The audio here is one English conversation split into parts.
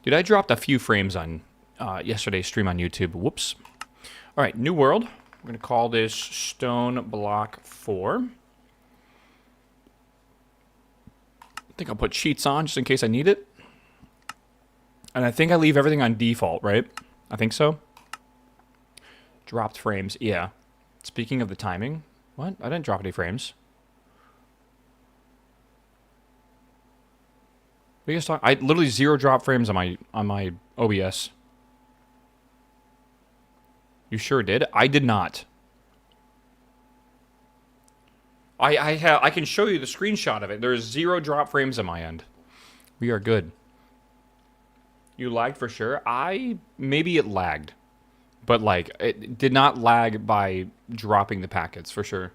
Dude, I dropped a few frames on yesterday's stream on YouTube. Whoops. All right, new world. We're going to call this Stone Block 4. I think I'll put cheats on just in case I need it. And I think I leave everything on default, right? I think so. Dropped frames, yeah. Speaking of the timing, what? I didn't drop any frames. We just talk. I literally 0 drop frames on my OBS. You sure did? I did not. I can show you the screenshot of it. There's 0 drop frames on my end. We are good. You lagged for sure. Maybe it lagged, but like it did not lag by dropping the packets for sure.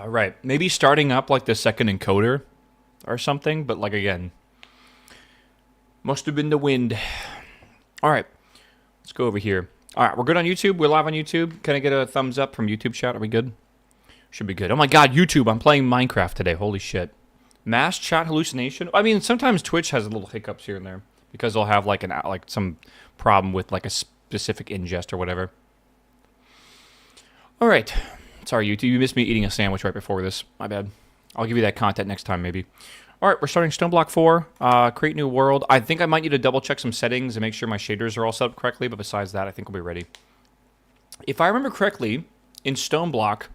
Right. Maybe starting up like the second encoder or something, but like again, must have been the wind. All right, let's go over here. All right, we're good on YouTube. We're live on YouTube. Can I get a thumbs up from YouTube chat? Are we good? Should be good. Oh my God, YouTube! I'm playing Minecraft today. Holy shit! Mass chat hallucination. I mean, sometimes Twitch has little hiccups here and there because they'll have like some problem with like a specific ingest or whatever. All right. Sorry, YouTube. You missed me eating a sandwich right before this. My bad. I'll give you that content next time, maybe. All right, we're starting Stone Block 4. Create new world. I think I might need to double check some settings and make sure my shaders are all set up correctly, but besides that, I think we'll be ready. If I remember correctly, in Stone Block,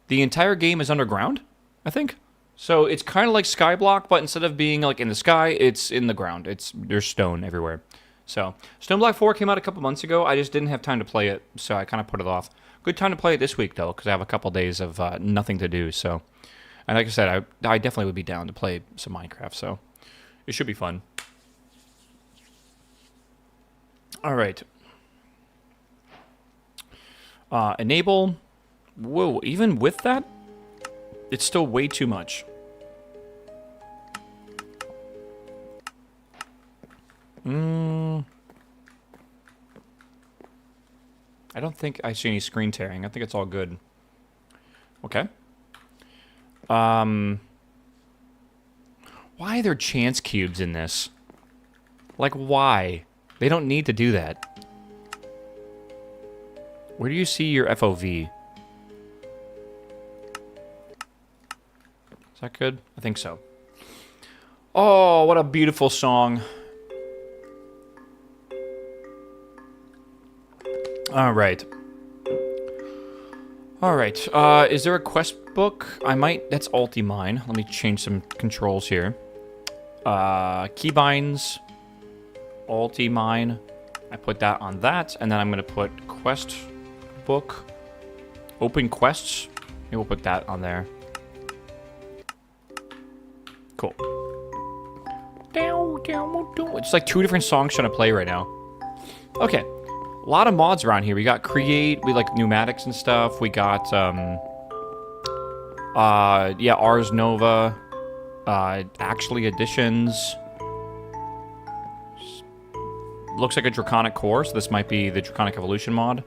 the entire game is underground, I think. So it's kind of like Skyblock, but instead of being like in the sky, it's in the ground. There's stone everywhere. So Stone Block 4 came out a couple months ago. I just didn't have time to play it, so I kind of put it off. Good time to play it this week, though, because I have a couple days of nothing to do. So, and like I said, I definitely would be down to play some Minecraft, so it should be fun. All right. Enable. Whoa, even with that, it's still way too much. I don't think I see any screen tearing. I think it's all good. Okay. Why are there chance cubes in this? Like, why? They don't need to do that. Where do you see your FOV? Is that good? I think so. Oh, what a beautiful song. All right. All right. Is there a quest book? That's Ulti-Mine. Let me change some controls here. Keybinds. Ulti-Mine. I put that on that, and then I'm going to put quest book. Open quests. Maybe we'll put that on there. Cool. It's like 2 different songs trying to play right now. Okay. A lot of mods around here. We got create, we like pneumatics and stuff. We got yeah, Ars Nova, actually additions. Looks like a Draconic core, so this might be the Draconic Evolution mod.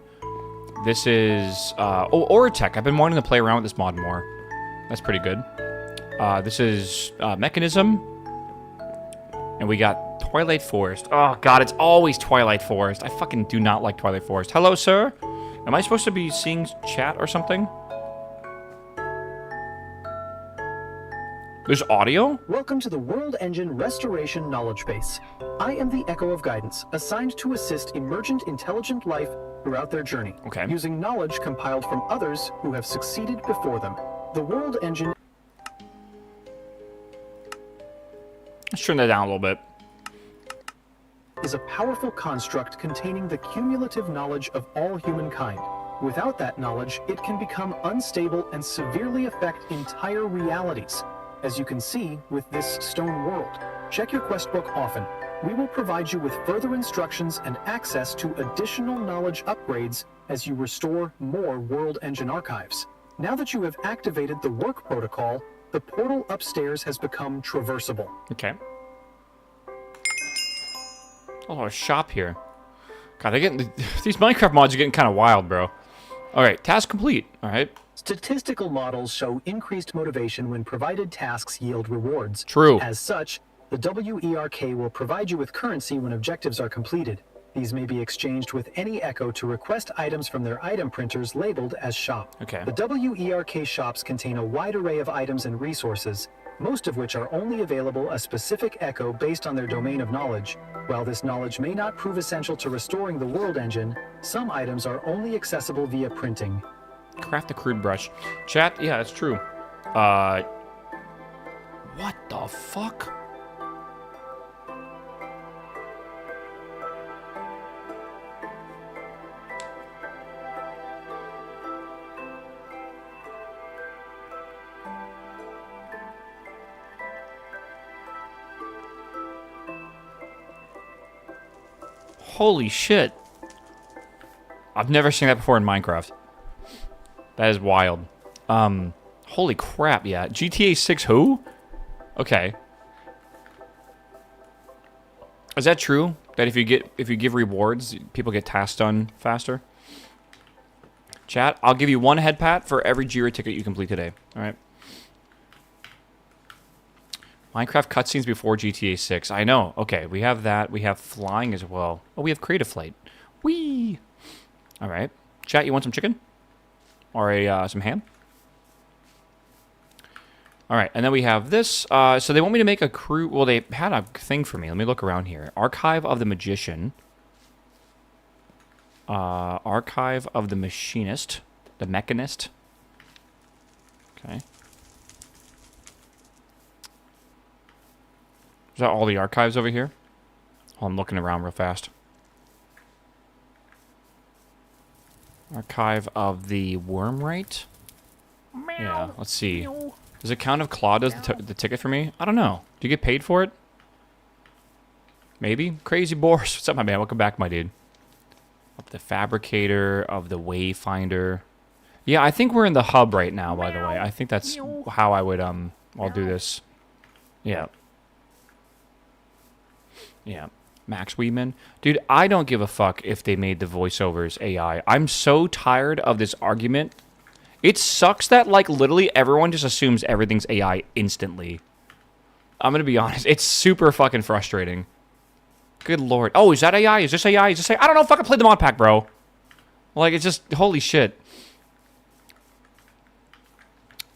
This is Oratech. I've been wanting to play around with this mod more. That's pretty good. This is Mechanism, and we got Twilight Forest. Oh, God, it's always Twilight Forest. I fucking do not like Twilight Forest. Hello, sir? Am I supposed to be seeing chat or something? There's audio? Welcome to the World Engine Restoration Knowledge Base. I am the Echo of Guidance, assigned to assist emergent intelligent life throughout their journey, using knowledge compiled from others who have succeeded before them. The World Engine... Let's turn that down a little bit. ...is a powerful construct containing the cumulative knowledge of all humankind. Without that knowledge, it can become unstable and severely affect entire realities. As you can see with this stone world. Check your quest book often. We will provide you with further instructions and access to additional knowledge upgrades as you restore more World Engine archives. Now that you have activated the work protocol, the portal upstairs has become traversable. Okay. Oh, a shop here. God, they're getting... These Minecraft mods are getting kind of wild, bro. All right, task complete. All right. Statistical models show increased motivation when provided tasks yield rewards. True. As such, the WERK will provide you with currency when objectives are completed. These may be exchanged with any Echo to request items from their item printers labeled as shop. Okay. The WERK shops contain a wide array of items and resources, most of which are only available a specific Echo based on their domain of knowledge. While this knowledge may not prove essential to restoring the world engine, some items are only accessible via printing. Craft a crude brush. Chat, yeah, that's true. What the fuck? Holy shit. I've never seen that before in Minecraft. That is wild. Holy crap, yeah. GTA 6 who? Okay. Is that true? That if you give rewards, people get tasks done faster? Chat, I'll give you one head pat for every Jira ticket you complete today. Alright. Minecraft cutscenes before GTA 6. I know. Okay, we have that. We have flying as well. Oh, we have creative flight. Whee! Alright. Chat, you want some chicken? Or some ham? Alright, and then we have this. So they want me to make a crew... Well, they had a thing for me. Let me look around here. Archive of the Magician. Archive of the Machinist. The Mechanist. Okay. Is that all the archives over here? Oh, I'm looking around real fast. Archive of the Wormrite? Yeah, let's see. Does it count if Claw does the ticket for me? I don't know. Do you get paid for it? Maybe? Crazy Boris. What's up, my man? Welcome back, my dude. Of the Fabricator, of the Wayfinder. Yeah, I think we're in the hub right now, by the way. I think that's how I would, I'll do this. Yeah. Yeah. Max Weedman. Dude, I don't give a fuck if they made the voiceovers AI. I'm so tired of this argument. It sucks that, like, literally everyone just assumes everything's AI instantly. I'm gonna be honest. It's super fucking frustrating. Good lord. Oh, is that AI? Is this AI? Is this AI? I don't know. Fucking play the Modpack, bro. Like, it's just... Holy shit.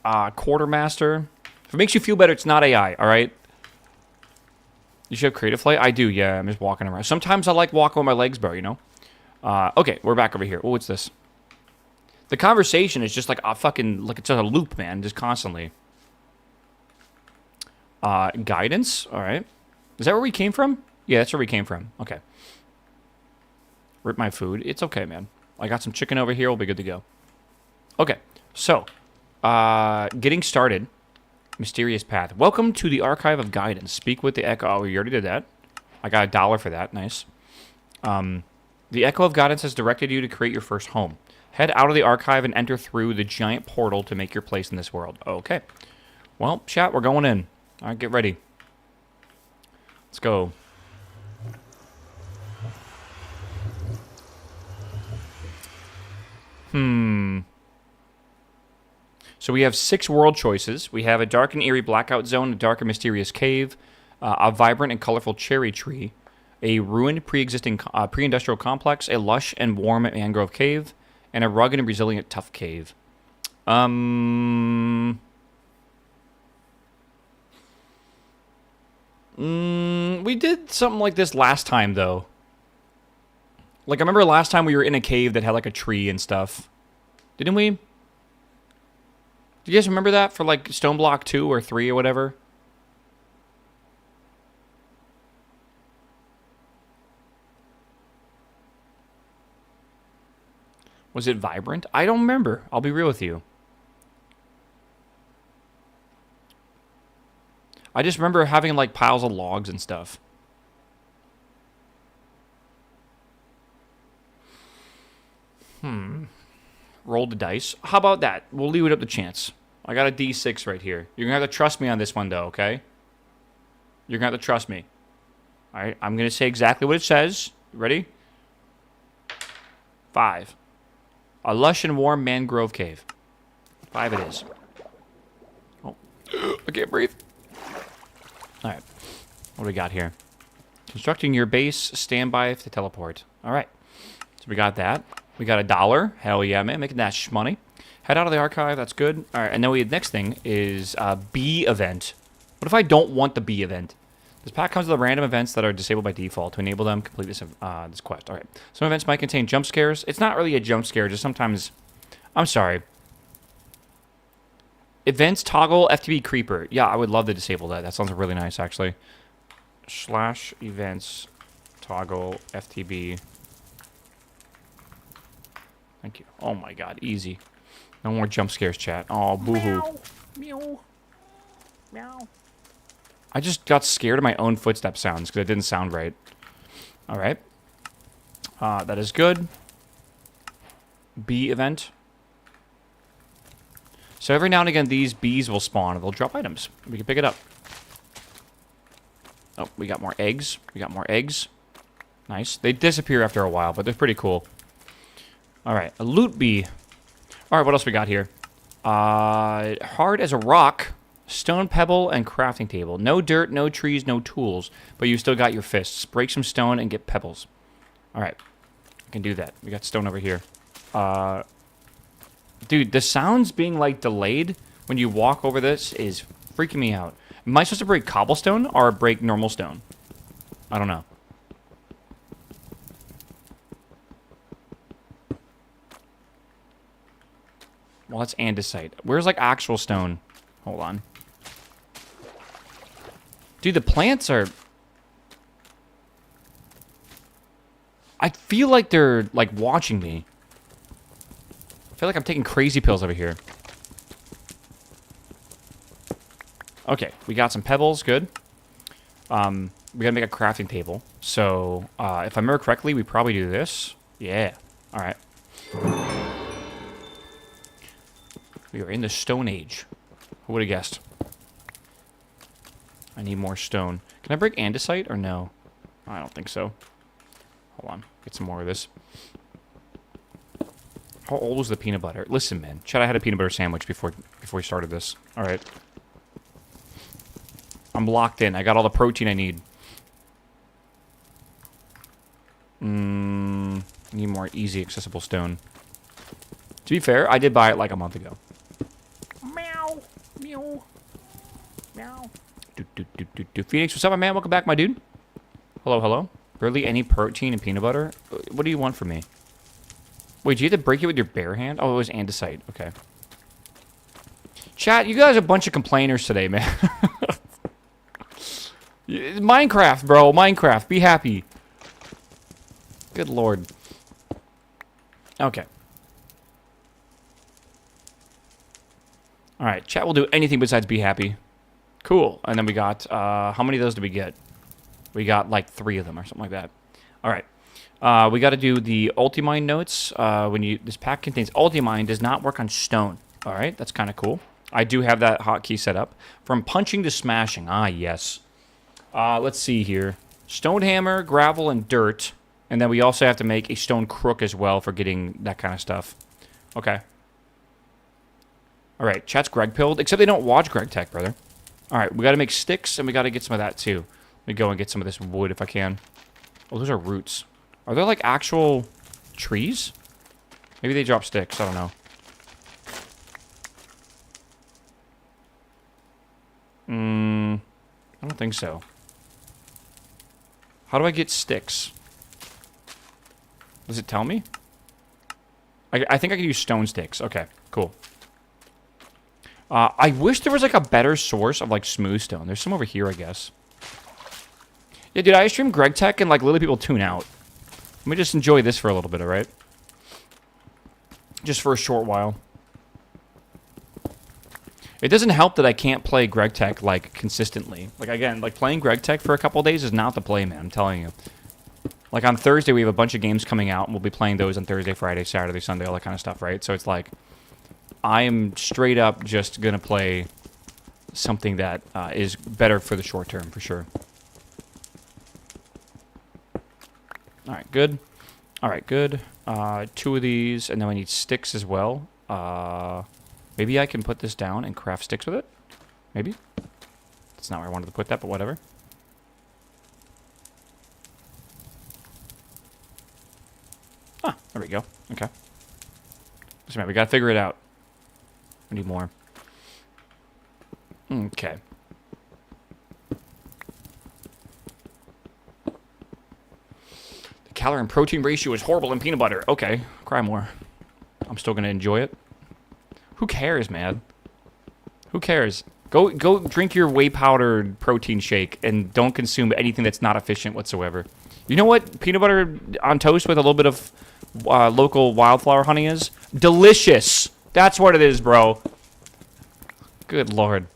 Quartermaster. If it makes you feel better, it's not AI, alright? You should have creative flight? I do, yeah. I'm just walking around. Sometimes I like walking with my legs, bro, you know? Okay, we're back over here. Oh, what's this? The conversation is just like a fucking... Like, it's just a loop, man. Just constantly. Guidance? Alright. Is that where we came from? Yeah, that's where we came from. Okay. Rip my food. It's okay, man. I got some chicken over here. We'll be good to go. Okay, so... getting started. Mysterious path. Welcome to the Archive of Guidance. Speak with the Echo. Oh, we already did that. I got $1 for that. Nice. The Echo of Guidance has directed you to create your first home. Head out of the archive and enter through the giant portal to make your place in this world. Okay. Well, chat, we're going in. All right, get ready. Let's go. So we have 6 world choices. We have a dark and eerie blackout zone, a dark and mysterious cave, a vibrant and colorful cherry tree, a ruined pre-existing pre-industrial complex, a lush and warm mangrove cave, and a rugged and resilient tough cave. We did something like this last time, though. Like, I remember last time we were in a cave that had, like, a tree and stuff. Didn't we? Do you guys remember that for, like, Stone Block 2 or 3 or whatever? Was it vibrant? I don't remember. I'll be real with you. I just remember having, like, piles of logs and stuff. Roll the dice. How about that? We'll leave it up to chance. I got a D6 right here. You're going to have to trust me on this one, though, okay? You're going to have to trust me. All right, I'm going to say exactly what it says. Ready? 5. A lush and warm mangrove cave. 5 it is. Oh, I can't breathe. All right. What do we got here? Constructing your base. Stand by to teleport. All right. So we got that. We got $1. Hell yeah, man. Making that shmoney. Head out of the archive. That's good. All right. And then the next thing is bee event. What if I don't want the bee event? This pack comes with the random events that are disabled by default. To enable them, complete this quest. All right. Some events might contain jump scares. It's not really a jump scare. Just sometimes... I'm sorry. Events toggle FTB creeper. Yeah, I would love to disable that. That sounds really nice, actually. / events toggle FTB. Thank you. Oh my god, easy. No more jump scares, chat. Oh, boo-hoo. Meow. Meow. I just got scared of my own footstep sounds because it didn't sound right. All right. That is good. Bee event. So every now and again, these bees will spawn and they'll drop items. We can pick it up. Oh, we got more eggs. We got more eggs. Nice. They disappear after a while, but they're pretty cool. All right. A loot bee. All right, what else we got here? Hard as a rock. Stone pebble and crafting table. No dirt, no trees, no tools. But you still got your fists. Break some stone and get pebbles. Alright. I can do that. We got stone over here. Dude, the sounds being, like, delayed when you walk over this is freaking me out. Am I supposed to break cobblestone or break normal stone? I don't know. Well, that's andesite. Where's, like, actual stone? Hold on. Dude, the plants are... I feel like they're, like, watching me. I feel like I'm taking crazy pills over here. Okay, we got some pebbles. Good. We gotta make a crafting table. So, if I remember correctly, we probably do this. Yeah. Alright. We are in the Stone Age. Who would have guessed? I need more stone. Can I break andesite or no? I don't think so. Hold on. Get some more of this. How old was the peanut butter? Listen, man. Chad, I had a peanut butter sandwich before we started this. Alright. I'm locked in. I got all the protein I need. Need more easy, accessible stone. To be fair, I did buy it like a month ago. Meow. Meow. Meow. Phoenix, what's up, my man? Welcome back, my dude. Hello, hello. Barely any protein and peanut butter? What do you want from me? Wait, do you have to break it with your bare hand? Oh, it was andesite. Okay. Chat, you guys are a bunch of complainers today, man. Minecraft, bro. Minecraft. Be happy. Good lord. Okay. Alright, chat will do anything besides be happy. Cool. And then we got, how many of those did we get? We got like 3 of them or something like that. Alright. We got to do the Ultimine notes. This pack contains Ultimine, does not work on stone. Alright, that's kind of cool. I do have that hotkey set up. From punching to smashing. Ah, yes. Let's see here. Stone hammer, gravel, and dirt. And then we also have to make a stone crook as well for getting that kind of stuff. Okay. Alright, chat's Greg pilled. Except they don't watch Greg Tech, brother. Alright, we got to make sticks, and we got to get some of that, too. Let me go and get some of this wood if I can. Oh, those are roots. Are there, like, actual trees? Maybe they drop sticks. I don't know. I don't think so. How do I get sticks? Does it tell me? I think I can use stone sticks. Okay, cool. I wish there was, like, a better source of, like, smooth stone. There's some over here, I guess. Yeah, dude, I stream Greg Tech and, like, literally people tune out. Let me just enjoy this for a little bit, alright? Just for a short while. It doesn't help that I can't play Greg Tech, like, consistently. Like, again, like, playing Greg Tech for a couple days is not the play, man. I'm telling you. Like, on Thursday, we have a bunch of games coming out, and we'll be playing those on Thursday, Friday, Saturday, Sunday, all that kind of stuff, right? So it's like... I am straight up just going to play something that is better for the short term, for sure. Alright, good. All right, good. 2 of these, and then we need sticks as well. Maybe I can put this down and craft sticks with it? Maybe? That's not where I wanted to put that, but whatever. Ah, there we go. Okay. So, man, we gotta figure it out. We need more. Okay. The calorie and protein ratio is horrible in peanut butter. Okay, cry more. I'm still gonna enjoy it. Who cares, man? Who cares? Go drink your whey powdered protein shake and don't consume anything that's not efficient whatsoever. You know what peanut butter on toast with a little bit of local wildflower honey is? Delicious. That's what it is, bro. Good lord.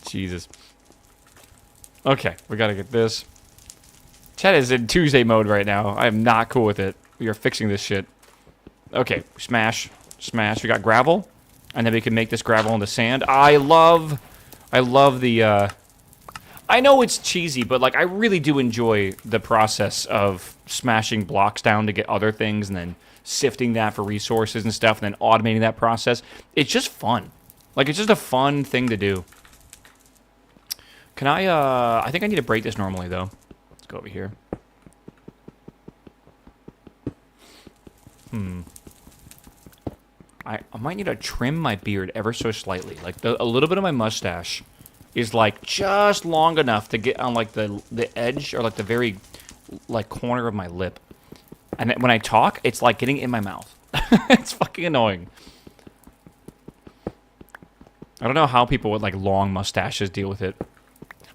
Jesus. Okay, we gotta get this. Chat is in Tuesday mode right now. I am not cool with it. We are fixing this shit. Okay, smash. Smash. We got gravel. And then we can make this gravel into sand. I love the, I know it's cheesy, but, like, I really do enjoy the process of smashing blocks down to get other things and then sifting that for resources and stuff and then automating that process. It's just fun. Like, it's just a fun thing to do. Can I think I need to break this normally, though. Let's go over here. I might need to trim my beard ever so slightly. Like, a little bit of my mustache is, like, just long enough to get on, like, the edge or, like, the very, like, corner of my lip. And when I talk, it's, like, getting in my mouth. It's fucking annoying. I don't know how people with, like, long mustaches deal with it.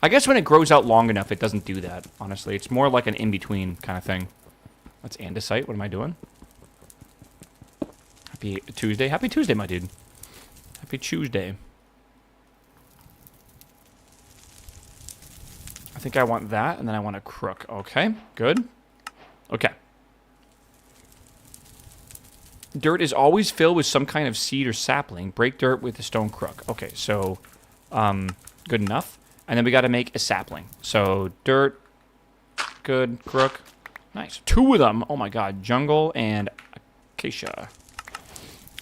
I guess when it grows out long enough, it doesn't do that, honestly. It's more like an in-between kind of thing. That's andesite. What am I doing? Happy Tuesday. Happy Tuesday, my dude. Happy Tuesday. I think I want that, and then I want a crook. Okay, good. Okay. Dirt is always filled with some kind of seed or sapling. Break dirt with a stone crook. Okay, so, good enough. And then we got to make a sapling. So, dirt, good, crook. Nice. 2 of them. Oh my god. Jungle and acacia.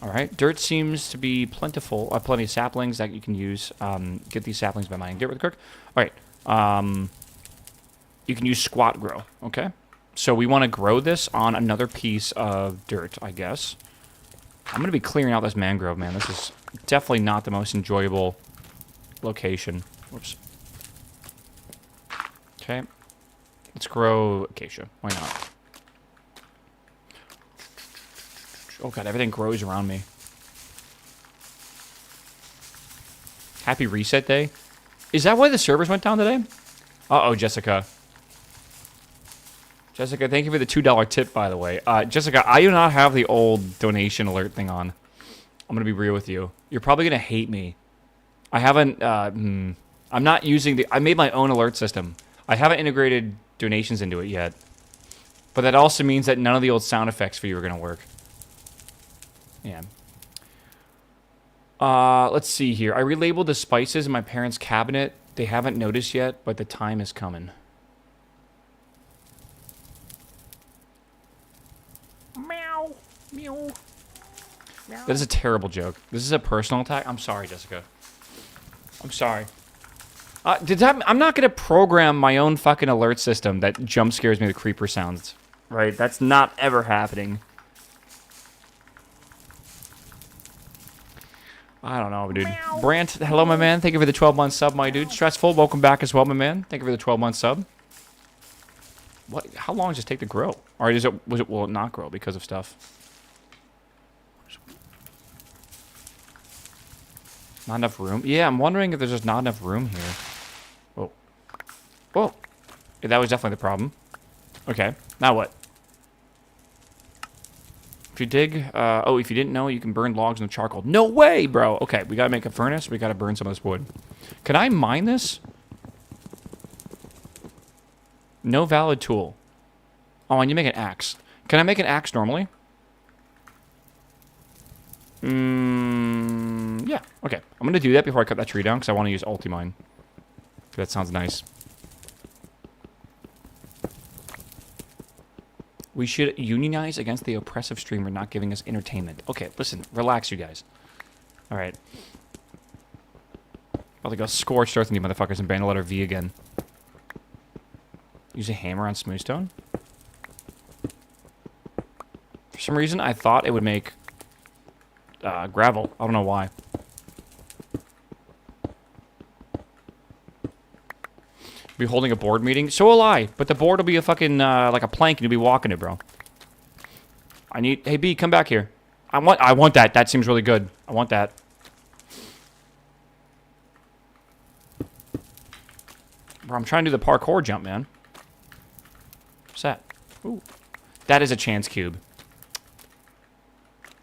Alright. Dirt seems to be plentiful. Plenty of saplings that you can use. Get these saplings by mining dirt with a crook. Alright. You can use squat grow. Okay. So we want to grow this on another piece of dirt, I guess. I'm going to be clearing out this mangrove, man. This is definitely not the most enjoyable location. Whoops. Okay. Let's grow acacia. Why not? Oh god, everything grows around me. Happy reset day. Is that why the servers went down today? Uh-oh, Jessica. Jessica, thank you for the $2 tip, by the way. Jessica, I do not have the old donation alert thing on. I'm going to be real with you. You're probably going to hate me. I haven't, I'm not using I made my own alert system. I haven't integrated donations into it yet. But that also means that none of the old sound effects for you are going to work. Yeah. Let's see here. I relabeled the spices in my parents' cabinet. They haven't noticed yet, but the time is coming. Meow. Meow. Meow. That is a terrible joke. This is a personal attack. I'm sorry, Jessica. I'm sorry. I'm not going to program my own fucking alert system that jump scares me with creeper sounds. Right? That's not ever happening. I don't know, dude. Meow. Brant, hello, my man. Thank you for the 12-month sub, my dude. Stressful, welcome back as well, my man. Thank you for the 12-month sub. What? How long does it take to grow? Or will it not grow because of stuff? Not enough room? Yeah, I'm wondering if there's just not enough room here. Whoa. Whoa. Yeah, that was definitely the problem. Okay. Now what? If you dig... oh, if you didn't know, you can burn logs in the charcoal. No way, bro! Okay, we gotta make a furnace. We gotta burn some of this wood. Can I mine this? No valid tool. Oh, I need to make an axe. Can I make an axe normally? Yeah. Okay. I'm gonna do that before I cut that tree down, because I want to use Ultimine. That sounds nice. We should unionize against the oppressive streamer not giving us entertainment. Okay, listen, relax, you guys. All right. About to go scorched earth on you motherfuckers and ban the letter V again. Use a hammer on smoothstone? For some reason, I thought it would make gravel. I don't know why. Be holding a board meeting? So will I, but the board will be a fucking, like a plank and you'll be walking it, bro. I need... Hey, B, come back here. I want that. That seems really good. I want that. Bro, I'm trying to do the parkour jump, man. What's that? Ooh. That is a chance cube.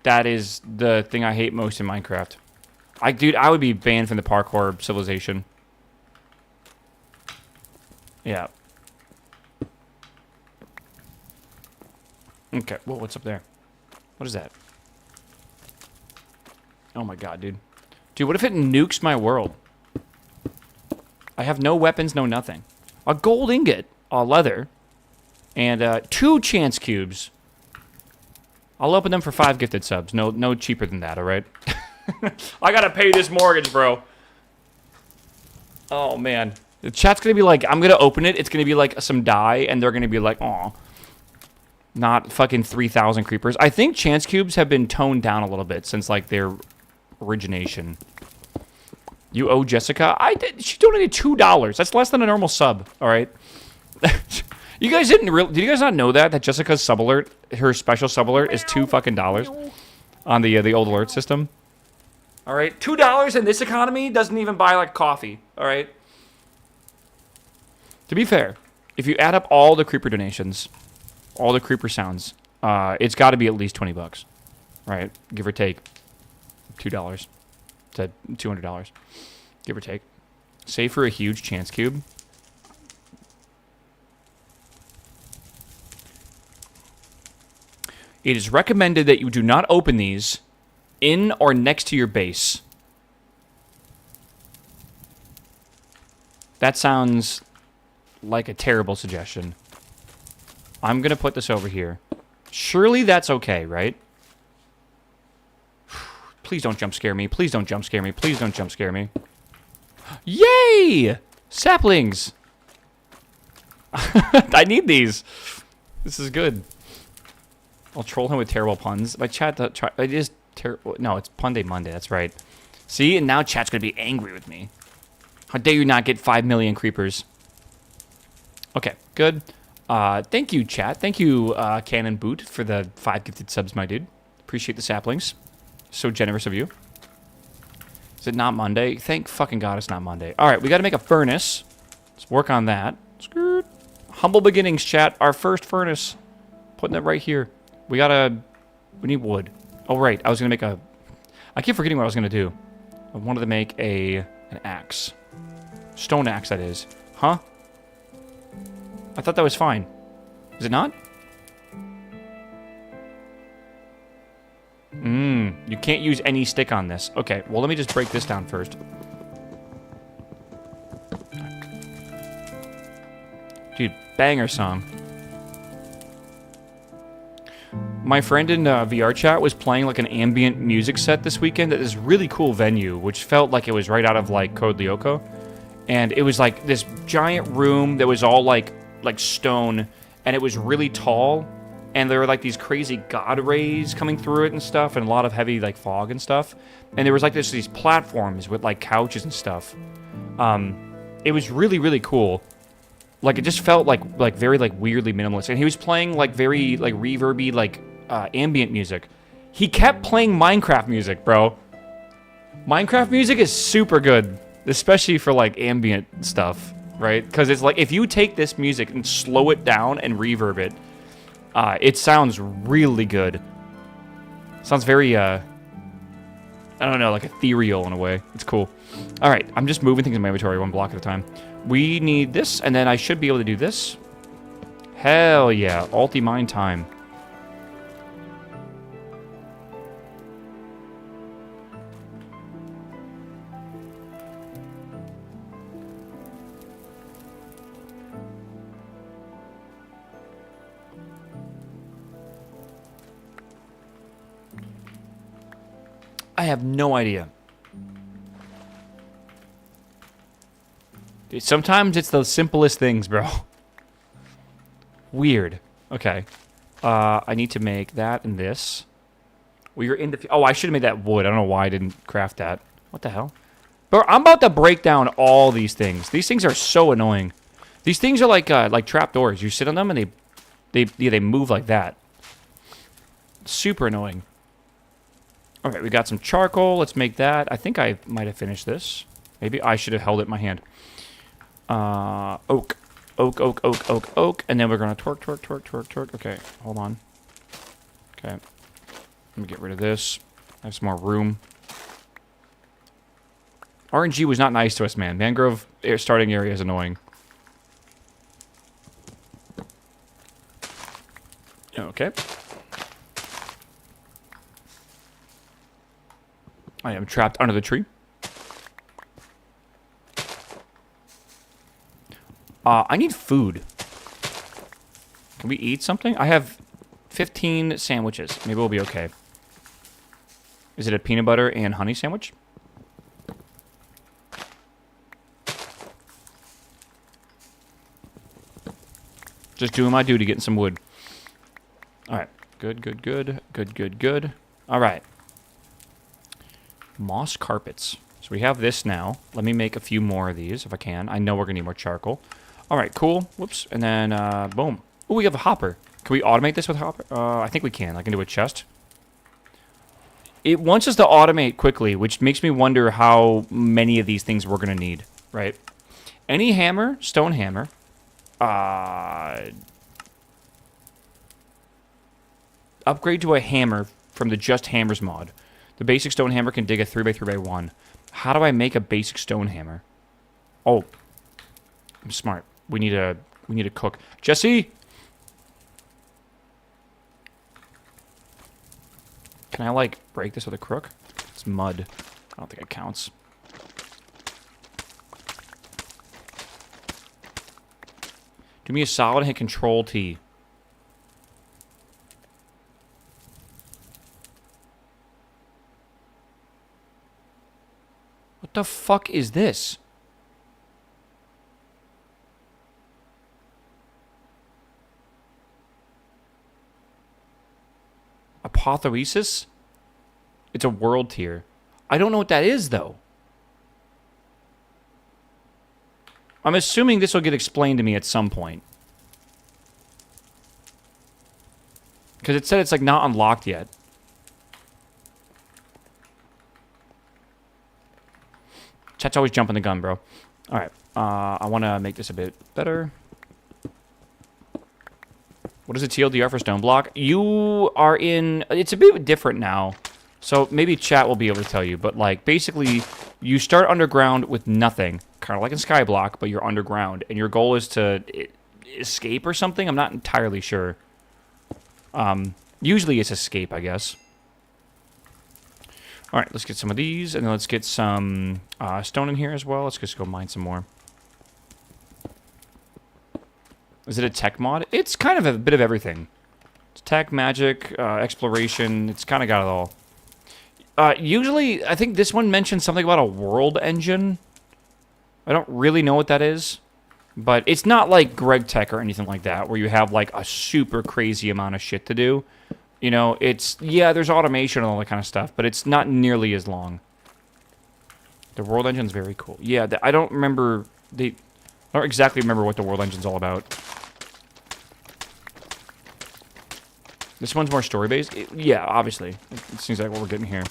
That is the thing I hate most in Minecraft. Dude, I would be banned from the parkour civilization. Yeah. Okay, whoa, what's up there? What is that? Oh my god, dude. Dude, what if it nukes my world? I have no weapons, no nothing. A gold ingot, a leather, and 2 chance cubes. I'll open them for 5 gifted subs. No cheaper than that, alright? I gotta pay this mortgage, bro. Oh, man. The chat's gonna be like, I'm gonna open it, it's gonna be like some dye, and they're gonna be like, aw. Not fucking 3,000 creepers. I think chance cubes have been toned down a little bit since, like, their origination. You owe Jessica? She donated $2. That's less than a normal sub, alright? You guys did you guys not know that Jessica's sub alert, her special sub alert, is $2 fucking on the old alert system? All right, $2 in this economy doesn't even buy like coffee. All right. To be fair, if you add up all the creeper donations, all the creeper sounds, it's got to be at least $20, right? Give or take, $2 to $200, give or take. Save for a huge chance cube. It is recommended that you do not open these in or next to your base. That sounds like a terrible suggestion. I'm going to put this over here. Surely that's okay, right? Please don't jump scare me. Please don't jump scare me. Please don't jump scare me. Yay! Saplings! I need these. This is good. I'll troll him with terrible puns. My chat, it is terrible. No, it's Pun Day Monday. That's right. See, and now chat's gonna be angry with me. How dare you not get 5 million creepers? Okay, good. Thank you, chat. Thank you, Cannon Boot, for the 5 gifted subs, my dude. Appreciate the saplings. So generous of you. Is it not Monday? Thank fucking God it's not Monday. All right, we got to make a furnace. Let's work on that. Skirt. Humble beginnings, chat. Our first furnace. Putting it right here. We need wood. Oh, right. I was going to make I keep forgetting what I was going to do. I wanted to make an axe. Stone axe, that is. Huh? I thought that was fine. Is it not? You can't use any stick on this. Okay, well, let me just break this down first. Dude, banger song. My friend in VR chat was playing like an ambient music set this weekend at this really cool venue, which felt like it was right out of like Code Lyoko. And it was like this giant room that was all like stone, and it was really tall, and there were like these crazy god rays coming through it and stuff, and a lot of heavy like fog and stuff. And there was like these platforms with like couches and stuff. It was really, really cool. Like it just felt like very like weirdly minimalist. And he was playing like very like reverby like ambient music. He kept playing Minecraft music, bro. Minecraft music is super good, especially for like ambient stuff, right? Because it's like if you take this music and slow it down and reverb it, it sounds really good. Sounds very I don't know, like ethereal in a way. It's cool. All right, I'm just moving things in my inventory one block at a time. We need this, and then I should be able to do this. Hell yeah, ulti mine time. I have no idea. Dude, sometimes it's the simplest things, bro. Weird. Okay. I need to make that and this. We are in the... Oh, I should have made that wood. I don't know why I didn't craft that. What the hell? Bro, I'm about to break down all these things. These things are so annoying. These things are like trapdoors. You sit on them and they move like that. Super annoying. All right, we got some charcoal. Let's make that. I think I might have finished this. Maybe I should have held it in my hand. Oak. Oak. And then we're going to twerk. Okay, hold on. Okay. Let me get rid of this. I have some more room. RNG was not nice to us, man. Mangrove starting area is annoying. Okay. I am trapped under the tree. I need food. Can we eat something? I have 15 sandwiches. Maybe we'll be okay. Is it a peanut butter and honey sandwich? Just doing my duty, getting some wood. Alright. Good. Alright. Moss carpets. So we have this now. Let me make a few more of these if I can. I know we're going to need more charcoal. Alright, cool. Whoops. And then, boom. Oh, we have a hopper. Can we automate this with hopper? I think we can. I can do a chest. It wants us to automate quickly, which makes me wonder how many of these things we're going to need, right? Any hammer, stone hammer. Upgrade to a hammer from the Just Hammers mod. The basic stone hammer can dig a 3x3x1. How do I make a basic stone hammer? Oh, I'm smart. We need to cook. Jesse, can I like break this with a crook? It's mud. I don't think it counts. Do me a solid and hit Control T. What the fuck is this? Apotheosis? It's a world tier. I don't know what that is, though. I'm assuming this will get explained to me at some point. Because it said it's, like, not unlocked yet. Chat's always jumping the gun, bro. Alright. I want to make this a bit better. What is a TLDR for stone block? You are in... It's a bit different now. So maybe chat will be able to tell you. But, like, basically, you start underground with nothing. Kind of like in Skyblock, but you're underground. And your goal is to escape or something? I'm not entirely sure. Usually it's escape, I guess. Alright, let's get some of these. And then let's get some stone in here as well. Let's just go mine some more. Is it a tech mod? It's kind of a bit of everything. It's tech, magic, exploration. It's kind of got it all. Usually, I think this one mentions something about a world engine. I don't really know what that is. But it's not like Greg Tech or anything like that, where you have like a super crazy amount of shit to do. You know, it's... Yeah, there's automation and all that kind of stuff, but it's not nearly as long. The world engine's very cool. Yeah, I don't remember... I don't exactly remember what the world engine's all about. This one's more story-based? Yeah, obviously. It seems like what we're getting here.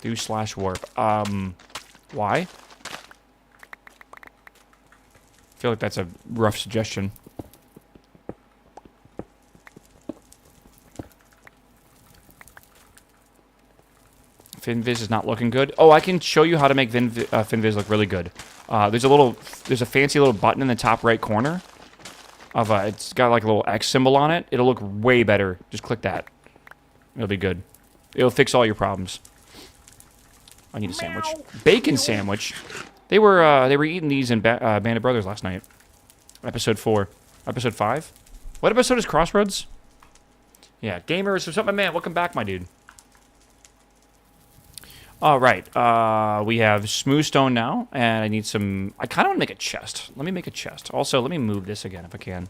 Do/warp. Why? I feel like that's a rough suggestion. FinViz is not looking good. Oh, I can show you how to make FinViz look really good. There's a fancy little button in the top right corner. It's got like a little X symbol on it. It'll look way better. Just click that. It'll be good. It'll fix all your problems. I need a sandwich. Bacon sandwich. They were eating these in Band of Brothers last night. Episode 4. Episode 5? What episode is Crossroads? Yeah, gamers. What's up, my man? Welcome back, my dude. All right. We have smooth stone now, and I need some... I kind of want to make a chest. Let me make a chest. Also, let me move this again if I can.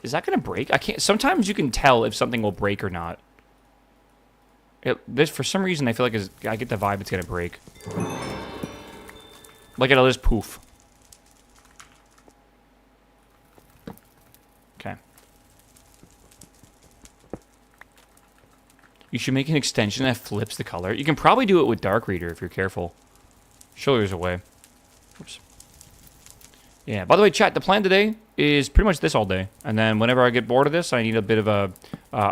Is that going to break? I can't... Sometimes you can tell if something will break or not. For some reason, I feel like I get the vibe it's going to break. Like it'll just poof. Okay. You should make an extension that flips the color. You can probably do it with Dark Reader if you're careful. Surely there's a way. Oops. Yeah, by the way, chat, the plan today is pretty much this all day. And then whenever I get bored of this, I need a bit of a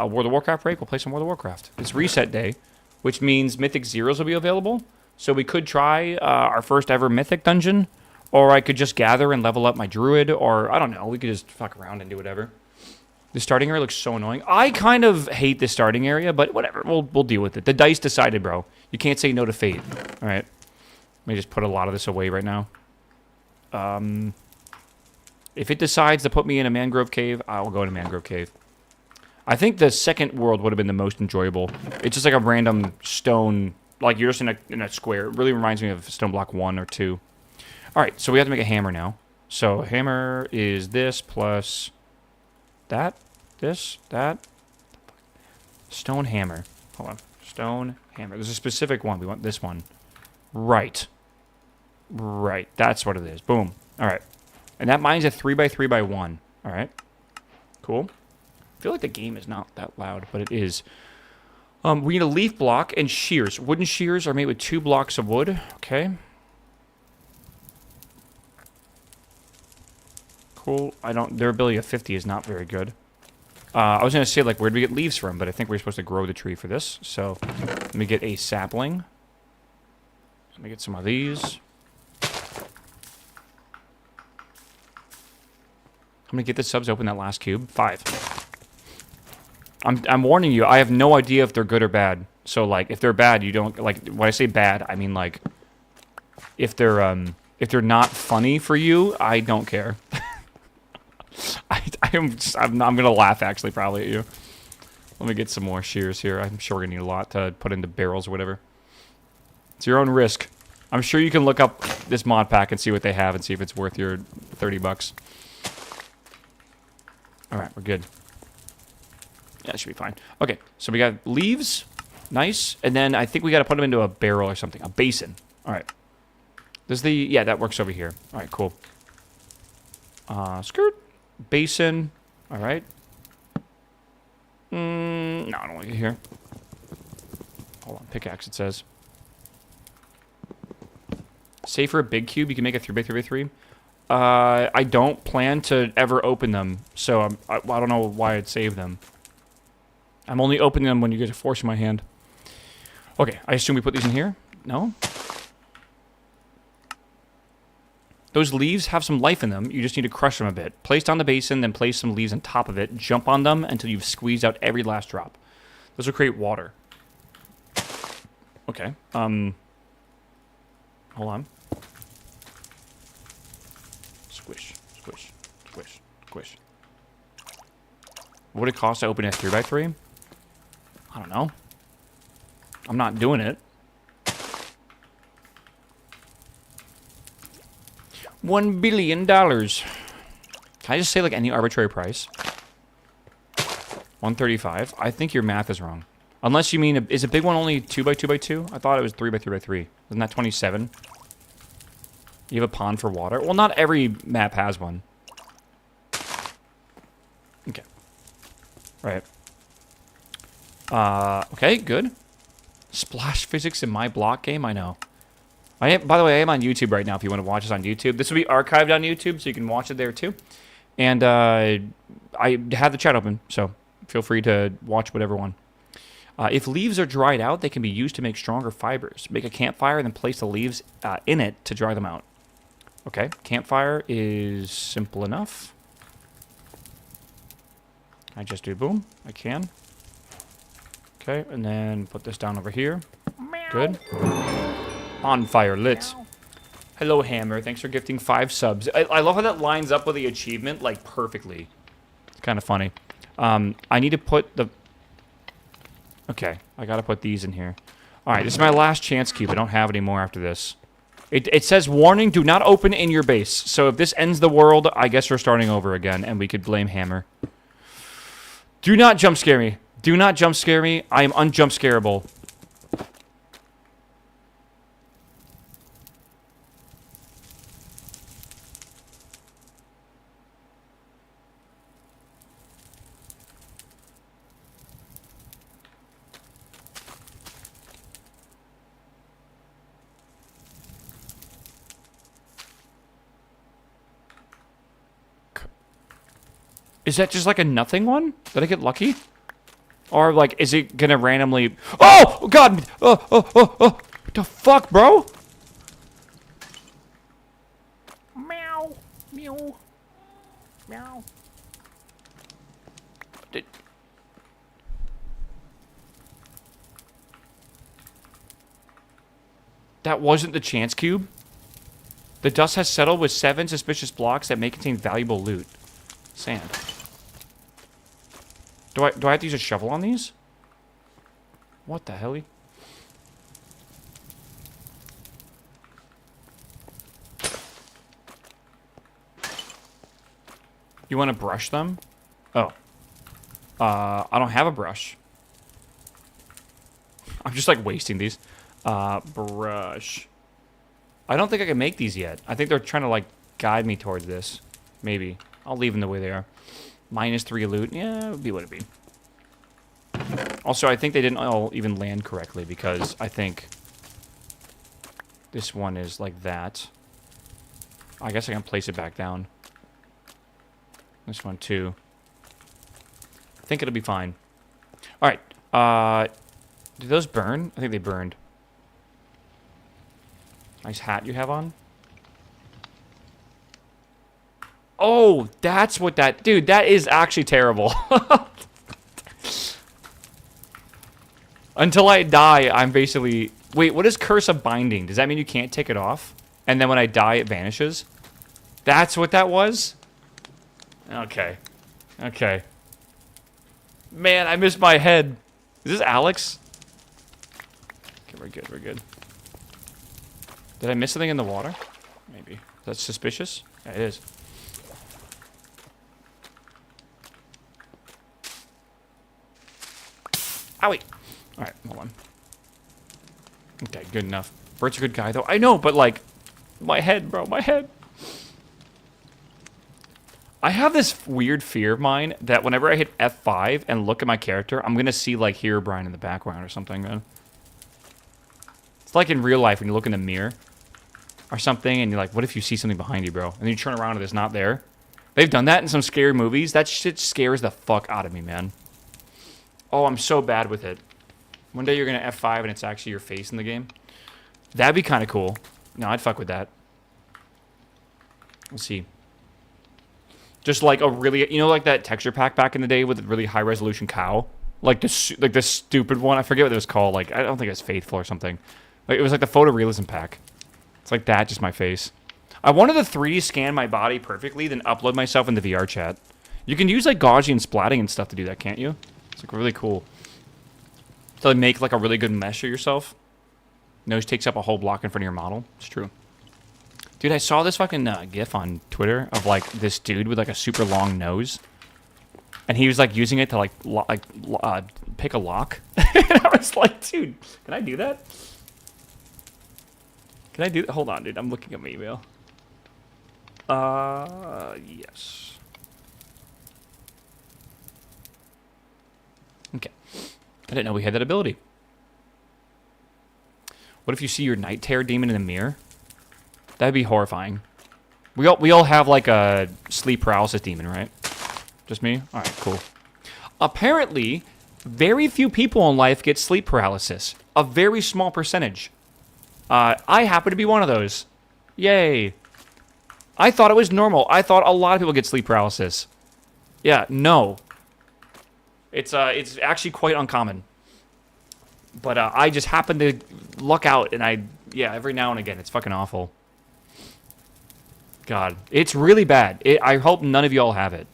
World of Warcraft break. We'll play some World of Warcraft. It's reset day, which means Mythic Zeros will be available. So we could try our first ever Mythic dungeon, or I could just gather and level up my Druid, or I don't know, we could just fuck around and do whatever. The starting area looks so annoying. I kind of hate the starting area, but whatever, we'll deal with it. The dice decided, bro. You can't say no to fate. All right, let me just put a lot of this away right now. If it decides to put me in a mangrove cave, I will go in a mangrove cave. I think the second world would have been the most enjoyable. It's just like a random stone... Like, you're just in a square. It really reminds me of Stone Block 1 or 2. All right, so we have to make a hammer now. So hammer is this plus that, this, that. Stone hammer. Hold on. Stone hammer. There's a specific one. We want this one. Right. Right. That's what it is. Boom. All right. And that mine's a 3x3x1. All right. Cool. I feel like the game is not that loud, but it is. We need a leaf block and shears. Wooden shears are made with 2 blocks of wood. Okay. Cool. Their ability of 50 is not very good. I was going to say, like, where'd we get leaves from? But I think we're supposed to grow the tree for this. So, let me get a sapling. Let me get some of these. I'm going to get the subs open that last cube. 5. I'm warning you, I have no idea if they're good or bad. So, like, if they're bad, you don't... Like, when I say bad, I mean, like... If they're not funny for you, I don't care. I'm gonna laugh, actually, probably at you. Let me get some more shears here. I'm sure we're gonna need a lot to put into barrels or whatever. It's your own risk. I'm sure you can look up this mod pack and see what they have and see if it's worth your 30 bucks. Alright, we're good. Yeah, that should be fine. Okay, so we got leaves. Nice. And then I think we got to put them into a barrel or something. A basin. All right. Yeah, that works over here. All right, cool. Skirt. Basin. All right. No, I don't like it here. Hold on. Pickaxe, it says. Say for a big cube, you can make a 3x3x3. I don't plan to ever open them, so I don't know why I'd save them. I'm only opening them when you guys are forcing my hand. Okay, I assume we put these in here? No? Those leaves have some life in them. You just need to crush them a bit. Place down the basin, then place some leaves on top of it. Jump on them until you've squeezed out every last drop. Those will create water. Okay. Hold on. Squish, squish, squish, squish. What would it cost to open a 3x3? I don't know. I'm not doing it. $1 billion. Can I just say like any arbitrary price? 135. I think your math is wrong. Unless you mean, is a big one only 2x2x2? I thought it was 3x3x3. Isn't that 27? You have a pond for water? Well, not every map has one. Okay. Right. Okay, good. Splash physics in my block game? I know. By the way, I am on YouTube right now if you want to watch us on YouTube. This will be archived on YouTube, so you can watch it there too. And I have the chat open, so feel free to watch whatever one. If leaves are dried out, they can be used to make stronger fibers. Make a campfire and then place the leaves in it to dry them out. Okay, campfire is simple enough. I just do boom. I can. Okay, and then put this down over here. Good. On fire lit. Hello, Hammer. Thanks for gifting 5 subs. I love how that lines up with the achievement, like, perfectly. It's kind of funny. I need to put the... Okay, I gotta put these in here. Alright, this is my last chance cube. I don't have any more after this. It says, warning, do not open in your base. So if this ends the world, I guess we're starting over again, and we could blame Hammer. Do not jump scare me. Do not jump scare me. I am unjump scareable. Is that just like a nothing one? Did I get lucky? Or like, is it gonna randomly... Oh! God! What the fuck, bro? Meow. Meow. Meow. That wasn't the chance cube? The dust has settled with 7 suspicious blocks that may contain valuable loot. Sand. Do I have to use a shovel on these? What the hell? You want to brush them? Oh. I don't have a brush. I'm just like wasting these. Brush. I don't think I can make these yet. I think they're trying to like guide me towards this. Maybe. I'll leave them the way they are. -3 loot. Yeah, it would be what it be. Also, I think they didn't all even land correctly because I think this one is like that. I guess I can place it back down. This one too. I think it'll be fine. Alright. Did those burn? I think they burned. Nice hat you have on. Oh, that's what that... Dude, that is actually terrible. Until I die, I'm basically... Wait, what is Curse of Binding? Does that mean you can't take it off? And then when I die, it vanishes? That's what that was? Okay. Okay. Man, I missed my head. Is this Alex? Okay, we're good, we're good. Did I miss something in the water? Maybe. That's suspicious? Yeah, it is. Owie! Alright, hold on. Okay, good enough. Bert's a good guy, though. I know, but, like, my head, bro, my head. I have this weird fear of mine that whenever I hit F5 and look at my character, I'm gonna see, like, Herobrine in the background or something, man. It's like in real life when you look in the mirror or something, and you're like, what if you see something behind you, bro? And then you turn around and it's not there. They've done that in some scary movies. That shit scares the fuck out of me, man. Oh, I'm so bad with it. One day you're gonna F5 and it's actually your face in the game. That'd be kind of cool. No, I'd fuck with that. Let's see. Just like a really, you know, like that texture pack back in the day with a really high resolution cow, like this stupid one. I forget what it was called. Like I don't think it was Faithful or something. Like it was like the photorealism pack. It's like that, just my face. I wanted to 3D scan my body perfectly, then upload myself into VR chat. You can use like Gaussian splatting and stuff to do that, can't you? It's like really cool. So like, make like a really good mesh of yourself. Nose takes up a whole block in front of your model. It's true. Dude, I saw this fucking GIF on Twitter of like this dude with like a super long nose, and he was like using it to like pick a lock. And I was like, dude, can I do that? Can I do that? Hold on, dude. I'm looking at my email. Yes. Okay. I didn't know we had that ability. What if you see your Night Terror demon in the mirror? That'd be horrifying. We all have like a sleep paralysis demon, right? Just me? Alright, cool. Apparently, very few people in life get sleep paralysis. A very small percentage. I happen to be one of those. Yay. I thought it was normal. I thought a lot of people get sleep paralysis. Yeah, no. It's actually quite uncommon. But I just happen to luck out, and yeah, every now and again, it's fucking awful. God, it's really bad. I hope none of y'all have it.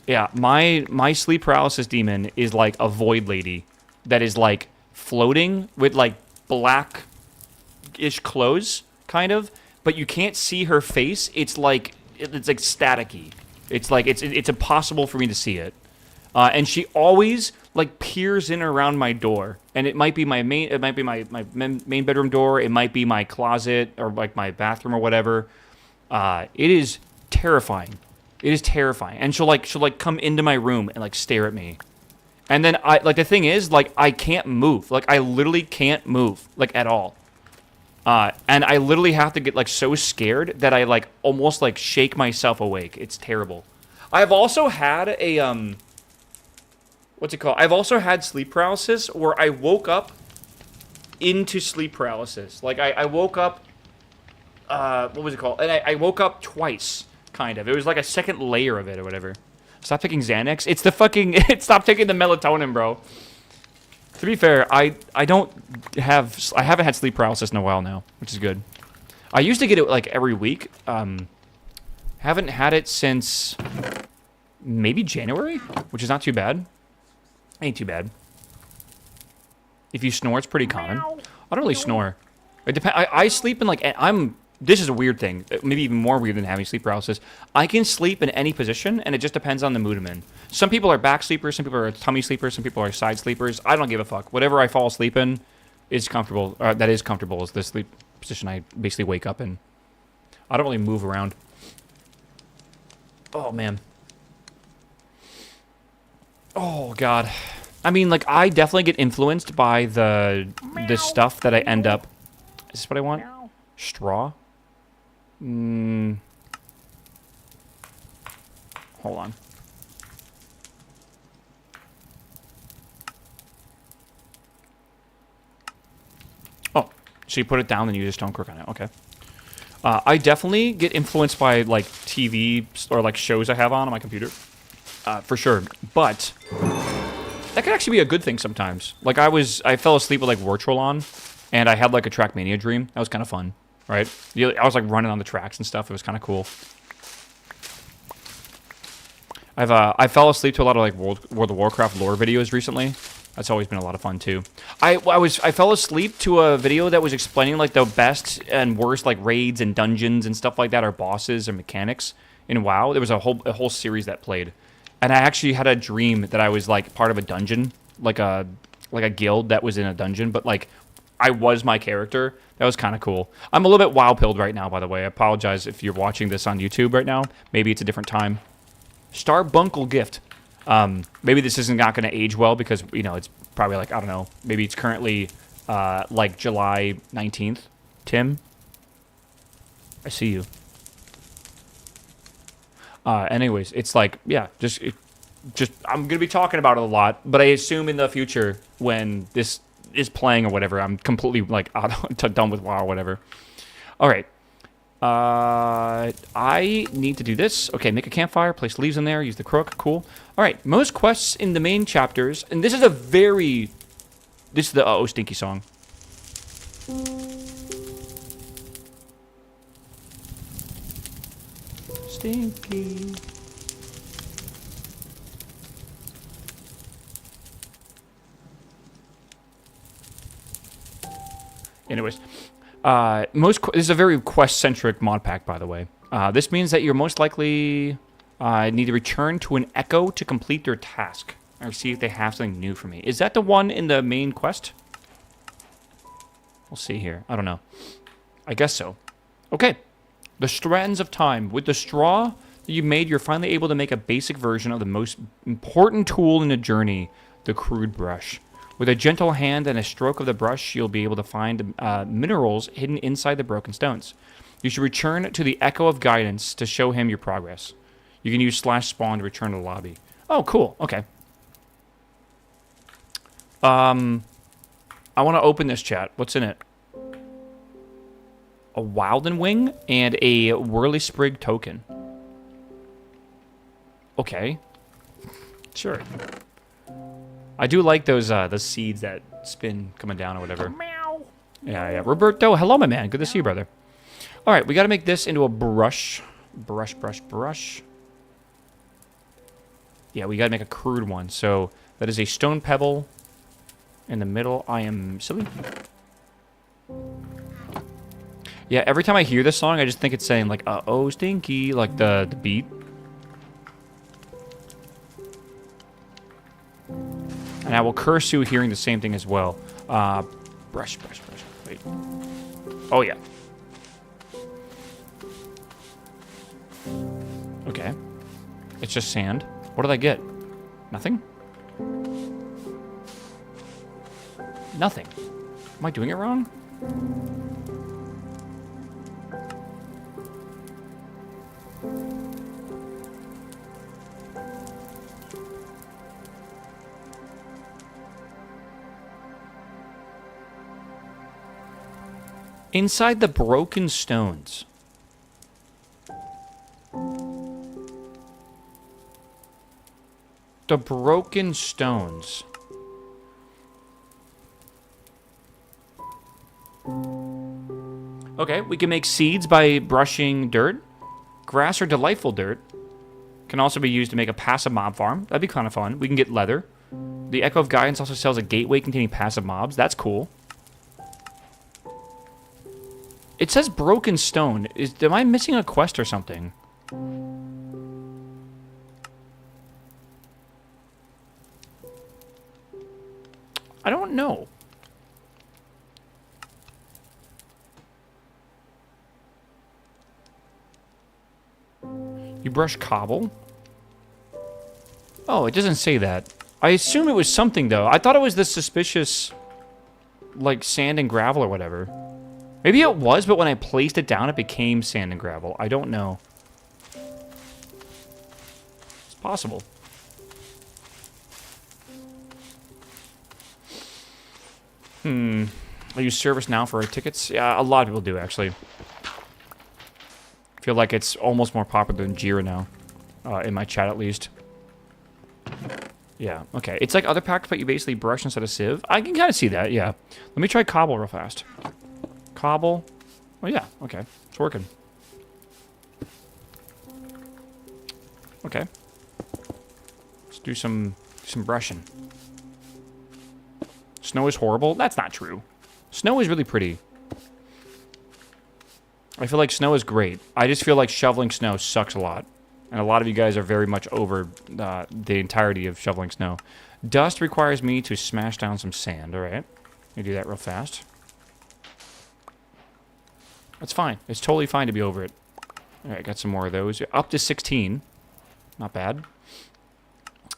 Yeah, my sleep paralysis demon is like a void lady that is like floating with like black-ish clothes, kind of, but you can't see her face. It's like staticky. It's like it's impossible for me to see it. And she always like peers in around my door, and it might be my main bedroom door. It might be my closet or like my bathroom or whatever. It is terrifying. It is terrifying. And she'll come into my room and like stare at me. And then the thing is, like, I can't move. Like, I literally can't move, like, at all. And I literally have to get like so scared that I like almost like shake myself awake. It's terrible. I've also had a what's it called? I've also had sleep paralysis where I woke up into sleep paralysis. Like I woke up what was it called? And I woke up twice, kind of. It was like a second layer of it or whatever. Stop taking Xanax. It's the fucking stop taking the melatonin, bro. To be fair, I haven't had sleep paralysis in a while now, which is good. I used to get it like every week. Haven't had it since maybe January, which is not too bad. Ain't too bad. If you snore, it's pretty common. I don't really snore. It depends. I sleep in like this is a weird thing. Maybe even more weird than having sleep paralysis. I can sleep in any position, and it just depends on the mood I'm in. Some people are back sleepers, some people are tummy sleepers, some people are side sleepers. I don't give a fuck. Whatever I fall asleep in is comfortable. That is comfortable is the sleep position I basically wake up in. I don't really move around. Oh, man. Oh, God. I mean, like, I definitely get influenced by the stuff that I end up... Is this what I want? Straw? Hold on. Oh, so you put it down and you just don't click on it. Okay. I definitely get influenced by, like, TV or, like, shows I have on my computer. For sure. But that could actually be a good thing sometimes. Like, I fell asleep with, like, Virtual on, and I had, like, a Trackmania dream. That was kind of fun. Right? I was like running on the tracks and stuff. It was kind of cool. I fell asleep to a lot of like World of Warcraft lore videos recently. That's always been a lot of fun too. I fell asleep to a video that was explaining like the best and worst like raids and dungeons and stuff like that, or bosses and mechanics in WoW. There was a whole series that played, and I actually had a dream that I was like part of a dungeon, like a guild that was in a dungeon, but like I was my character. That was kind of cool. I'm a little bit wild-pilled right now, by the way. I apologize if you're watching this on YouTube right now. Maybe it's a different time. Starbunkle gift. Maybe this isn't not going to age well because, you know, it's probably like, I don't know. Maybe it's currently like July 19th. Tim? I see you. Anyways, it's like, yeah, just I'm going to be talking about it a lot, but I assume in the future when this is playing or whatever, I'm completely like done with WoW or whatever. All right. I need to do this. Okay, make a campfire, place leaves in there, use the crook. Cool. All right, most quests in the main chapters, and this is the uh-oh stinky song. Stinky. Anyways, this is a very quest-centric mod pack, by the way. This means that you're most likely need to return to an echo to complete their task, or see if they have something new for me. Is that the one in the main quest? We'll see here. I don't know. I guess so. Okay. The strands of time. With the straw that you made, you're finally able to make a basic version of the most important tool in the journey, the crude brush. With a gentle hand and a stroke of the brush, you'll be able to find minerals hidden inside the broken stones. You should return to the Echo of Guidance to show him your progress. You can use /spawn to return to the lobby. Oh, cool. Okay. I want to open this chat. What's in it? A Wilden Wing and a Whirly Sprig token. Okay. Sure. I do like those seeds that spin coming down or whatever. Meow. Yeah. Roberto, hello, my man. Good to see you, brother. All right, we got to make this into a brush. Brush. Yeah, we gotta make a crude one. So that is a stone pebble in the middle. I am silly. Yeah, every time I hear this song, I just think it's saying, like, uh-oh, stinky, like the beat. And I will curse you hearing the same thing as well. Brush. Wait. Oh, yeah. Okay. It's just sand. What did I get? Nothing? Nothing. Am I doing it wrong? Inside the broken stones. The broken stones. Okay, we can make seeds by brushing dirt. Grass or delightful dirt can also be used to make a passive mob farm. That'd be kind of fun. We can get leather. The Echo of Guidance also sells a gateway containing passive mobs. That's cool. It says broken stone. Am I missing a quest or something? I don't know. You brush cobble? Oh, it doesn't say that. I assume it was something, though. I thought it was this suspicious, like, sand and gravel or whatever. Maybe it was, but when I placed it down, it became sand and gravel. I don't know. It's possible. I use service now for tickets. Yeah, a lot of people do, actually. I feel like it's almost more popular than Jira now. In my chat, at least. Yeah, okay. It's like other packs, but you basically brush instead of sieve. I can kind of see that, yeah. Let me try cobble real fast. Cobble. Oh, yeah, okay. It's working. Okay. Let's do some brushing. Snow is horrible? That's not true. Snow is really pretty. I feel like snow is great. I just feel like shoveling snow sucks a lot. And a lot of you guys are very much over the entirety of shoveling snow. Dust requires me to smash down some sand, alright? Let me do that real fast. That's fine. It's totally fine to be over it. Alright, got some more of those. Up to 16. Not bad.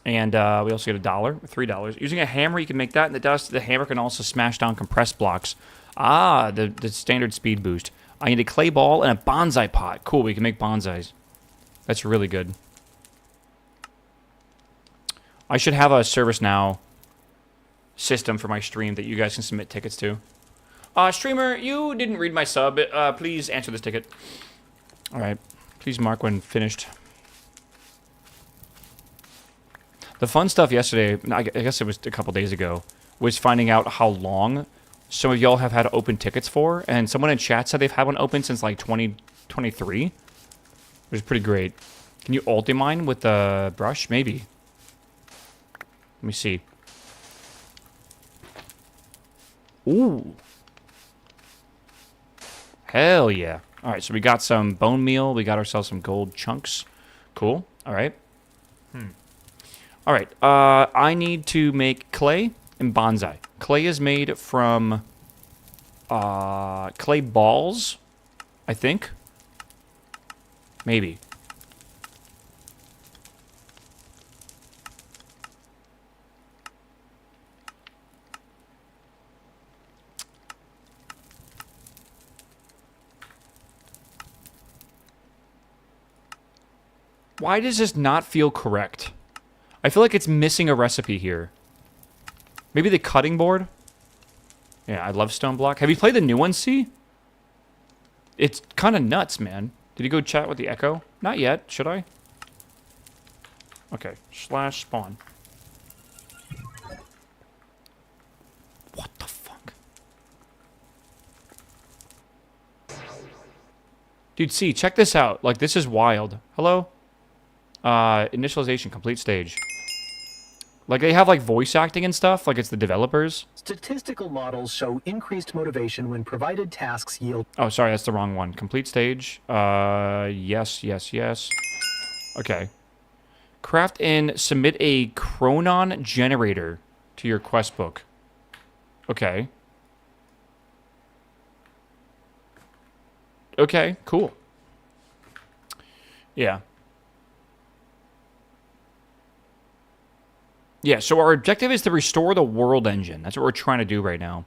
And we also get $1, $3. Using a hammer, you can make that in the dust. The hammer can also smash down compressed blocks. Ah, the standard speed boost. I need a clay ball and a bonsai pot. Cool, we can make bonsais. That's really good. I should have a ServiceNow system for my stream that you guys can submit tickets to. Streamer, you didn't read my sub. Please answer this ticket. Alright. Please mark when finished. The fun stuff yesterday, I guess it was a couple days ago, was finding out how long some of y'all have had open tickets for. And someone in chat said they've had one open since like 2023. Which is pretty great. Can you ulti mine with the brush? Maybe. Let me see. Ooh. Hell yeah. Alright, so we got some bone meal. We got ourselves some gold chunks. Cool. Alright. Alright, I need to make clay and bonsai. Clay is made from clay balls, I think. Maybe. Why does this not feel correct? I feel like it's missing a recipe here. Maybe the cutting board? Yeah, I love stone block. Have you played the new one, C? It's kind of nuts, man. Did you go chat with the Echo? Not yet. Should I? Okay. /spawn. What the fuck? Dude, C, check this out. Like, this is wild. Hello? Initialization, complete stage. Like, they have, like, voice acting and stuff, like it's the developers. Statistical models show increased motivation when provided tasks yield. Oh, sorry, that's the wrong one. Complete stage. Yes, yes, yes. Okay. Craft and submit a chronon generator to your quest book. Okay. Okay, cool. Yeah. Yeah, so our objective is to restore the world engine. That's what we're trying to do right now.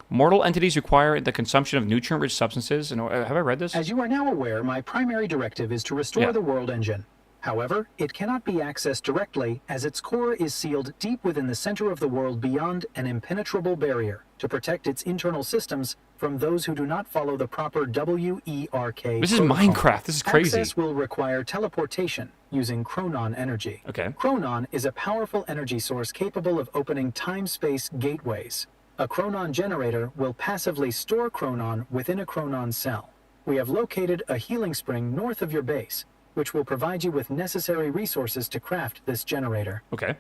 Mortal entities require the consumption of nutrient-rich substances. And have I read this? As you are now aware, my primary directive is to restore the world engine. However, it cannot be accessed directly, as its core is sealed deep within the center of the world beyond an impenetrable barrier to protect its internal systems from those who do not follow the proper WERK This is protocol. Minecraft. This is crazy. Access will require teleportation using chronon energy. Okay. Chronon is a powerful energy source capable of opening time-space gateways. A chronon generator will passively store chronon within a chronon cell. We have located a healing spring north of your base, which will provide you with necessary resources to craft this generator. Okay.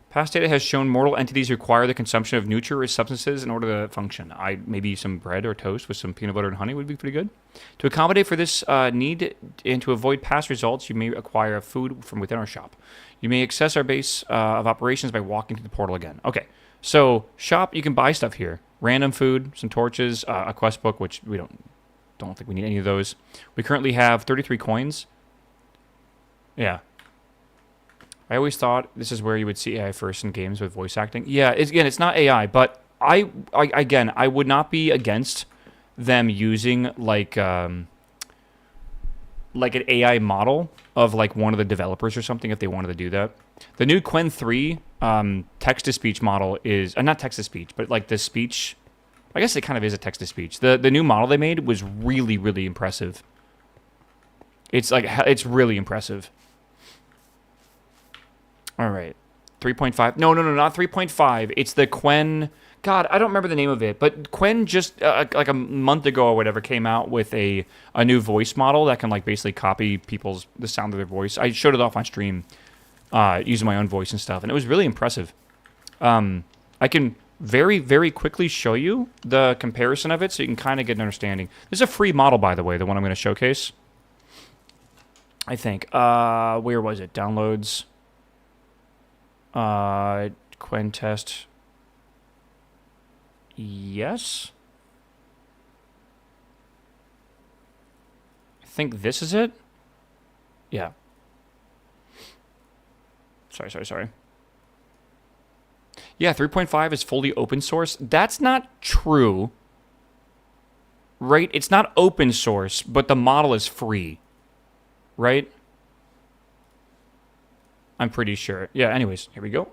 Past data has shown mortal entities require the consumption of nutrient-rich substances in order to function. Maybe some bread or toast with some peanut butter and honey would be pretty good. To accommodate for this need and to avoid past results, you may acquire food from within our shop. You may access our base of operations by walking to the portal again. Okay. So, shop, you can buy stuff here. Random food, some torches, a quest book, which we don't think we need any of those. We currently have 33 coins. Yeah. I always thought this is where you would see AI first in games with voice acting. Yeah, it's not AI, but I would not be against them using like an AI model of like one of the developers or something if they wanted to do that. The new Quen 3 text-to-speech model is not text-to-speech, but like the speech. I guess it kind of is a text-to-speech. The new model they made was really, really impressive. It's really impressive. All right. 3.5. No, not 3.5. It's the Quen. God, I don't remember the name of it, but Quen just like a month ago or whatever came out with a new voice model that can like basically copy the sound of their voice. I showed it off on stream using my own voice and stuff, and it was really impressive. I can very, very quickly show you the comparison of it so you can kind of get an understanding. This is a free model, by the way, the one I'm going to showcase. I think. Where was it? Downloads. Quen test. Yes. I think this is it. Yeah. Sorry. Yeah, 3.5 is fully open source. That's not true. Right? It's not open source, but the model is free. Right? I'm pretty sure. Yeah, anyways, here we go.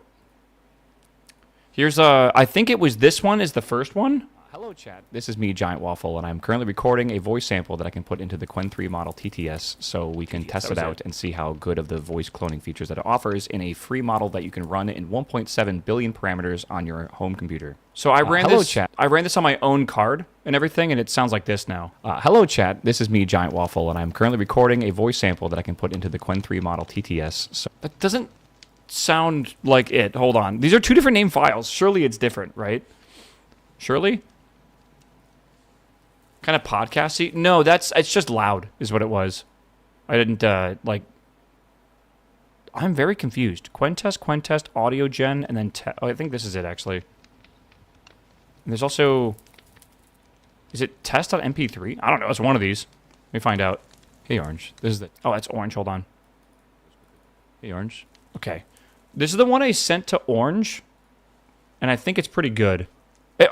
Here's I think it was this one is the first one. Hello, chat. This is me, GiantWaffle, and I'm currently recording a voice sample that I can put into the Quen 3 model TTS so we can test it out and see how good of the voice cloning features that it offers in a free model that you can run in 1.7 billion parameters on your home computer. So I ran this. Chat. I ran this on my own card and everything, and it sounds like this now. Hello, chat. This is me, GiantWaffle, and I'm currently recording a voice sample that I can put into the Quen 3 model TTS. So that doesn't sound like it. Hold on. These are two different name files. Surely it's different, right? Surely? Kind of podcasty? No, it's just loud is what it was. I didn't, I'm very confused. Quen test, audio gen, and then, I think this is it, actually. And there's also, is it test.mp3? I don't know, it's one of these. Let me find out. Hey, Orange. This is that's Orange, hold on. Hey, Orange. Okay. This is the one I sent to Orange, and I think it's pretty good.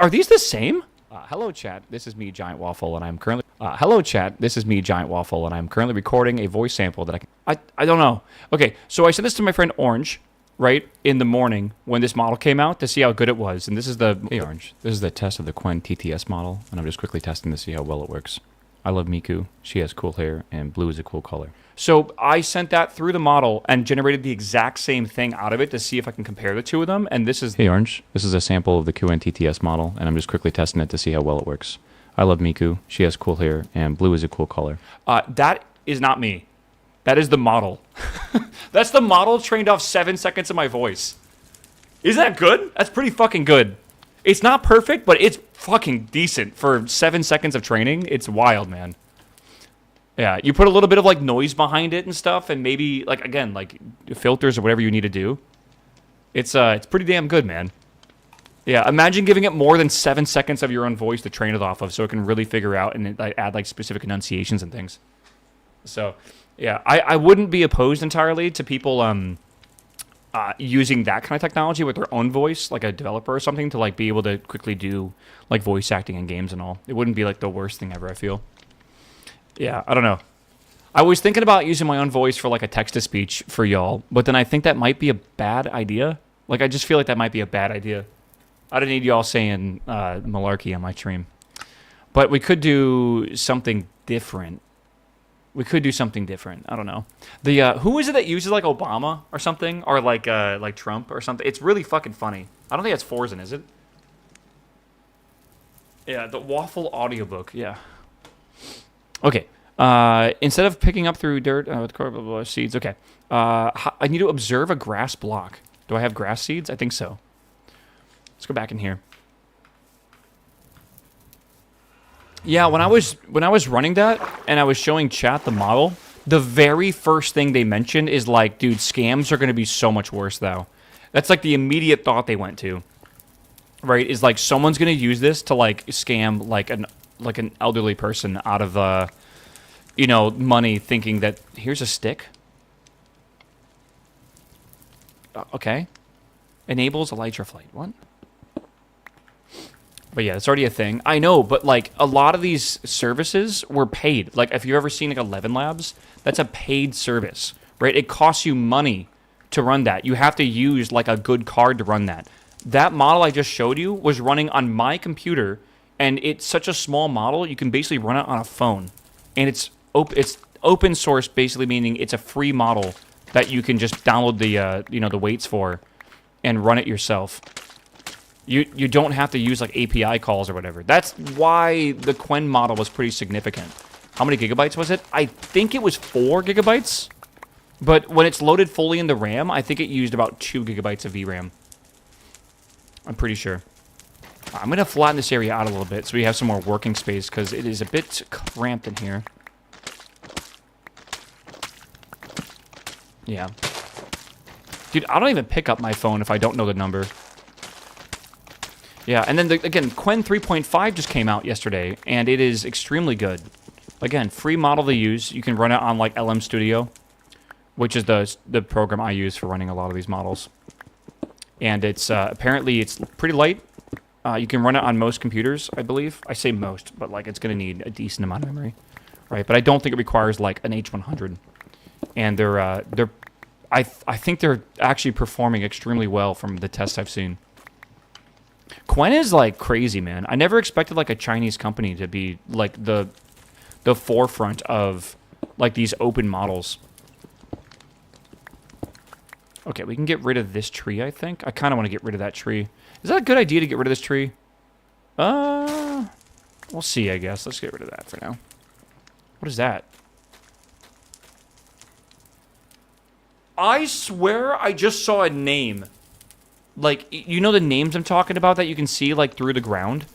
Are these the same? Hello, chat. This is me, GiantWaffle, and I'm currently. Hello, chat. This is me, GiantWaffle, and I'm currently recording a voice sample that I don't know. Okay, so I sent this to my friend Orange, right in the morning when this model came out to see how good it was, and this is the hey Orange. This is the test of the Quen TTS model, and I'm just quickly testing to see how well it works. I love Miku. She has cool hair, and blue is a cool color. So I sent that through the model and generated the exact same thing out of it to see if I can compare the two of them. And this is... Hey, Orange. This is a sample of the Quen TTS model, and I'm just quickly testing it to see how well it works. I love Miku. She has cool hair, and blue is a cool color. That is not me. That is the model. That's the model trained off 7 seconds of my voice. Isn't that good? That's pretty fucking good. It's not perfect, but it's fucking decent for 7 seconds of training. It's wild, man. Yeah, you put a little bit of like noise behind it and stuff, and maybe like again like filters or whatever you need to do. It's pretty damn good, man. Yeah, imagine giving it more than 7 seconds of your own voice to train it off of, so it can really figure out and add like specific enunciations and things. So, yeah, I wouldn't be opposed entirely to people using that kind of technology with their own voice, like a developer or something, to like be able to quickly do like voice acting in games and all. It wouldn't be like the worst thing ever, I feel. Yeah, I don't know. I was thinking about using my own voice for like a text-to-speech for y'all, but then I think that might be a bad idea. Like, I just feel like that might be a bad idea. I don't need y'all saying malarkey on my stream. But we could do something different. We could do something different. I don't know. The who is it that uses like Obama or something, or like Trump or something? It's really fucking funny. I don't think that's Forzen, is it? Yeah, the Waffle audiobook. Yeah. Okay. Instead of picking up through dirt with seeds, okay. I need to observe a grass block. Do I have grass seeds? I think so. Let's go back in here. Yeah, when I was running that and I was showing chat the model, the very first thing they mentioned is like, dude, scams are going to be so much worse though. That's like the immediate thought they went to. Right? Is like someone's going to use this to like scam like an elderly person out of money, thinking that here's a stick. Okay. Enables elytra flight. What? But yeah, it's already a thing. I know, but like a lot of these services were paid. Like if you've ever seen like 11 Labs, that's a paid service, right? It costs you money to run that. You have to use like a good card to run that. That model I just showed you was running on my computer, and it's such a small model, you can basically run it on a phone. And it's open source, basically meaning it's a free model that you can just download the weights for and run it yourself. You don't have to use like API calls or whatever. That's why the Quen model was pretty significant. How many gigabytes was it? I think it was 4 gigabytes. But when it's loaded fully in the RAM, I think it used about 2 gigabytes of VRAM. I'm pretty sure. I'm going to flatten this area out a little bit so we have some more working space, because it is a bit cramped in here. Yeah. Dude, I don't even pick up my phone if I don't know the number. Yeah, and then, again, Quen 3.5 just came out yesterday, and it is extremely good. Again, free model to use. You can run it on, like, LM Studio, which is the program I use for running a lot of these models. And it's, apparently, it's pretty light. You can run it on most computers, I believe. I say most, but, like, it's going to need a decent amount of memory. Right, but I don't think it requires, like, an H100. And I think they're actually performing extremely well from the tests I've seen. Quen is like crazy, man. I never expected like a Chinese company to be like the forefront of like these open models. Okay, we can get rid of this tree, I think. I kind of want to get rid of that tree. Is that a good idea to get rid of this tree? We'll see, I guess. Let's get rid of that for now. What is that? I swear I just saw a name. Like, you know the names I'm talking about that you can see, like, through the ground?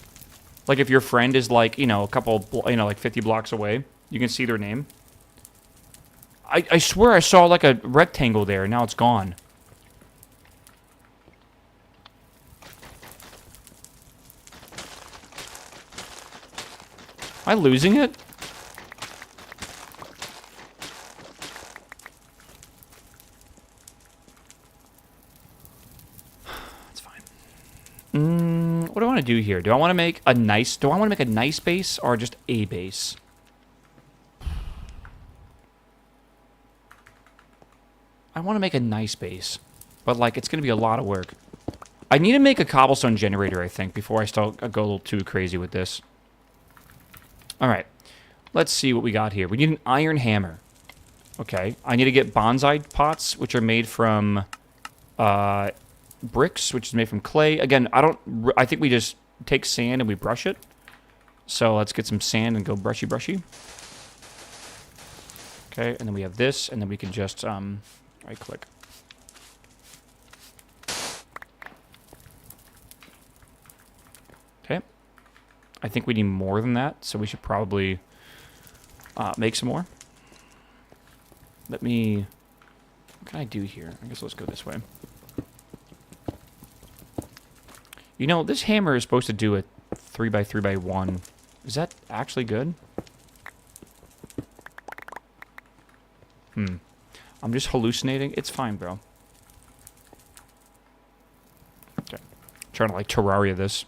Like, if your friend is, like, a couple, like 50 blocks away, you can see their name. I swear I saw, like, a rectangle there, and now it's gone. Am I losing it? What do I want to do here? Do I want to make a nice base or just a base? I want to make a nice base, but like it's going to be a lot of work. I need to make a cobblestone generator, I think, before I go a little too crazy with this. All right. Let's see what we got here. We need an iron hammer. Okay. I need to get bonsai pots, which are made from bricks, which is made from clay. Again, I think we just take sand and we brush it. So let's get some sand and go brushy. Okay, and then we have this, and then we can just right-click. Okay. I think we need more than that, so we should probably make some more. Let me... What can I do here? I guess let's go this way. You know, this hammer is supposed to do a 3x3x1. Is that actually good? I'm just hallucinating. It's fine, bro. Okay. Trying to, like, Terraria this.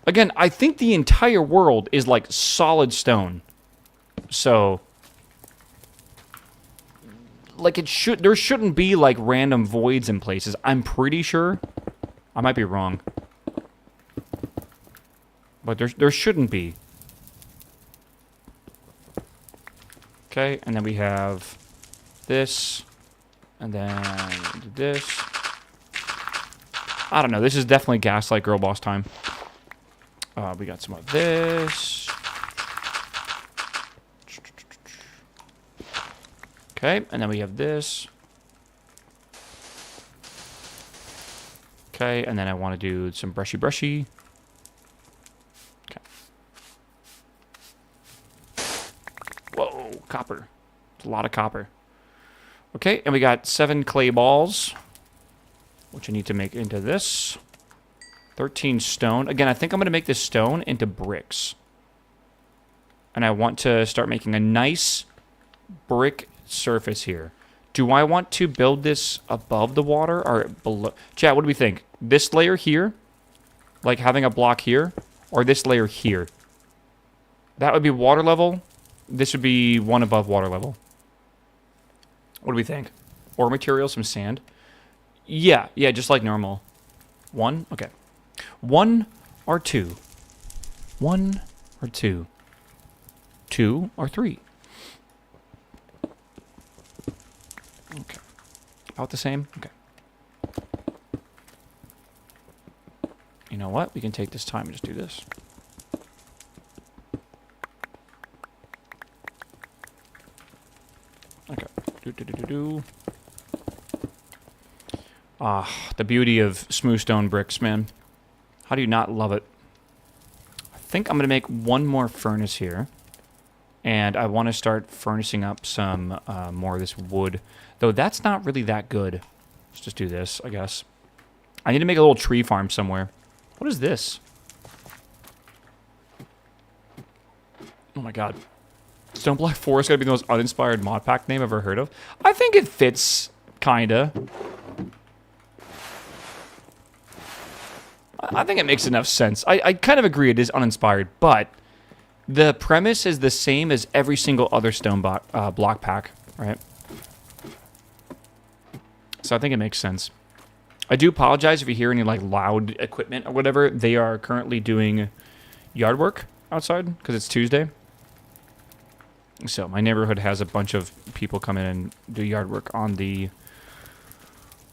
Again, I think the entire world is, like, solid stone. So... Like, there shouldn't be, like, random voids in places. I'm pretty sure. I might be wrong. But there shouldn't be. Okay, and then we have this. And then this. I don't know. This is definitely Gaslight Girl Boss time. We got some of this. Okay, and then we have this. Okay, and then I want to do some brushy. Okay. Whoa, copper. It's a lot of copper. Okay, and we got 7 clay balls, which I need to make into this. 13 stone. Again, I think I'm going to make this stone into bricks. And I want to start making a nice brick surface here. Do I want to build this above the water or below? Chat, what do we think? This layer here, like having a block here, or this layer here? That would be water level. This would be one above water level. What do we think? Ore material, some sand. Yeah, just like normal. 1? Okay. 1 or 2? 1 or 2? 2 or 3? Okay. About the same? Okay. You know what? We can take this time and just do this. Okay. The beauty of smooth stone bricks, man. How do you not love it? I think I'm going to make one more furnace here. And I want to start furnacing up some more of this wood. Though that's not really that good. Let's just do this, I guess. I need to make a little tree farm somewhere. What is this? Oh my god. Stone Block 4 is going to be the most uninspired mod pack name I've ever heard of. I think it fits, kinda. I think it makes enough sense. I kind of agree it is uninspired, but the premise is the same as every single other stone block pack, right? So I think it makes sense. I do apologize if you hear any like loud equipment or whatever. They are currently doing yard work outside because it's Tuesday. So my neighborhood has a bunch of people come in and do yard work on the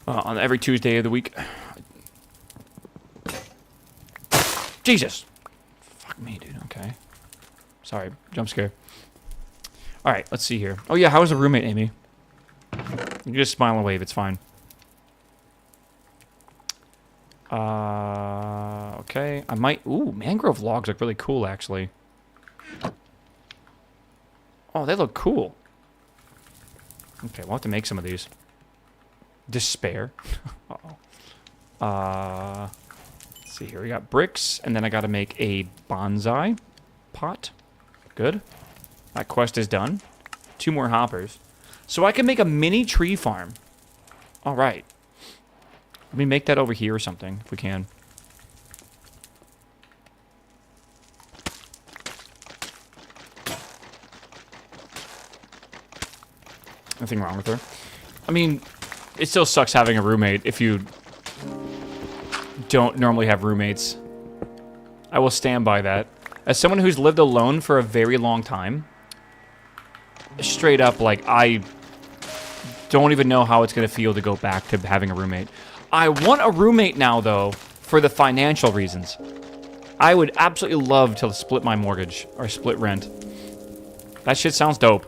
on every Tuesday of the week. Jesus. Fuck me, dude. Okay. Sorry. Jump scare. All right. Let's see here. Oh, yeah. How was the roommate, Amy? You just smile and wave. It's fine. Okay. I might... Ooh, mangrove logs look really cool, actually. Oh, they look cool. Okay, we'll have to make some of these. Despair. Uh-oh. Let's see here. We got bricks, and then I got to make a bonsai pot. Good. That quest is done. 2 more hoppers. So I can make a mini tree farm. All right. Let me make that over here or something, if we can. Nothing wrong with her. I mean, it still sucks having a roommate if you don't normally have roommates. I will stand by that. As someone who's lived alone for a very long time, straight up, like, I don't even know how it's going to feel to go back to having a roommate. I want a roommate now, though, for the financial reasons. I would absolutely love to split my mortgage or split rent. That shit sounds dope.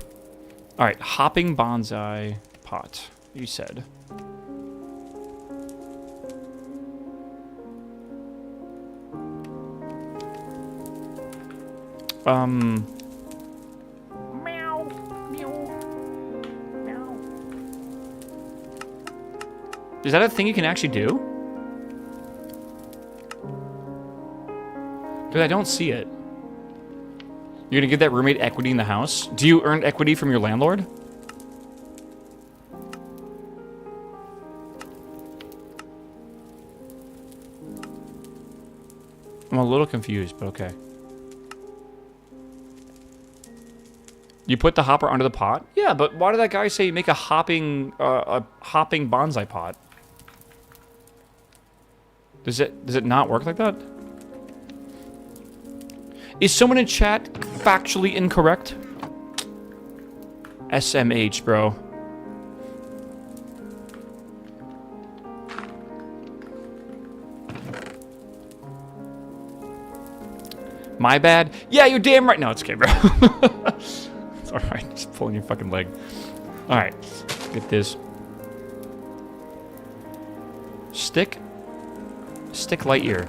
All right, hopping bonsai pot. You said. Meow. Meow. Meow. Is that a thing you can actually do? Dude, I don't see it. You're gonna give that roommate equity in the house? Do you earn equity from your landlord? I'm a little confused, but okay. You put the hopper under the pot? Yeah, but why did that guy say make a hopping bonsai pot? Does it not work like that? Is someone in chat factually incorrect? SMH, bro. My bad? Yeah, you're damn right. No, it's okay, bro. It's alright. Just pulling your fucking leg. Alright. Get this. Stick light year.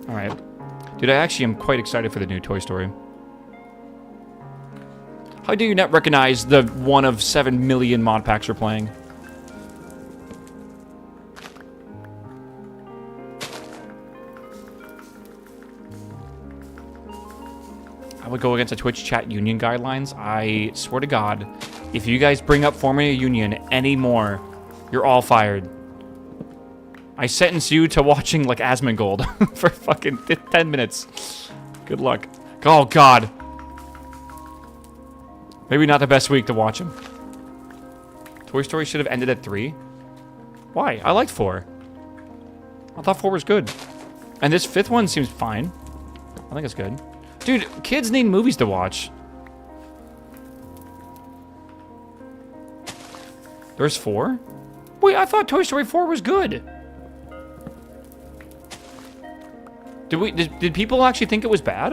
Alright. Dude, I actually am quite excited for the new Toy Story. How do you not recognize the one of 7 million mod packs we're playing? I would go against the Twitch chat union guidelines. I swear to God, if you guys bring up forming a union anymore, you're all fired. I sentence you to watching like Asmongold for fucking 10 minutes. Good luck. Oh God. Maybe not the best week to watch him. Toy Story should have ended at 3. Why? I liked 4. I thought 4 was good. And this 5th one seems fine. I think it's good. Dude, kids need movies to watch. There's 4? Wait, I thought Toy Story 4 was good. Did people actually think it was bad?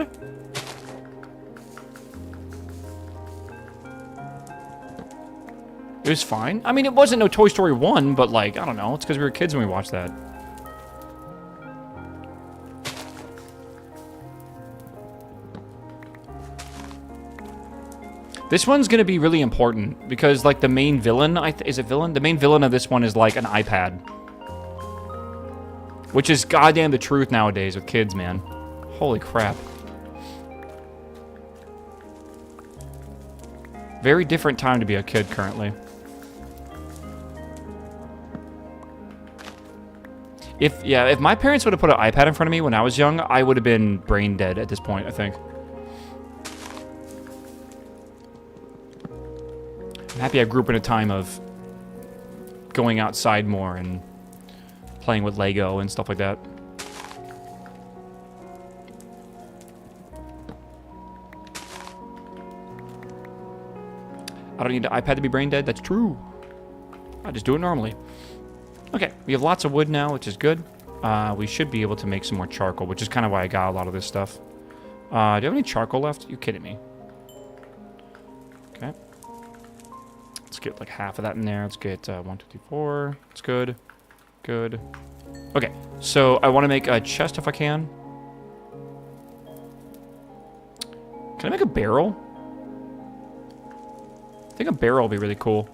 It was fine. I mean, it wasn't no Toy Story 1, but like, I don't know. It's because we were kids when we watched that. This one's gonna be really important because, like, the main villain, is it villain? The main villain of this one is like an iPad, which is goddamn the truth nowadays with kids, man. Holy crap! Very different time to be a kid currently. If my parents would have put an iPad in front of me when I was young, I would have been brain dead at this point, I think. I'm happy I grew up in a time of going outside more and playing with Lego and stuff like that. I don't need the iPad to be brain dead. That's true. I just do it normally. Okay, we have lots of wood now, which is good. We should be able to make some more charcoal, which is kind of why I got a lot of this stuff. Do you have any charcoal left? You kidding me? Okay. Let's get like half of that in there. Let's get 1, 2, 3, 4. That's good. Good. Okay, so I want to make a chest if I can. Can I make a barrel? I think a barrel will be really cool.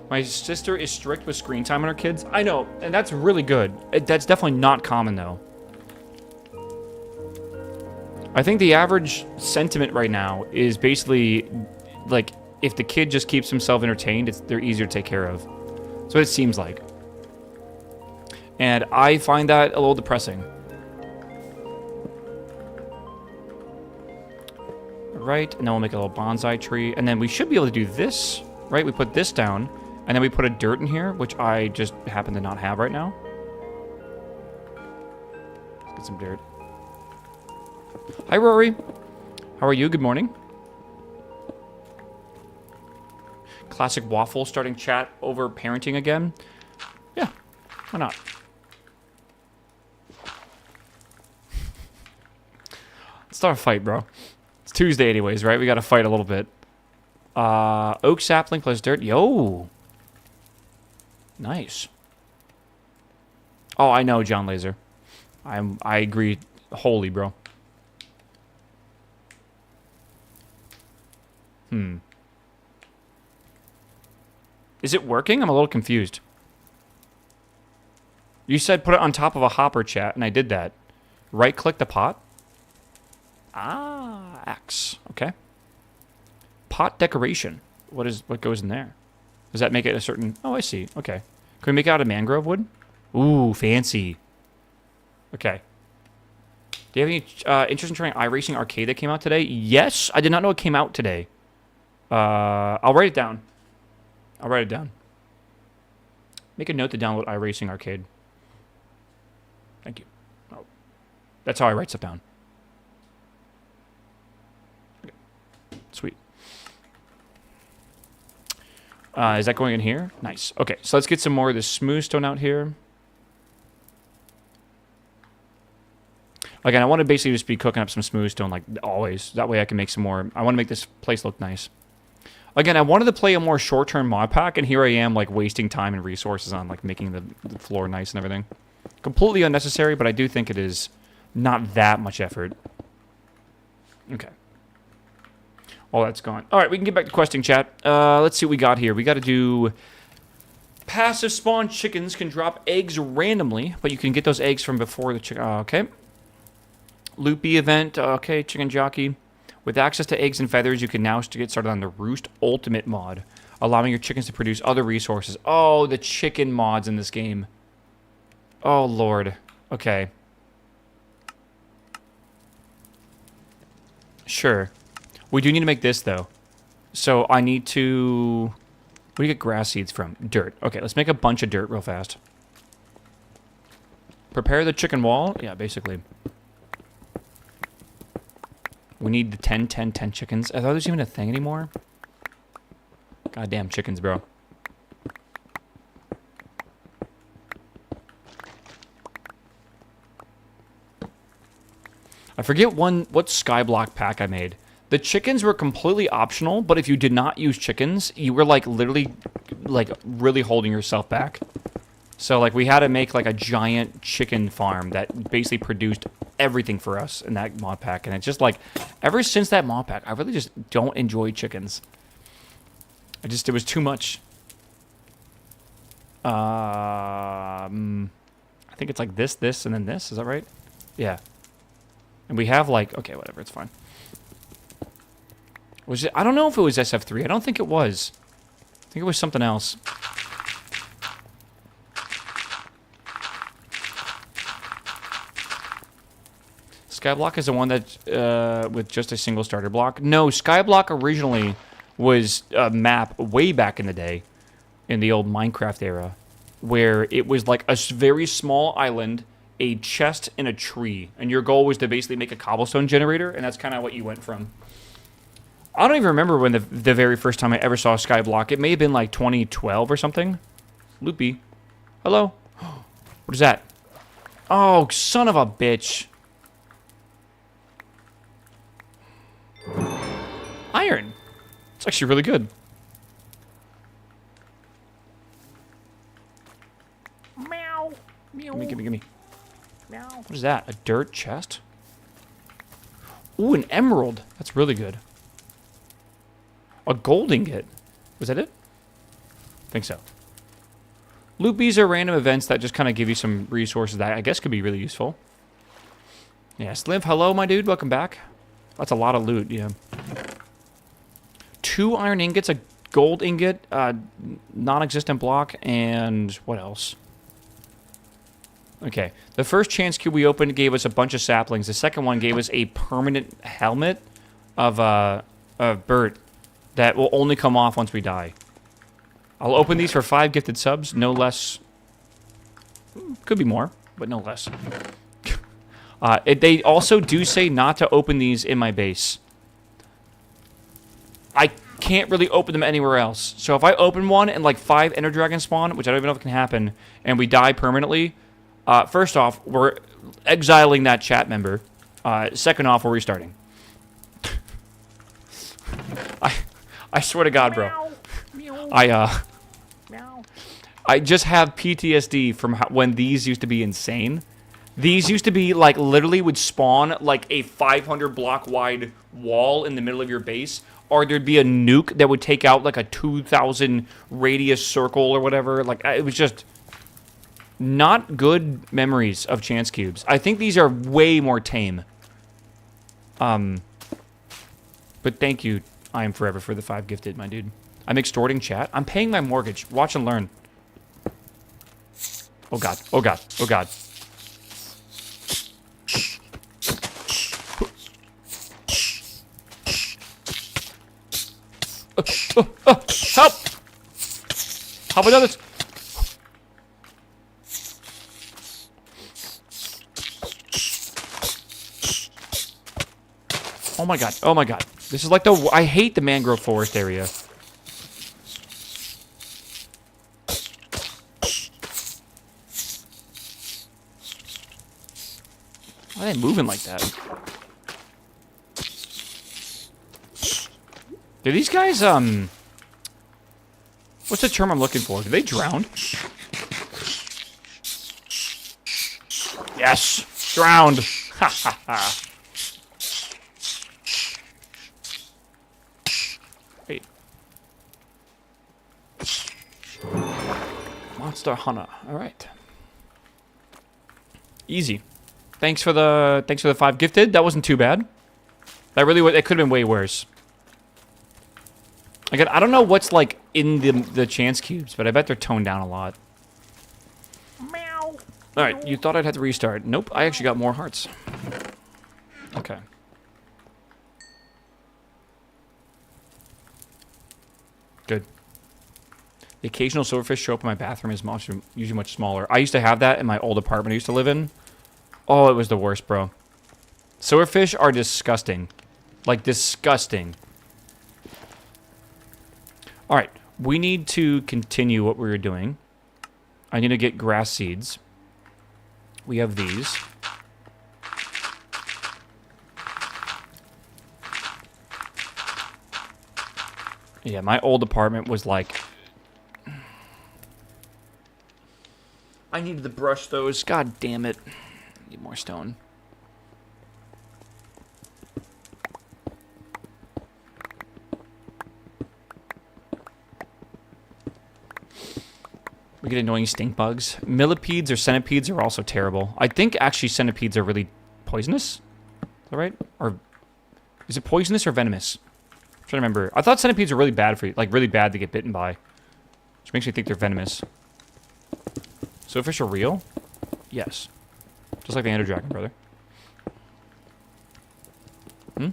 My sister is strict with screen time on her kids. I know, and that's really good. That's definitely not common, though. I think the average sentiment right now is basically, like, if the kid just keeps himself entertained, they're easier to take care of. That's what it seems like. And I find that a little depressing. Right, and then we'll make a little bonsai tree. And then we should be able to do this, right? We put this down, and then we put a dirt in here, which I just happen to not have right now. Let's get some dirt. Hi, Rory. How are you? Good morning. Classic waffle starting chat over parenting again. Yeah. Why not? Let's start a fight, bro. It's Tuesday anyways, right? We gotta fight a little bit. Oak sapling plus dirt. Yo! Nice. Oh, I know, John Laser. I agree wholly, bro. Is it working? I'm a little confused. You said put it on top of a hopper, chat, and I did that. Right-click the pot. Ah, axe. Okay. Pot decoration. What goes in there? Does that make it a certain... Oh, I see. Okay. Can we make it out of mangrove wood? Ooh, fancy. Okay. Do you have any interest in trying iRacing Arcade that came out today? Yes. I did not know it came out today. I'll write it down. I'll write it down. Make a note to download iRacing Arcade. Thank you. Oh. That's how I write stuff down. Okay. Sweet. Is that going in here? Nice. Okay, so let's get some more of this smooth stone out here. Again, I want to basically just be cooking up some smooth stone like always. That way I can make some more. I want to make this place look nice. Again, I wanted to play a more short-term mod pack, and here I am like wasting time and resources on like making the floor nice and everything. Completely unnecessary, but I do think it is not that much effort. Okay. All that's gone. All right, we can get back to questing, chat. Let's see what we got here. We got to do... Passive spawn chickens can drop eggs randomly, but you can get those eggs from before the chicken... okay. Loopy event. Okay, chicken jockey. With access to eggs and feathers, you can now get started on the Roost Ultimate mod, allowing your chickens to produce other resources. Oh, the chicken mods in this game. Oh, Lord. Okay. Sure. We do need to make this, though. So I need to... Where do you get grass seeds from? Dirt. Okay, let's make a bunch of dirt real fast. Prepare the chicken wall. Yeah, basically. We need the 10, 10, 10 chickens. I thought there's even a thing anymore. Goddamn chickens, bro. I forget what skyblock pack I made. The chickens were completely optional, but if you did not use chickens, you were like literally like really holding yourself back. So like we had to make like a giant chicken farm that basically produced everything for us in that mod pack, and it's just like ever since that mod pack, I really just don't enjoy chickens. It was too much. I think it's like this, and then this. Is that right? Yeah. And we have like, okay, whatever, it's fine. Was it? I don't know if it was SF3. I don't think it was. I think it was something else. Skyblock is the one that with just a single starter block. No, Skyblock originally was a map way back in the day, in the old Minecraft era, where it was like a very small island, a chest, and a tree, and your goal was to basically make a cobblestone generator, and that's kind of what you went from. I don't even remember when the very first time I ever saw Skyblock. It may have been like 2012 or something. Loopy. Hello? What is that? Oh, son of a bitch. Iron. It's actually really good. Meow. Meow. Gimme. Meow. What is that? A dirt chest? Ooh, an emerald. That's really good. A gold ingot. Was that it? I think so. Loopies are random events that just kind of give you some resources that I guess could be really useful. Yeah, Sliv, hello, my dude. Welcome back. That's a lot of loot, yeah. 2 iron ingots, a gold ingot, non-existent block, and what else? Okay, the first chance cube we opened gave us a bunch of saplings. The second one gave us a permanent helmet of Bert that will only come off once we die. I'll open these for 5 gifted subs, no less. Could be more, but no less. They also do say not to open these in my base. can't really open them anywhere else. So if I open one and like 5 Ender Dragons spawn, which I don't even know if it can happen, and we die permanently, first off, we're exiling that chat member. Second off, we're restarting. I swear to God, bro. Meow. Meow. I just have PTSD from when these used to be insane. These used to be, like, literally would spawn, like, a 500 block wide wall in the middle of your base. Or there'd be a nuke that would take out, like, a 2,000 radius circle or whatever. Like, it was just not good memories of chance cubes. I think these are way more tame. But thank you, I am forever, for the 5 gifted, my dude. I'm extorting chat. I'm paying my mortgage. Watch and learn. Oh, God. Oh, God. Oh, God. Help! How about this? Oh my god. Oh my god. This is like the... I hate the mangrove forest area. Why are they moving like that? Do these guys, what's the term I'm looking for? Do they drown? Yes! Drowned! Ha ha ha. Wait. Monster Hunter. Alright. Easy. Thanks for the 5 gifted. That wasn't too bad. That really was, it could have been way worse. Again, I don't know what's, like, in the chance cubes, but I bet they're toned down a lot. Meow. Alright, you thought I'd have to restart. Nope, I actually got more hearts. Okay. Good. The occasional silverfish show up in my bathroom is usually much smaller. I used to have that in my old apartment I used to live in. Oh, it was the worst, bro. Silverfish are disgusting. Like, disgusting. Alright, we need to continue what we were doing. I need to get grass seeds. We have these. Yeah, my old apartment was like... I needed to brush those. God damn it. Need more stone. We get annoying stink bugs. Millipedes or centipedes are also terrible. I think actually centipedes are really poisonous. Is that right? Or is it poisonous or venomous? I'm trying to remember. I thought centipedes were really bad for you, like really bad to get bitten by. Which makes me think they're venomous. So fish are real? Yes. Just like the Ender Dragon, brother. Hmm?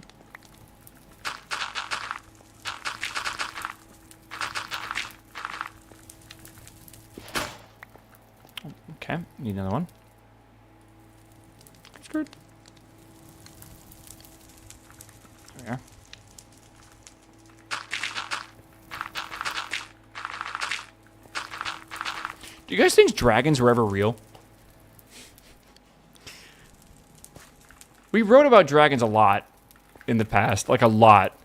Okay, need another one. Screwed. There we are. Do you guys think dragons were ever real? We wrote about dragons a lot in the past, like a lot.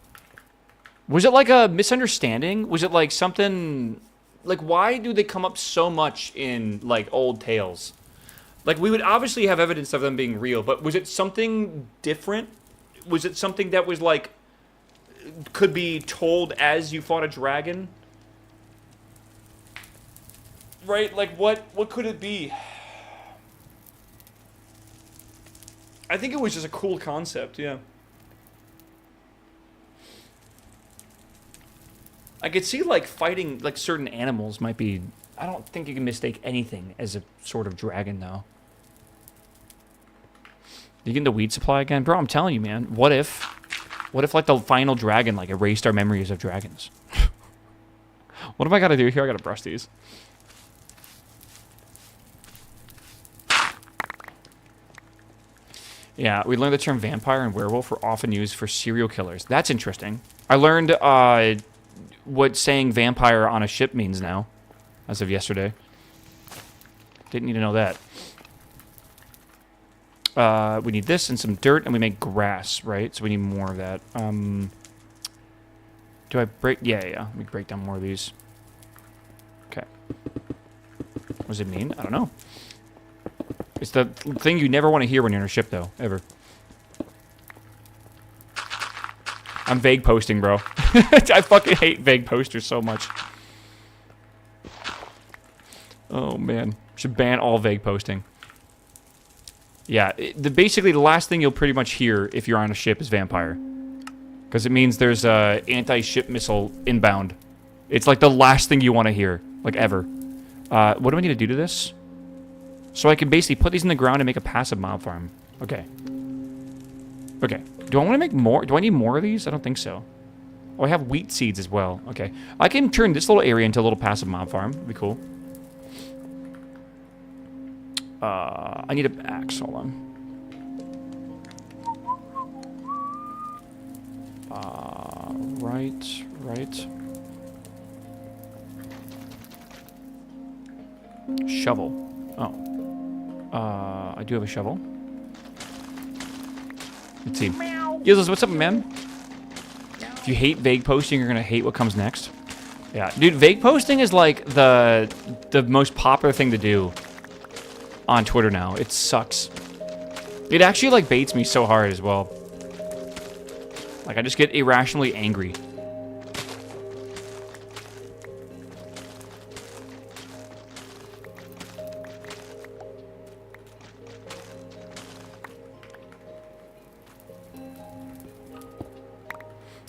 Was it like a misunderstanding? Was it like something... Like, why do they come up so much in, like, old tales? Like, we would obviously have evidence of them being real, but was it something different? Was it something that was, like, could be told as you fought a dragon? Right? Like, what could it be? I think it was just a cool concept, yeah. I could see, like, fighting, like, certain animals might be... I don't think you can mistake anything as a sort of dragon, though. You getting the weed supply again? Bro, I'm telling you, man. What if, like, the final dragon, like, erased our memories of dragons? What have I got to do here? I got to brush these. Yeah, we learned the term vampire and werewolf are often used for serial killers. That's interesting. I learned, what saying vampire on a ship means now, as of yesterday. Didn't need to know that. We need this and some dirt, and we make grass, right? So we need more of that. Do I break? Yeah. Let me break down more of these. Okay. What does it mean? I don't know. It's the thing you never want to hear when you're on a ship, though, ever. I'm vague posting, bro. I fucking hate vague posters so much. Oh, man. Should ban all vague posting. Yeah, basically the last thing you'll pretty much hear if you're on a ship is vampire. Because it means there's a anti-ship missile inbound. It's like the last thing you want to hear, like ever. What do I need to do to this? So I can basically put these in the ground and make a passive mob farm. Okay. Okay. Do I want to make more? Do I need more of these? I don't think so. Oh, I have wheat seeds as well. Okay. I can turn this little area into a little passive mob farm. That'd be cool. I need an axe. Hold on. Right. Shovel. Oh. I do have a shovel. Let's see. Yizzles, what's up, man? If you hate vague posting, you're gonna hate what comes next. Yeah, dude, vague posting is like the most popular thing to do on Twitter now. It sucks. It actually like baits me so hard as well. Like I just get irrationally angry.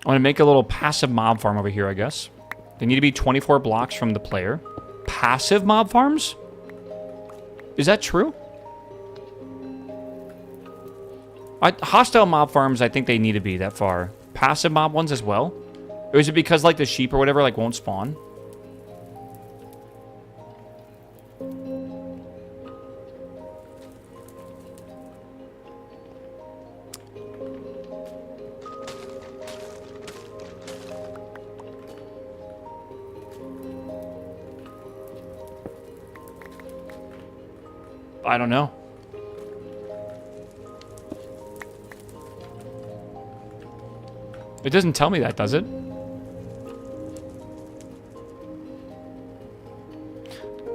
I want to make a little passive mob farm over here, I guess. They need to be 24 blocks from the player. Passive mob farms? Is that true? Hostile mob farms, I think they need to be that far. Passive mob ones as well? Or is it because, like, the sheep or whatever, like, won't spawn? I don't know. It doesn't tell me that, does it?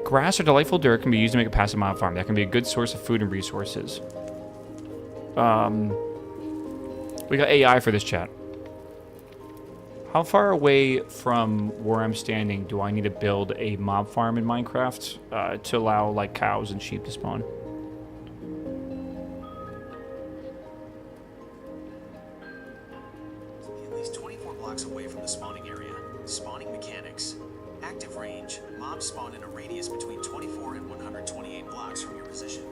Grass or delightful dirt can be used to make a passive mob farm. That can be a good source of food and resources. We got AI for this chat. How far away from where I'm standing do I need to build a mob farm in Minecraft to allow like cows and sheep to spawn? At least 24 blocks away from the spawning area. Spawning mechanics. Active range. Mobs spawn in a radius between 24 and 128 blocks from your position.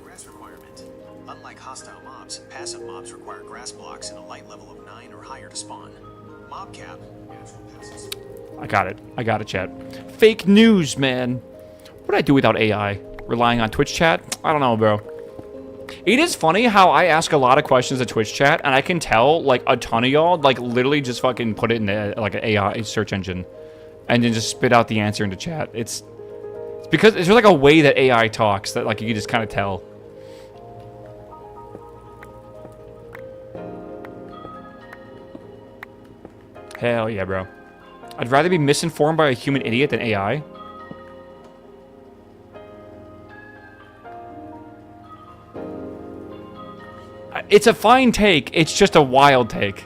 Grass requirement. Unlike hostile mobs, passive mobs require grass blocks in a light level of 9 or higher to spawn. Mob cap. I got it, chat. Fake news, man. What would I do without AI? Relying on Twitch chat? I don't know, bro. It is funny how I ask a lot of questions at Twitch chat, and I can tell, like, a ton of y'all, like, literally just fucking put it in, like, an AI search engine, and then just spit out the answer into chat. It's because there's, like, a way that AI talks that, like, you can just kind of tell. Hell yeah, bro. I'd rather be misinformed by a human idiot than AI. It's a fine take. It's just a wild take.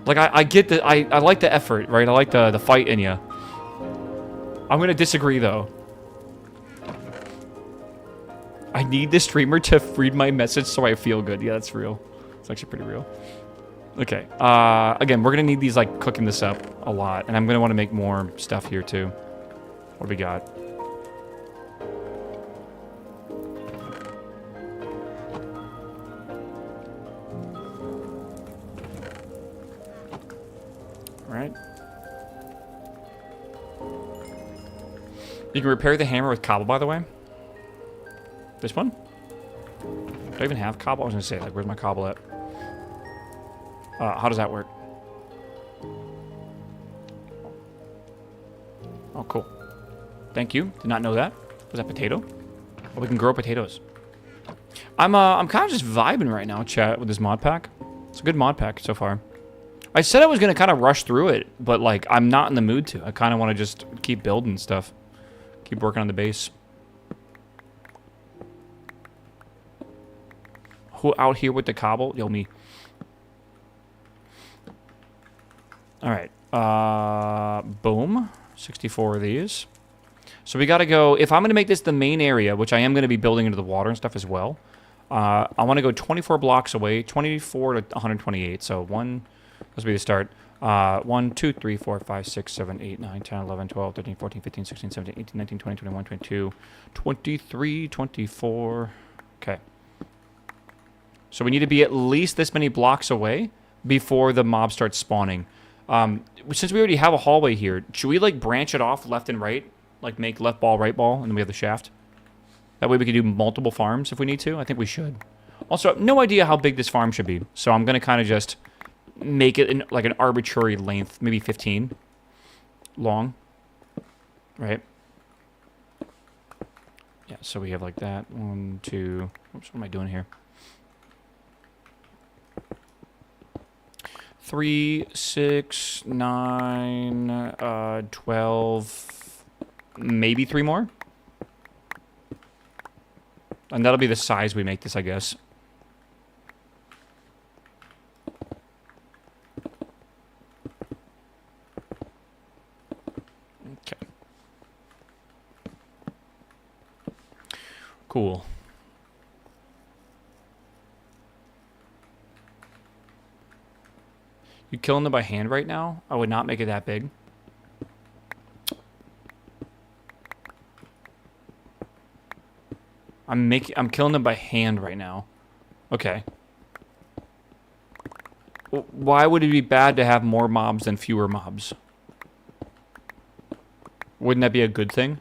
Like, I get the... I like the effort, right? I like the fight in you. I'm gonna disagree, though. I need the streamer to read my message so I feel good. Yeah, that's real. It's actually pretty real. Okay. Again, we're gonna need these, like, cooking this up a lot. And I'm gonna want to make more stuff here, too. What do we got? Alright. You can repair the hammer with cobble, by the way. This one? Do I even have cobble? I was gonna say, like, where's my cobble at? How does that work? Oh, cool. Thank you. Did not know that. Was that potato? Oh, we can grow potatoes. I'm kind of just vibing right now, chat, with this mod pack. It's a good mod pack so far. I said I was going to kind of rush through it, but, like, I'm not in the mood to. I kind of want to just keep building stuff. Keep working on the base. Who out here with the cobble? Yo, me. Alright. Boom. 64 of these. So we got to go... If I'm going to make this the main area, which I am going to be building into the water and stuff as well, I want to go 24 blocks away. 24 to 128. So one... This will be the start. 1, 2, 3, 4, 5, 6, 7, 8, 9, 10, 11, 12, 13, 14, 15, 16, 17, 18, 19, 20, 21, 22, 23, 24. Okay. So we need to be at least this many blocks away before the mob starts spawning. Since we already have a hallway here, should we, like, branch it off left and right? Like, make left ball, right ball, and then we have the shaft? That way we can do multiple farms if we need to? I think we should. Also, I have no idea how big this farm should be, so I'm going to kind of just make it in, like, an arbitrary length, maybe 15 long, right? Yeah, so we have, like, that. 1, 2... Oops, what am I doing here? 3, 6, 9, 12, maybe 3 more. And that'll be the size we make this, I guess. Okay. Cool. You killing them by hand right now? I would not make it that big. I'm killing them by hand right now. Okay. Why would it be bad to have more mobs than fewer mobs? Wouldn't that be a good thing?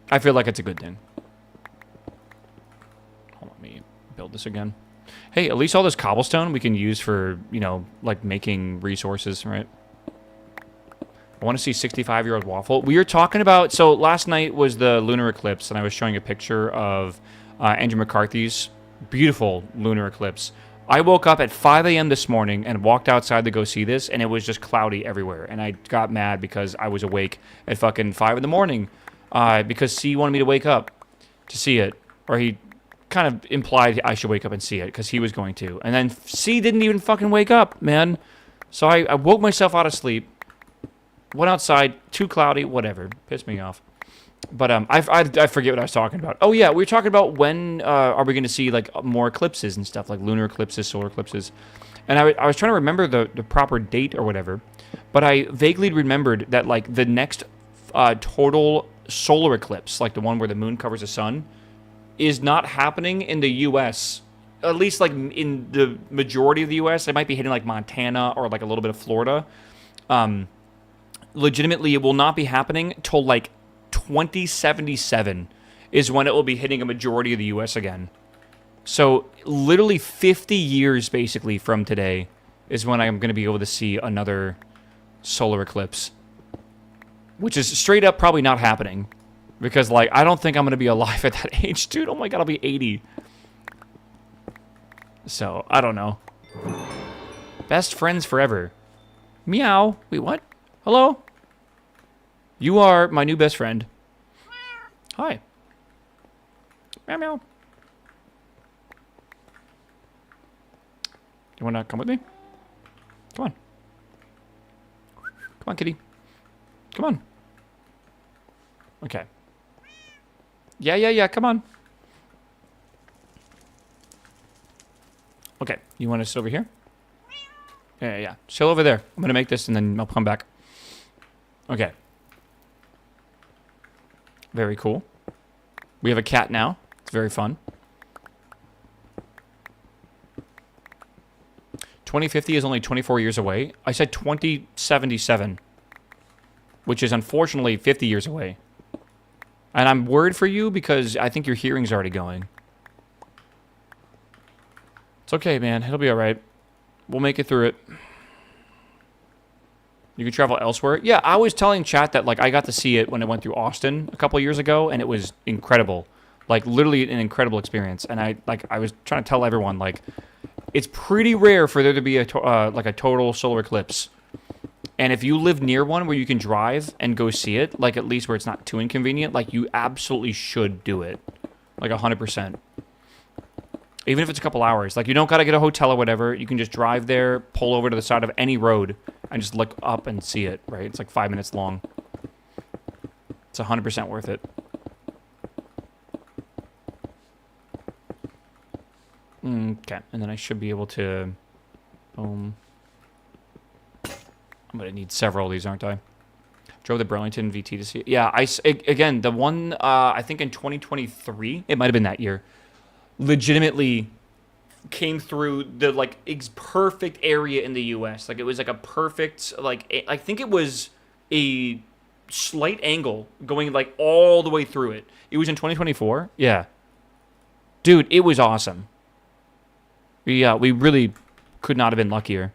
I feel like it's a good thing. Hold on, let me build this again. Hey, at least all this cobblestone we can use for, you know, like making resources, right? I want to see 65-year-old waffle. We were talking about... So last night was the lunar eclipse, and I was showing a picture of Andrew McCarthy's beautiful lunar eclipse. I woke up at 5 a.m. this morning and walked outside to go see this, and it was just cloudy everywhere. And I got mad because I was awake at fucking 5 in the morning because C wanted me to wake up to see it. Or he kind of implied I should wake up and see it because he was going to. And then C didn't even fucking wake up, man. So I woke myself out of sleep. Went outside, too cloudy, whatever. Pissed me off. But I forget what I was talking about. Oh, yeah, we were talking about when are we going to see, like, more eclipses and stuff, like lunar eclipses, solar eclipses. And I was trying to remember the proper date or whatever. But I vaguely remembered that, like, the next total solar eclipse, like the one where the moon covers the sun, is not happening in the U.S., at least, like, in the majority of the U.S. It might be hitting, like, Montana or, like, a little bit of Florida. Legitimately, it will not be happening till, like, 2077 is when it will be hitting a majority of the U.S. again. So, literally 50 years, basically, from today is when I'm going to be able to see another solar eclipse. Which is straight up probably not happening. Because, like, I don't think I'm going to be alive at that age, dude. Oh my god, I'll be 80. So, I don't know. Best friends forever. Meow. Wait, what? Hello? You are my new best friend. Hi. Meow, meow. You want to come with me? Come on. Come on, kitty. Come on. Okay. Yeah, come on. Okay, you want to sit over here? Yeah. Chill over there. I'm going to make this and then I'll come back. Okay. Very cool. We have a cat now. It's very fun. 2050 is only 24 years away. I said 2077, which is unfortunately 50 years away. And I'm worried for you because I think your hearing's already going. It's okay, man. It'll be all right. We'll make it through it. You can travel elsewhere. Yeah, I was telling chat that like I got to see it when I went through Austin a couple years ago, and it was incredible. Like literally an incredible experience. And I was trying to tell everyone like it's pretty rare for there to be a total solar eclipse. And if you live near one where you can drive and go see it, like at least where it's not too inconvenient, like you absolutely should do it. Like 100%. Even if it's a couple hours. Like, you don't got to get a hotel or whatever. You can just drive there, pull over to the side of any road, and just look up and see it, right? It's like 5 minutes long. It's 100% worth it. Okay, and then I should be able to... Boom. I'm going to need several of these, aren't I? Drove the Burlington VT to see it. Yeah, again, the one, I think in 2023, it might have been that year, legitimately came through the like perfect area in the US. Like it was like a perfect like I think it was a slight angle going like all the way through it. It was in 2024. Yeah. Dude, it was awesome. Yeah, we really could not have been luckier.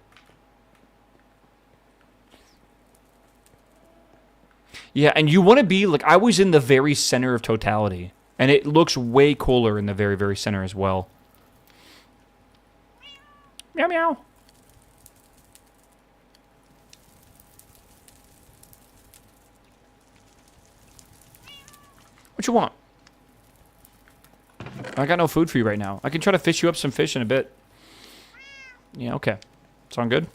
Yeah, and you want to be like I was in the very center of totality. And it looks way cooler in the very, very center as well. Meow meow. What you want? I got no food for you right now. I can try to fish you up some fish in a bit. Yeah, okay. Sound good?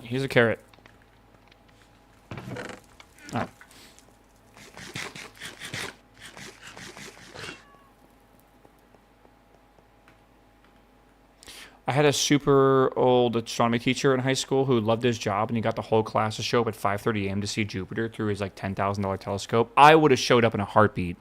Here's a carrot. Oh. I had a super old astronomy teacher in high school who loved his job, and he got the whole class to show up at 5:30 a.m. to see Jupiter through his like $10,000 telescope. I would have showed up in a heartbeat.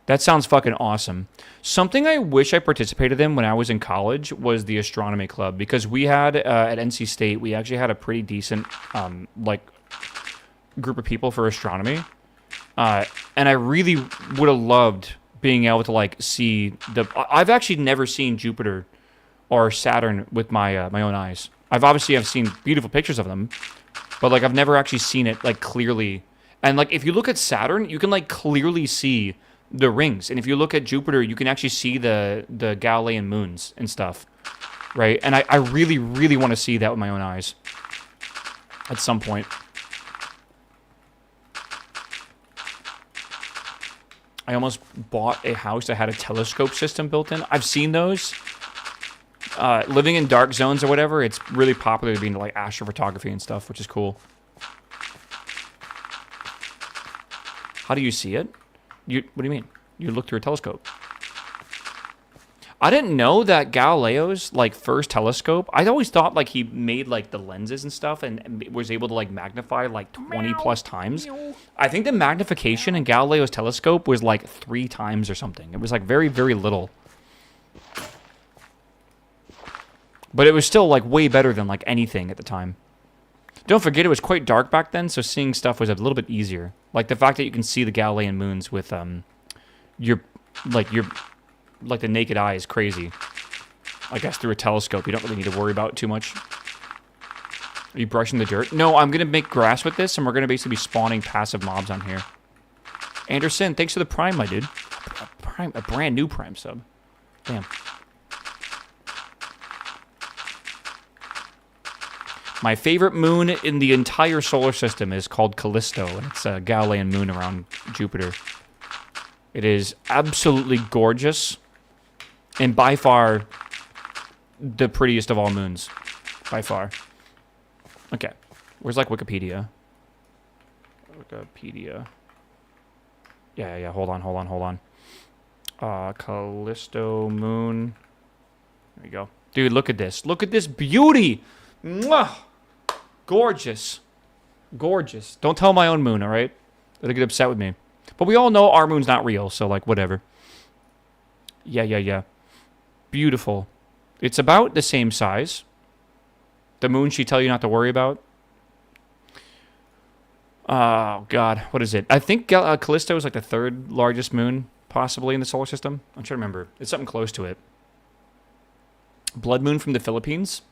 That sounds fucking awesome. Something I wish I participated in when I was in college was the astronomy club, because we had at NC State we actually had a pretty decent like group of people for astronomy, and I really would have loved being able to like see the. I've actually never seen Jupiter or Saturn with my my own eyes. I've seen beautiful pictures of them, but like I've never actually seen it like clearly. And like if you look at Saturn, you can like clearly see the rings, and if you look at Jupiter, you can actually see the Galilean moons and stuff, right? And I really, really want to see that with my own eyes at some point. I almost bought a house that had a telescope system built in. I've seen those. Living in dark zones or whatever, it's really popular to be into like astrophotography and stuff, which is cool. How do you see it? What do you mean? You look through a telescope. I didn't know that Galileo's like first telescope. I always thought like he made like the lenses and stuff and was able to like magnify like 20 plus times. I think the magnification in Galileo's telescope was like 3 times or something. It was like very, very little. But it was still like way better than like anything at the time. Don't forget, it was quite dark back then, so seeing stuff was a little bit easier. Like the fact that you can see the Galilean moons with your the naked eye is crazy. I guess through a telescope, you don't really need to worry about it too much. Are you brushing the dirt? No, I'm gonna make grass with this, and we're gonna basically be spawning passive mobs on here. Anderson, thanks for the Prime, my dude. A brand new Prime sub. Damn. My favorite moon in the entire solar system is called Callisto, and it's a Galilean moon around Jupiter. It is absolutely gorgeous, and by far the prettiest of all moons. By far. Okay. Where's like Wikipedia? Wikipedia. Yeah, hold on. Callisto moon. There we go. Dude, look at this. Look at this beauty! Mwah! Gorgeous. Gorgeous. Don't tell my own moon, alright? They'll get upset with me. But we all know our moon's not real, so, like, whatever. Yeah. Beautiful. It's about the same size. The moon she tell you not to worry about. Oh, God. What is it? I think Callisto is like the third largest moon, possibly, in the solar system. I'm trying to remember. It's something close to it. Blood moon from the Philippines.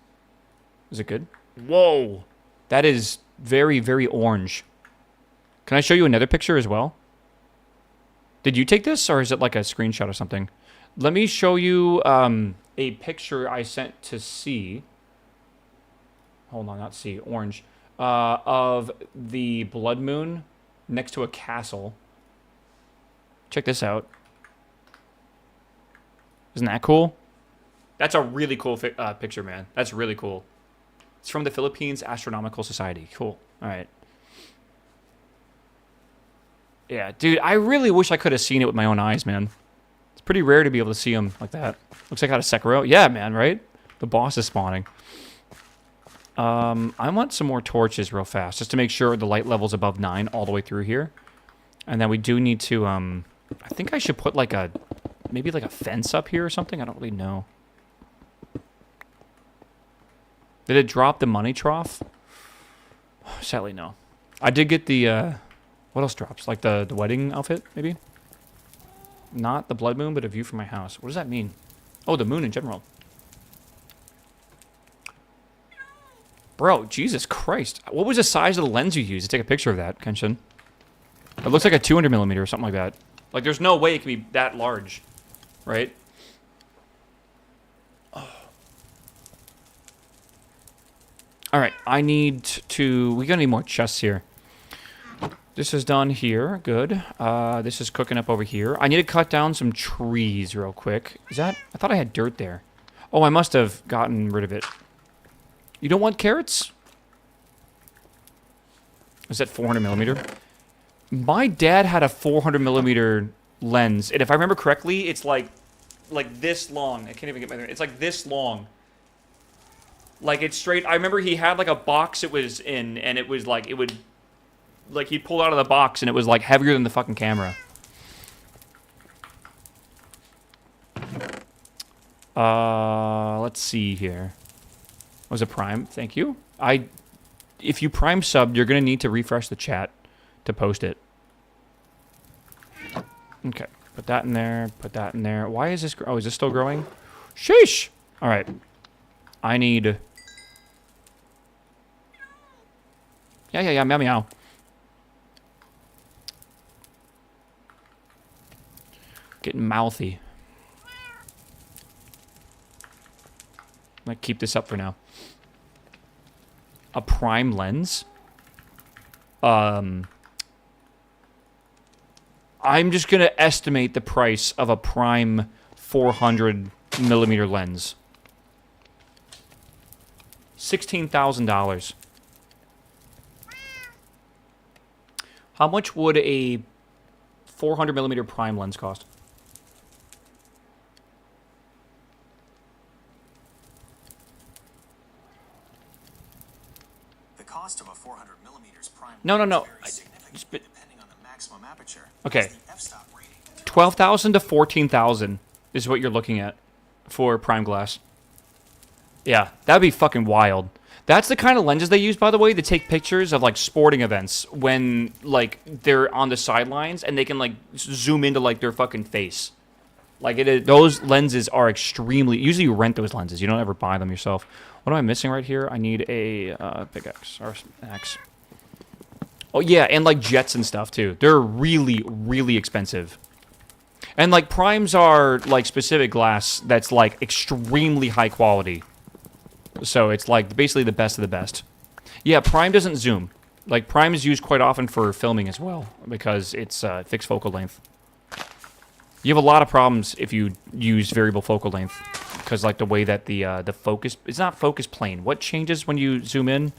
Is it good? Whoa. That is very, very orange. Can I show you another picture as well? Did you take this, or is it like a screenshot or something? Let me show you a picture I sent to C. Hold on, not C, orange. Of the blood moon next to a castle. Check this out. Isn't that cool? That's a really cool picture, man. That's really cool. It's from the Philippines Astronomical Society. Cool. All right. Yeah, dude, I really wish I could have seen it with my own eyes, man. It's pretty rare to be able to see them like that. Looks like out of Sekiro. Yeah, man, right? The boss is spawning. I want some more torches real fast, just to make sure the light level's above 9 all the way through here. And then we do need to, I think I should put like maybe like a fence up here or something? I don't really know. Did it drop the money trough? Sadly, no. I did get the, what else drops? Like the wedding outfit, maybe? Not the blood moon, but a view from my house. What does that mean? Oh, the moon in general. Bro, Jesus Christ. What was the size of the lens you used to take a picture of that, Kenshin? It looks like a 200mm or something like that. Like, there's no way it can be that large, right? Oh. Alright, I need to... We're gonna need more chests here. This is done here. Good. This is cooking up over here. I need to cut down some trees real quick. Is that... I thought I had dirt there. Oh, I must have gotten rid of it. You don't want carrots? Is that 400mm? My dad had a 400mm lens, and if I remember correctly, it's like this long. I can't even get my... It's like this long. Like, it's straight... I remember he had, like, a box it was in, and it was, like, it would... Like, he pulled out of the box, and it was, like, heavier than the fucking camera. Let's see here. Was it Prime? Thank you. If you Prime subbed, you're going to need to refresh the chat to post it. Okay. Put that in there. Put that in there. Why is this... Oh, is this still growing? Sheesh! All right. I need... Yeah, meow, meow. Getting mouthy. I'm going to keep this up for now. A prime lens? I'm just going to estimate the price of a prime 400mm lens. $16,000. How much would a 400mm prime lens cost? The cost of a 400mm prime No. is very significant depending on the maximum aperture. Okay. The f-stop rating. 12,000 to 14,000 is what you're looking at for prime glass. Yeah, that'd be fucking wild. That's the kind of lenses they use, by the way, to take pictures of, like, sporting events when, like, they're on the sidelines and they can, like, zoom into, like, their fucking face. Like, those lenses are extremely... Usually you rent those lenses. You don't ever buy them yourself. What am I missing right here? I need a pickaxe or an axe. Oh, yeah, and, like, jets and stuff, too. They're really, really expensive. And, like, primes are, like, specific glass that's, like, extremely high quality. So it's, like, basically the best of the best. Yeah, prime doesn't zoom. Like, prime is used quite often for filming as well, because it's fixed focal length. You have a lot of problems if you use variable focal length, because, like, the way that the focus... It's not focus plane. What changes when you zoom in?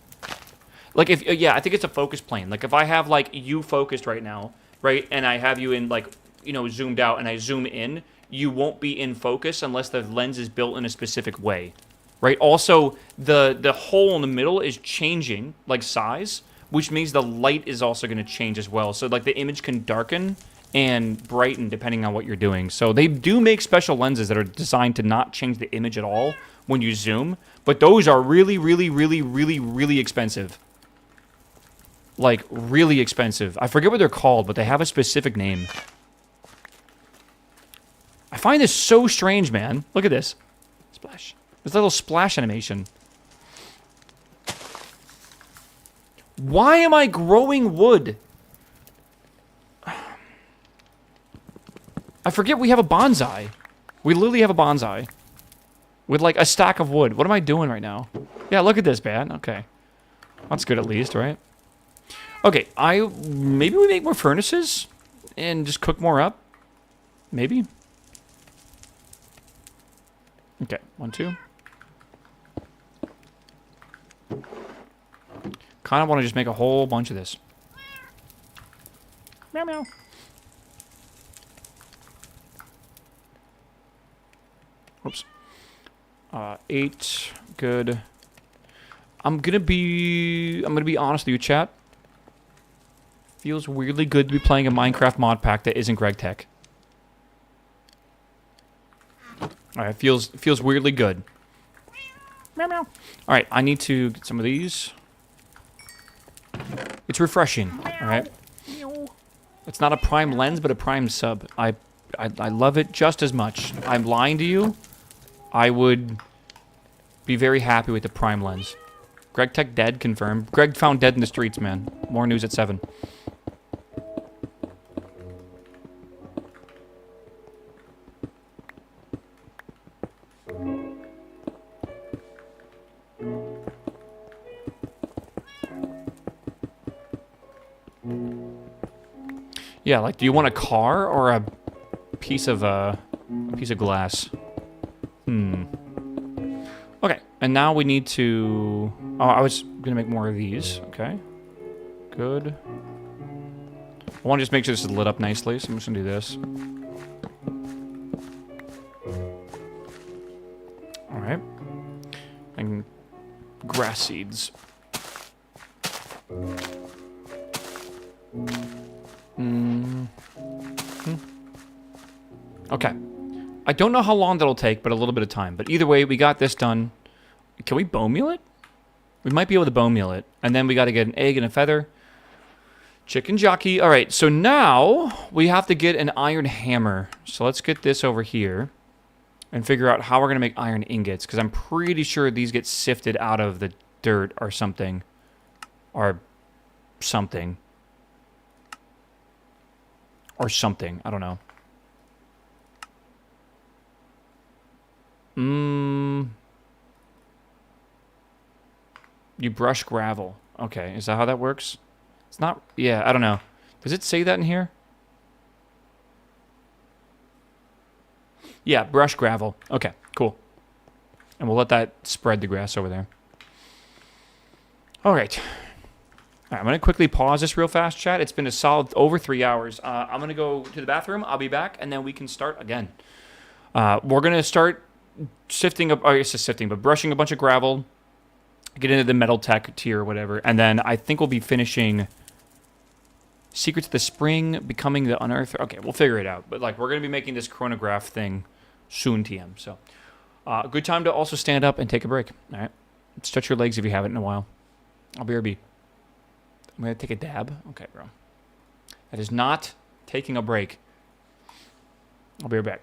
Like, if... Yeah, I think it's a focus plane. Like, if I have, like, you focused right now, right, and I have you in, like, you know, zoomed out, and I zoom in, you won't be in focus unless the lens is built in a specific way. Right. Also, the hole in the middle is changing, like, size, which means the light is also going to change as well. So, like, the image can darken and brighten depending on what you're doing. So they do make special lenses that are designed to not change the image at all when you zoom. But those are really, really, really, really, really expensive. Like, really expensive. I forget what they're called, but they have a specific name. I find this so strange, man. Look at this. Splash. This little splash animation. Why am I growing wood? I forget we have a bonsai. We literally have a bonsai. With, like, a stack of wood. What am I doing right now? Yeah, look at this, man. Okay. That's good at least, right? Okay, maybe we make more furnaces? And just cook more up? Maybe? Okay, 1, 2. Kind of want to just make a whole bunch of this. Meow meow. Whoops. 8. Good. I'm gonna be honest with you, chat. Feels weirdly good to be playing a Minecraft mod pack that isn't Greg Tech. Alright, feels weirdly good. Meow meow. Alright, I need to get some of these. It's refreshing. Alright. Meow. It's not a prime lens, but a prime sub. I love it just as much. I'm lying to you. I would be very happy with the prime lens. Greg Tech dead, confirmed. Greg found dead in the streets, man. More news at 7. Yeah, like, do you want a car or a piece of glass? Okay, and now we need to... Oh, I was gonna make more of these. Okay. Good. I want to just make sure this is lit up nicely, so I'm just gonna do this. Alright. And grass seeds. Okay. I don't know how long that'll take, but a little bit of time. But either way, we got this done. Can we bone meal it? We might be able to bone meal it. And then we got to get an egg and a feather. Chicken jockey. All right, so now we have to get an iron hammer. So let's get this over here and figure out how we're going to make iron ingots, because I'm pretty sure these get sifted out of the dirt or something. Or something. Or something. I don't know. You brush gravel. Okay, is that how that works? It's not... Yeah, I don't know. Does it say that in here? Yeah, brush gravel. Okay, cool. And we'll let that spread the grass over there. All right. All right, I'm going to quickly pause this real fast, chat. It's been a solid over 3 hours. I'm going to go to the bathroom. I'll be back, and then we can start again. We're going to start sifting up... Oh, I guess it's sifting, but brushing a bunch of gravel. Get into the metal tech tier or whatever. And then I think we'll be finishing Secrets of the Spring, Becoming the Unearthed. Okay, we'll figure it out. But, like, we're going to be making this chronograph thing soon, TM. So, good time to also stand up and take a break. All right? Stretch your legs if you haven't in a while. I'll be RB. I'm going to take a dab. Okay, bro. That is not taking a break. I'll be right back.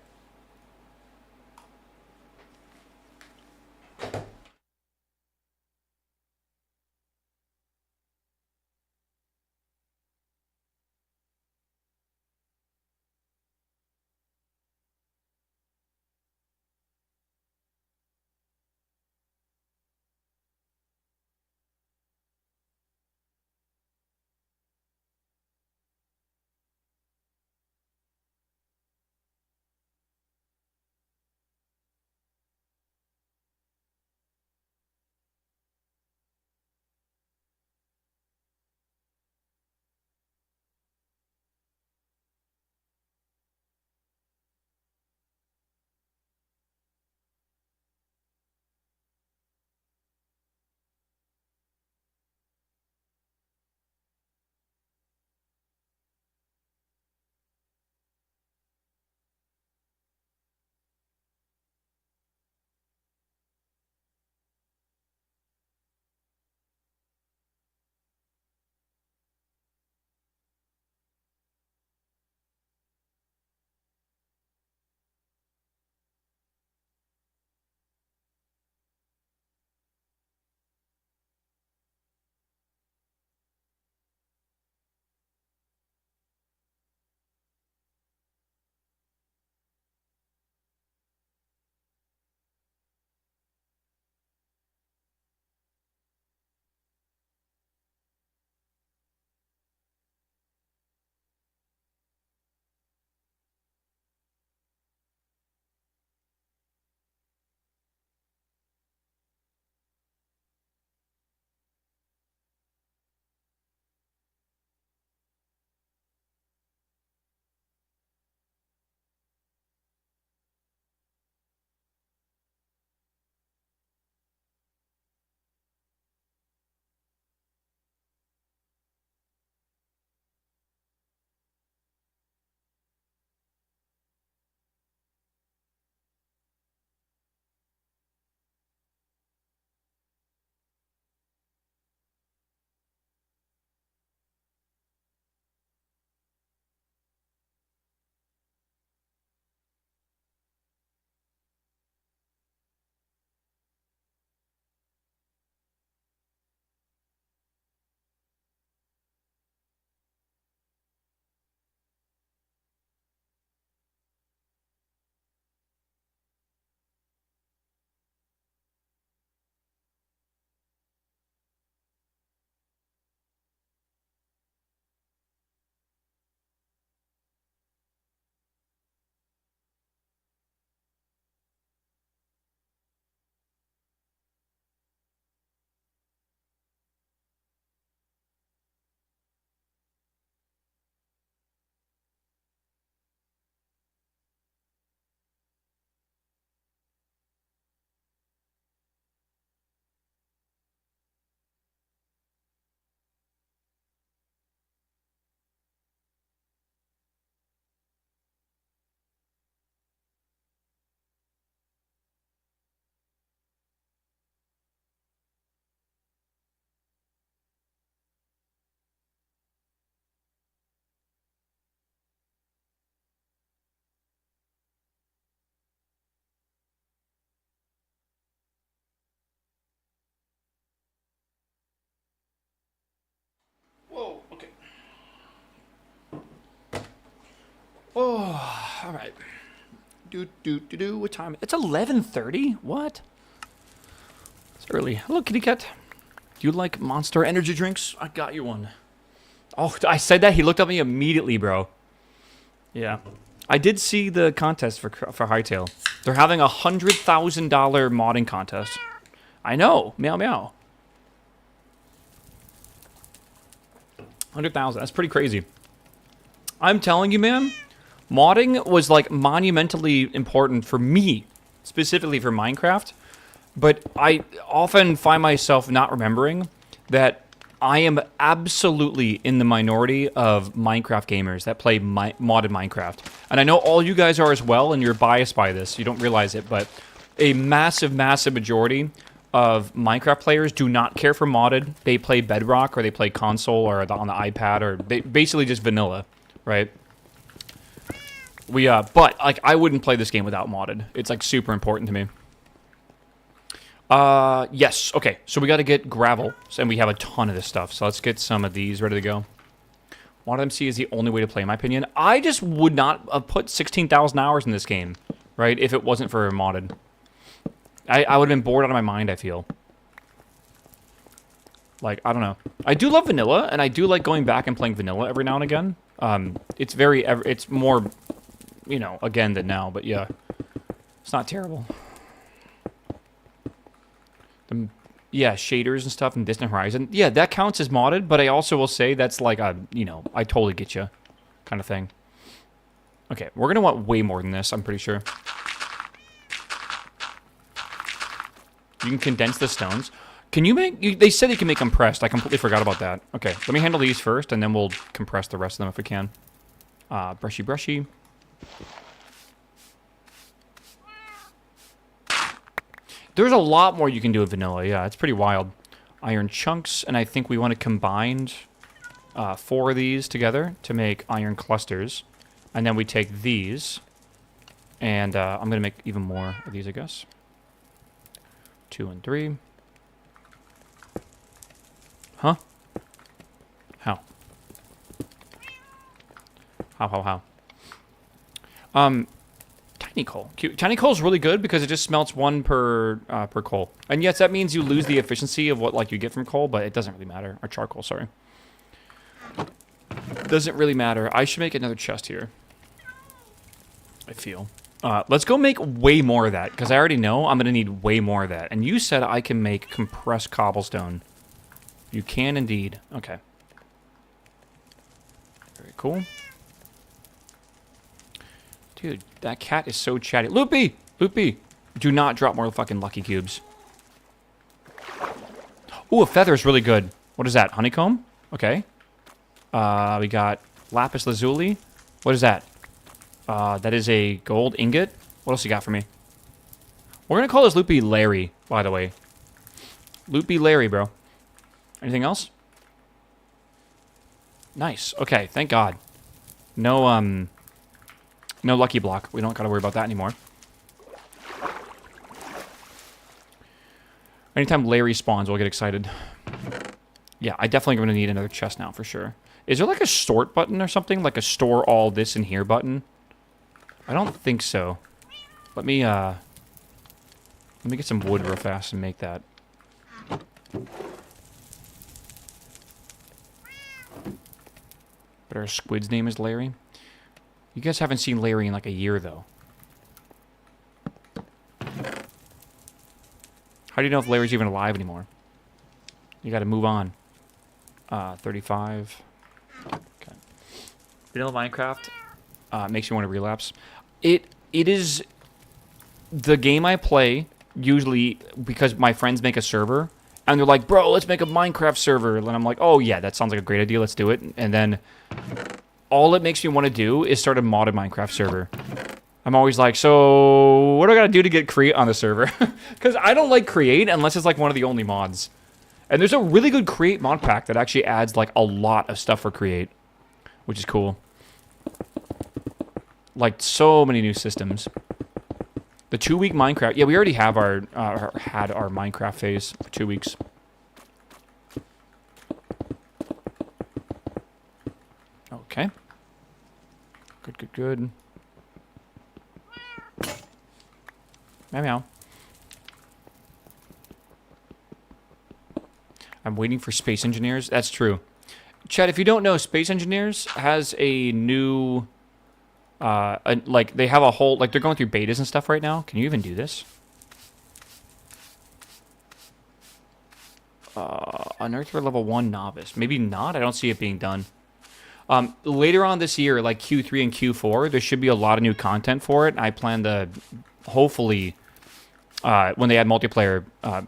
All right. What time? It's 11:30. What? It's early. Hello, kitty cat. Do you like Monster energy drinks? I got you one. Oh, I said that. He looked at me immediately, bro. Yeah. I did see the contest for Hightail. They're having $100,000 modding contest. I know. Meow meow. 100,000. That's pretty crazy. I'm telling you, man. Modding was like monumentally important for me, specifically for Minecraft. But I often find myself not remembering that I am absolutely in the minority of Minecraft gamers that play modded Minecraft. And I know all you guys are as well, and you're biased by this. You don't realize it, but a massive, massive majority of Minecraft players do not care for modded. They play Bedrock, or they play console, or on the iPad, or basically just vanilla, right? But like, I wouldn't play this game without modded. It's like super important to me. Yes. Okay. So we got to get gravel, and we have a ton of this stuff. So let's get some of these ready to go. Mod MC is the only way to play, in my opinion. I just would not have put 16,000 hours in this game, right? If it wasn't for modded, I would have been bored out of my mind. I feel like, I don't know. I do love vanilla, and I do like going back and playing vanilla every now and again. It's more, you know, again than now, but yeah, it's not terrible. Yeah, shaders and stuff in Distant Horizon. Yeah, that counts as modded, but I also will say that's like a, you know, I totally get you kind of thing. Okay, we're going to want way more than this, I'm pretty sure. You can condense the stones. Can you make... they said you can make compressed. I completely forgot about that. Okay, let me handle these first, and then we'll compress the rest of them if we can. Brushy, brushy. There's a lot more you can do with vanilla. Yeah, it's pretty wild. Iron chunks, and I think we want to combine 4 of these together to make iron clusters. And then we take these, and I'm going to make even more of these, I guess. 2 and 3. Huh? How? How? Tiny coal. Cute. Tiny coal is really good because it just smelts 1 per coal. And yes, that means you lose the efficiency of what like you get from coal, but it doesn't really matter. Or charcoal, sorry. Doesn't really matter. I should make another chest here. I feel. Let's go make way more of that, because I already know I'm going to need way more of that. And you said I can make compressed cobblestone. You can indeed. Okay. Very cool. Dude, that cat is so chatty. Loopy! Loopy! Do not drop more fucking lucky cubes. Ooh, a feather is really good. What is that? Honeycomb? Okay. We got lapis lazuli. What is that? That is a gold ingot. What else you got for me? We're gonna call this Loopy Larry, by the way. Loopy Larry, bro. Anything else? Nice. Okay, thank God. No, no lucky block. We don't gotta worry about that anymore. Anytime Larry spawns, we'll get excited. Yeah, I definitely gonna need another chest now for sure. Is there like a sort button or something? Like a store all this in here button? I don't think so. Let me get some wood real fast and make that. But our squid's name is Larry. You guys haven't seen Larry in like a year, though. How do you know if Larry's even alive anymore? You gotta move on. 35. Okay. Vanilla Minecraft makes you want to relapse. It is the game I play usually because my friends make a server and they're like, bro, let's make a Minecraft server. And I'm like, oh yeah, that sounds like a great idea. Let's do it. And then all it makes me want to do is start a modded Minecraft server. I'm always like, so what do I got to do to get create on the server? Because I don't like create unless it's like one of the only mods. And there's a really good create mod pack that actually adds like a lot of stuff for create, which is cool. Like so many new systems. The 2-week Minecraft. Yeah, we already have had our Minecraft phase for 2 weeks. Okay. Good. Meow meow. I'm waiting for Space Engineers. That's true. Chad, if you don't know, Space Engineers has a new... like, they have a whole... Like, they're going through betas and stuff right now. Can you even do this? Unearther level 1 novice. Maybe not. I don't see it being done. Later on this year, like Q3 and Q4, there should be a lot of new content for it. I plan to, hopefully, when they add multiplayer,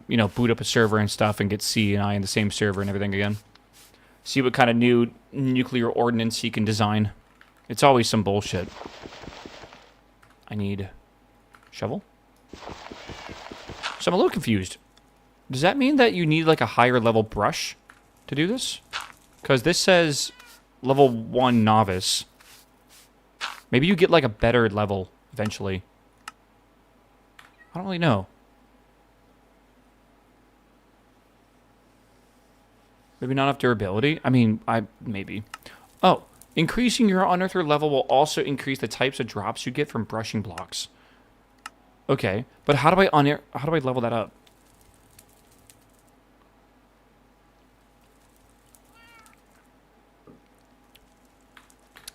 you know, boot up a server and stuff and get C and I in the same server and everything again. See what kind of new nuclear ordnance you can design. It's always some bullshit. I need shovel. So I'm a little confused. Does that mean that you need like a higher level brush to do this? Because this says level 1 novice. Maybe you get like a better level eventually. I don't really know. Maybe not enough durability. I mean, maybe. Oh, increasing your unearther level will also increase the types of drops you get from brushing blocks. Okay, but how do I level that up?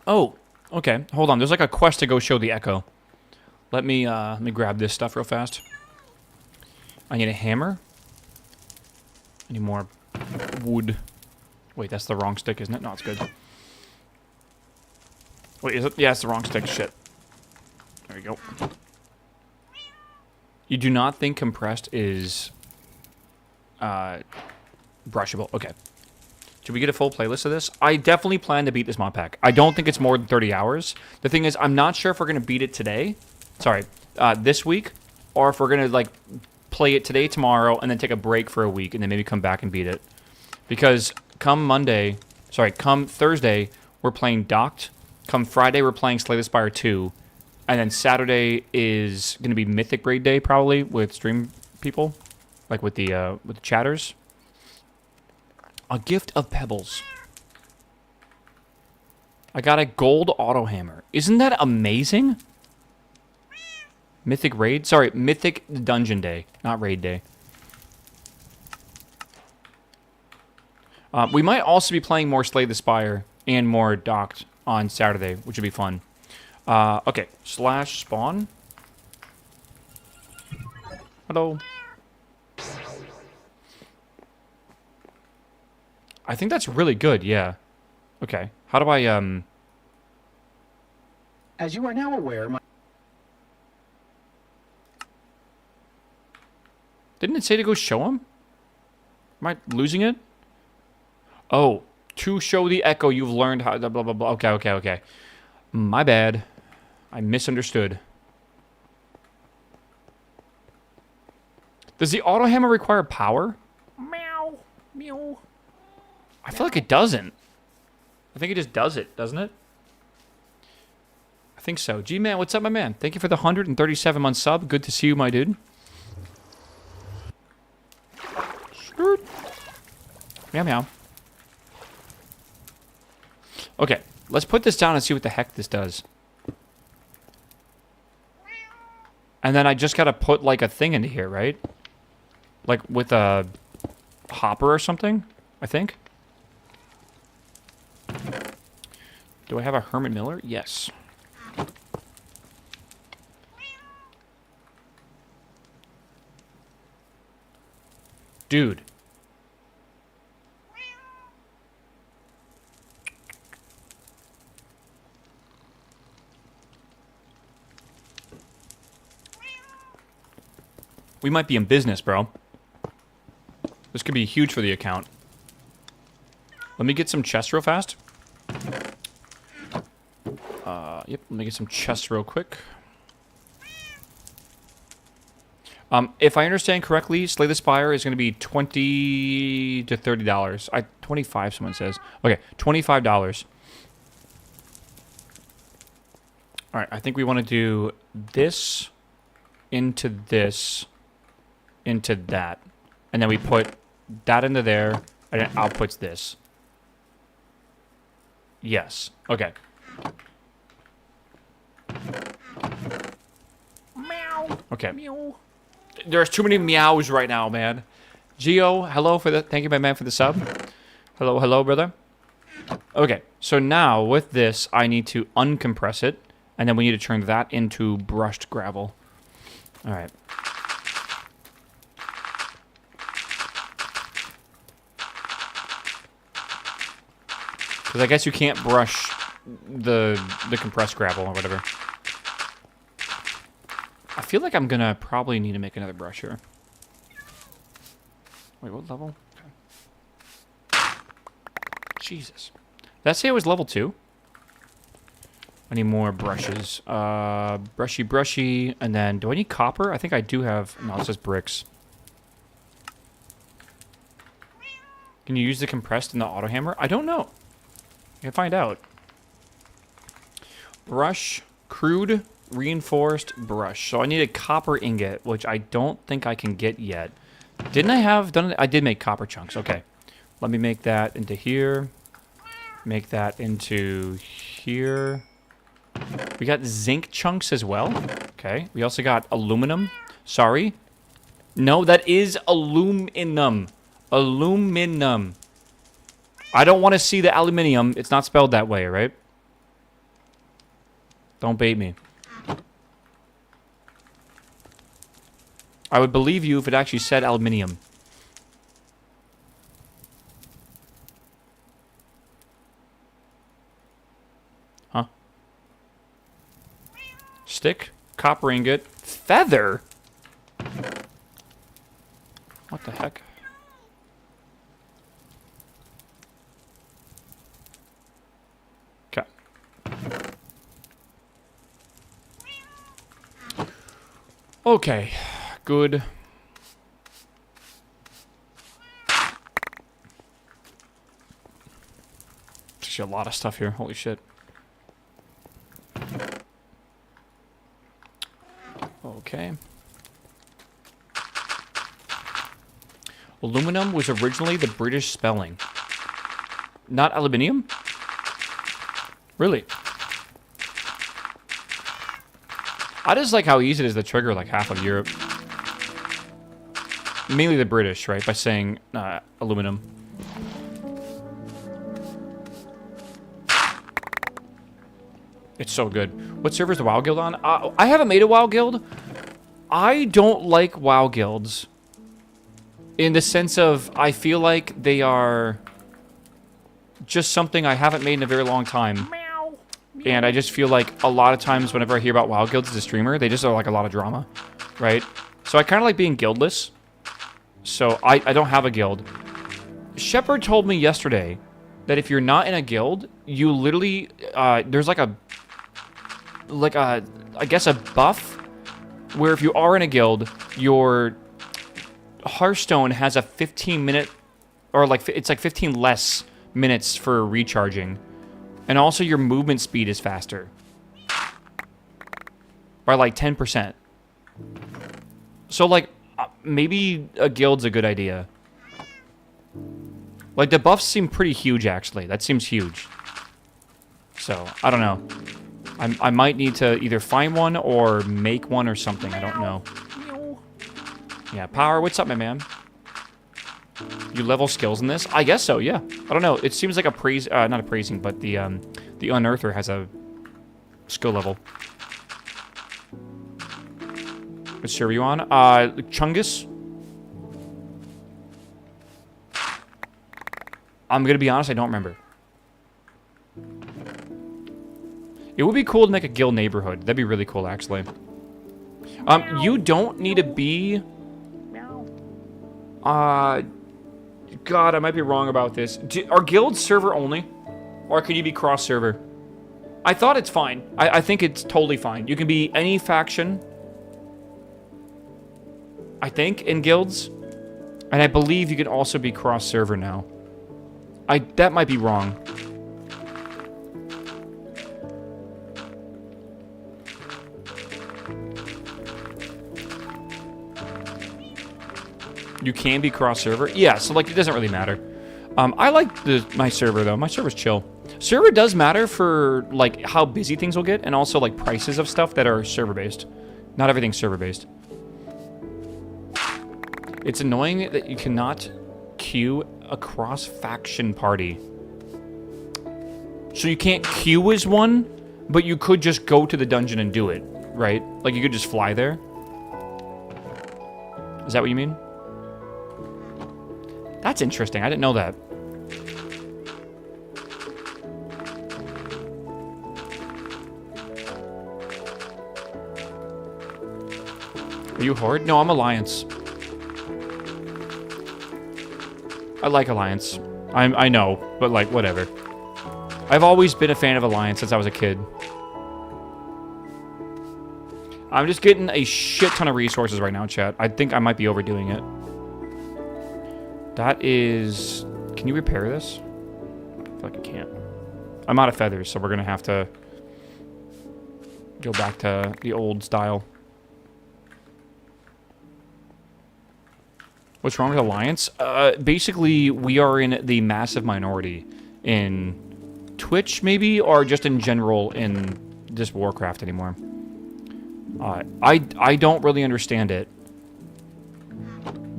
Oh, okay. Hold on. There's like a quest to go show the echo. Let me grab this stuff real fast. I need a hammer. I need more wood. Wait, that's the wrong stick, isn't it? No, it's good. Wait, is it? Yeah, it's the wrong stick. Shit. There we go. You do not think compressed is brushable? Okay. Should we get a full playlist of this? I definitely plan to beat this mod pack. I don't think it's more than 30 hours. The thing is, I'm not sure if we're going to beat it today. Sorry, this week. Or if we're going to, like, play it today, tomorrow, and then take a break for a week, and then maybe come back and beat it. Because come Thursday, we're playing Docked. Come Friday, we're playing Slay the Spire 2. And then Saturday is going to be Mythic Raid Day, probably, with stream people. Like, with the chatters. A gift of pebbles. I got a gold auto hammer. Isn't that amazing? Mythic raid? Sorry, Mythic Dungeon Day, not Raid Day. We might also be playing more Slay the Spire and more Docked on Saturday, which would be fun. Okay, /spawn. Hello. I think that's really good, yeah. Okay. How do I, As you are now aware, Didn't it say to go show him? Am I losing it? Oh, to show the echo, you've learned how... Blah, blah, blah. Okay. My bad. I misunderstood. Does the auto hammer require power? Meow. Meow. I feel like it doesn't. I think it just does it, doesn't it? I think so. G-Man, what's up, my man? Thank you for the 137-month sub. Good to see you, my dude. Meow, meow. Okay, let's put this down and see what the heck this does. And then I just gotta put, like, a thing into here, right? Like, with a hopper or something, I think. Do I have a Herman Miller? Yes. Dude. We might be in business, bro. This could be huge for the account. Let me get some chests real fast. Yep, let me get some chests real quick. If I understand correctly, Slay the Spire is going to be $20 to $30. 25, someone says. Okay, $25. All right, I think we want to do this into this into that. And then we put that into there, and it outputs this. Yes. Okay. Meow. Okay. Meow. There's too many meows right now, man. Geo, hello for the... Thank you, my man, for the sub. Hello, hello, brother. Okay, so now with this, I need to uncompress it, and then we need to turn that into brushed gravel. All right. Because I guess you can't brush the compressed gravel or whatever. I feel like I'm gonna probably need to make another brush here. Wait, what level? Okay. Jesus. Did that say it was level 2? I need more brushes. Brushy, brushy, and then do I need copper? I think I do have... No, it says bricks. Can you use the compressed in the auto hammer? I don't know. I can find out. Brush, crude, reinforced brush. So I need a copper ingot, which I don't think I can get yet. Didn't I have done it? I did make copper chunks. Okay. Let me make that into here. Make that into here. We got zinc chunks as well. Okay. We also got aluminum. Sorry. No, that is aluminum. Aluminum. I don't want to see the aluminium. It's not spelled that way, right? Don't bait me. I would believe you if it actually said aluminium. Huh? Stick, copper ingot, feather? What the heck? Okay. Okay. Good. Just a lot of stuff here. Holy shit. Okay. Aluminum was originally the British spelling. Not aluminium? Really? I just like how easy it is to trigger like half of Europe. Mainly the British, right? By saying aluminum. It's so good. What server is the WoW Guild on? I haven't made a WoW Guild. I don't like WoW Guilds. In the sense of, I feel like they are just something I haven't made in a very long time. Meow. And I just feel like a lot of times whenever I hear about WoW Guilds as a streamer, they just are like a lot of drama, right? So I kind of like being guildless. So I don't have a guild. Shepard told me yesterday that if you're not in a guild, you literally, there's like a, I guess a buff, where if you are in a guild, your Hearthstone has a 15-minute, or like, it's like 15 less minutes for recharging. And also your movement speed is faster. By like 10%. So like, maybe a guild's a good idea. Like, the buffs seem pretty huge, actually. That seems huge. So, I don't know. I might need to either find one or make one or something. I don't know. Meow. Yeah, Power, what's up, my man? You level skills in this? I guess so, yeah. I don't know. It seems like a praise... not a praising, but the Unearther has a skill level. What server are you on? Chungus? I'm gonna be honest, I don't remember. It would be cool to make a guild neighborhood. That'd be really cool, actually. You don't need to be... Meow. God, I might be wrong about this. Are guilds server only? Or can you be cross-server? I thought it's fine. I think it's totally fine. You can be any faction, I think, in guilds. And I believe you can also be cross-server now. That might be wrong. You can be cross-server? Yeah, so, like, it doesn't really matter. I like my server, though. My server's chill. Server does matter for, like, how busy things will get, and also, like, prices of stuff that are server-based. Not everything's server-based. It's annoying that you cannot queue a cross-faction party. So you can't queue as one, but you could just go to the dungeon and do it, right? Like, you could just fly there. Is that what you mean? That's interesting. I didn't know that. Are you Horde? No, I'm Alliance. I like Alliance. I know, but like, whatever. I've always been a fan of Alliance since I was a kid. I'm just getting a shit ton of resources right now, chat. I think I might be overdoing it. That is... Can you repair this? I feel like I can't. I'm out of feathers, so we're going to have to go back to the old style. What's wrong with Alliance? Basically, we are in the massive minority in Twitch, maybe, or just in general in this Warcraft anymore. I don't really understand it.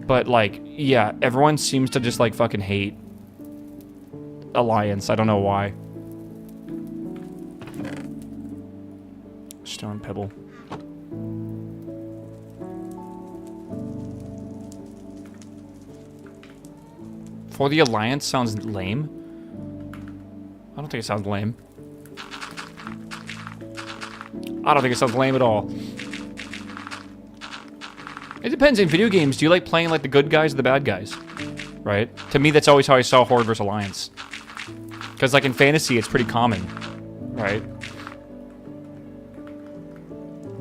But, like, yeah, everyone seems to just, like, fucking hate Alliance. I don't know why. Stone Pebble. For the Alliance sounds lame. I don't think it sounds lame. I don't think it sounds lame at all. It depends. In video games, do you like playing like the good guys or the bad guys? Right? To me, that's always how I saw Horde versus Alliance. Because like in fantasy, it's pretty common. Right?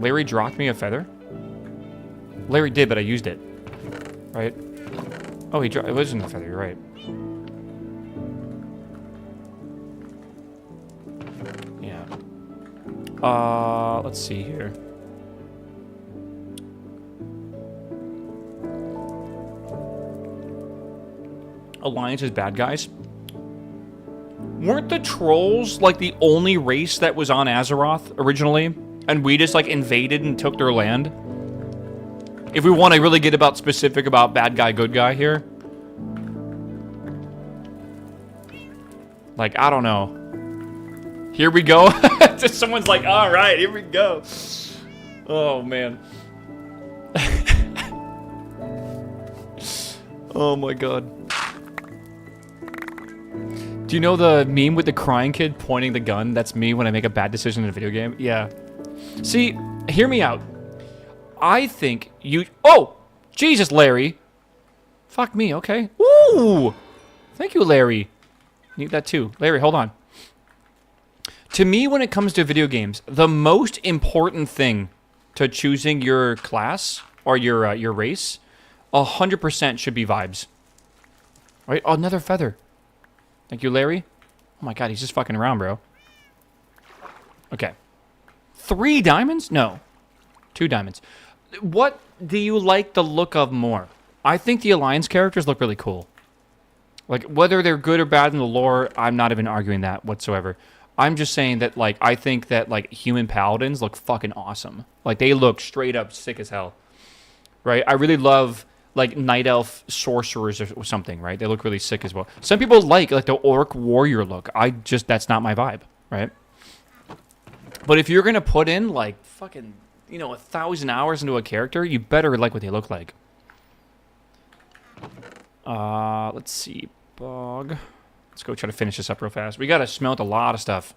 Larry dropped me a feather? Larry did, but I used it. Right? Oh, it wasn't a feather, you're right. Yeah. Let's see here. Alliance is bad guys. Weren't the trolls like the only race that was on Azeroth originally? And we just like invaded and took their land? If we want to really get about specific about bad guy, good guy here. Like, I don't know. Here we go. Someone's like, all right, here we go. Oh, man. Oh, my God. Do you know the meme with the crying kid pointing the gun? That's me when I make a bad decision in a video game. Yeah. See, hear me out. I think you... Oh! Jesus, Larry. Fuck me, okay. Ooh! Thank you, Larry. Need that too. Larry, hold on. To me, when it comes to video games, the most important thing to choosing your class or your race, 100% should be vibes. Right? Oh, another feather. Thank you, Larry. Oh my God, he's just fucking around, bro. Okay. 3 diamonds? No. 2 diamonds. What do you like the look of more? I think the Alliance characters look really cool. Like, whether they're good or bad in the lore, I'm not even arguing that whatsoever. I'm just saying that, like, I think that, like, human paladins look fucking awesome. Like, they look straight up sick as hell. Right? I really love, like, night elf sorcerers or something, right? They look really sick as well. Some people like the orc warrior look. That's not my vibe, right? But if you're gonna put in, like, fucking, you know, 1,000 hours into a character, you better like what they look like. Let's see. Bog. Let's go try to finish this up real fast. We gotta smelt a lot of stuff.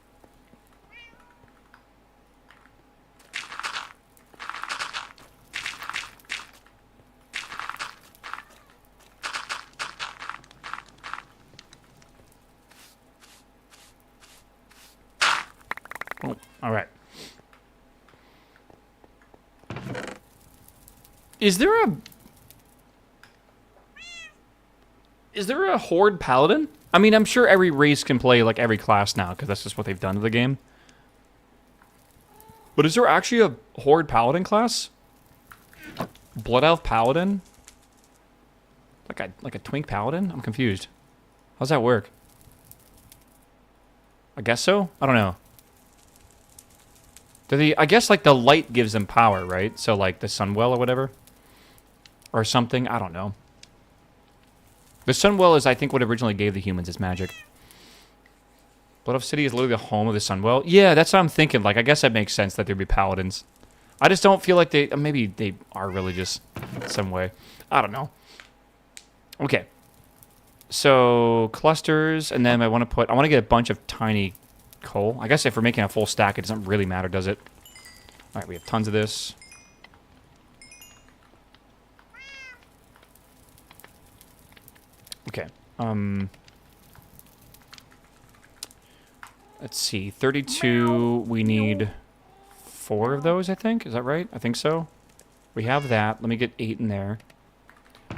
Oh, all right. Is there a Horde Paladin? I mean, I'm sure every race can play, like, every class now, because that's just what they've done to the game. But is there actually a Horde Paladin class? Blood Elf Paladin? Like a Twink Paladin? I'm confused. How's that work? I guess so? I don't know. I guess like the light gives them power, right? So like the Sunwell or whatever. Or something. I don't know. The Sunwell is, I think, what originally gave the humans its magic. Blood Oath City is literally the home of the Sunwell. Yeah, that's what I'm thinking. Like, I guess that makes sense that there'd be paladins. I just don't feel like they... Maybe they are religious some way. I don't know. Okay. So, clusters, and then I want to get a bunch of tiny coal. I guess if we're making a full stack, it doesn't really matter, does it? Alright, we have tons of this. Okay. Let's see. 32, we need 4 of those, I think. Is that right? I think so. We have that. Let me get 8 in there.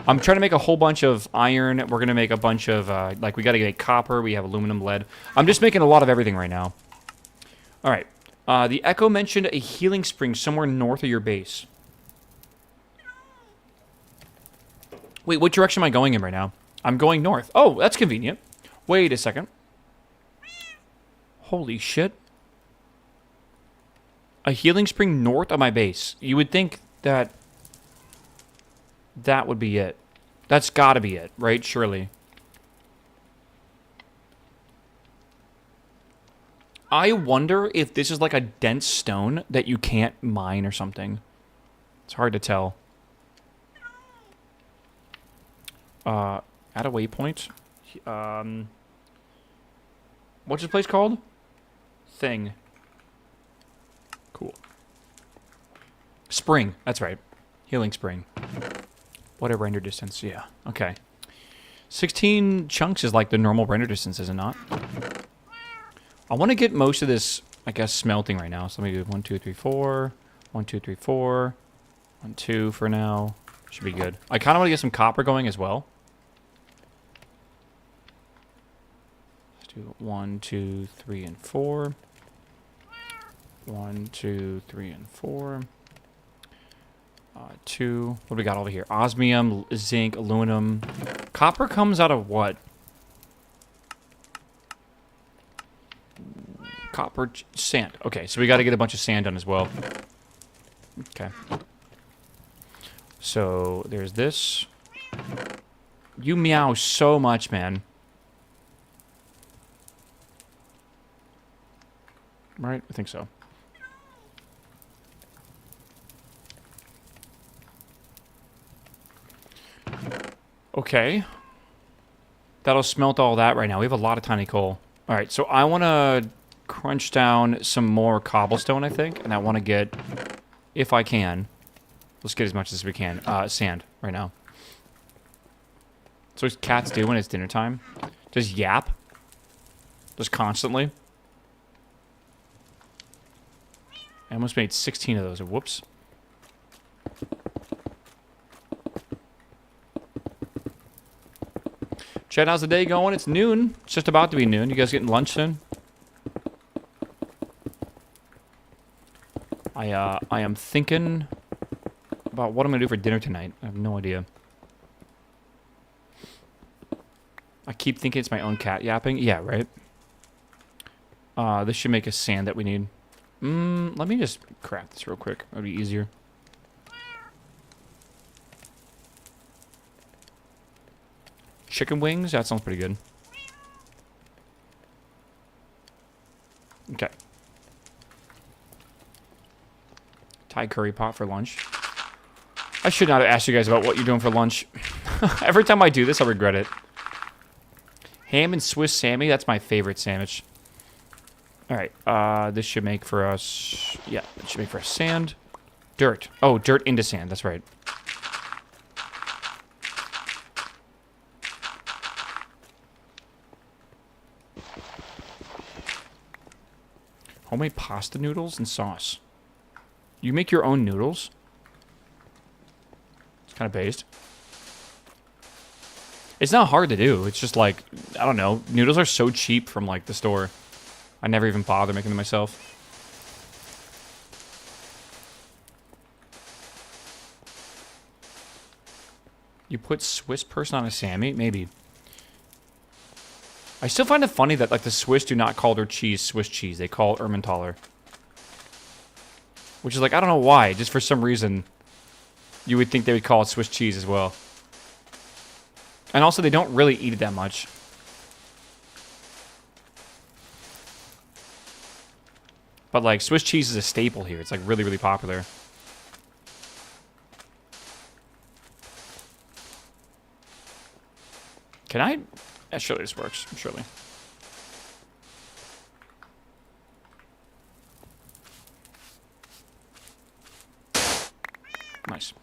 I'm trying to make a whole bunch of iron. We're going to make a bunch of, like, we got to get copper. We have aluminum, lead. I'm just making a lot of everything right now. All right. The Echo mentioned a healing spring somewhere north of your base. Wait, what direction am I going in right now? I'm going north. Oh, that's convenient. Wait a second. Holy shit. A healing spring north of my base. You would think that that would be it. That's got to be it, right? Surely. I wonder if this is like a dense stone that you can't mine or something. It's hard to tell. At a waypoint. What's this place called? Thing. Cool. Spring. That's right. Healing spring. What a render distance. Yeah. Okay. 16 chunks is like the normal render distance, is it not? I want to get most of this, I guess, smelting right now. So let me do 1, 2, 3, 4. 1, 2, 3, 4. 1, 2 for now. Should be good. I kind of want to get some copper going as well. Let's do 1, 2, 3, and 4. 1, 2, 3, and 4. 2. What do we got over here? Osmium, zinc, aluminum. Copper comes out of what? Copper, sand. Okay, so we got to get a bunch of sand done as well. Okay. So there's this. You meow so much, man. Right? I think so. Okay. That'll smelt all that right now. We have a lot of tiny coal. All right, so I want to crunch down some more cobblestone, I think, and I want to get, if I can, let's get as much as we can, sand right now. So what cats do when it's dinner time? Just yap. Just constantly. I almost made 16 of those. Whoops. Chad, how's the day going? It's noon. It's just about to be noon. You guys getting lunch soon? I am thinking about what I'm going to do for dinner tonight. I have no idea. I keep thinking it's my own cat yapping. Yeah, right? This should make us sand that we need. Let me just craft this real quick. That'd be easier. Chicken wings? That sounds pretty good. Okay. Thai curry pot for lunch. I should not have asked you guys about what you're doing for lunch. Every time I do this, I regret it. Ham and Swiss Sammy, that's my favorite sandwich. Alright, this should make for us... Yeah, it should make for us sand. Dirt. Oh, dirt into sand, that's right. Homemade pasta noodles and sauce. You make your own noodles? It's kind of based. It's not hard to do. It's just like, I don't know. Noodles are so cheap from like the store. I never even bother making them myself. You put Swiss person on a Sammy? Maybe. I still find it funny that like the Swiss do not call their cheese Swiss cheese. They call it Emmentaler. Which is like, I don't know why. Just for some reason, you would think they would call it Swiss cheese as well. And also, they don't really eat it that much. But like, Swiss cheese is a staple here. It's like really, really popular. Can I? Yeah, surely this works. Surely. Nice.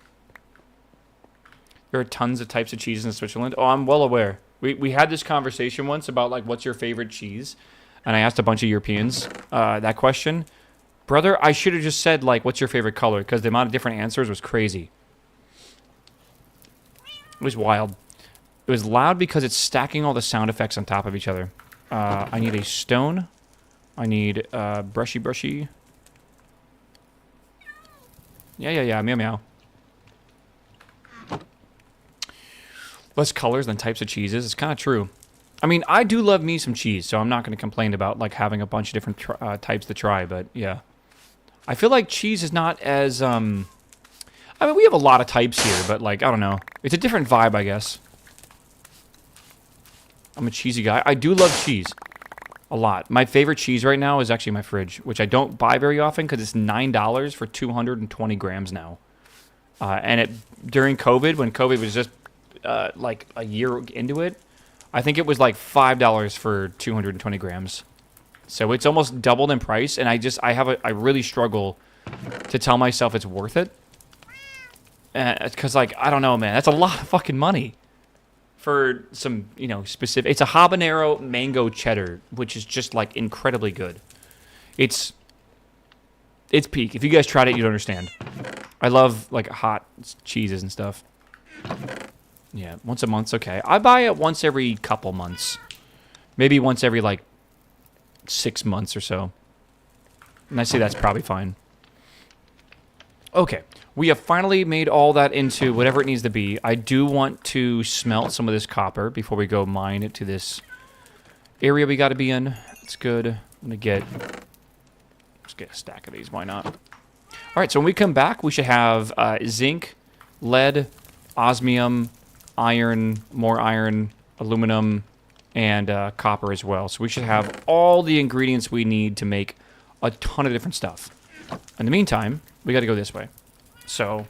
There are tons of types of cheese in Switzerland. Oh, I'm well aware. We had this conversation once about, like, what's your favorite cheese? And I asked a bunch of Europeans that question. Brother, I should have just said, like, what's your favorite color? Because the amount of different answers was crazy. It was wild. It was loud because it's stacking all the sound effects on top of each other. I need a stone. I need brushy. Yeah. Meow, meow. Less colors than types of cheeses. It's kind of true. I mean, I do love me some cheese, so I'm not going to complain about, like, having a bunch of different types to try, but yeah. I feel like cheese is not as, I mean, we have a lot of types here, but, like, I don't know. It's a different vibe, I guess. I'm a cheesy guy. I do love cheese. A lot. My favorite cheese right now is actually my fridge, which I don't buy very often because it's $9 for 220 grams now. And during COVID, when COVID was just, like, a year into it, I think it was like $5 for 220 grams. So it's almost doubled in price, and I really struggle to tell myself it's worth it. Because, like, I don't know, man. That's a lot of fucking money for some, you know, specific. It's a habanero mango cheddar, which is just, like, incredibly good. It's peak. If you guys tried it, you'd understand. I love, like, hot cheeses and stuff. Yeah, once a month's okay. I buy it once every couple months. Maybe once every, like, 6 months or so. And I say that's probably fine. Okay, we have finally made all that into whatever it needs to be. I do want to smelt some of this copper before we go mine it to this area we got to be in. It's good. I'm going to let's get a stack of these. Why not? All right, so when we come back, we should have zinc, lead, osmium, iron, more iron, aluminum, and copper as well. So we should have all the ingredients we need to make a ton of different stuff. In the meantime, we got to go this way. So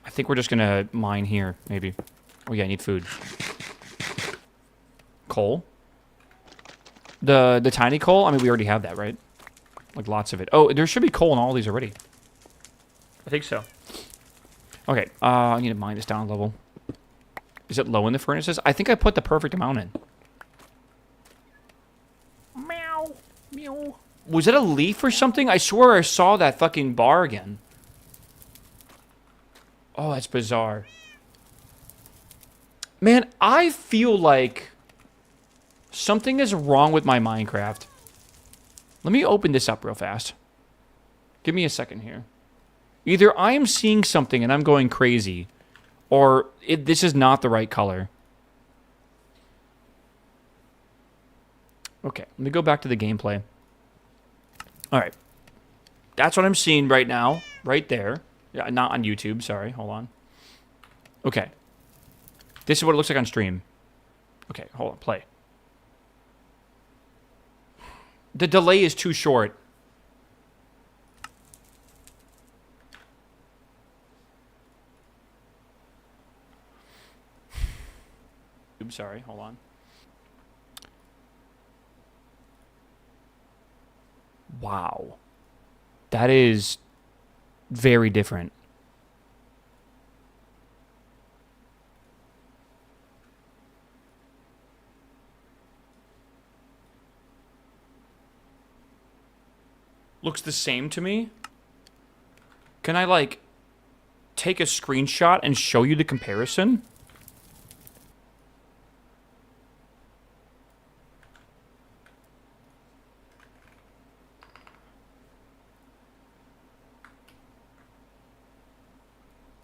I think we're just going to mine here, maybe. Oh, yeah, I need food. Coal. The tiny coal? I mean, we already have that, right? Like, lots of it. Oh, there should be coal in all these already. I think so. Okay, I need to mine this down a level. Is it low in the furnaces? I think I put the perfect amount in. Meow. Meow. Was it a leaf or something? I swear I saw that fucking bar again. Oh, that's bizarre. Man, I feel like something is wrong with my Minecraft. Let me open this up real fast. Give me a second here. Either I am seeing something and I'm going crazy, or this is not the right color. Okay, let me go back to the gameplay. All right. That's what I'm seeing right now, right there. Yeah, not on YouTube, sorry. Hold on. Okay. This is what it looks like on stream. Okay, hold on, play. The delay is too short. Oops, sorry, hold on. Wow. That is very different. Looks the same to me. Can I, like, take a screenshot and show you the comparison?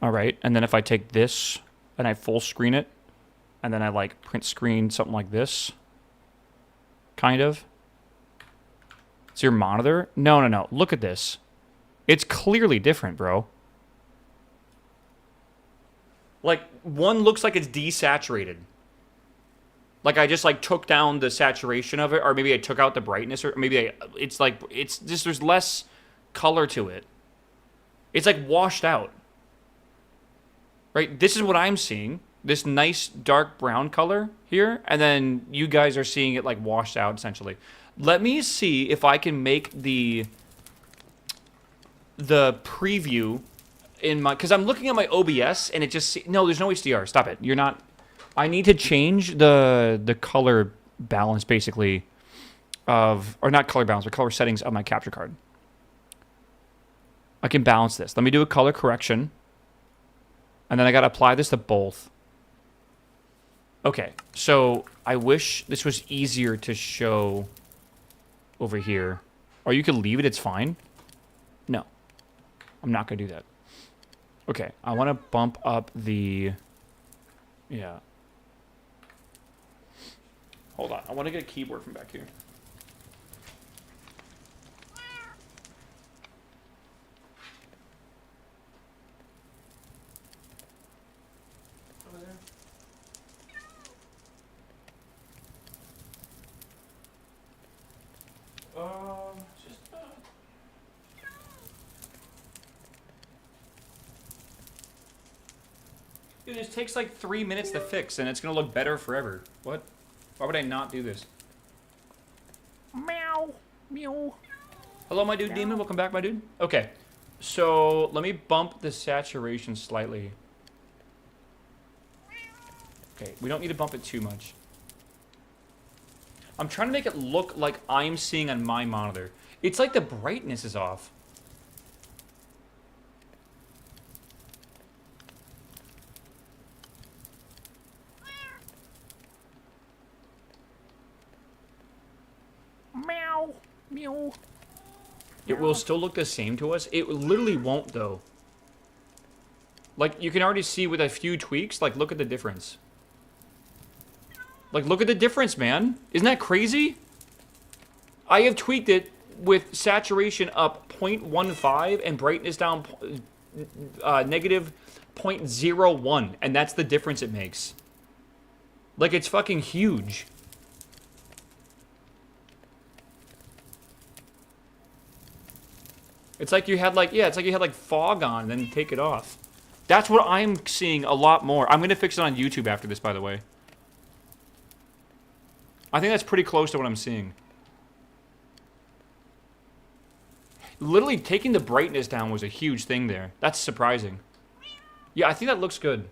All right, and then if I take this and I full screen it, and then I, like, print screen something like this, kind of. It's your monitor? No, no, no. Look at this. It's clearly different, bro. Like, one looks like it's desaturated. Like, I just, like, took down the saturation of it, or maybe I took out the brightness, or maybe it's, like, it's just, there's less color to it. It's, like, washed out. Right? This is what I'm seeing. This nice dark brown color here, and then you guys are seeing it, like, washed out, essentially. Let me see if I can make the preview in my, because I'm looking at my OBS and it just, no, there's no HDR. Stop it. You're not, I need to change the color balance, basically, of, or not color balance, but color settings of my capture card. I can balance this. Let me do a color correction. And then I got to apply this to both. Okay, so I wish this was easier to show over here. Or you could leave it, it's fine. No, I'm not going to do that. Okay, I want to bump up the... Yeah. Hold on, I want to get a keyboard from back here. Dude, this takes like 3 minutes to fix, and it's gonna look better forever. What? Why would I not do this? Meow. Meow. Hello, my dude, Demon. Welcome back, my dude. Okay, so let me bump the saturation slightly. Okay, we don't need to bump it too much. I'm trying to make it look like I'm seeing on my monitor. It's like the brightness is off. Meow. Meow. It will still look the same to us. It literally won't, though. Like, you can already see with a few tweaks, like, look at the difference. Like, look at the difference, man. Isn't that crazy? I have tweaked it with saturation up 0.15 and brightness down negative 0.01. And that's the difference it makes. Like, it's fucking huge. It's like you had, like, yeah, it's like you had, like, fog on and then take it off. That's what I'm seeing a lot more. I'm going to fix it on YouTube after this, by the way. I think that's pretty close to what I'm seeing. Literally taking the brightness down was a huge thing there. That's surprising. Yeah, I think that looks good.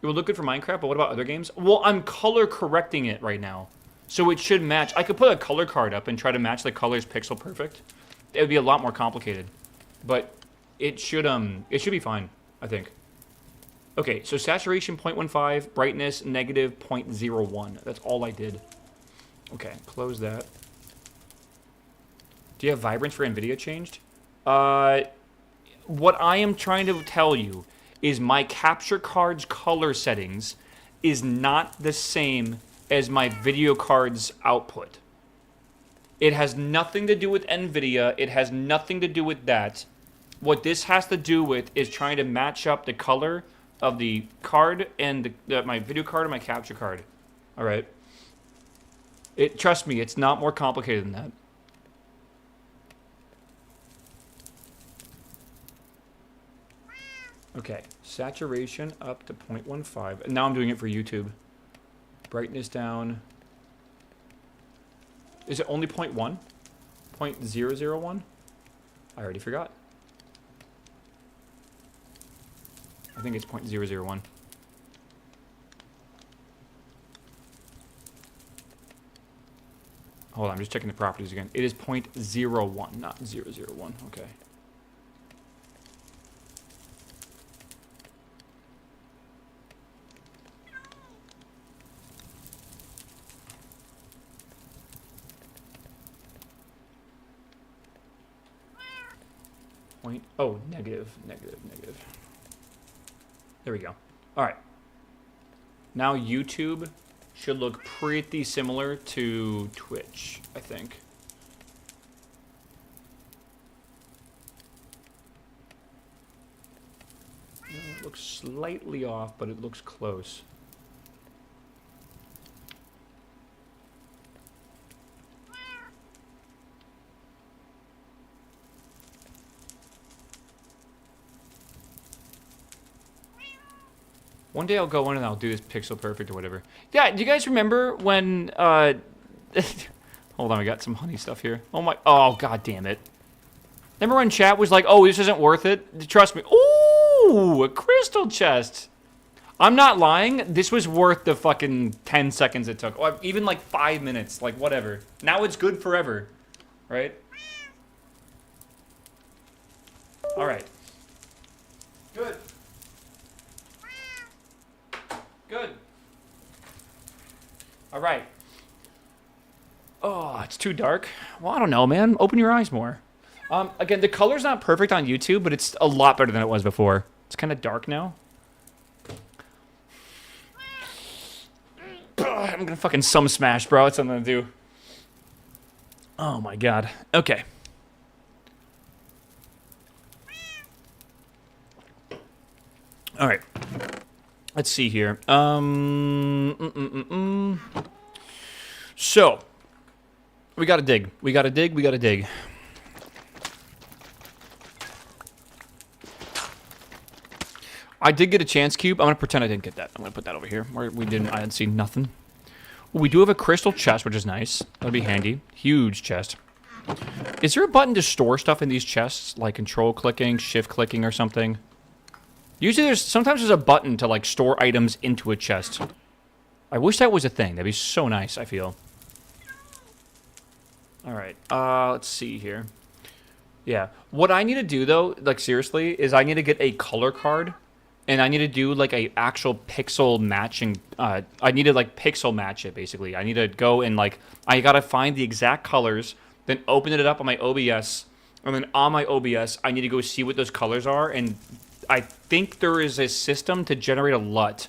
It would look good for Minecraft, but what about other games? Well, I'm color correcting it right now. So it should match. I could put a color card up and try to match the colors pixel perfect. It would be a lot more complicated. But it should be fine, I think. Okay, so saturation 0.15, brightness negative 0.01. That's all I did. Okay, close that. Do you have vibrance for NVIDIA changed? What I am trying to tell you is my capture card's color settings is not the same as my video card's output. It has nothing to do with NVIDIA. It has nothing to do with that. What this has to do with is trying to match up the color of the card and my video card and my capture card. All right. Trust me, it's not more complicated than that. Okay, saturation up to 0.15. And now I'm doing it for YouTube. Brightness down. Is it only 0.1? 0.001? I already forgot. I think it's 0.001. Hold on, I'm just checking the properties again. It is 0.01, not 001. Okay. Oh, negative. There we go. All right. Now YouTube should look pretty similar to Twitch, I think. It looks slightly off, but it looks close. One day I'll go in and I'll do this pixel perfect or whatever. Yeah, do you guys remember when, hold on, we got some honey stuff here. Oh, god damn it. Remember when chat was like, oh, this isn't worth it? Trust me. Ooh, a crystal chest. I'm not lying. This was worth the fucking 10 seconds it took. Or even like 5 minutes, like whatever. Now it's good forever, right? All right. Good. Good. All right. Oh, it's too dark. Well, I don't know, man. Open your eyes more. Again, the color's not perfect on YouTube, but it's a lot better than it was before. It's kind of dark now. I'm gonna fucking smash, bro. That's what I'm gonna do. Oh my god. Okay. All right. Let's see here. So, we gotta dig. We gotta dig. We gotta dig. I did get a chance cube. I'm gonna pretend I didn't get that. I'm gonna put that over here where we didn't. I didn't see nothing. Well, we do have a crystal chest, which is nice. That'll be handy. Huge chest. Is there a button to store stuff in these chests, like control clicking, shift clicking, or something? Usually, sometimes there's a button to like store items into a chest. I wish that was a thing. That'd be so nice. I feel. All right. Let's see here. Yeah. What I need to do though, like seriously, is I need to get a color card. And I need to do, like, a actual pixel matching, I need to, like, pixel match it, basically. I need to go and, like, I gotta find the exact colors, then open it up on my OBS, and then on my OBS, I need to go see what those colors are, and I think there is a system to generate a LUT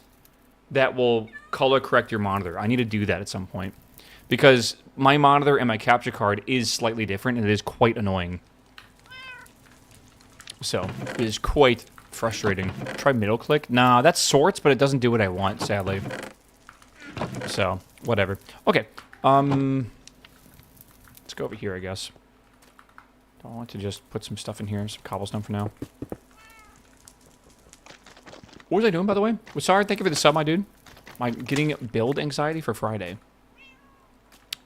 that will color correct your monitor. I need to do that at some point. Because my monitor and my capture card is slightly different, and it is quite annoying. So, it is quite frustrating. Try middle click. Nah, that sorts, but it doesn't do what I want, sadly. So, whatever. Okay. Let's go over here, I guess. I want to just put some stuff in here, some cobblestone for now. What was I doing, by the way? Sorry, thank you for the sub, my dude. Am I getting build anxiety for Friday?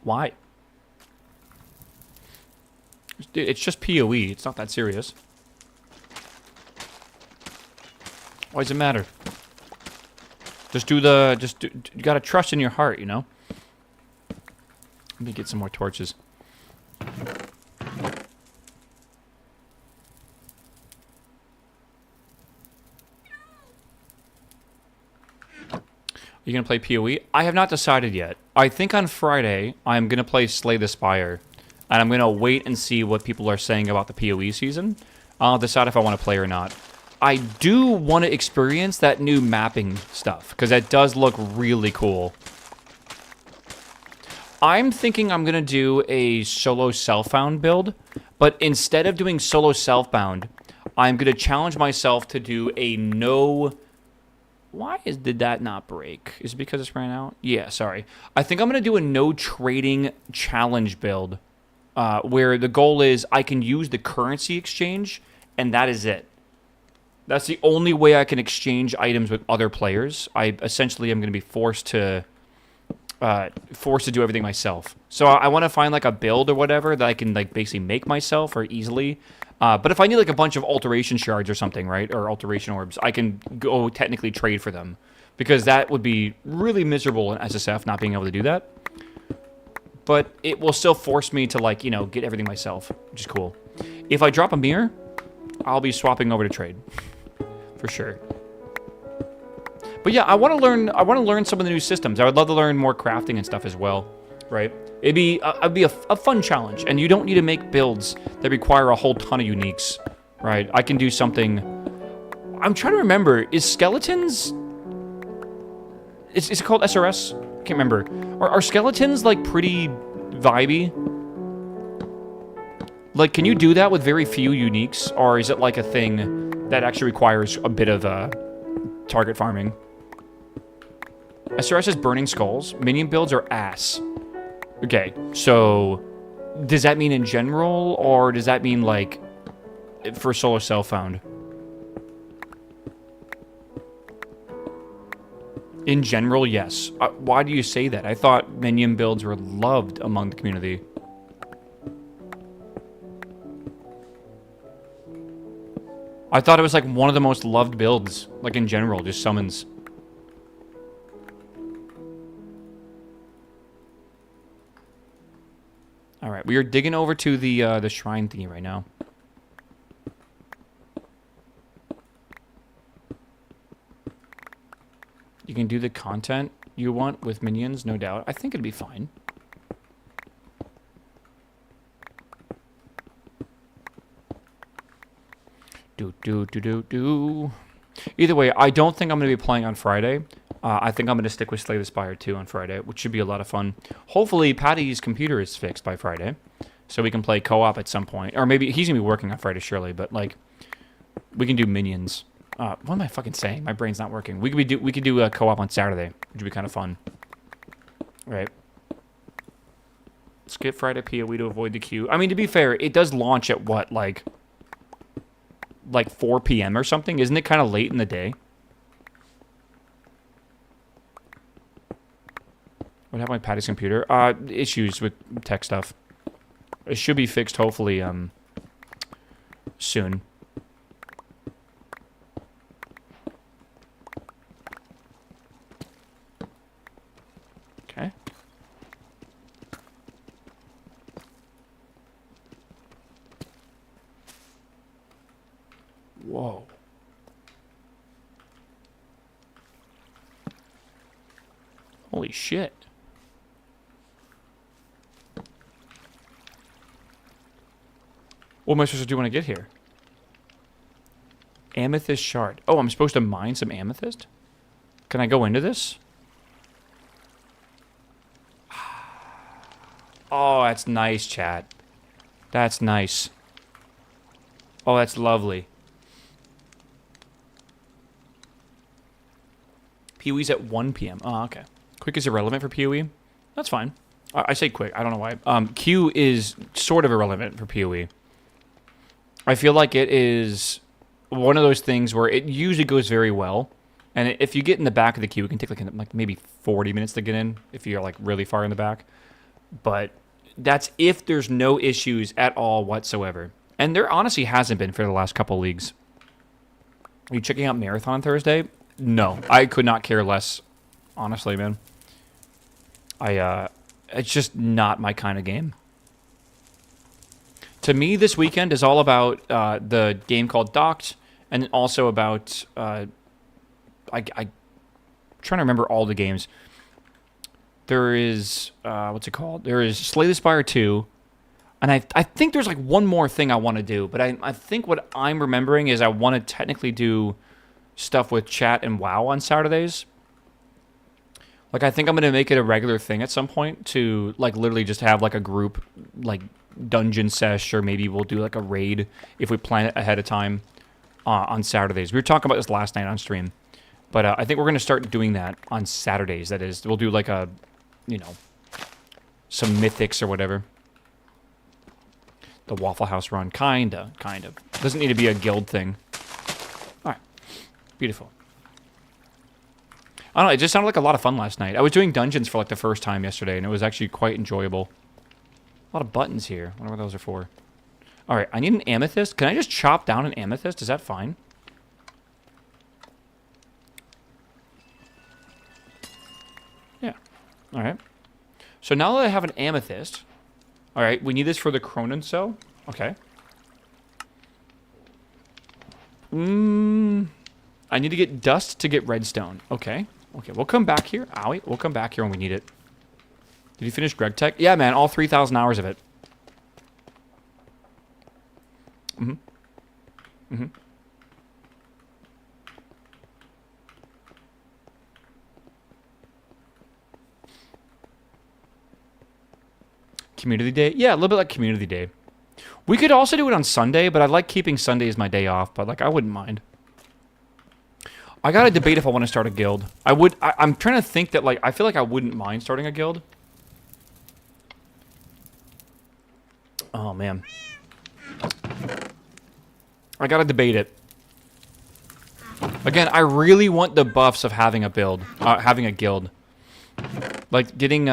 Why? Dude, it's just PoE. It's not that serious. Why does it matter? You gotta trust in your heart, you know? Let me get some more torches. You gonna play PoE? I have not decided yet. I think on Friday, I'm gonna play Slay the Spire. And I'm gonna wait and see what people are saying about the PoE season. I'll decide if I want to play or not. I do want to experience that new mapping stuff, because that does look really cool. I'm thinking I'm going to do a solo self-bound build, but instead of doing solo self-bound, I'm going to challenge myself to do a no... did that not break? Is it because it's ran out? Yeah, sorry. I think I'm going to do a no trading challenge build, where the goal is I can use the currency exchange, and that is it. That's the only way I can exchange items with other players. I essentially am going to be forced to do everything myself. So I want to find like a build or whatever that I can like basically make myself or easily. But if I need like a bunch of alteration shards or something, right, or alteration orbs, I can go technically trade for them, because that would be really miserable in SSF not being able to do that. But it will still force me to like, you know, get everything myself, which is cool. If I drop a mirror, I'll be swapping over to trade. For sure. But yeah, I want to learn some of the new systems. I would love to learn more crafting and stuff as well, right? It'd be a fun challenge, and you don't need to make builds that require a whole ton of uniques, right? I can do something. I'm trying to remember. Is skeletons? Is it called SRS? Can't remember. Are skeletons like pretty vibey? Like, can you do that with very few uniques, or is it like a thing that actually requires a bit of target farming. SRS is burning skulls. Minion builds are ass. Okay, so does that mean in general, or does that mean like for Solar Cell found? In general, yes. Why do you say that? I thought minion builds were loved among the community. I thought it was like one of the most loved builds, like in general, just summons. All right, we are digging over to the shrine thingy right now. You can do the content you want with minions, no doubt. I think it'd be fine. Do. Either way, I don't think I'm going to be playing on Friday. I think I'm going to stick with Slay the Spire 2 on Friday, which should be a lot of fun. Hopefully, Patty's computer is fixed by Friday, so we can play co-op at some point. Or maybe he's going to be working on Friday, surely, but, like, we can do minions. What am I fucking saying? My brain's not working. We could do a co-op on Saturday, which would be kind of fun. Right. Skip Friday PoE to avoid the queue. I mean, to be fair, it does launch at what, like 4 p.m. or something? Isn't it kind of late in the day? What happened with Patty's computer? Issues with tech stuff. It should be fixed, hopefully, soon. Okay. Whoa. Holy shit. What am I supposed to do when I get here? Amethyst shard. Oh, I'm supposed to mine some amethyst? Can I go into this? Oh, that's nice, chat. That's nice. Oh, that's lovely. PoE's at 1 p.m. Oh, okay. Quick is irrelevant for PoE? That's fine. I say quick. I don't know why. Q is sort of irrelevant for PoE. I feel like it is one of those things where it usually goes very well. And if you get in the back of the queue, it can take like maybe 40 minutes to get in if you're like really far in the back. But that's if there's no issues at all whatsoever. And there honestly hasn't been for the last couple leagues. Are you checking out Marathon on Thursday? No, I could not care less, honestly, man. It's just not my kind of game. To me, this weekend is all about the game called Docked, and also about I'm trying to remember all the games. There is what's it called? There is Slay the Spire 2, and I think there's like one more thing I want to do, but I think what I'm remembering is I want to technically do stuff with chat and WoW on Saturdays. Like, I think I'm going to make it a regular thing at some point to, like, literally just have, like, a group, like, dungeon sesh, or maybe we'll do, like, a raid if we plan it ahead of time on Saturdays. We were talking about this last night on stream. But I think we're going to start doing that on Saturdays, that is. We'll do, like, a, you know, some mythics or whatever. The Waffle House run. Kind of. Doesn't need to be a guild thing. All right. Beautiful. I don't know, it just sounded like a lot of fun last night. I was doing dungeons for like the first time yesterday, and it was actually quite enjoyable. A lot of buttons here. I wonder what those are for. Alright, I need an amethyst. Can I just chop down an amethyst? Is that fine? Yeah. Alright. So now that I have an amethyst... Alright, we need this for the Cronin cell. Okay. I need to get dust to get redstone. Okay. Okay, we'll come back here. Owie, we'll come back here when we need it. Did you finish Greg Tech? Yeah, man, all 3,000 hours of it. Community Day? Yeah, a little bit like Community Day. We could also do it on Sunday, but I like keeping Sunday as my day off, but, like, I wouldn't mind. I gotta debate if I want to start a guild. I'm trying to think that, like, I feel like I wouldn't mind starting a guild. Oh, man. I gotta debate it. Again, I really want the buffs of having a guild. Like, having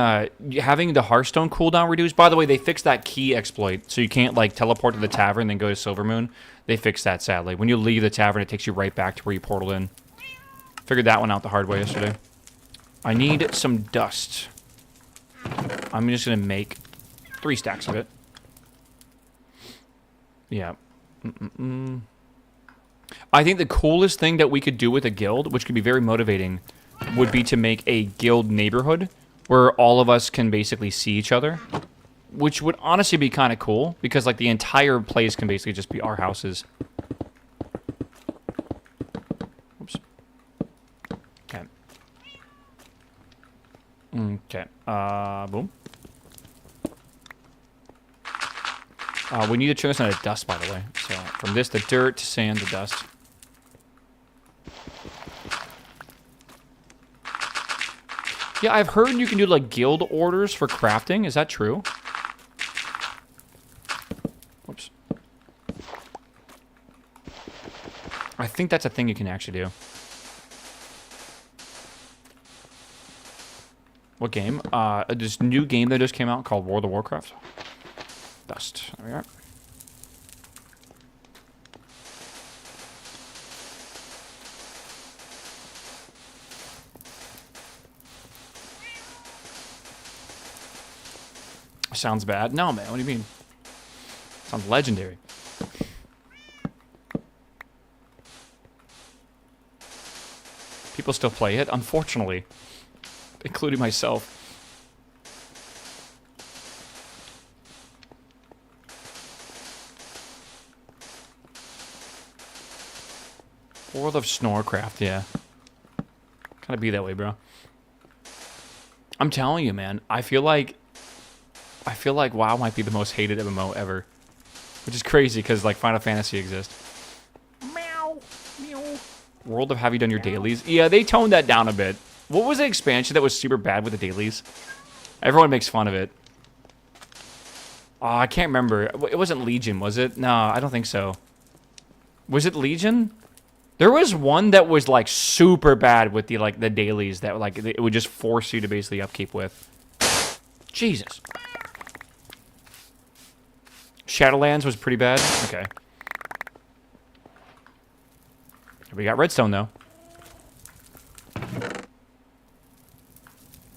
the Hearthstone cooldown reduced. By the way, they fixed that key exploit, so you can't, like, teleport to the tavern and then go to Silvermoon. They fixed that, sadly. When you leave the tavern, it takes you right back to where you portaled in. Figured that one out the hard way yesterday. I need some dust. I'm just gonna make 3 stacks of it. Yeah. I think the coolest thing that we could do with a guild, which could be very motivating, would be to make a guild neighborhood where all of us can basically see each other, which would honestly be kind of cool because, like, the entire place can basically just be our houses. Oops. Okay. Okay. Boom. We need to turn this into dust, by the way. So, from this to dirt, to sand, to dust. Yeah, I've heard you can do, like, guild orders for crafting. Is that true? Whoops. I think that's a thing you can actually do. What game? This new game that just came out called World of Warcraft. Dust. There we are. Sounds bad. No, man. What do you mean? Sounds legendary. People still play it, unfortunately. Including myself. World of Snorecraft, yeah. Kind of be that way, bro. I'm telling you, man. I feel like WoW might be the most hated MMO ever. Which is crazy, because, like, Final Fantasy exists. Meow. Meow. World of Have You Done Your Dailies? Yeah, they toned that down a bit. What was the expansion that was super bad with the dailies? Everyone makes fun of it. Oh, I can't remember. It wasn't Legion, was it? No, I don't think so. Was it Legion? There was one that was, like, super bad with the, like, the dailies that, like, it would just force you to basically upkeep with. Jesus. Shadowlands was pretty bad. Okay. We got redstone, though.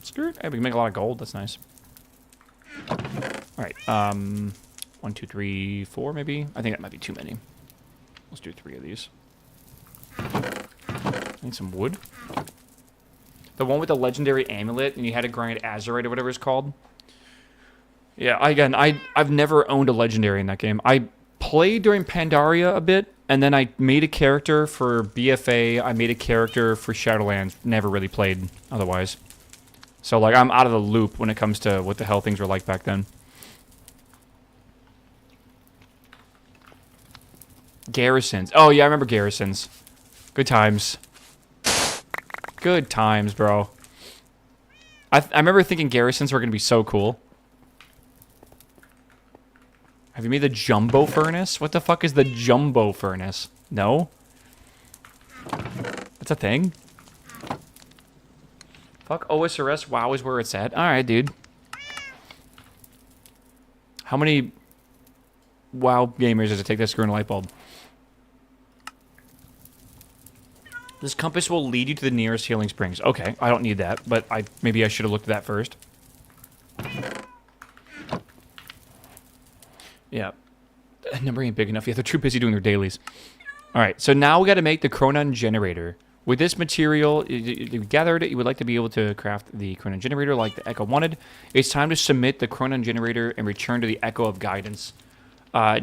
Skirt. Hey, we can make a lot of gold. That's nice. Alright. 1, 2, 3, 4, maybe? I think that might be too many. Let's do 3 of these. Need some wood. The one with the legendary amulet, and you had to grind Azurite or whatever it's called. Yeah, I've never owned a legendary in that game. I played during Pandaria a bit, and then I made a character for BFA. I made a character for Shadowlands. Never really played otherwise. So, like, I'm out of the loop when it comes to what the hell things were like back then. Garrisons. Oh, yeah, I remember Garrisons. Good times. Good times, bro. I remember thinking Garrisons were going to be so cool. Have you made the Jumbo Furnace? What the fuck is the Jumbo Furnace? No? That's a thing? Fuck OSRS, WoW is where it's at. Alright, dude. How many WoW gamers does it take to screw in a light bulb? This compass will lead you to the nearest healing springs. Okay, I don't need that, but maybe I should have looked at that first. Yeah. The number ain't big enough yet. They're too busy doing their dailies. Alright, so now we got to make the Chronon Generator. With this material you gathered, you would like to be able to craft the Chronon Generator like the Echo wanted. It's time to submit the Chronon Generator and return to the Echo of Guidance.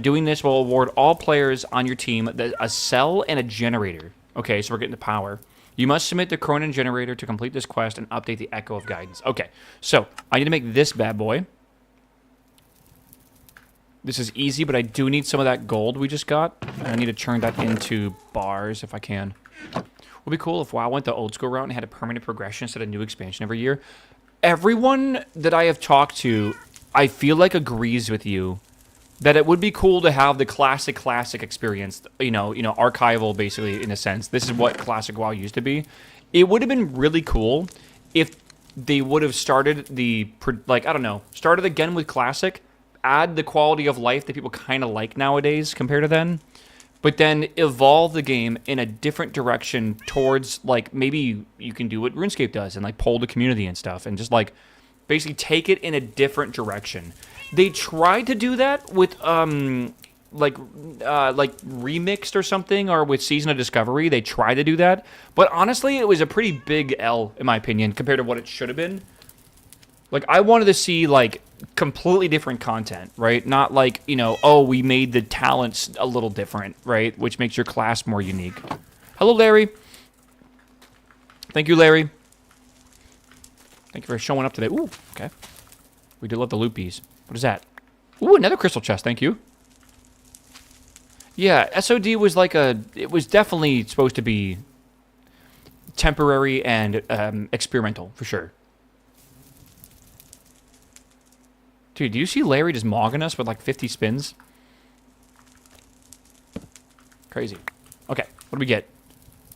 Doing this will award all players on your team a cell and a generator. Okay, so we're getting the power. You must submit the Chronon Generator to complete this quest and update the Echo of Guidance. Okay, so I need to make this bad boy. This is easy, but I do need some of that gold we just got. And I need to turn that into bars if I can. Would be cool if WoW went the old school route and had a permanent progression instead of new expansion every year. Everyone that I have talked to, I feel like agrees with you that it would be cool to have the classic experience, you know, archival basically in a sense. This is what classic WoW used to be. It would have been really cool if they would have started started again with classic, add the quality of life that people kind of like nowadays compared to then, but then evolve the game in a different direction towards, like, maybe you can do what RuneScape does and, like, poll the community and stuff and just, like, basically take it in a different direction. They tried to do that with, like Remixed or something, or with Season of Discovery. They tried to do that. But honestly, it was a pretty big L, in my opinion, compared to what it should have been. Like, I wanted to see, like, completely different content, right? Not like, you know, oh, we made the talents a little different, right? Which makes your class more unique. Hello, Larry. Thank you, Larry. Thank you for showing up today. Ooh, okay. We do love the loopies. What is that? Ooh, another crystal chest. Thank you. Yeah, SOD was like it was definitely supposed to be temporary and experimental, for sure. Dude, do you see Larry just mogging us with like 50 spins? Crazy. Okay, what do we get?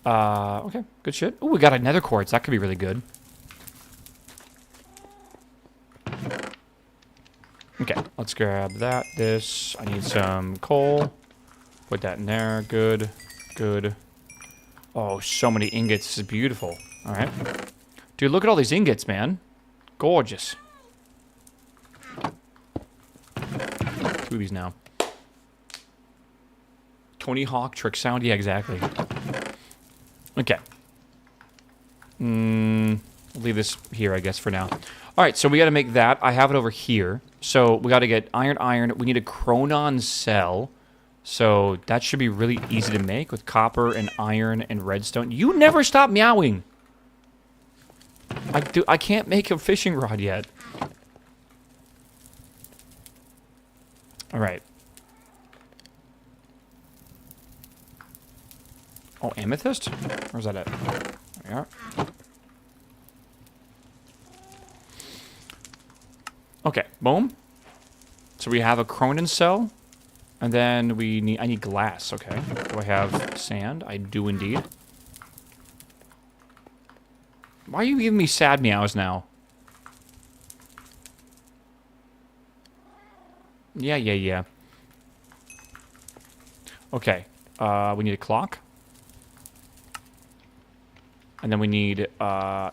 Okay, good shit. Ooh, we got another quartz. That could be really good. Okay, let's grab that, this. I need some coal. Put that in there. Good. Good. Oh, so many ingots. This is beautiful. All right. Dude, look at all these ingots, man. Gorgeous. 2 of these now. Tony Hawk trick sound? Yeah, exactly. Okay. We'll leave this here, I guess, for now. All right, so we got to make that. I have it over here. So we got to get iron. We need a Chronon cell. So that should be really easy to make with copper and iron and redstone. You never stop meowing. I can't make a fishing rod yet. All right. Oh, amethyst? Where's that at? There we are. Okay, boom. So we have a Cronin cell, and then I need glass, okay. Do I have sand? I do indeed. Why are you giving me sad meows now? Yeah. Okay, we need a clock. And then we need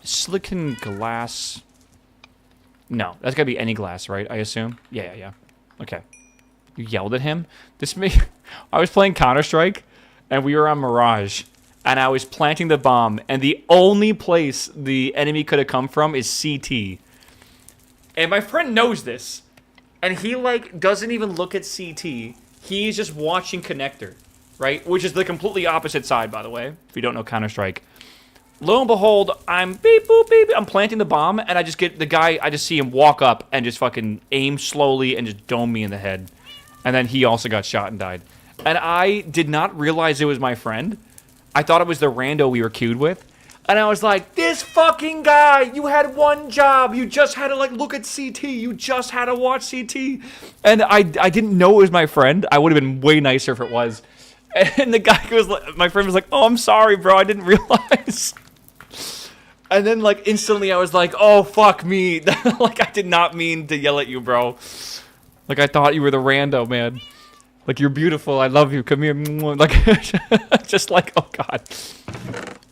silicon glass. No, that's gotta be any glass, right? I assume. Yeah. Okay. You yelled at him. I was playing Counter-Strike, and we were on Mirage, and I was planting the bomb, and the only place the enemy could have come from is CT. And my friend knows this, and he like doesn't even look at CT. He's just watching Connector, right? Which is the completely opposite side, by the way. If you don't know Counter-Strike. Lo and behold, I'm beep boop beep. I'm planting the bomb, and I just get the guy. I just see him walk up and just fucking aim slowly and just dome me in the head. And then he also got shot and died. And I did not realize it was my friend. I thought it was the rando we were queued with. And I was like, this fucking guy, you had one job. You just had to like look at CT. You just had to watch CT. And I didn't know it was my friend. I would have been way nicer if it was. And the guy was like, my friend was like, oh, I'm sorry, bro. I didn't realize. And then, like, instantly I was like, oh, fuck me. Like, I did not mean to yell at you, bro. Like, I thought you were the rando, man. Like, you're beautiful. I love you. Come here. Like, just like, oh, God.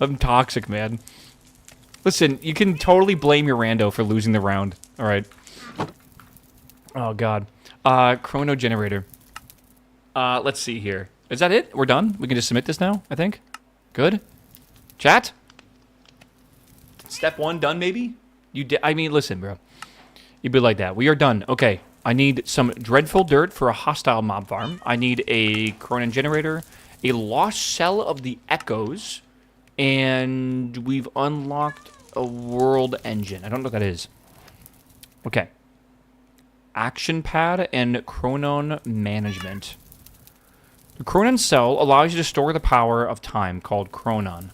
I'm toxic, man. Listen, you can totally blame your rando for losing the round. All right. Oh, God. Chrono generator. Let's see here. Is that it? We're done? We can just submit this now, I think? Good? Chat? Step 1 done, maybe? I mean, listen, bro. You'd be like that. We are done. Okay. I need some dreadful dirt for a hostile mob farm. I need a Cronin generator, a lost cell of the echoes, and we've unlocked a world engine. I don't know what that is. Okay. Action Pad and Chronon Management. The Chronon cell allows you to store the power of time, called Chronon.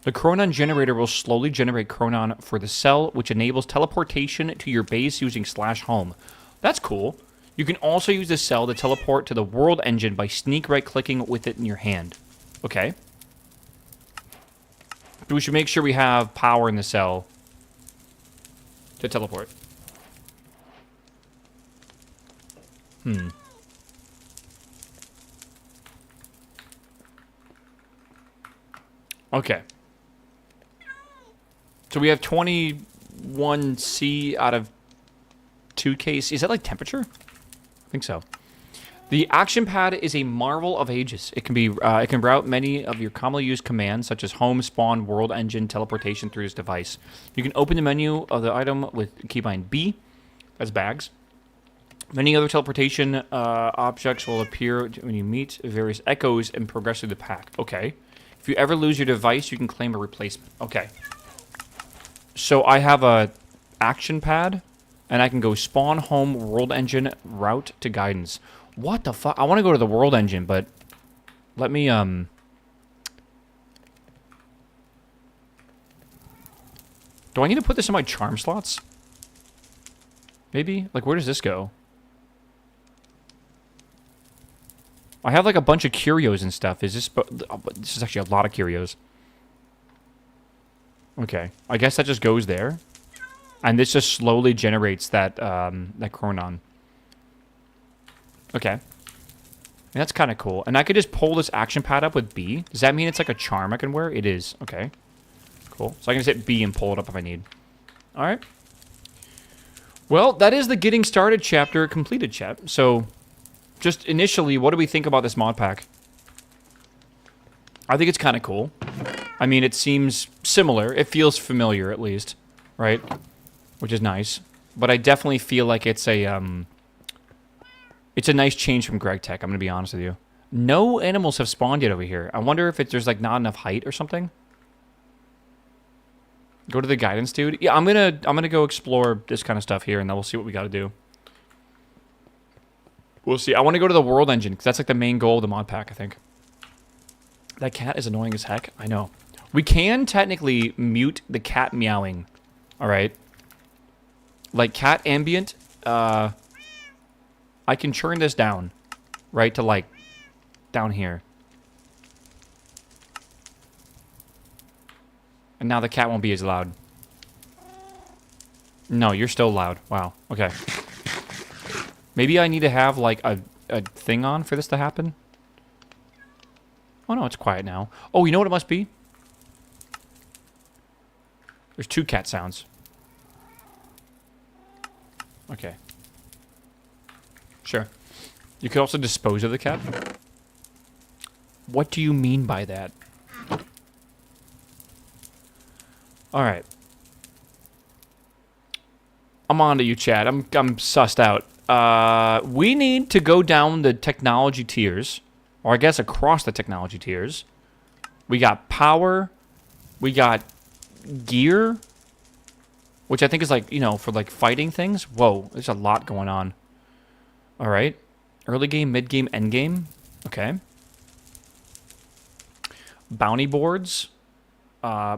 The Chronon generator will slowly generate Chronon for the cell, which enables teleportation to your base using /home. That's cool. You can also use the cell to teleport to the world engine by sneak right-clicking with it in your hand. Okay. We should make sure we have power in the cell to teleport. Okay. So we have 21C out of 2K. Is that like temperature? I think so. The action pad is a marvel of ages. It can be it can route many of your commonly used commands, such as home, spawn, world engine, teleportation through this device. You can open the menu of the item with keybind B. That's bags. Many other teleportation objects will appear when you meet various echoes and progress through the pack. Okay. If you ever lose your device, you can claim a replacement. Okay. So I have a action pad, and I can go spawn, home, world engine, route to guidance. What the fuck? I want to go to the world engine, but let me, do I need to put this in my charm slots? Maybe? Like, where does this go? I have, like, a bunch of curios and stuff. Is this... This is actually a lot of curios. Okay. I guess that just goes there. And this just slowly generates that, that Chronon. Okay. And that's kind of cool. And I could just pull this action pad up with B. Does that mean it's like a charm I can wear? It is. Okay. Cool. So I can just hit B and pull it up if I need. Alright. Well, that is the getting started chapter completed, chat. So, just initially, what do we think about this mod pack? I think it's kind of cool. I mean, it seems similar. It feels familiar, at least. Right? Which is nice. But I definitely feel like it's a nice change from Greg Tech, I'm going to be honest with you. No animals have spawned yet over here. I wonder if there's, like, not enough height or something. Go to the guidance, dude. Yeah, I'm gonna go explore this kind of stuff here, and then we'll see what we got to do. We'll see. I want to go to the world engine, because that's, like, the main goal of the mod pack, I think. That cat is annoying as heck. I know. We can technically mute the cat meowing. Alright. Like, cat ambient, I can turn this down. Right, to, like, down here. And now the cat won't be as loud. No, you're still loud. Wow. Okay. Maybe I need to have, like, a thing on for this to happen? Oh, no, it's quiet now. Oh, you know what it must be? There's 2 cat sounds. Okay. Sure. You could also dispose of the cat. What do you mean by that? Alright. I'm on to you, Chad. I'm sussed out. We need to go down the technology tiers. Or I guess across the technology tiers. We got power. We got gear. Which I think is like, you know, for like fighting things. Whoa, there's a lot going on. Alright. Early game, mid game, end game. Okay. Bounty boards.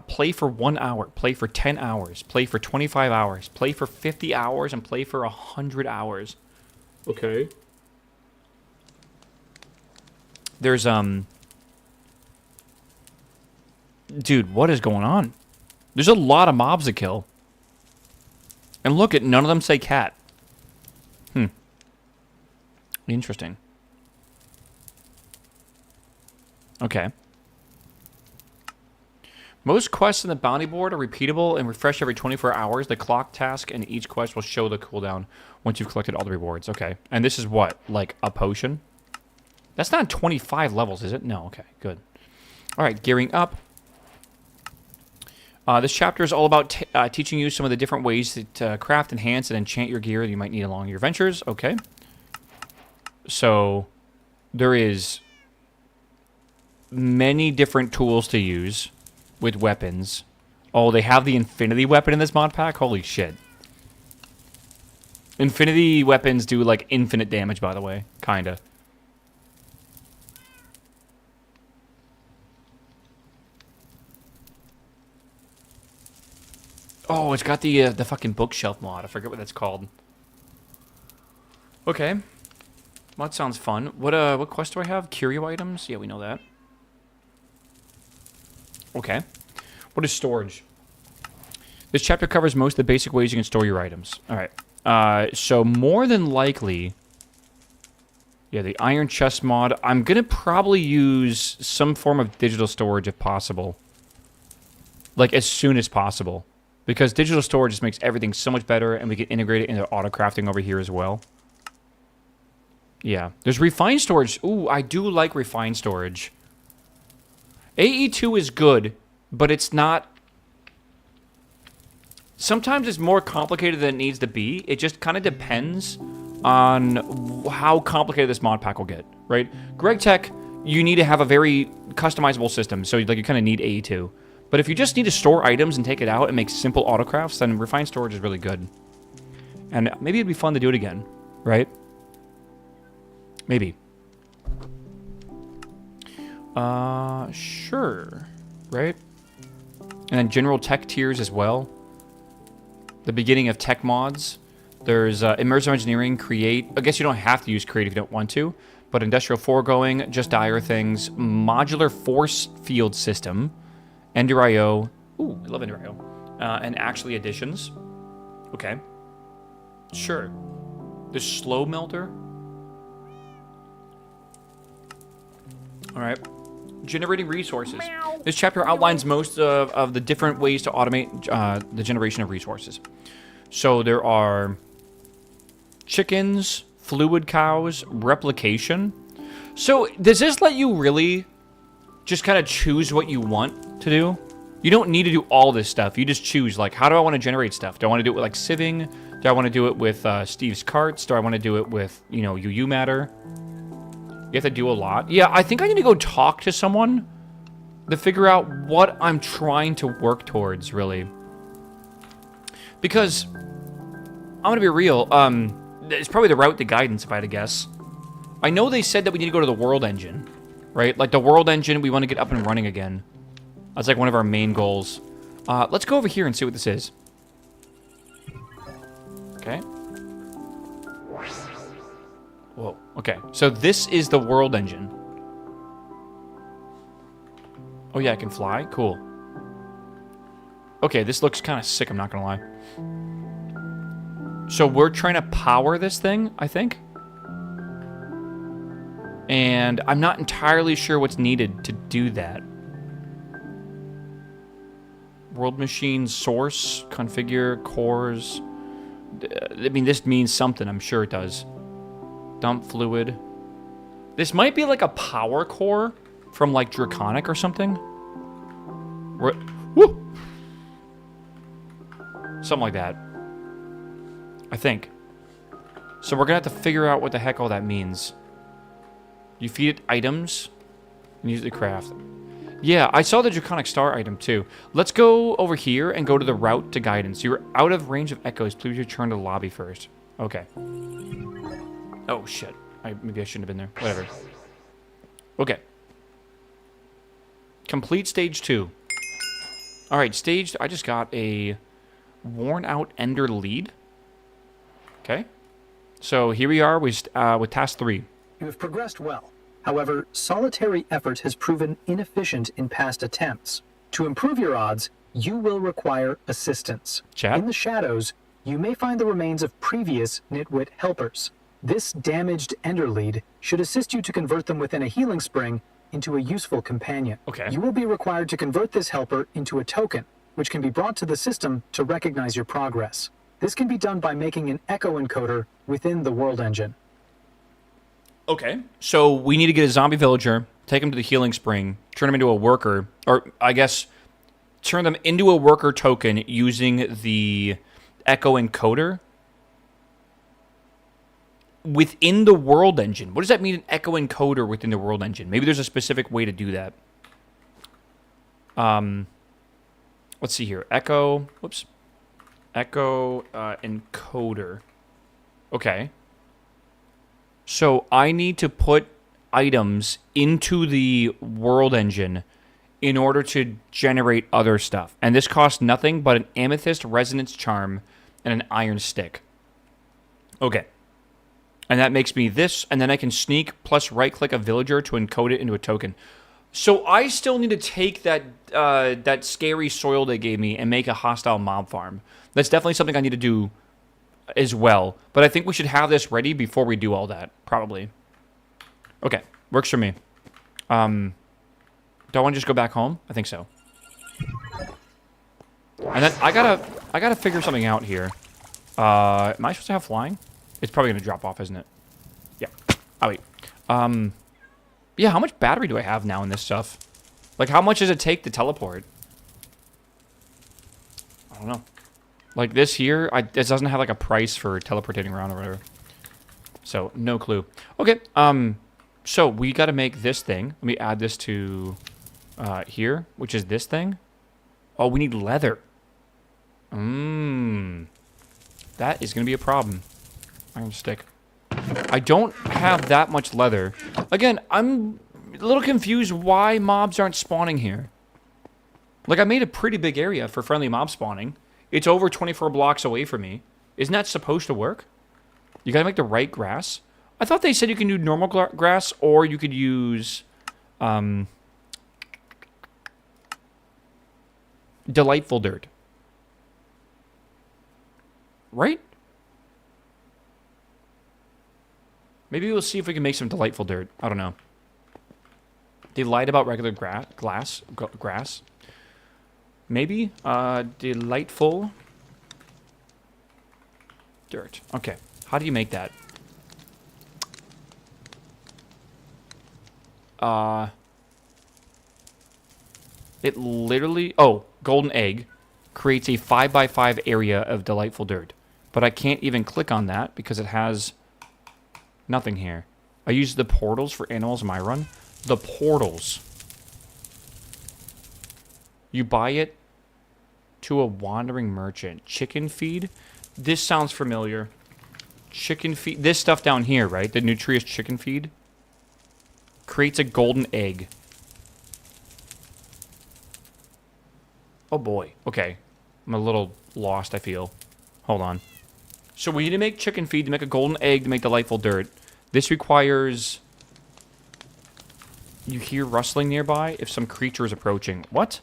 Play for 1 hour, play for 10 hours, play for 25 hours, play for 50 hours, and play for 100 hours. Okay. There's, dude, what is going on? There's a lot of mobs to kill. And look, at none of them say cat. Interesting. Okay. Most quests in the bounty board are repeatable and refresh every 24 hours. The clock task in each quest will show the cooldown once you've collected all the rewards. Okay. And this is what? Like a potion? That's not 25 levels, is it? No. Okay. Good. All right. Gearing up. This chapter is all about teaching you some of the different ways to craft, enhance, and enchant your gear that you might need along your ventures. Okay. So, there is many different tools to use with weapons. Oh, they have the infinity weapon in this mod pack? Holy shit. Infinity weapons do, like, infinite damage, by the way. Kinda. Oh, it's got the fucking bookshelf mod. I forget what that's called. Okay. Well, that sounds fun. What quest do I have? Curio items? Yeah, we know that. Okay. What is storage? This chapter covers most of the basic ways you can store your items. Alright. So more than likely... Yeah, the iron chest mod. I'm gonna probably use some form of digital storage if possible. Like, as soon as possible. Because digital storage just makes everything so much better, and we can integrate it into auto-crafting over here as well. Yeah. There's refined storage. Ooh, I do like refined storage. AE2 is good, but it's not... Sometimes it's more complicated than it needs to be. It just kind of depends on how complicated this mod pack will get, right? Greg Tech, you need to have a very customizable system, so like you kind of need AE2. But if you just need to store items and take it out and make simple autocrafts, then refined storage is really good. And maybe it'd be fun to do it again, right? Maybe. Sure. Right? And then general tech tiers as well. The beginning of tech mods. There's immersive engineering, create. I guess you don't have to use create if you don't want to. But industrial foregoing, just dire things. Modular force field system. Ender IO. Ooh, I love Ender IO. And actually additions. Okay. Sure. The slow melter. Alright. Generating resources. This chapter outlines most of the different ways to automate the generation of resources. So there are chickens, fluid cows, replication. So does this let you really just kind of choose what you want to do? You don't need to do all this stuff. You just choose, like, how do I want to generate stuff? Do I want to do it with, like, sieving? Do I want to do it with Steve's carts? Do I want to do it with, you know, UU matter? You have to do a lot. Yeah, I think I need to go talk to someone to figure out what I'm trying to work towards, really. Because, I'm going to be real, it's probably the route to guidance, if I had to guess. I know they said that we need to go to the world engine, right? Like, the world engine, we want to get up and running again. That's, like, one of our main goals. Let's go over here and see what this is. Okay. Whoa, okay. So this is the world engine. Oh yeah, I can fly? Cool. Okay, this looks kind of sick, I'm not gonna lie. So we're trying to power this thing, I think. And I'm not entirely sure what's needed to do that. World machine source, configure, cores. I mean, this means something, I'm sure it does. Dump fluid. This might be like a power core from like Draconic or something. Woo! Something like that. I think. So we're gonna have to figure out what the heck all that means. You feed it items and use it to craft. Yeah, I saw the Draconic Star item too. Let's go over here and go to the route to guidance. You're out of range of echoes. Please return to the lobby first. Okay. Oh, shit. Maybe I shouldn't have been there. Whatever. Okay. Complete stage 2. Alright, stage... I just got a worn out ender lead. Okay. So here we are with task 3. You have progressed well. However, solitary effort has proven inefficient in past attempts. To improve your odds, you will require assistance. Chat? In the shadows, you may find the remains of previous Nitwit helpers. This damaged ender lead should assist you to convert them within a healing spring into a useful companion. Okay. You will be required to convert this helper into a token, which can be brought to the system to recognize your progress. This can be done by making an echo encoder within the world engine. Okay. So we need to get a zombie villager, take him to the healing spring, turn him into a worker, or I guess turn them into a worker token using the echo encoder within the world engine. What does that mean, an echo encoder within the world engine? Maybe there's a specific way to do that. Let's see here. Echo, whoops. Echo encoder. Okay. So I need to put items into the world engine in order to generate other stuff. And this costs nothing but an amethyst resonance charm and an iron stick. Okay. And that makes me this, and then I can sneak plus right-click a villager to encode it into a token. So I still need to take that that scary soil they gave me and make a hostile mob farm. That's definitely something I need to do as well. But I think we should have this ready before we do all that, probably. Okay, works for me. Do I want to just go back home? I think so. And then I gotta figure something out here. Am I supposed to have flying? It's probably gonna drop off, isn't it? Yeah. Oh wait. Yeah, how much battery do I have now in this stuff? Like, how much does it take to teleport? I don't know. Like, this here, this doesn't have, like, a price for teleportating around or whatever. So, no clue. Okay, so we gotta make this thing. Let me add this to, here, which is this thing. Oh, we need leather. That is gonna be a problem. Iron stick. I don't have that much leather. Again, I'm a little confused why mobs aren't spawning here. Like, I made a pretty big area for friendly mob spawning. It's over 24 blocks away from me. Isn't that supposed to work? You gotta make the right grass. I thought they said you can do normal grass, or you could use, delightful dirt. Right? Maybe we'll see if we can make some delightful dirt. I don't know. They lied about regular grass. Maybe. Delightful dirt. Okay. How do you make that? It literally... Oh, golden egg creates a 5x5 area of delightful dirt. But I can't even click on that because it has... nothing here. I use the portals for animals in my run. The portals. You buy it to a wandering merchant. Chicken feed? This sounds familiar. Chicken feed. This stuff down here, right? The nutritious chicken feed. Creates a golden egg. Oh boy. Okay. I'm a little lost, I feel. Hold on. So we need to make chicken feed to make a golden egg to make delightful dirt. This requires... You hear rustling nearby if some creature is approaching. What?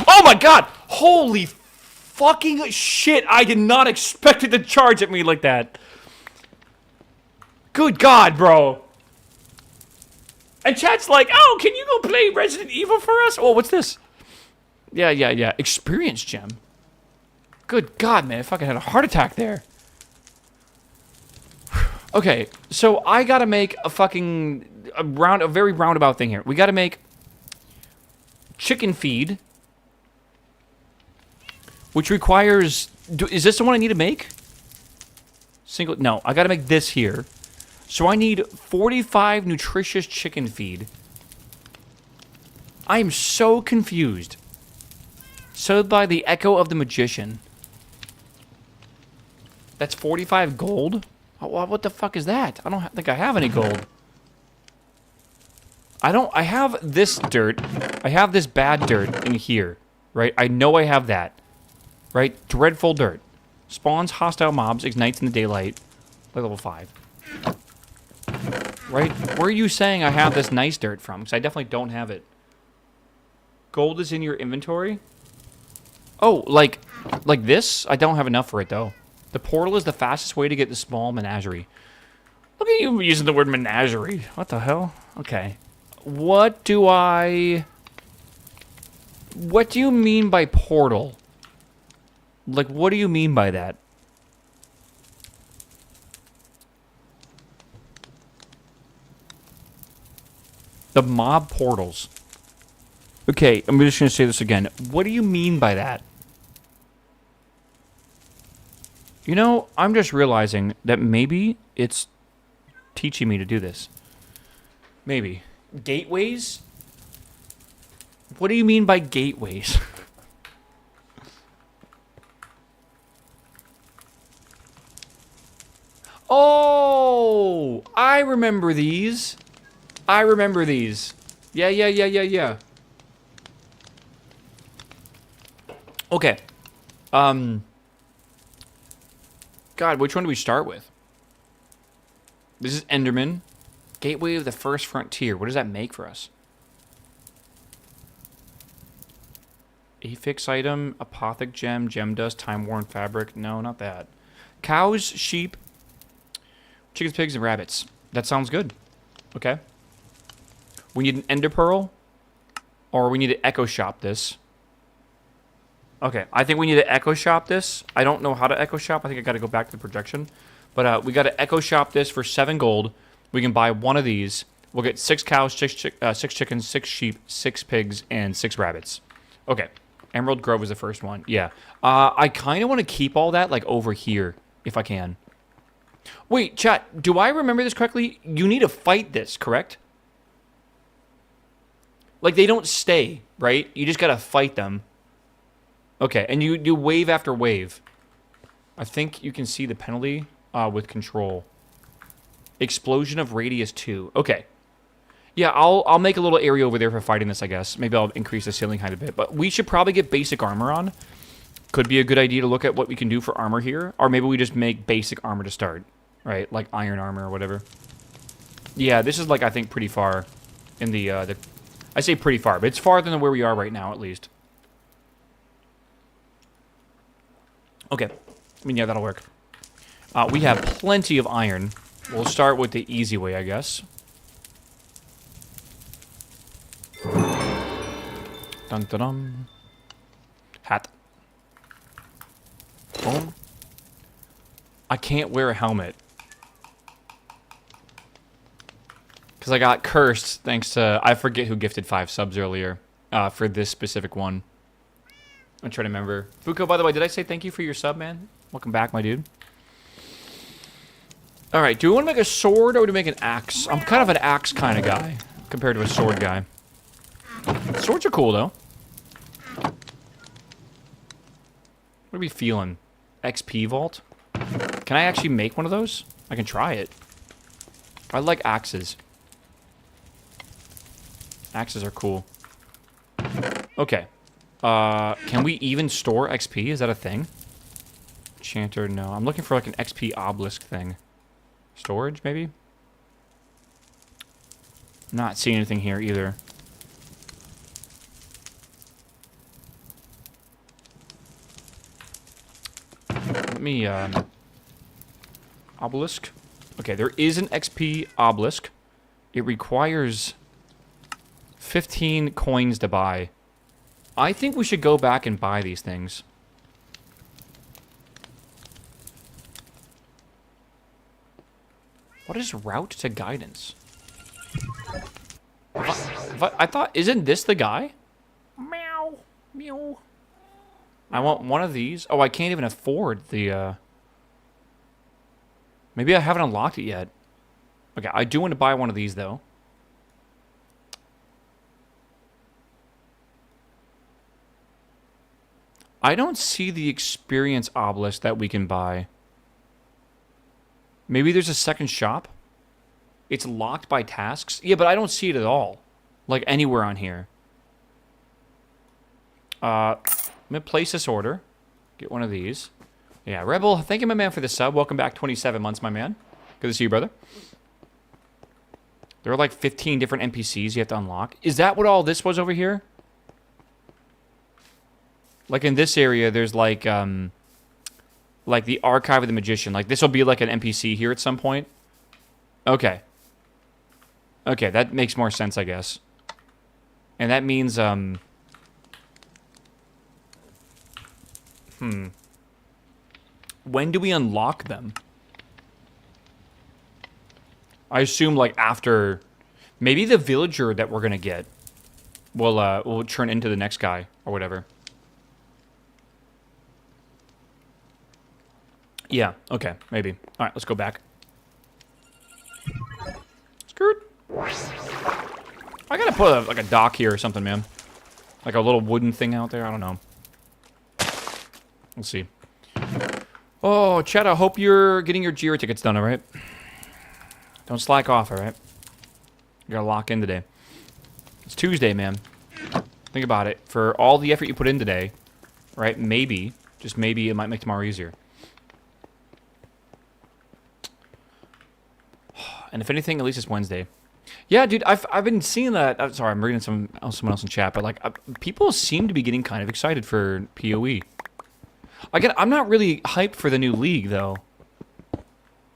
Oh my god! Holy fucking shit! I did not expect it to charge at me like that. Good god, bro. And chat's like, oh, can you go play Resident Evil for us? Oh, what's this? Yeah. Experience gem. Good god, man. I fucking had a heart attack there. Okay, so I gotta make a very roundabout thing here. We gotta make chicken feed, which requires... is this the one I need to make? No, I gotta make this here. So I need 45 nutritious chicken feed. I am so confused. Sold by the Echo of the Magician. That's 45 gold? What the fuck is that? I don't think I have any gold. I have this dirt. I have this bad dirt in here, right? I know I have that, right? Dreadful dirt. Spawns hostile mobs, ignites in the daylight. Like level 5. Right? Where are you saying I have this nice dirt from? Because I definitely don't have it. Gold is in your inventory? Oh, like this? I don't have enough for it, though. The portal is the fastest way to get the small menagerie. Look at you using the word menagerie. What the hell? Okay. What do you mean by portal? Like, what do you mean by that? The mob portals. Okay, I'm just going to say this again. What do you mean by that? You know, I'm just realizing that maybe it's teaching me to do this. Maybe. Gateways? What do you mean by gateways? Oh, I remember these. I remember these. Yeah. Okay. God, which one do we start with? This is Enderman. Gateway of the First Frontier. What does that make for us? Affix item, Apothic gem, gem dust, time-worn fabric. No, not that. Cows, sheep, chickens, pigs, and rabbits. That sounds good. Okay. We need an ender pearl, or we need to echo shop this. Okay, I think we need to echo shop this. I don't know how to echo shop. I think I got to go back to the projection. But we got to echo shop this for 7 gold. We can buy one of these. We'll get 6 cows, 6 chickens, 6 sheep, 6 pigs, and 6 rabbits. Okay. Emerald Grove was the first one. Yeah. I kind of want to keep all that, like, over here, if I can. Wait, chat, do I remember this correctly? You need to fight this, correct? Like, they don't stay, right? You just got to fight them. Okay, and you do wave after wave. I think you can see the penalty with control. Explosion of radius 2. Okay. Yeah, I'll make a little area over there for fighting this, I guess. Maybe I'll increase the ceiling height a bit. But we should probably get basic armor on. Could be a good idea to look at what we can do for armor here. Or maybe we just make basic armor to start. Right? Like iron armor or whatever. Yeah, this is like, I think, pretty far in the I say pretty far, but it's farther than where we are right now, at least. Okay. I mean, yeah, that'll work. We have plenty of iron. We'll start with the easy way, I guess. Dun dun dun. Hat. Boom. I can't wear a helmet. Because I got cursed thanks to... I forget who gifted 5 subs earlier for this specific one. I'm trying to remember. Fuko, by the way, did I say thank you for your sub, man? Welcome back, my dude. Alright, do we want to make a sword or do we make an axe? I'm kind of an axe kind of guy compared to a sword guy. Swords are cool, though. What are we feeling? XP vault? Can I actually make one of those? I can try it. I like axes. Axes are cool. Okay. Can we even store XP? Is that a thing? Enchanter, no. I'm looking for like an XP obelisk thing. Storage, maybe? Not seeing anything here either. Let me, obelisk. Okay, there is an XP obelisk. It requires 15 coins to buy. I think we should go back and buy these things. What is route to guidance? I thought, isn't this the guy? Meow. Meow. I want one of these. Oh, I can't even afford the, Maybe I haven't unlocked it yet. Okay, I do want to buy one of these, though. I don't see the experience obelisk that we can buy. Maybe there's a second shop? It's locked by tasks? Yeah, but I don't see it at all. Like, anywhere on here. I'm going to place this order. Get one of these. Yeah, Rebel, thank you, my man, for the sub. Welcome back, 27 months, my man. Good to see you, brother. There are like 15 different NPCs you have to unlock. Is that what all this was over here? Like in this area, there's like the Archive of the Magician. Like this will be like an NPC here at some point. Okay. Okay, that makes more sense, I guess. And that means, when do we unlock them? I assume like after, maybe the villager that we're gonna get will turn into the next guy or whatever. Yeah, okay, maybe. All right, let's go back. Skirt. I gotta put like a dock here or something, man. Like a little wooden thing out there. I don't know. We'll see. Oh, Chad, I hope you're getting your Jira tickets done, all right? Don't slack off, all right? You gotta lock in today. It's Tuesday, man. Think about it. For all the effort you put in today, right? Maybe, just maybe, it might make tomorrow easier. And if anything, at least it's Wednesday. Yeah, dude, I've been seeing that. I'm sorry, I'm reading someone else in chat, but like people seem to be getting kind of excited for PoE. Again, I'm not really hyped for the new league though.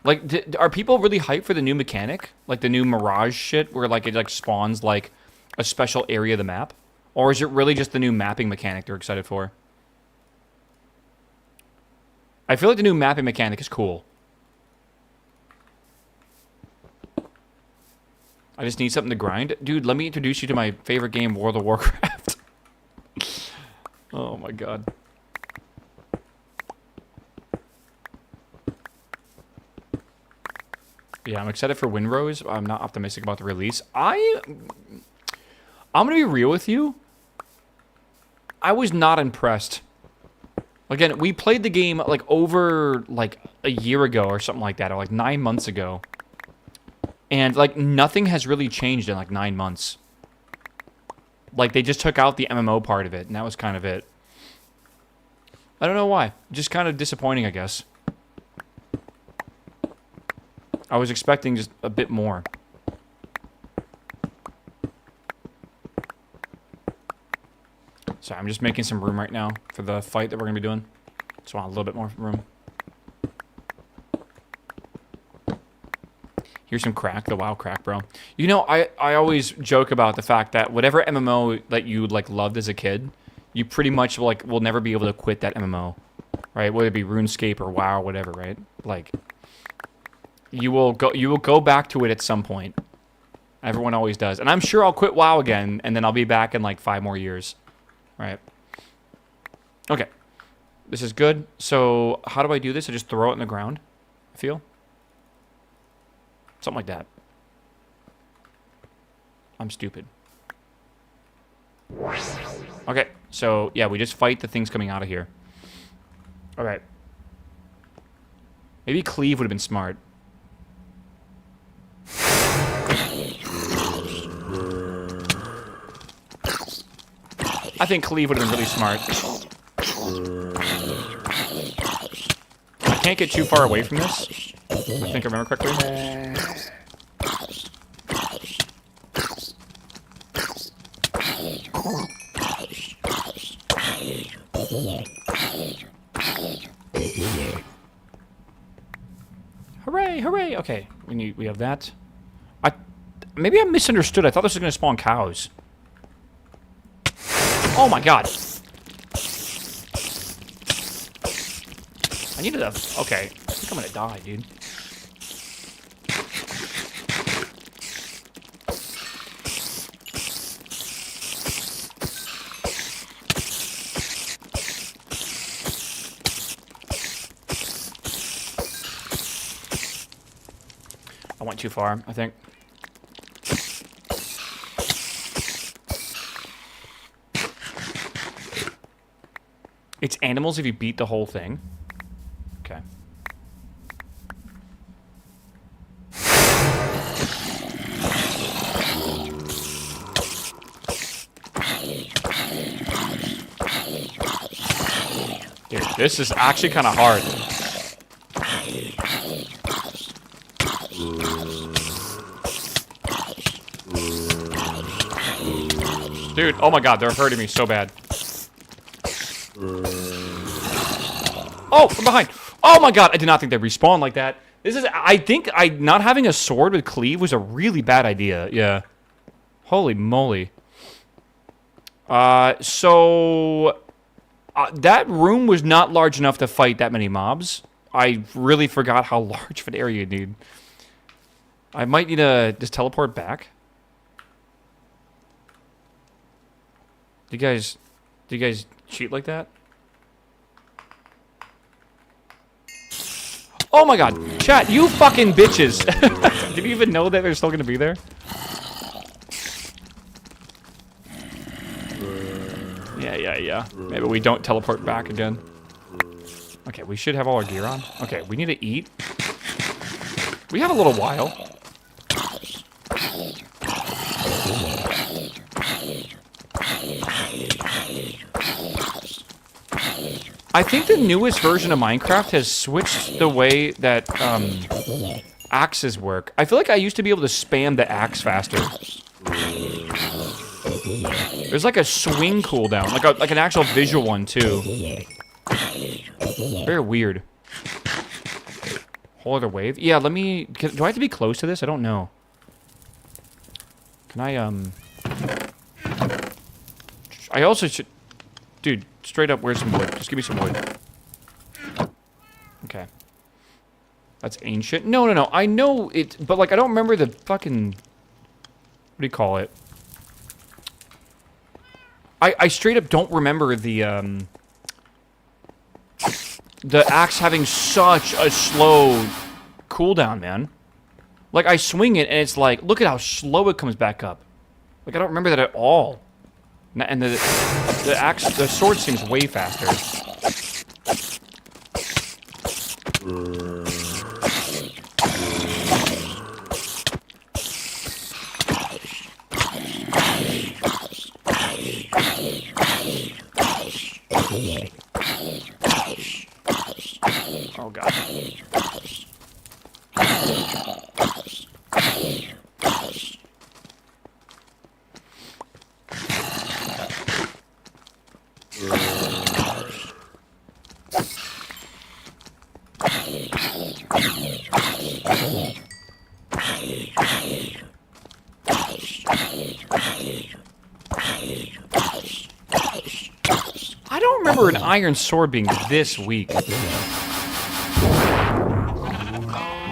Like, are people really hyped for the new mechanic, like the new Mirage shit, where like it like spawns like a special area of the map, or is it really just the new mapping mechanic they're excited for? I feel like the new mapping mechanic is cool. I just need something to grind. Dude, let me introduce you to my favorite game, World of Warcraft. Oh my god. Yeah, I'm excited for Windrose. I'm not optimistic about the release. I'm gonna be real with you. I was not impressed. Again, we played the game like over like a year ago or something like that, or like 9 months ago. And, like, nothing has really changed in, like, 9 months. Like, they just took out the MMO part of it, and that was kind of it. I don't know why. Just kind of disappointing, I guess. I was expecting just a bit more. Sorry, I'm just making some room right now for the fight that we're going to be doing. Just want a little bit more room. Here's some crack, the WoW crack, bro. You know, I always joke about the fact that whatever MMO that you like loved as a kid, you pretty much like will never be able to quit that MMO, right? Whether it be RuneScape or WoW or whatever, right? Like, you will go back to it at some point. Everyone always does, and I'm sure I'll quit WoW again, and then I'll be back in like 5 more years, right? Okay, this is good. So how do I do this? I just throw it in the ground. I feel. Something like that. I'm stupid. Okay, so yeah, we just fight the things coming out of here. Alright. Maybe cleave would have been smart. I think cleave would have been really smart. I can't get too far away from this. I think I remember correctly. Hooray, hooray! Okay, we have that. Maybe I misunderstood. I thought this was gonna spawn cows. Oh my god! I needed a. Okay, I think I'm gonna die, dude. I went too far, I think. It's animals if you beat the whole thing. Okay. Dude, this is actually kind of hard. Dude, oh my god, they're hurting me so bad. Oh, from behind. Oh my god, I did not think they'd respawn like that. This is, I think not having a sword with cleave was a really bad idea. Yeah. Holy moly. That room was not large enough to fight that many mobs. I really forgot how large of an area you need. I might need to just teleport back. Do you guys cheat like that? Oh my god, chat, you fucking bitches. Did you even know that they're still gonna be there? Yeah. Maybe we don't teleport back again. Okay, we should have all our gear on. Okay, we need to eat. We have a little while. I think the newest version of Minecraft has switched the way that axes work. I feel like I used to be able to spam the axe faster. There's like a swing cooldown, like an actual visual one too. Very weird. Whole other wave? Yeah, let me... do I have to be close to this? I don't know. Can I, I also should... Dude, straight up, where's some wood? Just give me some wood. Okay. That's ancient. No, no, no. I know it, but, like, I don't remember the fucking... What do you call it? I straight up don't remember the axe having such a slow cooldown, man. Like, I swing it, and it's like, look at how slow it comes back up. Like, I don't remember that at all. And the sword seems way faster. Oh, God. I don't remember an iron sword being this weak.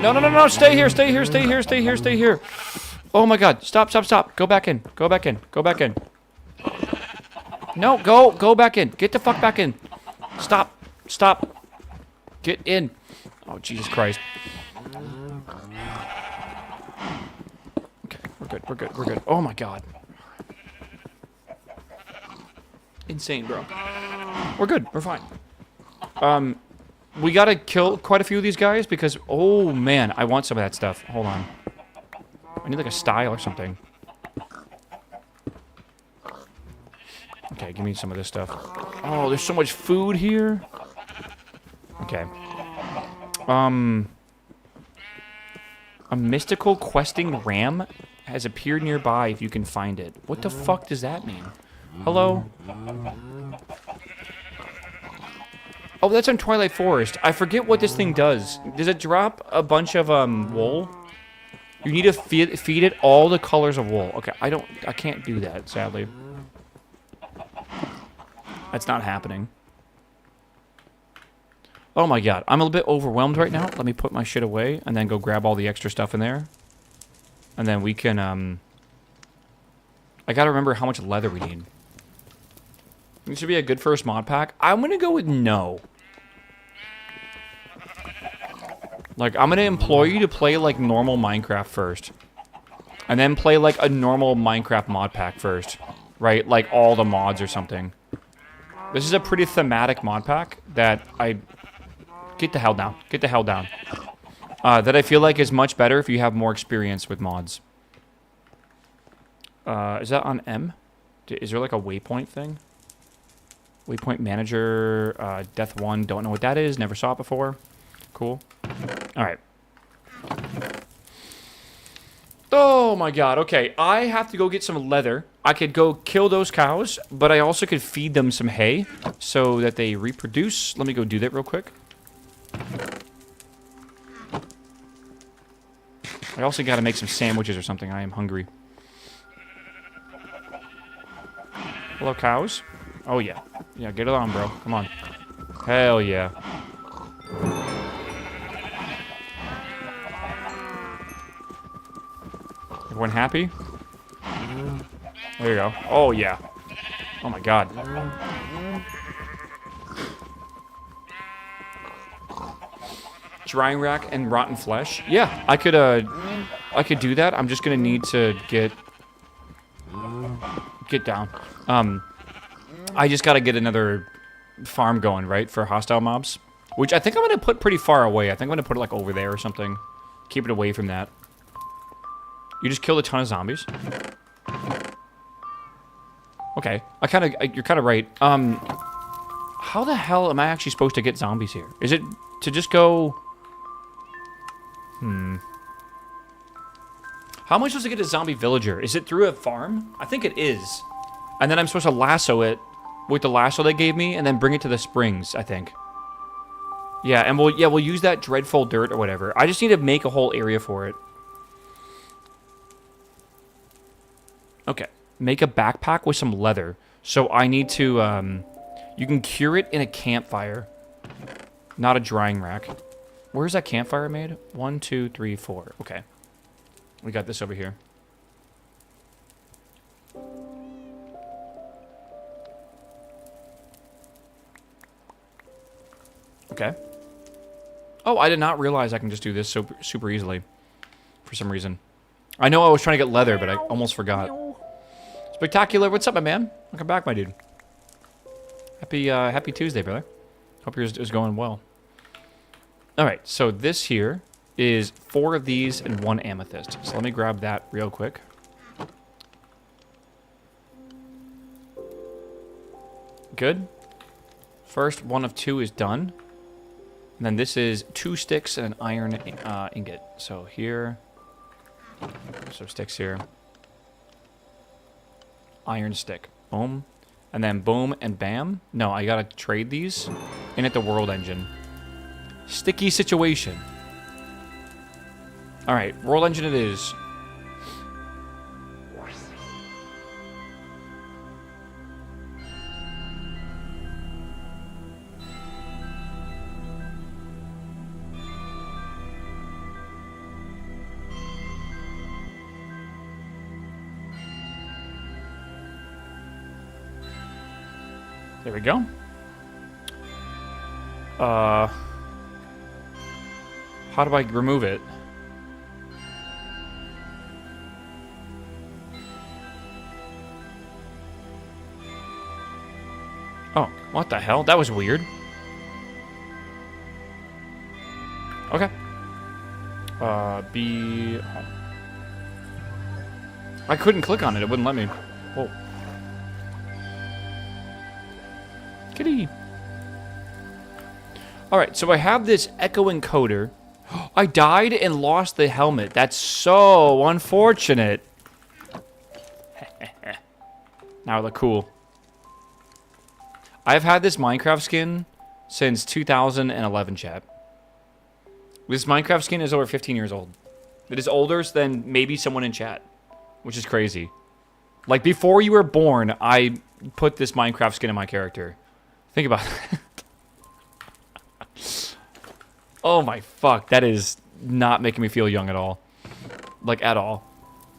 No, no, no, no, stay here, stay here, stay here, stay here, stay here. Oh my God, stop, stop, stop. Go back in, go back in, go back in. No, go back in. Get the fuck back in. Stop, stop. Get in. Oh, Jesus Christ. Okay, we're good, we're good, we're good. Oh my God. Insane, bro. We're good, we're fine. We gotta kill quite a few of these guys because, oh man, I want some of that stuff. Hold on. I need like a style or something. Okay, give me some of this stuff. Oh, there's so much food here. Okay. A mystical questing ram has appeared nearby if you can find it. What the fuck does that mean? Hello? Oh, that's in Twilight Forest. I forget what this thing does. Does it drop a bunch of wool? You need to feed it all the colors of wool. Okay, I can't do that, sadly. That's not happening. Oh my God, I'm a little bit overwhelmed right now. Let me put my shit away and then go grab all the extra stuff in there. And then we can, I gotta remember how much leather we need. This should be a good first mod pack. I'm gonna go with no. Like, I'm gonna implore you to play like normal Minecraft first. And then play like a normal Minecraft mod pack first. Right? Like all the mods or something. This is a pretty thematic mod pack that I... Get the hell down. Get the hell down. That I feel like is much better if you have more experience with mods. Is that on M? Is there like a waypoint thing? Waypoint manager, Death 1, don't know what that is, never saw it before. Cool. Alright. Oh my God, okay. I have to go get some leather. I could go kill those cows, but I also could feed them some hay so that they reproduce. Let me go do that real quick. I also got to make some sandwiches or something. I am hungry. Hello, cows? Oh, yeah. Yeah, get it on, bro. Come on. Hell yeah. Everyone happy? There you go. Oh, yeah. Oh, my God. Drying rack and rotten flesh. Yeah, I could do that. I'm just gonna need to get down. I just gotta get another farm going, right, for hostile mobs. Which I think I'm going to put pretty far away. I think I'm going to put it, like, over there or something. Keep it away from that. You just killed a ton of zombies. Okay. You're kind of right. How the hell am I actually supposed to get zombies here? Is it to just go... How am I supposed to get a zombie villager? Is it through a farm? I think it is. And then I'm supposed to lasso it with the lasso they gave me and then bring it to the springs, I think. Yeah, and we'll use that dreadful dirt or whatever. I just need to make a whole area for it. Okay. Make a backpack with some leather. So I need to, you can cure it in a campfire. Not a drying rack. Where's that campfire made? 1, 2, 3, 4. Okay. We got this over here. Okay. Oh, I did not realize I can just do this so super easily. For some reason. I know I was trying to get leather, but I almost forgot. Spectacular, what's up, my man? Welcome back, my dude. Happy Tuesday, brother. Hope yours is going well. Alright, so this here is 4 of these and 1 amethyst. So let me grab that real quick. Good. First 1 of 2 is done. And then this is 2 sticks and an iron ingot. So here. So sticks here. Iron stick. Boom. And then boom and bam. No, I gotta trade these in at the world engine. Sticky situation. Alright, world engine it is. There we go. How do I remove it? Oh, what the hell? That was weird. Okay. B... Oh. I couldn't click on it. It wouldn't let me. Whoa. Kitty. Alright, so I have this echo encoder. I died and lost the helmet. That's so unfortunate. Now I look cool. I've had this Minecraft skin since 2011, chat. This Minecraft skin is over 15 years old. It is older than maybe someone in chat, which is crazy. Like, before you were born, I put this Minecraft skin in my character. Think about it. Oh my fuck, that is not making me feel young at all. Like, at all.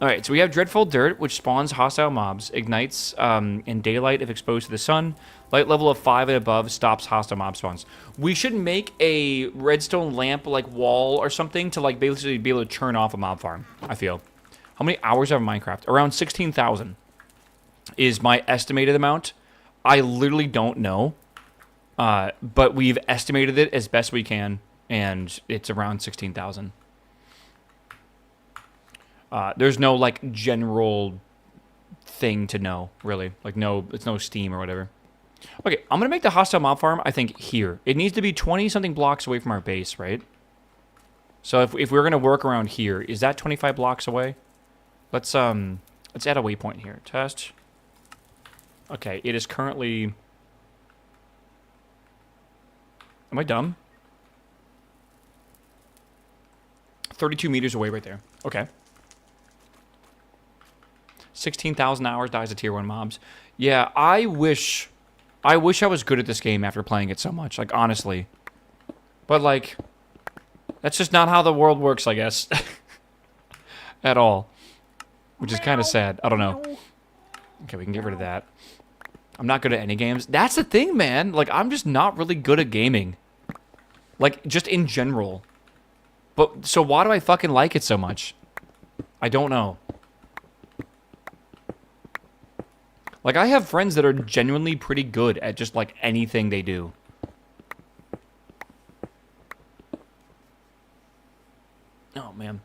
Alright, so we have Dreadful Dirt, which spawns hostile mobs, ignites in daylight if exposed to the sun. Light level of 5 and above stops hostile mob spawns. We should make a redstone lamp, like, wall or something to, like, basically be able to turn off a mob farm, I feel. How many hours do I have in Minecraft? Around 16,000 is my estimated amount. I literally don't know. But we've estimated it as best we can, and it's around 16,000. There's no, like, general thing to know, really. Like, no, it's no Steam or whatever. Okay, I'm gonna make the hostile mob farm, I think, here. It needs to be 20-something blocks away from our base, right? So if we're gonna work around here, is that 25 blocks away? Let's add a waypoint here. Test. Okay, it is currently... Am I dumb? 32 meters away right there. Okay. 16,000 hours, dies of tier 1 mobs. Yeah, I wish I was good at this game after playing it so much, like, honestly. But, like, that's just not how the world works, I guess. At all. Which is kind of sad. I don't know. Okay, we can get rid of that. I'm not good at any games. That's the thing, man. Like, I'm just not really good at gaming. Like, just in general. But, so why do I fucking like it so much? I don't know. Like, I have friends that are genuinely pretty good at just, like, anything they do. Oh, man.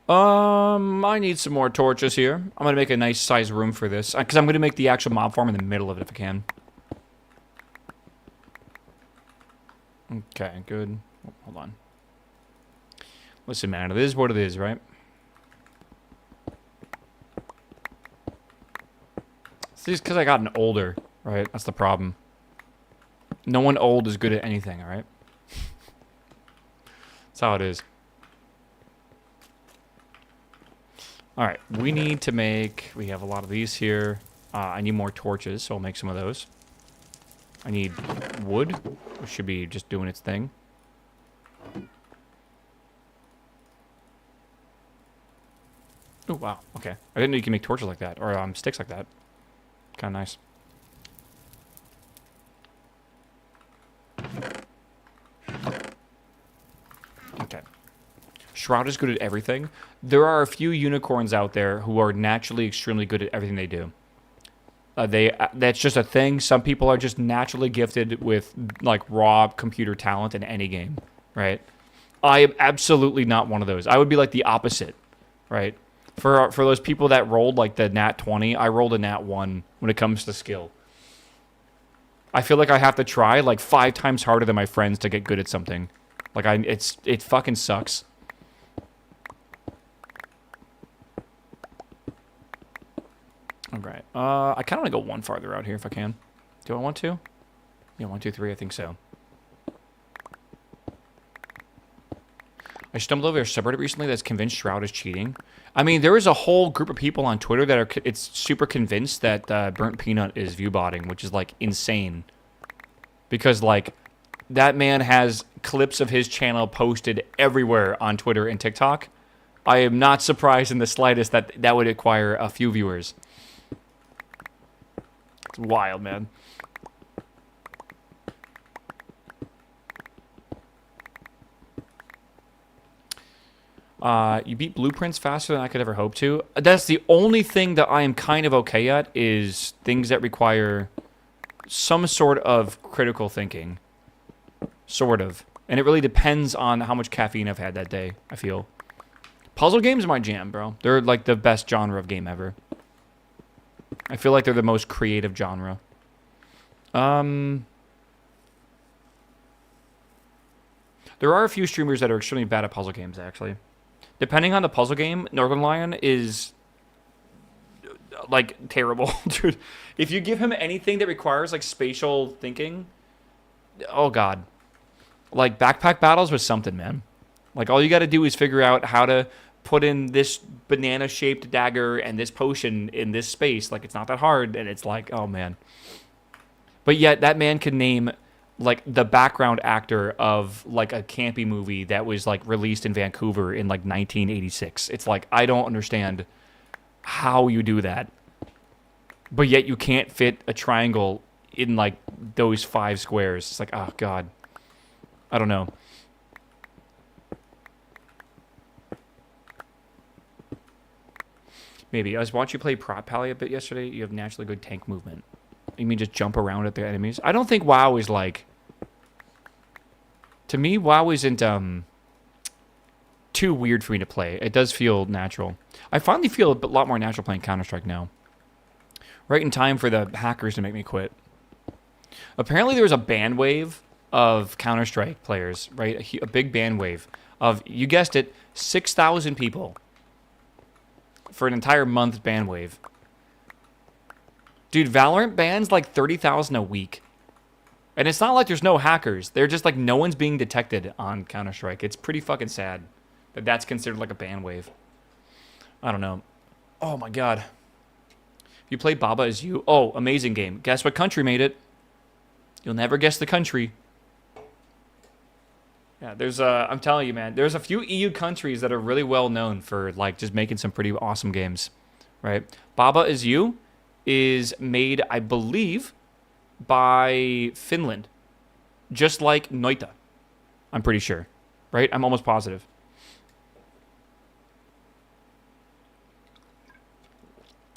I need some more torches here. I'm gonna make a nice size room for this, because I'm gonna make the actual mob farm in the middle of it if I can. Okay, good. Oh, hold on. Listen, man, it is what it is, right? It's just because I gotten older, right? That's the problem. No one old is good at anything, all right? That's how it is. All right, we need to make... We have a lot of these here. I need more torches, so I'll make some of those. I need wood, which should be just doing its thing. Oh, wow, okay. I didn't know you can make torches like that, or sticks like that. Kind of nice. Okay. Shroud is good at everything. There are a few unicorns out there who are naturally extremely good at everything they do. That's just a thing. Some people are just naturally gifted with like raw computer talent in any game, right? I am absolutely not one of those. I would be like the opposite, right? For those people that rolled like the nat 20, I rolled a nat 1 when it comes to skill. I feel like I have to try like 5 times harder than my friends to get good at something. Like it fucking sucks. All right. I kind of want to go one farther out here if I can. Do I want to? Yeah, 1, 2, 3. I think so. I stumbled over a subreddit recently that's convinced Shroud is cheating. I mean, there is a whole group of people on Twitter that are it's super convinced that Burnt Peanut is viewbotting, which is like insane. Because like that man has clips of his channel posted everywhere on Twitter and TikTok. I am not surprised in the slightest that that would acquire a few viewers. It's wild, man. You beat blueprints faster than I could ever hope to. That's the only thing that I am kind of okay at is things that require some sort of critical thinking. Sort of. And it really depends on how much caffeine I've had that day, I feel. Puzzle games are my jam, bro. They're like the best genre of game ever. I feel like they're the most creative genre. There are a few streamers that are extremely bad at puzzle games, actually. Depending on the puzzle game, Northern Lion is like terrible. Dude, if you give him anything that requires like spatial thinking, oh god. Like Backpack Battles was something, man. Like all you got to do is figure out how to put in this banana-shaped dagger and this potion in this space. Like it's not that hard, and it's like, oh man. But yet that man can name like the background actor of like a campy movie that was like released in Vancouver in like 1986. It's like, I don't understand how you do that. But yet you can't fit a triangle in like those 5 squares. It's like, oh god. I don't know. Maybe. I was watching you play Prot Pally a bit yesterday. You have naturally good tank movement. You mean just jump around at the enemies? I don't think WoW is like... To me, WoW isn't too weird for me to play. It does feel natural. I finally feel a lot more natural playing Counter-Strike now. Right in time for the hackers to make me quit. Apparently there was a ban wave of Counter-Strike players, right? A big ban wave of, you guessed it, 6,000 people for an entire month ban wave. Dude, Valorant bans like 30,000 a week. And it's not like there's no hackers. They're just like no one's being detected on Counter-Strike. It's pretty fucking sad that that's considered like a ban wave. I don't know. Oh my god. You play Baba Is You? Oh, amazing game. Guess what country made it? You'll never guess the country. Yeah, there's I'm telling you, man, there's a few EU countries that are really well known for like just making some pretty awesome games, right? Baba Is You is made, I believe, by Finland, just like Noita. I'm pretty sure, right? I'm almost positive.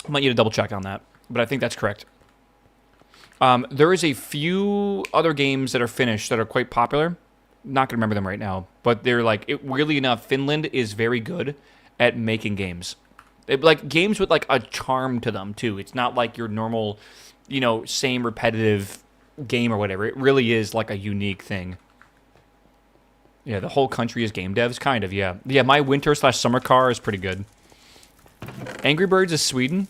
I might need to double check on that, but I think that's correct. There is a few other games that are Finnish that are quite popular. Not gonna remember them right now, but they're like, weirdly enough, Finland is very good at making games. Like games with like a charm to them too. It's not like your normal, same repetitive game or whatever. It really is like a unique thing. Yeah, the whole country is game devs, kind of. Yeah, my winter/summer car is pretty good. Angry Birds is Sweden.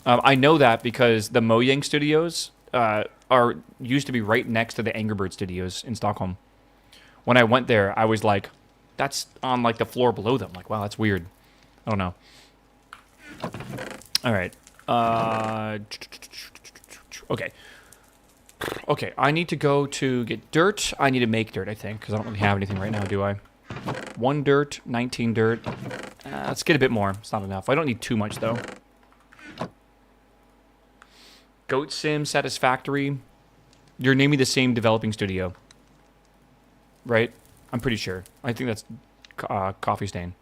I know that because the Mojang studios used to be right next to the Angry Bird studios in Stockholm. When I went there, I was like, that's on like the floor below them. Like, wow, that's weird. I don't know. All right. Okay. Okay, I need to go to get dirt. I need to make dirt, I think, because I don't really have anything right now, do I? 1 dirt, 19 dirt. Let's get a bit more. It's not enough. I don't need too much, though. Goat Sim, Satisfactory. You're naming the same developing studio. Right? I'm pretty sure. I think that's Coffee Stain.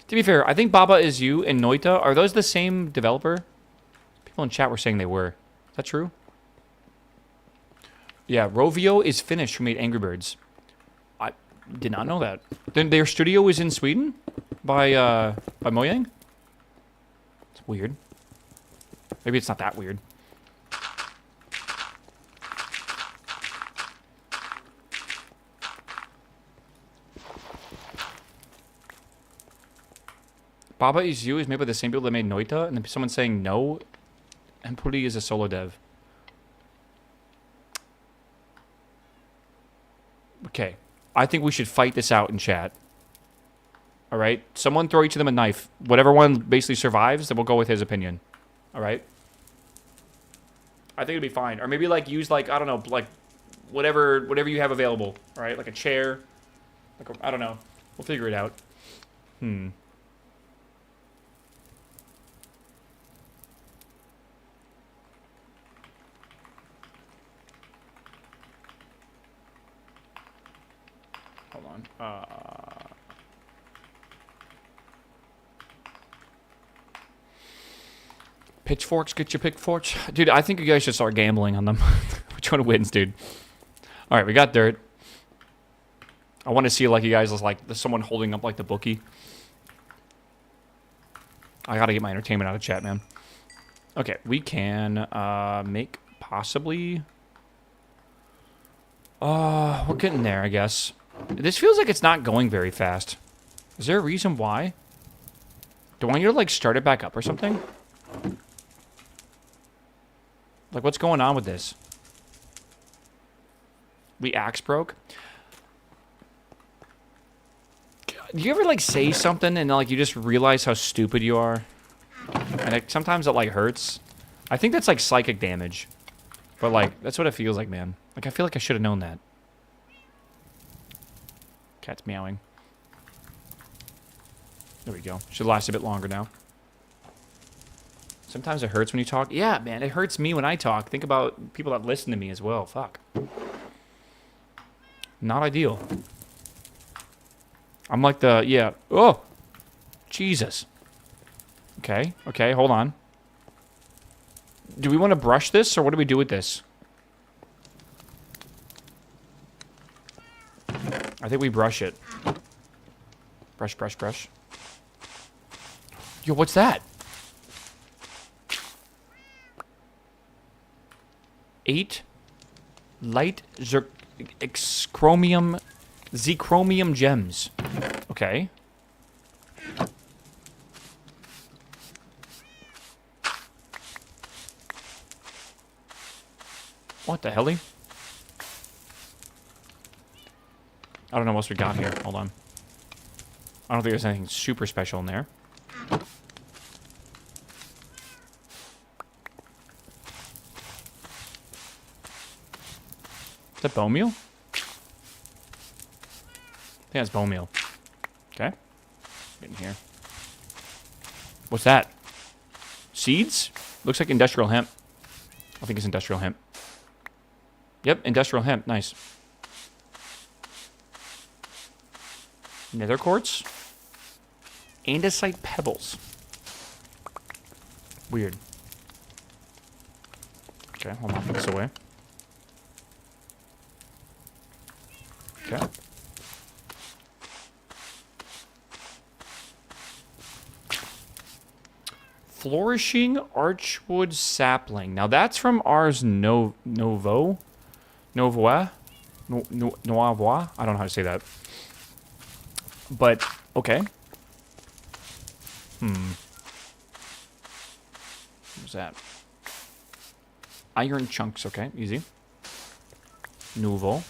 To be fair, I think Baba Is You and Noita, are those the same developer? People in chat were saying they were. Is that true? Yeah, Rovio is Finnish, who made Angry Birds. I did not know that. Then their studio is in Sweden? By Mojang? It's weird. Maybe it's not that weird. Baba Is You is made by the same people that made Noita, and then someone's saying no. Empoli is a solo dev. Okay. I think we should fight this out in chat. Alright? Someone throw each of them a knife. Whatever one basically survives, then we'll go with his opinion. Alright? I think it'd be fine. Or maybe like use like, I don't know, like whatever you have available. Alright? Like a chair. Like I don't know. We'll figure it out. Hold on. Pitchforks, get your pitchforks. Dude, I think you guys should start gambling on them. Which one wins, dude? Alright, we got dirt. I want to see like you guys is like there's someone holding up like the bookie. I gotta get my entertainment out of chat, man. Okay, we can make possibly... we're getting there, I guess. This feels like it's not going very fast. Is there a reason why? Do I need to, like, start it back up or something? Like, what's going on with this? The axe broke? Do you ever, like, say something and, like, you just realize how stupid you are? And sometimes it, like, hurts. I think that's, like, psychic damage. But, like, that's what it feels like, man. Like, I feel like I should have known that. Cat's meowing. There we go. Should last a bit longer now. Sometimes it hurts when you talk. Yeah, man, it hurts me when I talk. Think about people that listen to me as well. Fuck. Not ideal. I'm like the... Yeah. Oh! Jesus. Okay. Okay, hold on. Do we want to brush this, or what do we do with this? I think we brush it. Brush, brush, brush. Yo, what's that? 8 light chromium Z-chromium gems. Okay. What the helly? I don't know what else we got here. Hold on. I don't think there's anything super special in there. Is that bone meal? I think that's bone meal. Okay. Get in here. What's that? Seeds? Looks like industrial hemp. I think it's industrial hemp. Yep, industrial hemp. Nice. Nether quartz? Andesite pebbles. Weird. Okay, hold on, put this away. Okay. Flourishing Archwood Sapling. Now that's from Ars Novoa? Novoa? Noavois? I don't know how to say that. But, okay. What was that? Iron chunks, okay, easy. Nouveau.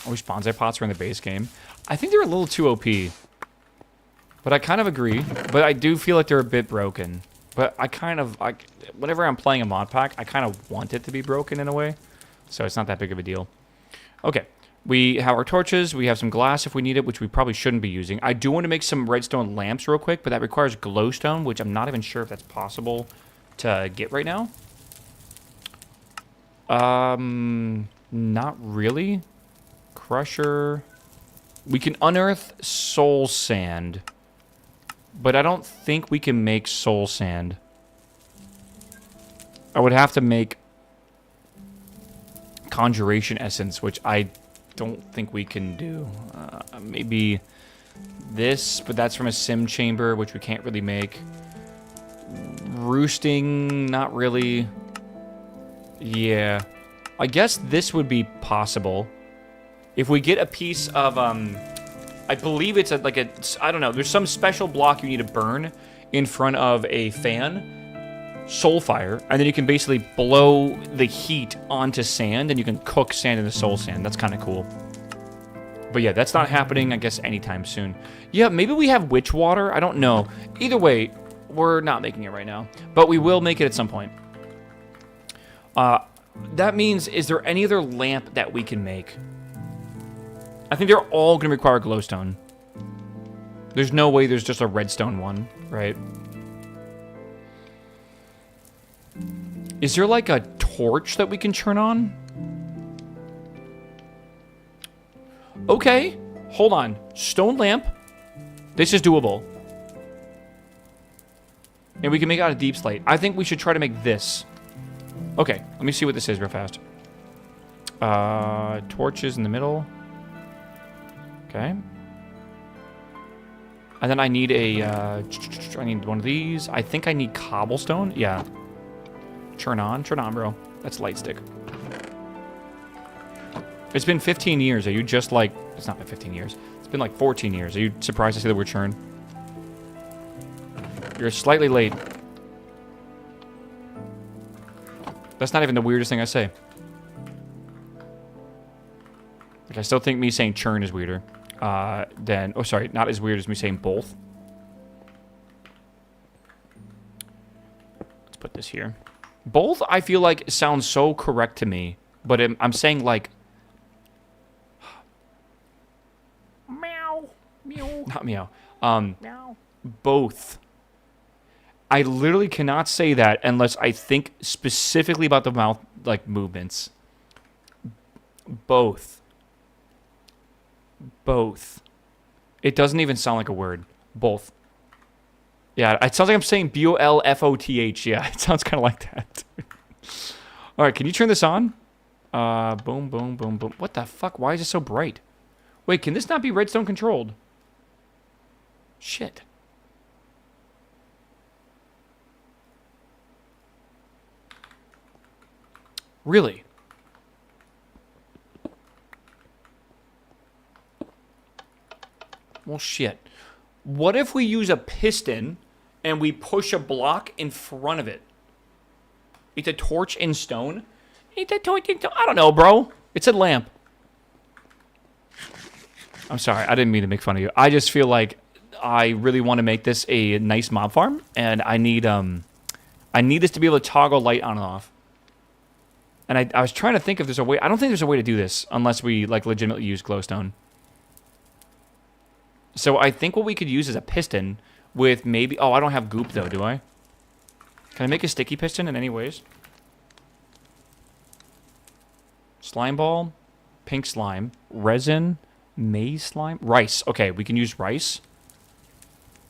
I wish bonsai pots were in the base game. I think they're a little too OP. But I kind of agree. But I do feel like they're a bit broken. But I kind of, like, whenever I'm playing a mod pack, I kind of want it to be broken in a way. So it's not that big of a deal. Okay. We have our torches. We have some glass if we need it, which we probably shouldn't be using. I do want to make some redstone lamps real quick, but that requires glowstone, which I'm not even sure if that's possible to get right now. Not really. Crusher. We can unearth soul sand, but I don't think we can make soul sand. I would have to make conjuration essence, which I don't think we can do. Maybe this, but that's from a sim chamber, which we can't really make. Roosting, not really. Yeah. I guess this would be possible. If we get a piece of, I believe it's like a, I don't know, there's some special block you need to burn in front of a fan, soul fire, and then you can basically blow the heat onto sand, and you can cook sand in the soul sand. That's kind of cool. But yeah, that's not happening, I guess, anytime soon. Yeah, maybe we have witch water. I don't know. Either way, we're not making it right now, but we will make it at some point. That means, is there any other lamp that we can make? I think they're all going to require glowstone. There's no way there's just a redstone one, right? Is there like a torch that we can turn on? Okay, hold on. Stone lamp. This is doable. And we can make it out of deep slate. I think we should try to make this. Okay, let me see what this is real fast. Torches in the middle. Okay. And then I need a, I need one of these. I think I need cobblestone. Yeah. Turn on, bro. That's light stick. It's been 15 years. Are you just like, it's not been 15 years. It's been like 14 years. Are you surprised to see the word churn? You're slightly late. That's not even the weirdest thing I say. Like, I still think me saying churn is weirder. Then, oh, sorry, not as weird as me saying both. Let's put this here. Both, I feel like, sounds so correct to me, but I'm saying, like... Meow. Meow. Not meow. Meow. Both. I literally cannot say that unless I think specifically about the mouth, like, movements. Both. Both. It doesn't even sound like a word. Both. Yeah, it sounds like I'm saying B-O-L-F-O-T-H. Yeah, it sounds kind of like that. All right, can you turn this on? Boom, boom, boom, boom. What the fuck? Why is it so bright? Wait, can this not be redstone controlled? Shit. Really? Well, shit. What if we use a piston and we push a block in front of it? It's a torch in stone? It's a torch in stone. I don't know, bro. It's a lamp. I'm sorry. I didn't mean to make fun of you. I just feel like I really want to make this a nice mob farm, and I need this to be able to toggle light on and off. And I was trying to think if there's a way. I don't think there's a way to do this unless we, like, legitimately use glowstone. So I think what we could use is a piston with maybe... Oh, I don't have goop, though, do I? Can I make a sticky piston in any ways? Slime ball, pink slime, resin, maize slime, rice. Okay, we can use rice.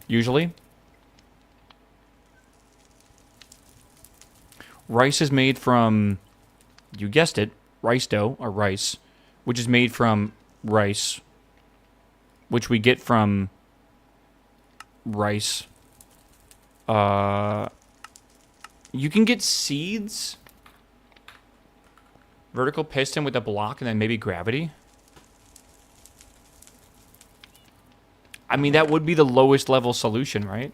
Usually. Rice is made from, you guessed it, rice dough, or rice, which is made from rice, which we get from rice. You can get seeds, vertical piston with a block, and then maybe gravity. I mean, that would be the lowest level solution, right?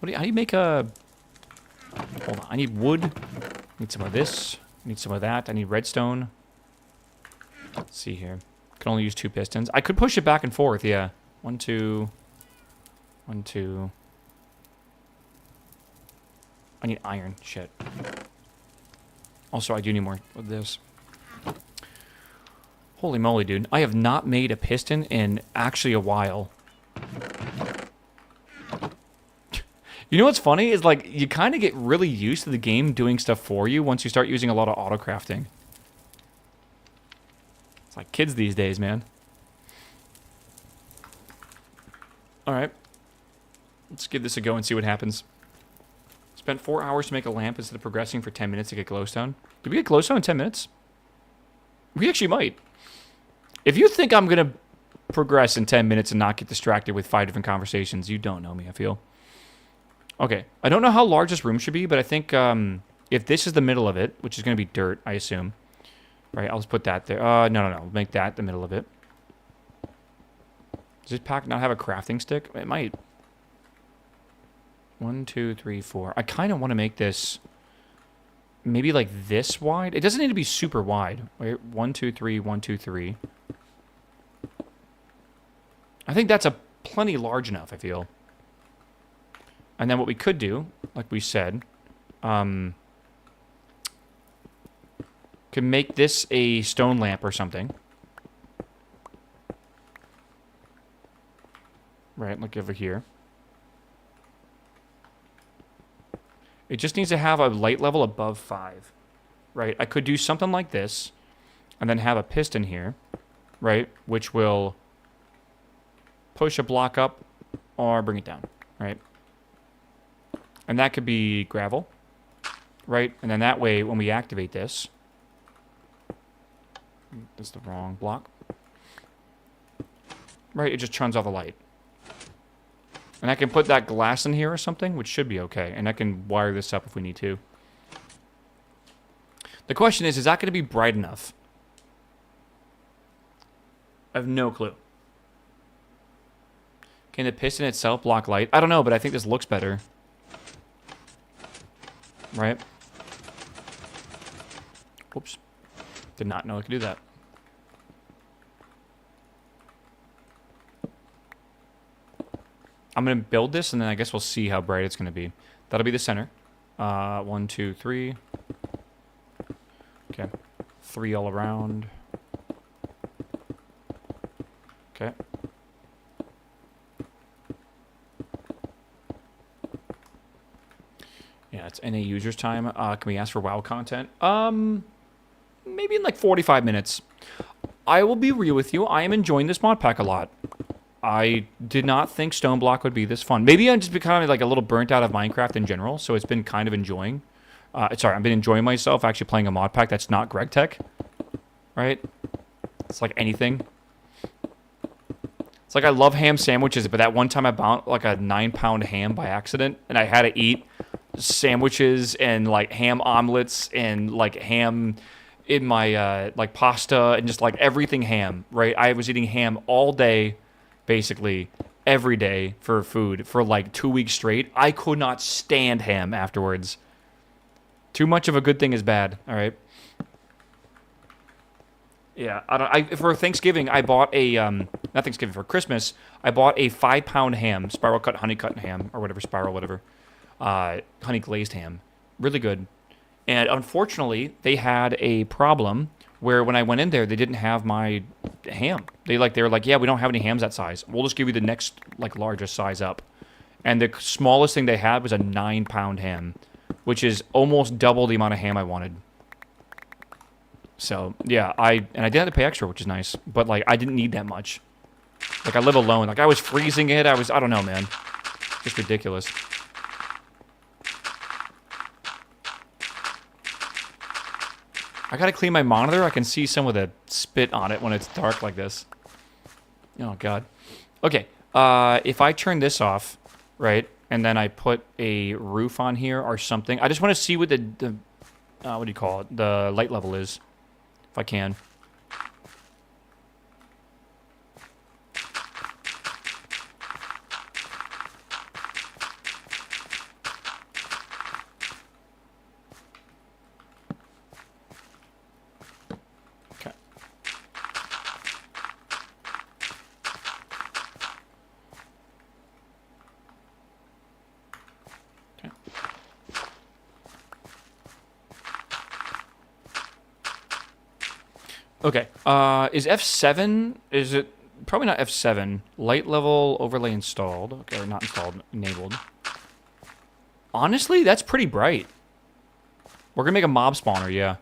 How do you make a... Hold on, I need wood. I need some of this. I need some of that. I need redstone. Let's see here. Can only use 2 pistons. I could push it back and forth, yeah. 1, 2. 1, 2. I need iron. Shit. Also, I do need more of this. Holy moly, dude. I have not made a piston in actually a while. You know what's funny is, like, you kind of get really used to the game doing stuff for you once you start using a lot of auto crafting. It's like kids these days, man. Alright. Let's give this a go and see what happens. Spent 4 hours to make a lamp instead of progressing for 10 minutes to get glowstone. Did we get glowstone in 10 minutes? We actually might. If you think I'm going to progress in 10 minutes and not get distracted with 5 different conversations, you don't know me, I feel. Okay. I don't know how large this room should be, but I think if this is the middle of it, which is going to be dirt, I assume. Right, I'll just put that there. No. Make that the middle of it. Does this pack not have a crafting stick? It might. 1, 2, 3, 4. I kind of want to make this maybe like this wide. It doesn't need to be super wide. Wait, 1, 2, 3, 1, 2, 3. I think that's a plenty large enough, I feel. And then what we could do, like we said, could make this a stone lamp or something. Right, like over here. It just needs to have a light level above 5. Right, I could do something like this, and then have a piston here, right, which will push a block up or bring it down, right? And that could be gravel, right? And then that way, when we activate this, that's the wrong block, right? It just turns off the light. And I can put that glass in here or something, which should be okay. And I can wire this up if we need to. The question is that going to be bright enough? I have no clue. Can the piston itself block light? I don't know, but I think this looks better. Right? Oops. Did not know I could do that. I'm going to build this, and then I guess we'll see how bright it's going to be. That'll be the center. 1, 2, 3. Okay. 3 all around. Okay. Yeah, it's NA users time. Can we ask for WoW content? Maybe in like 45 minutes. I will be real with you. I am enjoying this mod pack a lot. I did not think Stone Block would be this fun. Maybe I'm just becoming like a little burnt out of Minecraft in general, so it's been kind of enjoying. I've been enjoying myself actually playing a mod pack that's not Greg Tech. Right? It's like anything. It's like I love ham sandwiches, but that one time I bought like a 9-pound ham by accident, and I had to eat sandwiches and like ham omelets and like ham in my like pasta and just like everything ham, right? I was eating ham all day, basically every day for food for like 2 weeks straight. I could not stand ham afterwards. Too much of a good thing is bad, all right? Yeah, for Thanksgiving, I bought a, not Thanksgiving, for Christmas, I bought a 5-pound ham, spiral cut, honey cut ham, or whatever, spiral, whatever, honey glazed ham. Really good. And unfortunately, they had a problem where when I went in there, they didn't have my ham. They were like, yeah, we don't have any hams that size. We'll just give you the next, like, largest size up. And the smallest thing they had was a 9-pound ham, which is almost double the amount of ham I wanted. So, yeah, I didn't have to pay extra, which is nice. But, like, I didn't need that much. Like, I live alone. Like, I was freezing it. I don't know, man. Just ridiculous. I gotta clean my monitor. I can see some of the spit on it when it's dark like this. Oh, God. Okay, if I turn this off, right, and then I put a roof on here or something. I just want to see what the what do you call it? The light level is, if I can. Okay. Okay. Okay, is F7, is it, probably not F7, light level overlay installed, okay, or not installed, enabled. Honestly, that's pretty bright. We're gonna make a mob spawner, yeah.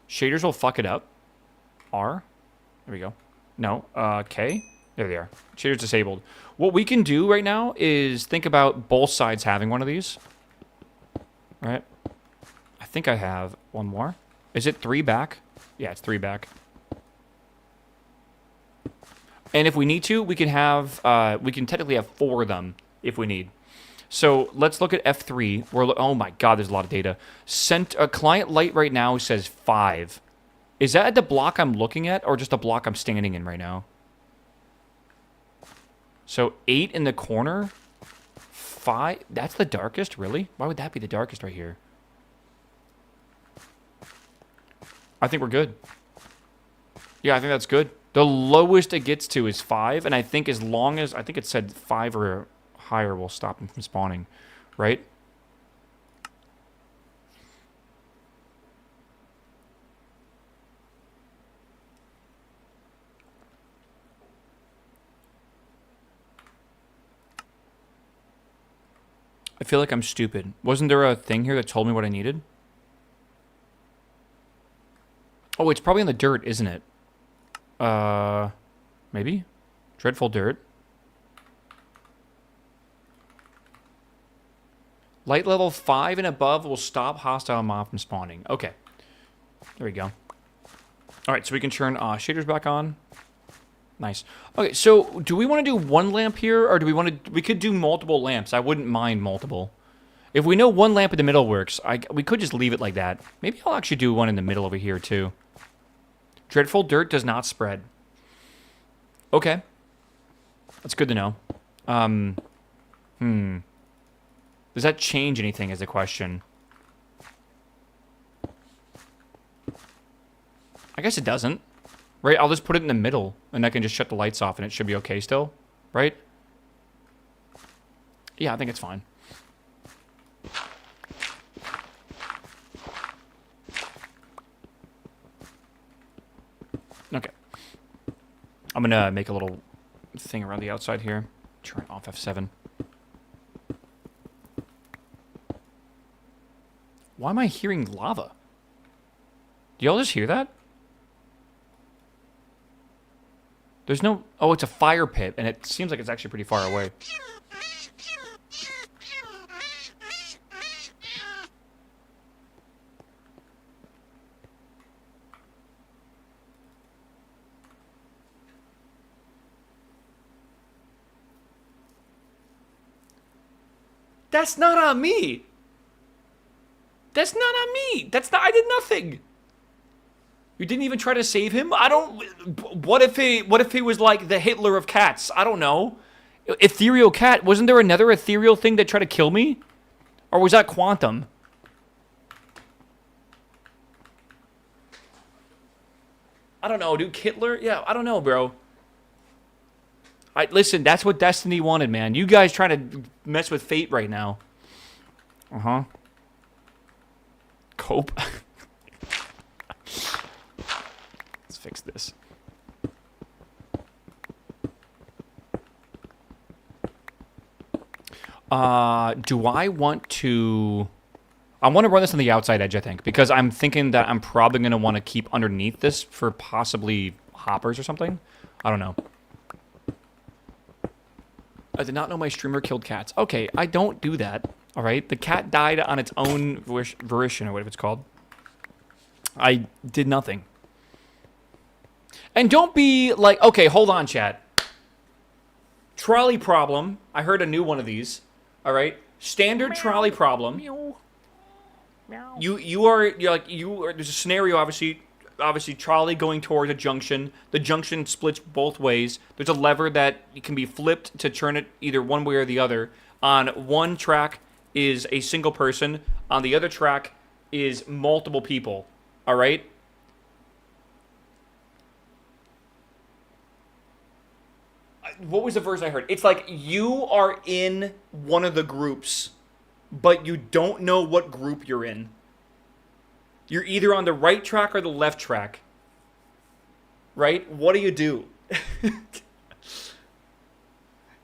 Shaders will fuck it up. R, there we go. No, K, there they are. Shaders disabled. What we can do right now is think about both sides having one of these. Right? I think I have one more. Is it 3 back? Yeah, it's 3 back. And if we need to, we can have, we can technically have 4 of them if we need. So let's look at F3. Oh my God, there's a lot of data. Sent a client light right now says 5. Is that the block I'm looking at or just a block I'm standing in right now? So 8 in the corner, 5. That's the darkest, really? Why would that be the darkest right here? I think we're good. Yeah, I think that's good. The lowest it gets to is 5, and I think as long as, I think it said 5 or higher will stop them from spawning, right? I feel like I'm stupid. Wasn't there a thing here that told me what I needed? Oh, it's probably in the dirt, isn't it? Maybe? Dreadful dirt. Light level 5 and above will stop hostile mob from spawning. Okay. There we go. Alright, so we can turn shaders back on. Nice. Okay, so do we want to do 1 lamp here, or do we want to... We could do multiple lamps. I wouldn't mind multiple. If we know 1 lamp in the middle works, we could just leave it like that. Maybe I'll actually do 1 in the middle over here, too. Dreadful dirt does not spread. Okay. That's good to know. Does that change anything is the question. I guess it doesn't. Right, I'll just put it in the middle, and I can just shut the lights off, and it should be okay still. Right? Yeah, I think it's fine. Okay. I'm gonna make a little thing around the outside here. Turn off F7. Why am I hearing lava? Do y'all just hear that? There's no... Oh, it's a fire pit, and it seems like it's actually pretty far away. That's not on me! That's not on me! That's not... I did nothing! You didn't even try to save him? I don't... What if he was like the Hitler of cats? I don't know. Ethereal cat. Wasn't there another ethereal thing that tried to kill me? Or was that Quantum? I don't know, dude. Hitler? Yeah, I don't know, bro. Listen, that's what Destiny wanted, man. You guys trying to mess with fate right now. Uh-huh. Cope. Let's fix this. Do I want to... I want to run this on the outside edge, I think, because I'm thinking that I'm probably going to want to keep underneath this for possibly hoppers or something. I don't know. I did not know my streamer killed cats. Okay, I don't do that, all right? The cat died on its own volition, or whatever it's called. I did nothing. And don't be like, okay, hold on, chat. Trolley problem. I heard a new one of these. All right, standard trolley problem. Meow. Meow. There's a scenario, obviously trolley going towards a junction. The junction splits both ways. There's a lever that can be flipped to turn it either one way or the other. On one track is a single person. On the other track is multiple people. All right? What was the verse I heard? It's like you are in one of the groups, but you don't know what group you're in. You're either on the right track or the left track. Right? What do?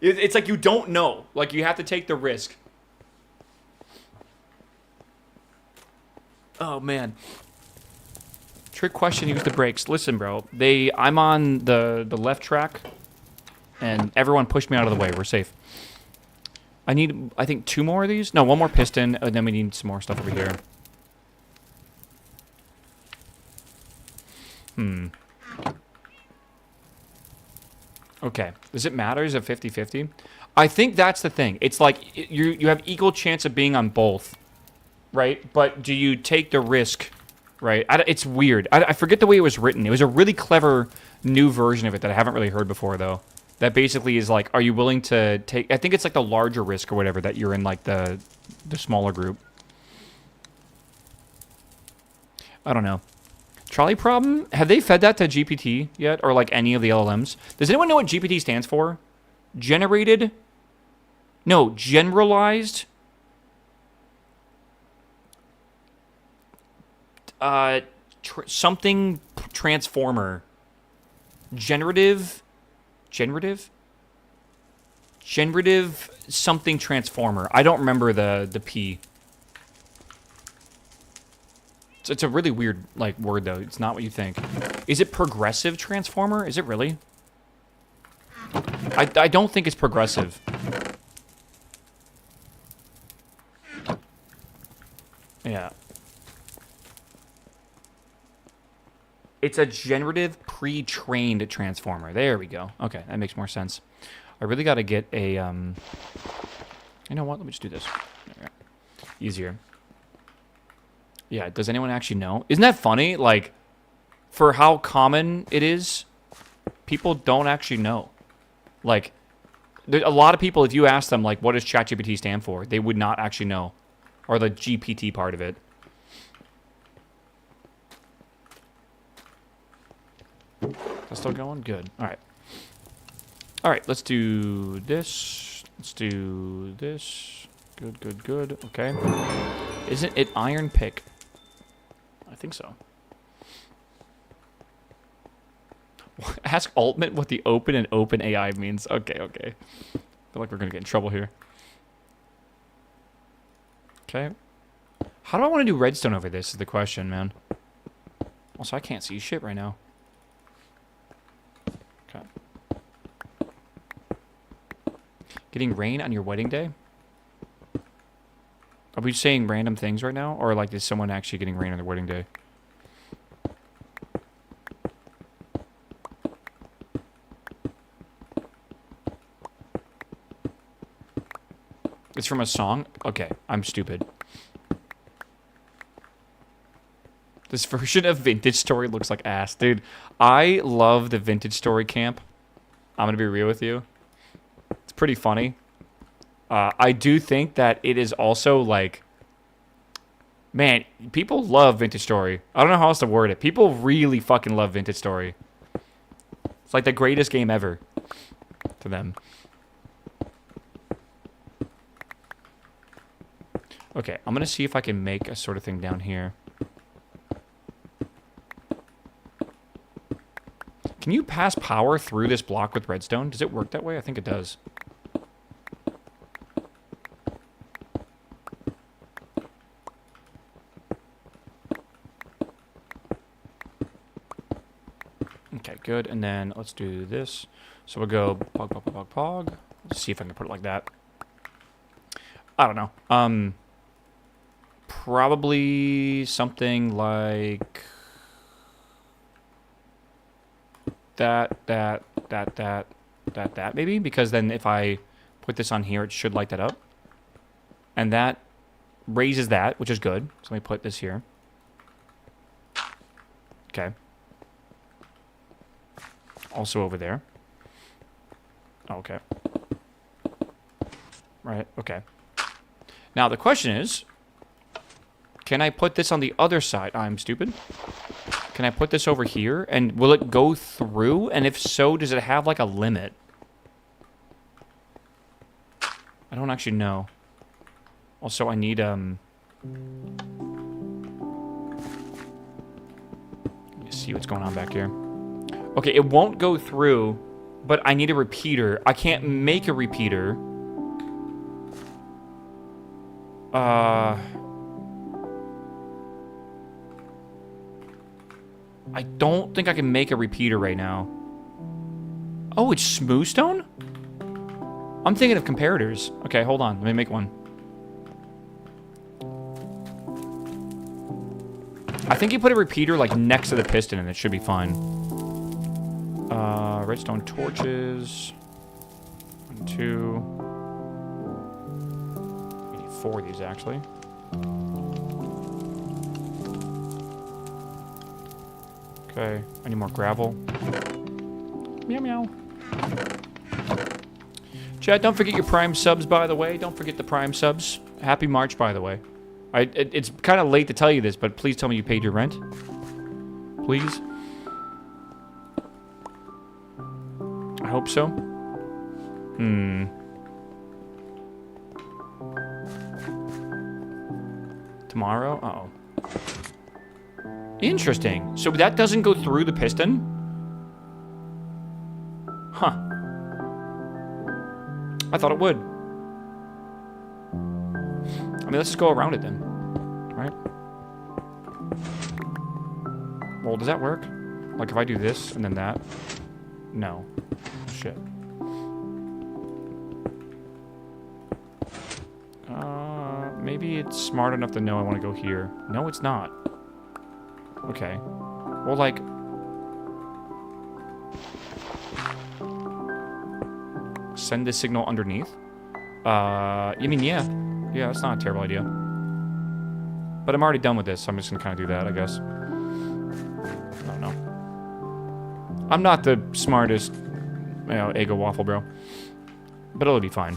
It's like you don't know. Like you have to take the risk. Oh, man. Trick question, use the brakes. Listen, bro. I'm on the left track, and everyone pushed me out of the way. We're safe. I need, I think, 2 more of these. No, 1 more piston, and then we need some more stuff over here. Okay. Does it matter? Is it 50-50? I think that's the thing. It's like you have equal chance of being on both, right? But do you take the risk, right? It's weird. I forget the way it was written. It was a really clever new version of it that I haven't really heard before, though. That basically is like, are you willing to take... I think it's like the larger risk or whatever that you're in, like, the smaller group. I don't know. Trolley problem? Have they fed that to GPT yet? Or, like, any of the LLMs? Does anyone know what GPT stands for? Generated... No, generalized... something transformer. Generative something transformer. I don't remember the P. It's a really weird like word though. It's not what you think. Is it progressive transformer? Is it really? I don't think it's progressive. Yeah. It's a generative pre-trained transformer. There we go. Okay, that makes more sense. I really got to get a, you know what? Let me just do this. There we go. Easier. Yeah, does anyone actually know? Isn't that funny? Like, for how common it is, people don't actually know. Like, a lot of people, if you ask them, like, what does ChatGPT stand for? They would not actually know. Or the GPT part of it. That's still going? Good. All right. All right, let's do this. Let's do this. Good, good, good. Okay. Isn't it iron pick? I think so. Ask Altman what the open and open AI means. Okay, okay. I feel like we're going to get in trouble here. Okay. How do I want to do redstone over this is the question, man. Also, I can't see shit right now. Okay. Getting rain on your wedding day? Are we saying random things right now? Or like is someone actually getting rain on their wedding day? It's from a song? Okay, I'm stupid. This version of Vintage Story looks like ass. Dude, I love the Vintage Story camp. I'm going to be real with you. It's pretty funny. I do think that it is also like... Man, people love Vintage Story. I don't know how else to word it. People really fucking love Vintage Story. It's like the greatest game ever to them. Okay, I'm going to see if I can make a sort of thing down here. Can you pass power through this block with redstone? Does it work that way? I think it does. Okay, good. And then let's do this. So we'll go pog, pog, pog, pog, pog. Let's see if I can put it like that. I don't know. Probably something like that, maybe? Because then if I put this on here, it should light that up. And that raises that, which is good. So let me put this here. Okay. Also over there. Okay. Right, okay. Now the question is, can I put this on the other side? I'm stupid. Can I put this over here? And will it go through? And if so, does it have like a limit? I don't actually know. Also, I need, let me see what's going on back here. Okay, it won't go through, but I need a repeater. I can't make a repeater. I don't think I can make a repeater right now. Oh, it's smooth stone? I'm thinking of comparators. Okay, hold on. Let me make one. I think you put a repeater like next to the piston and it should be fine. Redstone torches. 1, 2. We need 4 of these actually. Okay, I need more gravel. Meow meow. Chad, don't forget your Prime subs, by the way. Don't forget the Prime subs. Happy March, by the way. It's kind of late to tell you this, but please tell me you paid your rent. Please. I hope so. Tomorrow? Uh-oh. Interesting. So that doesn't go through the piston? Huh. I thought it would. I mean, let's just go around it then. Right? Well, does that work? Like if I do this and then that? No. Shit. Maybe it's smart enough to know I want to go here. No, it's not. Okay. Well, like... Send this signal underneath? I mean, yeah. Yeah, that's not a terrible idea. But I'm already done with this, so I'm just gonna kind of do that, I guess. I don't know. I'm not the smartest, you know, GiantWaffle bro. But it'll be fine.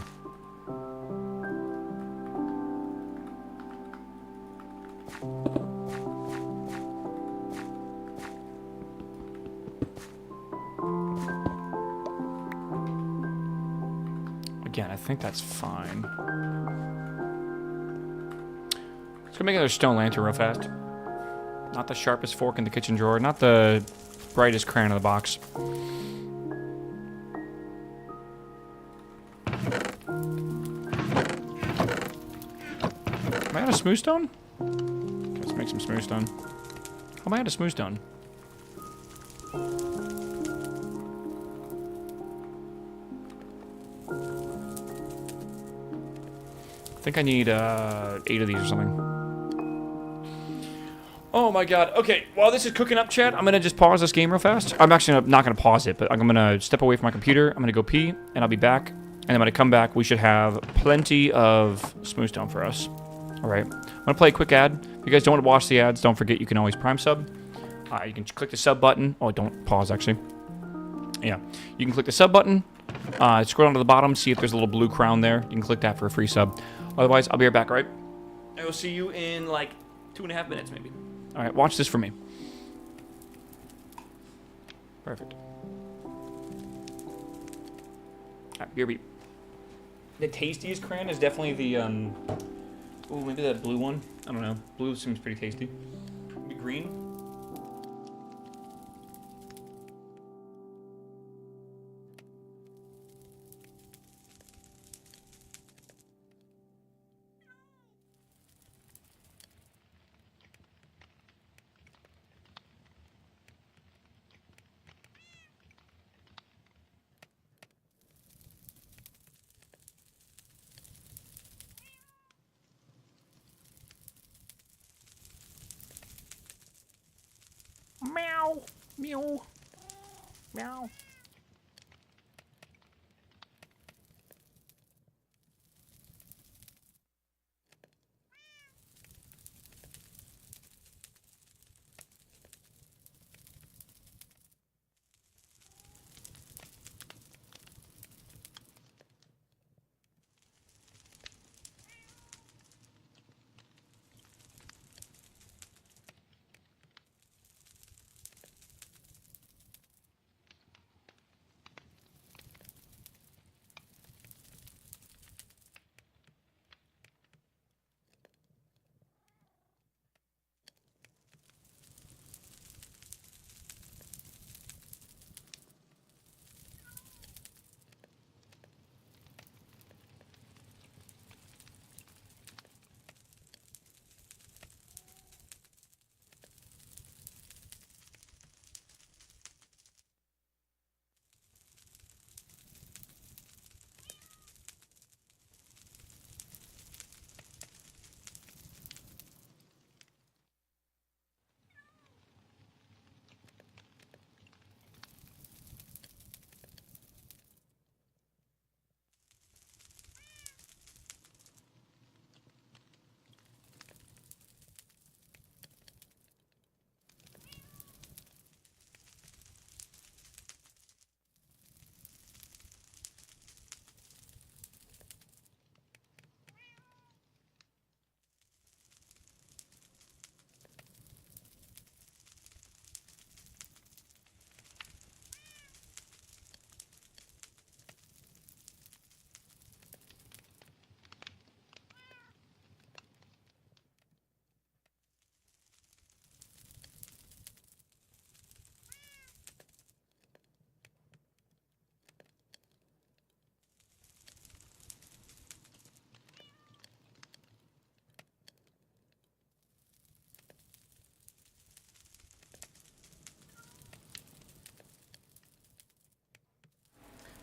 Again, I think that's fine. Let's go make another stone lantern real fast. Not the sharpest fork in the kitchen drawer. Not the brightest crayon in the box. Am I out of smooth stone? Okay, let's make some smooth stone. How am I out of smooth stone? I think I need 8 of these or something. Oh my god. Okay, while this is cooking up, chat, I'm gonna just pause this game real fast. I'm actually not gonna pause it, but I'm gonna step away from my computer. I'm gonna go pee, and I'll be back. And then when I come back, we should have plenty of smooth stone for us. Alright. I'm gonna play a quick ad. If you guys don't want to watch the ads, don't forget you can always Prime sub. You can click the sub button. Oh, don't pause, actually. Yeah. You can click the sub button. Scroll down to the bottom, see if there's a little blue crown there. You can click that for a free sub. Otherwise, I'll be right back, alright? I will see you in, like, 2.5 minutes, maybe. Alright, watch this for me. Perfect. Alright, BRB. The tastiest crayon is definitely the, ooh, maybe that blue one. I don't know. Blue seems pretty tasty. Maybe green. Meow. Meow. Meow.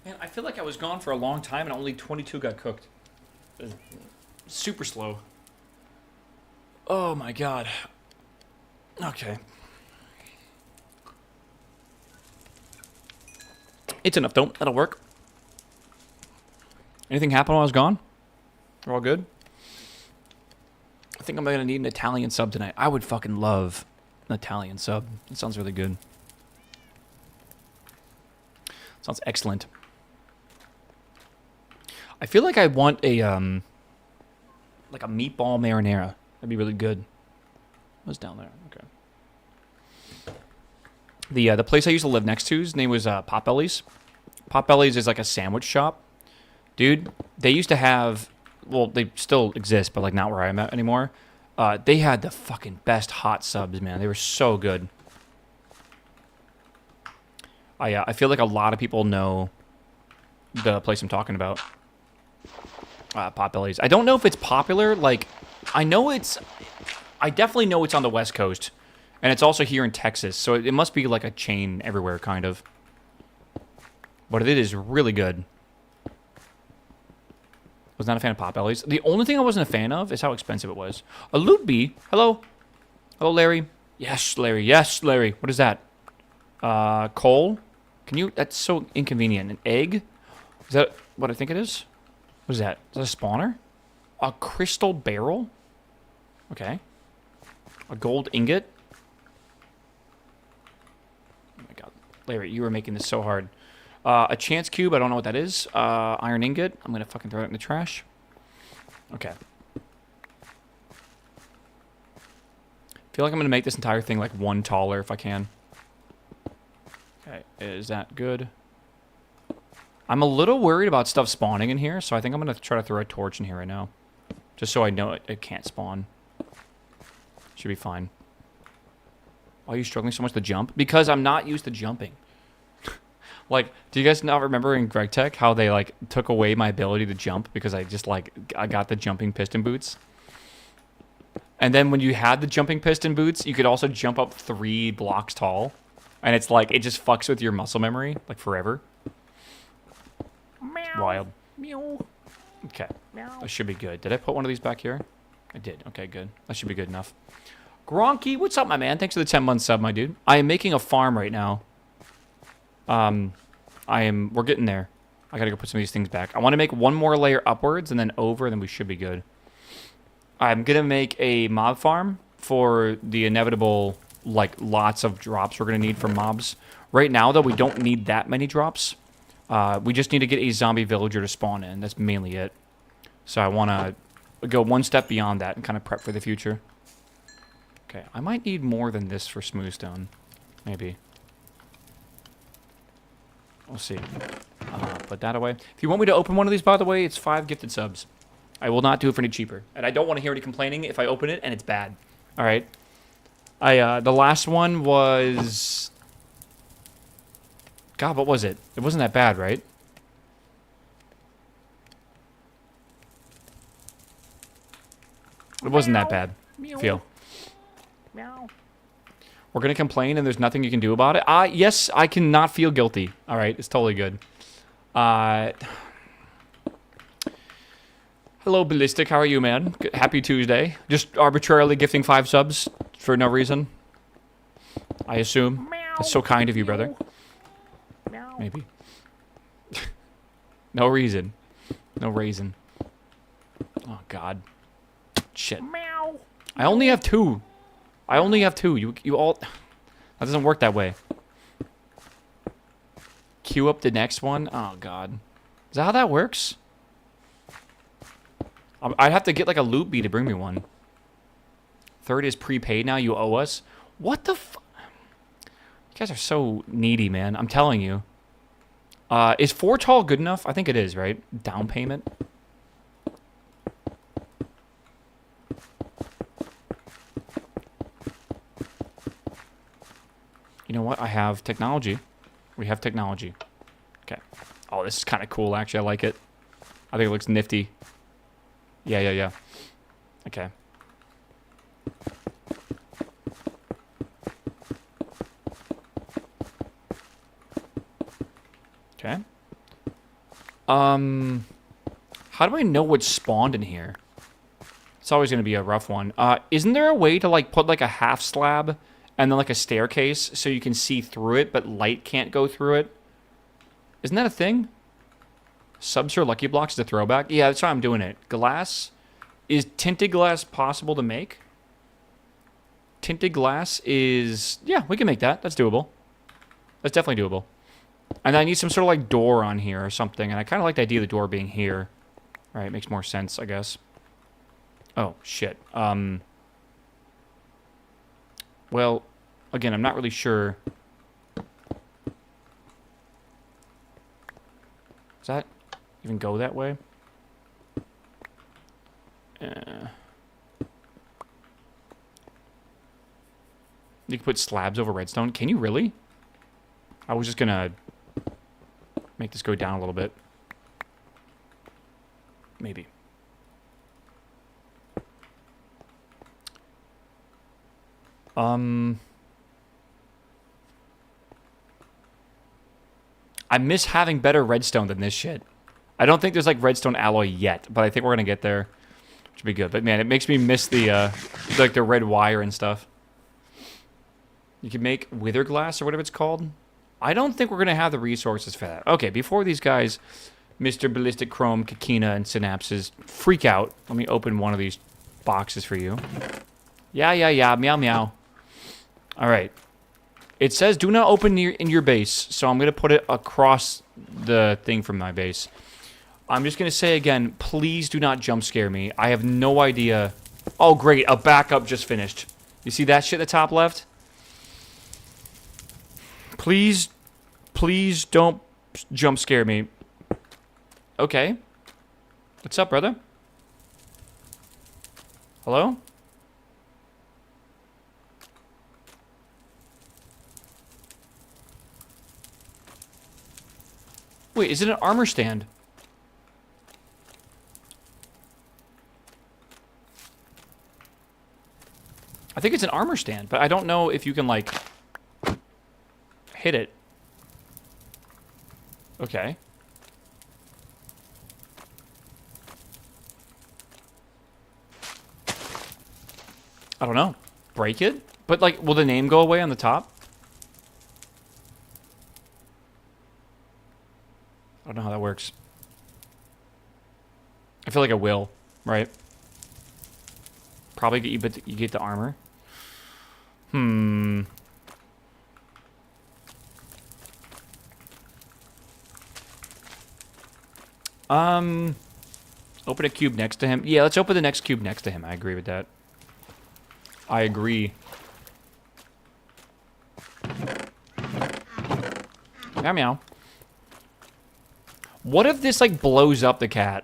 Man, I feel like I was gone for a long time and only 22 got cooked. Super slow. Oh my god. Okay. It's enough, don't. That'll work. Anything happen while I was gone? We're all good? I think I'm gonna need an Italian sub tonight. I would fucking love an Italian sub. It sounds really good. Sounds excellent. I feel like I want a like a meatball marinara. That'd be really good. What's down there? Okay. The place I used to live next to's name was Potbelly's. Potbelly's is like a sandwich shop. Dude, they used to have, well, they still exist, but like not where I'm at anymore. They had the fucking best hot subs, man. They were so good. I feel like a lot of people know the place I'm talking about. Potbelly's. I don't know if it's popular. Like, I definitely know it's on the West Coast. And it's also here in Texas. So it must be like a chain everywhere, kind of. But it is really good. Was not a fan of Potbelly's. The only thing I wasn't a fan of is how expensive it was. A loot bee. Hello. Hello, Larry. Yes, Larry. Yes, Larry. What is that? Coal? Can you... That's so inconvenient. An egg? Is that what I think it is? What is that? Is that a spawner? A crystal barrel? Okay. A gold ingot? Oh my god. Larry, you were making this so hard. A chance cube, I don't know what that is. Iron ingot. I'm gonna fucking throw it in the trash. Okay. Feel like I'm gonna make this entire thing like one taller if I can. Okay, is that good? I'm a little worried about stuff spawning in here, so I think I'm gonna try to throw a torch in here right now. Just so I know it can't spawn. Should be fine. Why are you struggling so much to jump? Because I'm not used to jumping. Like, do you guys not remember in Greg Tech how they, like, took away my ability to jump because I just, like, I got the jumping piston boots? And then when you had the jumping piston boots, you could also jump up 3 blocks tall. And it's like, it just fucks with your muscle memory, like, forever. Meow. Wild. Meow. Okay. Meow. That should be good. Did I put one of these back here? I did. Okay, good. That should be good enough. Gronky, what's up, my man? Thanks for the 10-month sub, my dude. I am making a farm right now. We're getting there. I gotta go put some of these things back. I want to make one more layer upwards and then over, and then we should be good. I'm gonna make a mob farm for the inevitable, like, lots of drops we're gonna need from mobs. Right now, though, we don't need that many drops. We just need to get a zombie villager to spawn in. That's mainly it. So I want to go one step beyond that and kind of prep for the future. Okay, I might need more than this for smooth stone. Maybe. We'll see. Put that away. If you want me to open one of these, by the way, it's 5 gifted subs. I will not do it for any cheaper. And I don't want to hear any complaining if I open it and it's bad. Alright? The last one was... God, what was it? It wasn't that bad, right? It wasn't that bad. Feel. Meow. We're going to complain and there's nothing you can do about it? Yes, I cannot feel guilty. Alright, it's totally good. Hello, Ballistic. How are you, man? Happy Tuesday. Just arbitrarily gifting 5 subs for no reason. I assume. Meow. That's so kind of you, brother. Meow. Maybe. No reason. No reason. Oh, God. Shit. Meow. I only have 2. I only have 2. You all... That doesn't work that way. Queue up the next one? Oh, God. Is that how that works? I'd have to get, like, a loot bee to bring me one. 3rd is prepaid now. You owe us. What the f... You guys are so needy, man. I'm telling you. Is 4 tall good enough? I think it is, right? Down payment? You know what? I have technology. We have technology. Okay. Oh, this is kind of cool, actually. I like it. I think it looks nifty. Yeah. Okay. Okay. How do I know what's spawned in here? It's always going to be a rough one. Isn't there a way to, like, put, like, a half slab and then, like, a staircase so you can see through it, but light can't go through it? Isn't that a thing? Subs for Lucky Blocks is a throwback? Yeah, that's why I'm doing it. Glass. Is tinted glass possible to make? Tinted glass is... Yeah, we can make that. That's doable. That's definitely doable. And I need some sort of, like, door on here or something. And I kind of like the idea of the door being here. All right, makes more sense, I guess. Oh, shit. Well, again, I'm not really sure. Does that even go that way? You can put slabs over redstone. Can you really? I was just gonna make this go down a little bit. Maybe. I miss having better redstone than this shit. I don't think there's, like, redstone alloy yet, but I think we're gonna get there. Which would be good. But, man, it makes me miss the, like, the red wire and stuff. You can make wither glass or whatever it's called. I don't think we're gonna have the resources for that. Okay, before these guys, Mr. Ballistic Chrome, Kakina, and Synapses, freak out, let me open one of these boxes for you. Yeah, meow, meow. Alright. It says do not open in your base, so I'm going to put it across the thing from my base. I'm just going to say again, please do not jump scare me. I have no idea. Oh, great. A backup just finished. You see that shit at the top left? Please don't jump scare me. Okay. What's up, brother? Hello? Wait, is it an armor stand? I think it's an armor stand, but I don't know if you can, like, hit it. Okay. I don't know. Break it? But, like, will the name go away on the top? works. I feel like it will, right? Probably get you, but you get the armor. Open a cube next to him. Yeah, let's open the next cube next to him. I agree with that. I agree. Meow meow. What if this, like, blows up the cat?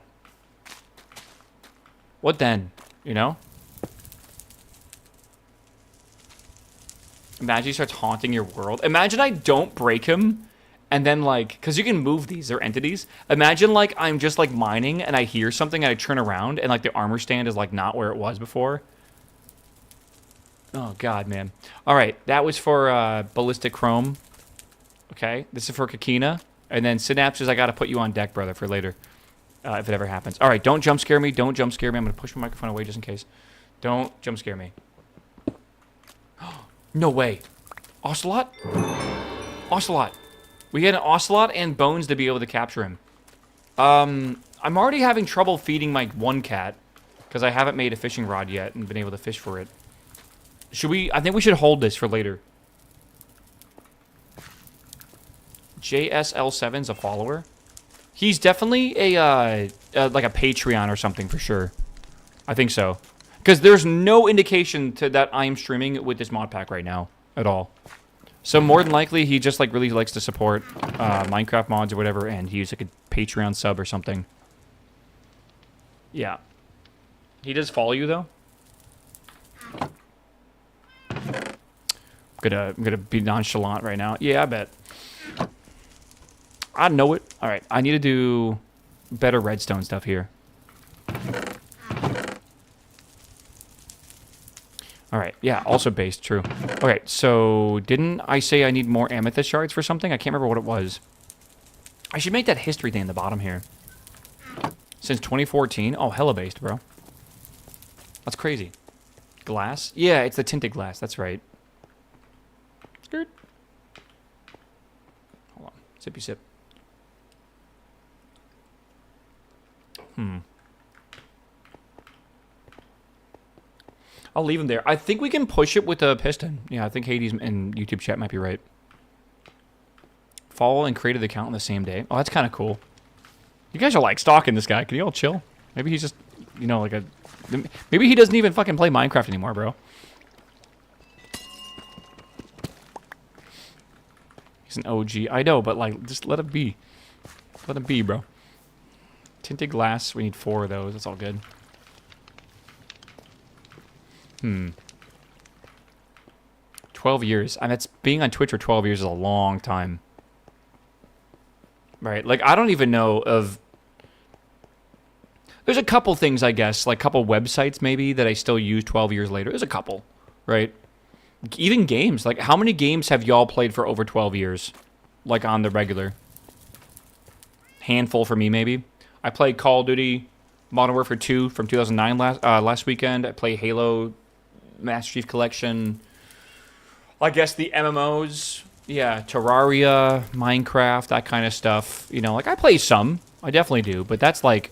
What then? You know? Imagine he starts haunting your world. Imagine I don't break him, and then, like... Because you can move these. They're entities. Imagine, like, I'm just, like, mining, and I hear something, and I turn around, and, like, the armor stand is, like, not where it was before. Oh, God, man. All right. That was for Ballistic Chrome. Okay. This is for Kakina. And then Synapses, I got to put you on deck, brother, for later. If it ever happens. All right. Don't jump scare me. Don't jump scare me. I'm going to push my microphone away just in case. Don't jump scare me. No way. Ocelot? Ocelot. We get an Ocelot and bones to be able to capture him. I'm already having trouble feeding my one cat because I haven't made a fishing rod yet and been able to fish for it. Should we... I think we should hold this for later. JSL7's a follower. He's definitely a like a Patreon or something for sure. I think so. Because there's no indication to that I'm streaming with this mod pack right now at all. So more than likely, he just like really likes to support Minecraft mods or whatever, and he's like a Patreon sub or something. Yeah. He does follow you though. I'm gonna be nonchalant right now. Yeah, I bet. I know it. All right, I need to do better redstone stuff here. All right, yeah, also based, true. Okay, so didn't I say I need more amethyst shards for something? I can't remember what it was. I should make that history thing in the bottom here. Since 2014? Oh, hella based, bro. That's crazy. Glass? Yeah, it's the tinted glass, that's right. Skirt. Hold on, sippy sip. I'll leave him there. I think we can push it with a piston. Yeah, I think Hades and YouTube chat might be right. Follow and created the account on the same day. Oh, that's kind of cool. You guys are like stalking this guy. Can you all chill? Maybe he's just, you know, like a... Maybe he doesn't even fucking play Minecraft anymore, bro. He's an OG. I know, but like, just let him be. Let him be, bro. Tinted glass. We need 4 of those. That's all good. 12 years. I mean, it's being on Twitch for 12 years is a long time. Right? Like, I don't even know of... There's a couple things, I guess, like a couple websites maybe that I still use 12 years later. There's a couple, right? Even games. Like, how many games have y'all played for over 12 years? Like, on the regular? Handful for me, maybe. I played Call of Duty Modern Warfare 2 from 2009 last weekend. I played Halo Master Chief Collection. I guess the MMOs. Yeah, Terraria, Minecraft, that kind of stuff. You know, like, I play some. I definitely do. But that's like...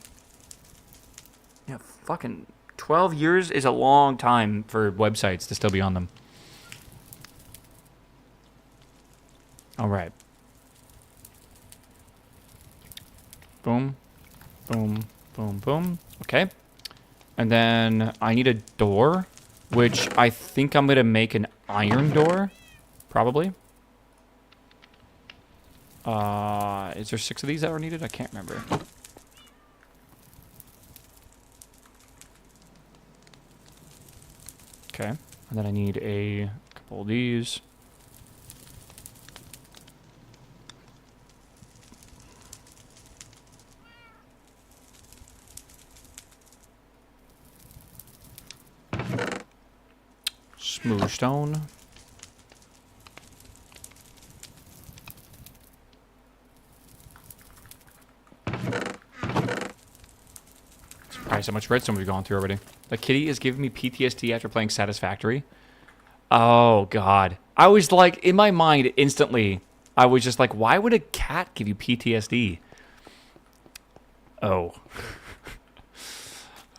Yeah, fucking 12 years is a long time for websites to still be on them. All right. Boom. Boom. Boom, boom. Okay. And then I need a door, which I think I'm going to make an iron door. Probably. Is there 6 of these that are needed? I can't remember. Okay. And then I need a couple of these. Smooth stone. Surprised how much redstone we've gone through already. The kitty is giving me PTSD after playing Satisfactory. Oh, God. I was like, in my mind, instantly, I was just like, why would a cat give you PTSD? Oh.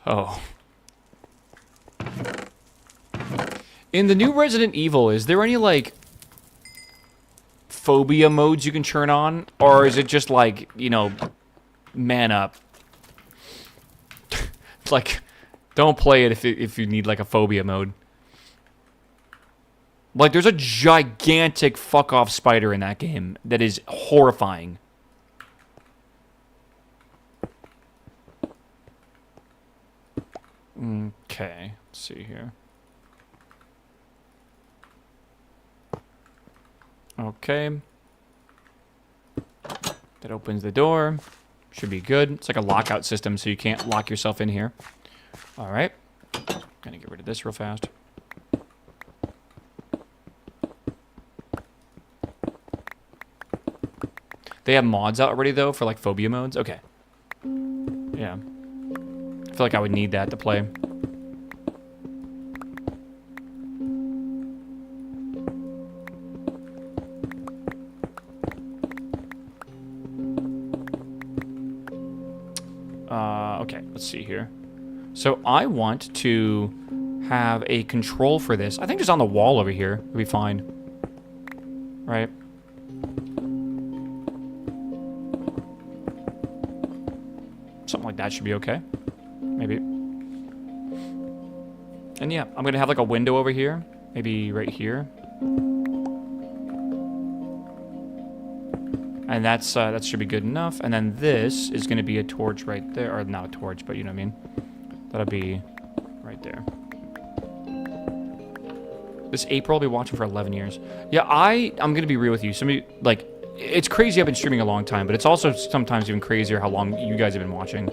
Oh. In the new Resident Evil, is there any, like, phobia modes you can turn on? Or is it just, like, you know, man up? Like, don't play it if you need, like, a phobia mode. Like, there's a gigantic fuck-off spider in that game that is horrifying. Okay, let's see here. Okay. That opens the door. Should be good. It's like a lockout system, so you can't lock yourself in here. Alright. Gonna get rid of this real fast. They have mods out already, though, for, like, phobia modes? Okay. Yeah. I feel like I would need that to play. Okay, let's see here. So I want to have a control for this. I think just on the wall over here would be fine. Right? Something like that should be okay. Maybe. And yeah, I'm gonna have like a window over here. Maybe right here. And that should be good enough. And then this is gonna be a torch right there. Or not a torch, but you know what I mean. That'll be right there. This April I'll be watching for 11 years. Yeah, I'm gonna be real with you. Somebody, like, it's crazy I've been streaming a long time, but it's also sometimes even crazier how long you guys have been watching.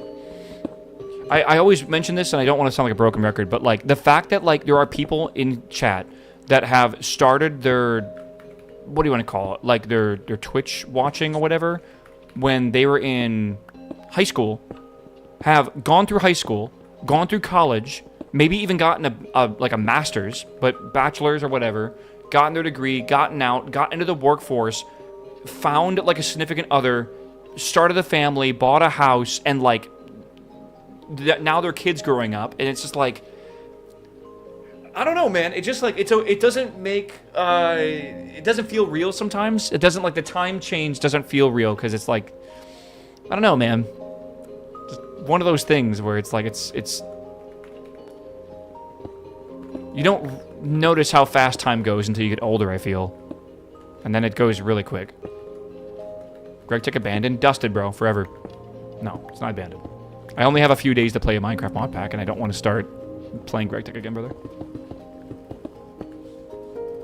I always mention this, and I don't want to sound like a broken record, but, like, the fact that, like, there are people in chat that have started their, what do you want to call it? Like, their Twitch watching or whatever, when they were in high school, have gone through high school, gone through college, maybe even gotten like a master's, but bachelor's or whatever, gotten their degree, gotten out, got into the workforce, found, like, a significant other, started a family, bought a house, and, like, now their kids growing up, and it's just like, I don't know, man. It just like it doesn't make it doesn't feel real sometimes. It doesn't, like, the time change doesn't feel real because it's like, I don't know, man. Just one of those things where it's like it's you don't notice how fast time goes until you get older, I feel, and then it goes really quick. Greg Tech abandoned, dusted, bro, forever. No, it's not abandoned. I only have a few days to play a Minecraft Modpack, and I don't want to start playing Greg Tech again, brother.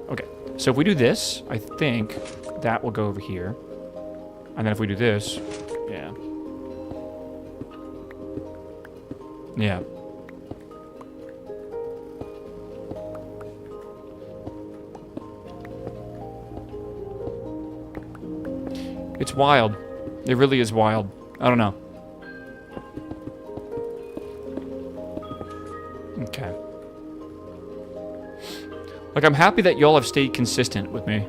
Okay, so if we do this, I think that will go over here. And then if we do this, yeah. Yeah. It's wild. It really is wild. I don't know. Okay. Like, I'm happy that y'all have stayed consistent with me.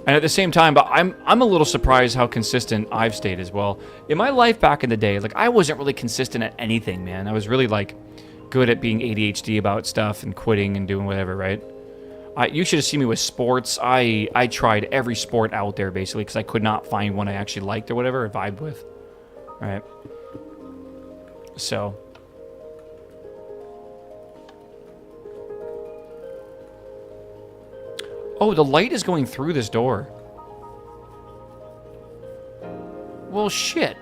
And at the same time, but I'm a little surprised how consistent I've stayed as well. In my life back in the day, like, I wasn't really consistent at anything, man. I was really, like, good at being ADHD about stuff and quitting and doing whatever, right? You should have seen me with sports. I tried every sport out there, basically, because I could not find one I actually liked or whatever, or vibed with. All right. So... Oh, the light is going through this door. Well, shit.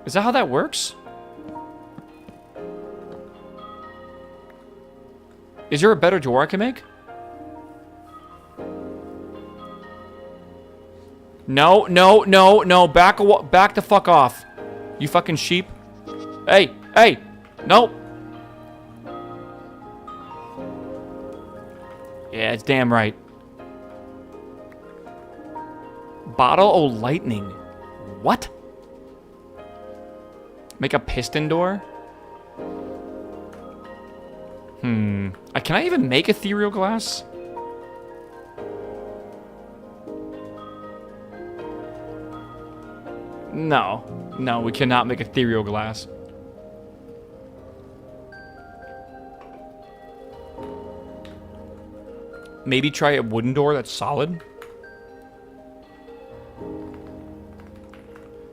Is that how that works? Is there a better door I can make? No, no, no, no. Back the fuck off. You fucking sheep. Hey, hey. Nope. Yeah, it's damn right. Bottle o' lightning. What? Make a piston door? Can I even make ethereal glass? No. No, we cannot make ethereal glass. Maybe try a wooden door that's solid.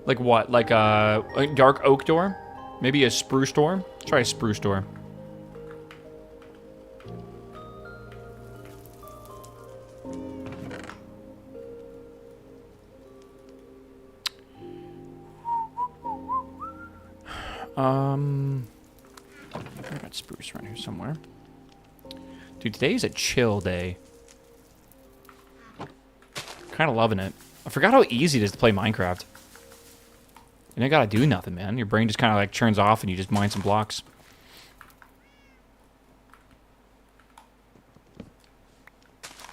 Like what? Like a dark oak door? Maybe a spruce door? Try a spruce door. I got spruce around here somewhere. Dude, today is a chill day. Kind of loving it. I forgot how easy it is to play Minecraft. You don't gotta do nothing, man. Your brain just kind of like turns off and you just mine some blocks.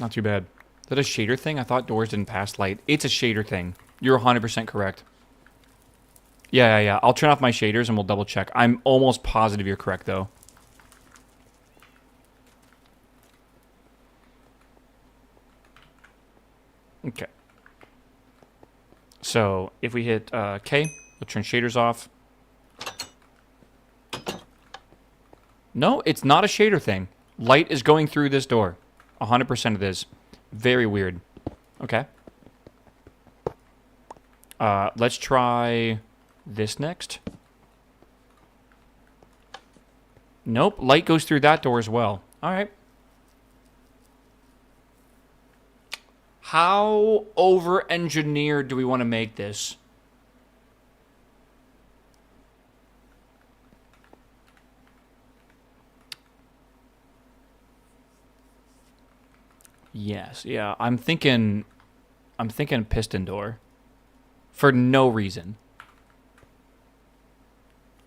Not too bad. Is that a shader thing? I thought doors didn't pass light. It's a shader thing. You're 100% correct. Yeah. I'll turn off my shaders and we'll double check. I'm almost positive you're correct, though. Okay. So, if we hit K, we'll turn shaders off. No, it's not a shader thing. Light is going through this door. 100% it is. Very weird. Okay. Let's try this next. Nope, light goes through that door as well. All right. How over-engineered do we want to make this? Yes, yeah. I'm thinking piston door. For no reason.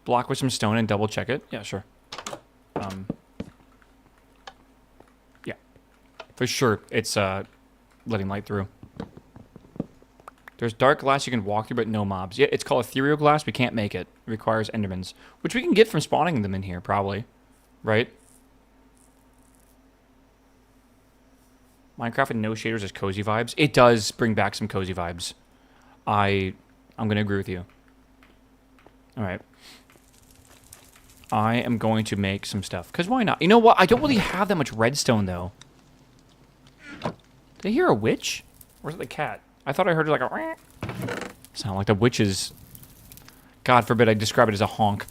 Block with some stone and double check it. Yeah, sure. Yeah. For sure, it's letting light through. There's dark glass you can walk through, but no mobs. Yeah, it's called ethereal glass. We can't make it. It requires endermans, which we can get from spawning them in here, probably. Right? Minecraft with no shaders is cozy vibes. It does bring back some cozy vibes. I'm going to agree with you. All right. I am going to make some stuff. Because why not? You know what? I don't really have that much redstone, though. Did I hear a witch? Or is it the cat? I thought I heard like a... Sound like the witch's... God forbid I describe it as a honk.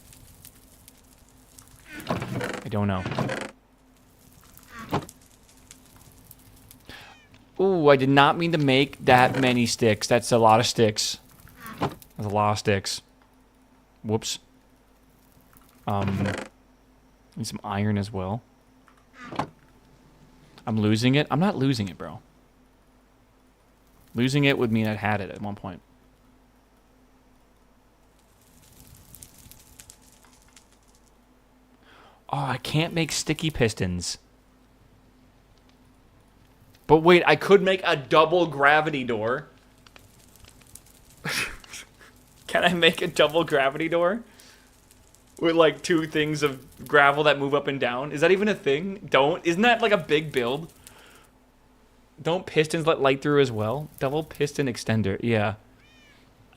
I don't know. Ooh, I did not mean to make that many sticks. That's a lot of sticks. That's a lot of sticks. Whoops. Need some iron as well. I'm losing it. I'm not losing it, bro. Losing it would mean I had it at one point. Oh, I can't make sticky pistons. But wait, I could make a double gravity door. Can I make a double gravity door? With like two things of gravel that move up and down? Is that even a thing? Don't. Isn't that like a big build? Don't pistons let light through as well? Double piston extender. Yeah.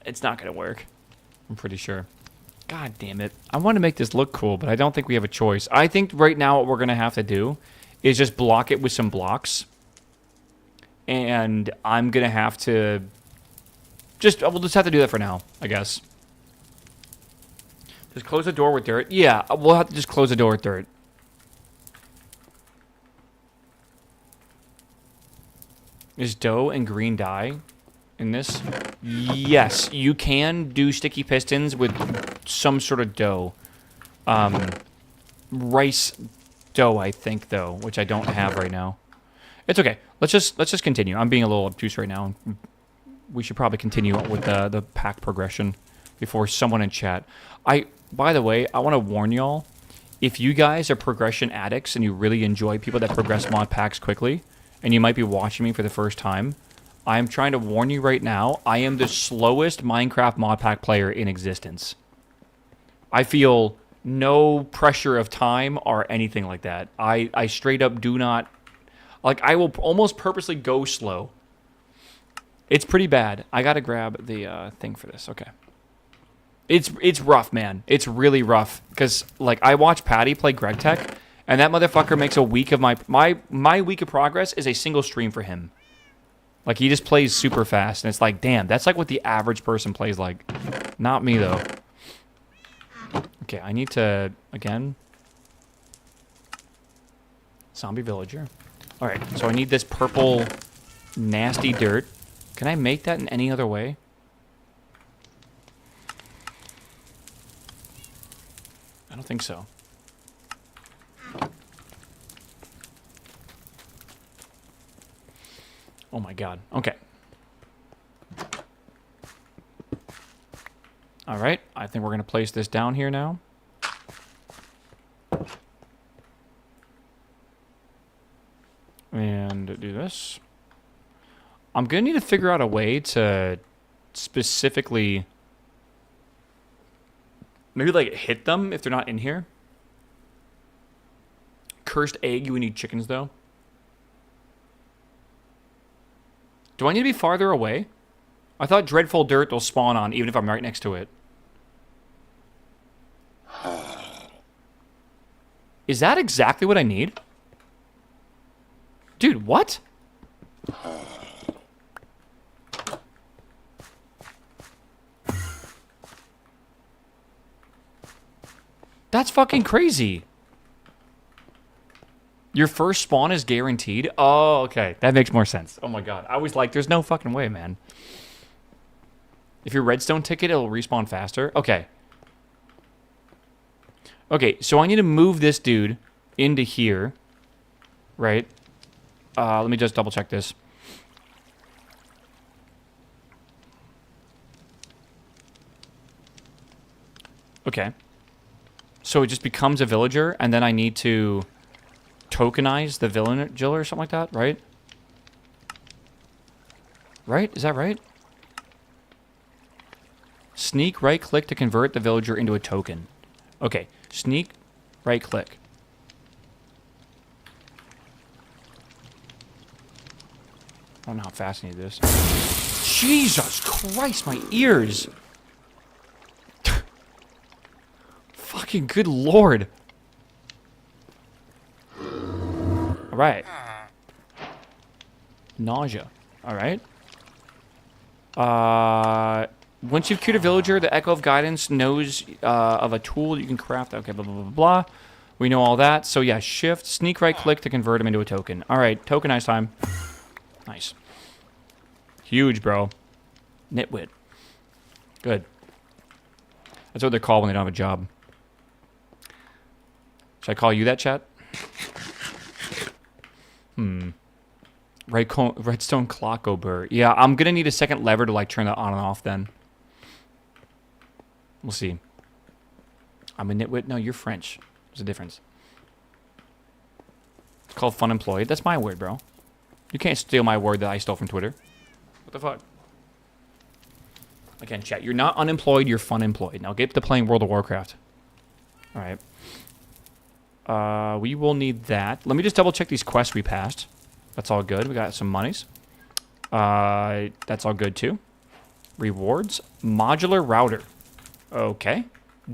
It's not going to work. I'm pretty sure. God damn it. I want to make this look cool, but I don't think we have a choice. I think right now what we're going to have to do is just block it with some blocks. And I'm going to have to... We'll just have to do that for now, I guess. Just close the door with dirt. Yeah, we'll have to just close the door with dirt. Is dough and green dye in this? Yes, you can do sticky pistons with some sort of dough. Rice dough, I think, though, which I don't have right now. It's okay. Let's just continue. I'm being a little obtuse right now. We should probably continue with the pack progression before someone in chat. By the way, I want to warn y'all, if you guys are progression addicts and you really enjoy people that progress mod packs quickly, and you might be watching me for the first time, I am trying to warn you right now, I am the slowest Minecraft mod pack player in existence. I feel no pressure of time or anything like that. I straight up do not... Like, I will almost purposely go slow. It's pretty bad. I gotta grab the thing for this. Okay. It's rough, man. It's really rough. Because, like, I watch Patty play Greg Tech, and that motherfucker makes a week of my week of progress is a single stream for him. Like, he just plays super fast, and it's like, damn, that's like what the average person plays like. Not me, though. Okay, I need to, again... Zombie villager. Alright, so I need this purple, nasty dirt. Can I make that in any other way? I don't think so. Oh my god. Okay. Alright, I think we're going to place this down here now. And do this. I'm going to need to figure out a way to specifically... Maybe, like, hit them if they're not in here. Cursed egg, we need chickens, though. Do I need to be farther away? I thought dreadful dirt will spawn on even if I'm right next to it. Is that exactly what I need? Dude, what? That's fucking crazy. Your first spawn is guaranteed? Oh, okay. That makes more sense. Oh my god. I was like, there's no fucking way, man. If your redstone ticket, it'll respawn faster. Okay. Okay, so I need to move this dude into here. Right? Let me just double check this. Okay. So it just becomes a villager, and then I need to tokenize the villager or something like that, right? Right? Is that right? Sneak right-click to convert the villager into a token. Okay. Sneak right-click. I don't know how fast I need this. Jesus Christ, my ears! Fucking good lord. Alright. Nausea. Alright. Once you've cured a villager, the Echo of Guidance knows of a tool you can craft. Okay, blah, blah, blah, blah. We know all that. So yeah, shift, sneak right click to convert him into a token. Alright, tokenize time. Nice. Huge, bro. Nitwit. Good. That's what they're called when they don't have a job. Should I call you that, chat? Redstone clock over. Yeah, I'm gonna need a second lever to like turn that on and off then. We'll see. I'm a nitwit. No, you're French. There's a difference. It's called fun employed. That's my word, bro. You can't steal my word that I stole from Twitter. What the fuck? Again, chat, you're not unemployed, you're fun employed. Now get to playing World of Warcraft. Alright. We will need that. Let me just double check these quests we passed. That's all good. We got some monies. That's all good too. Rewards. Modular router. Okay.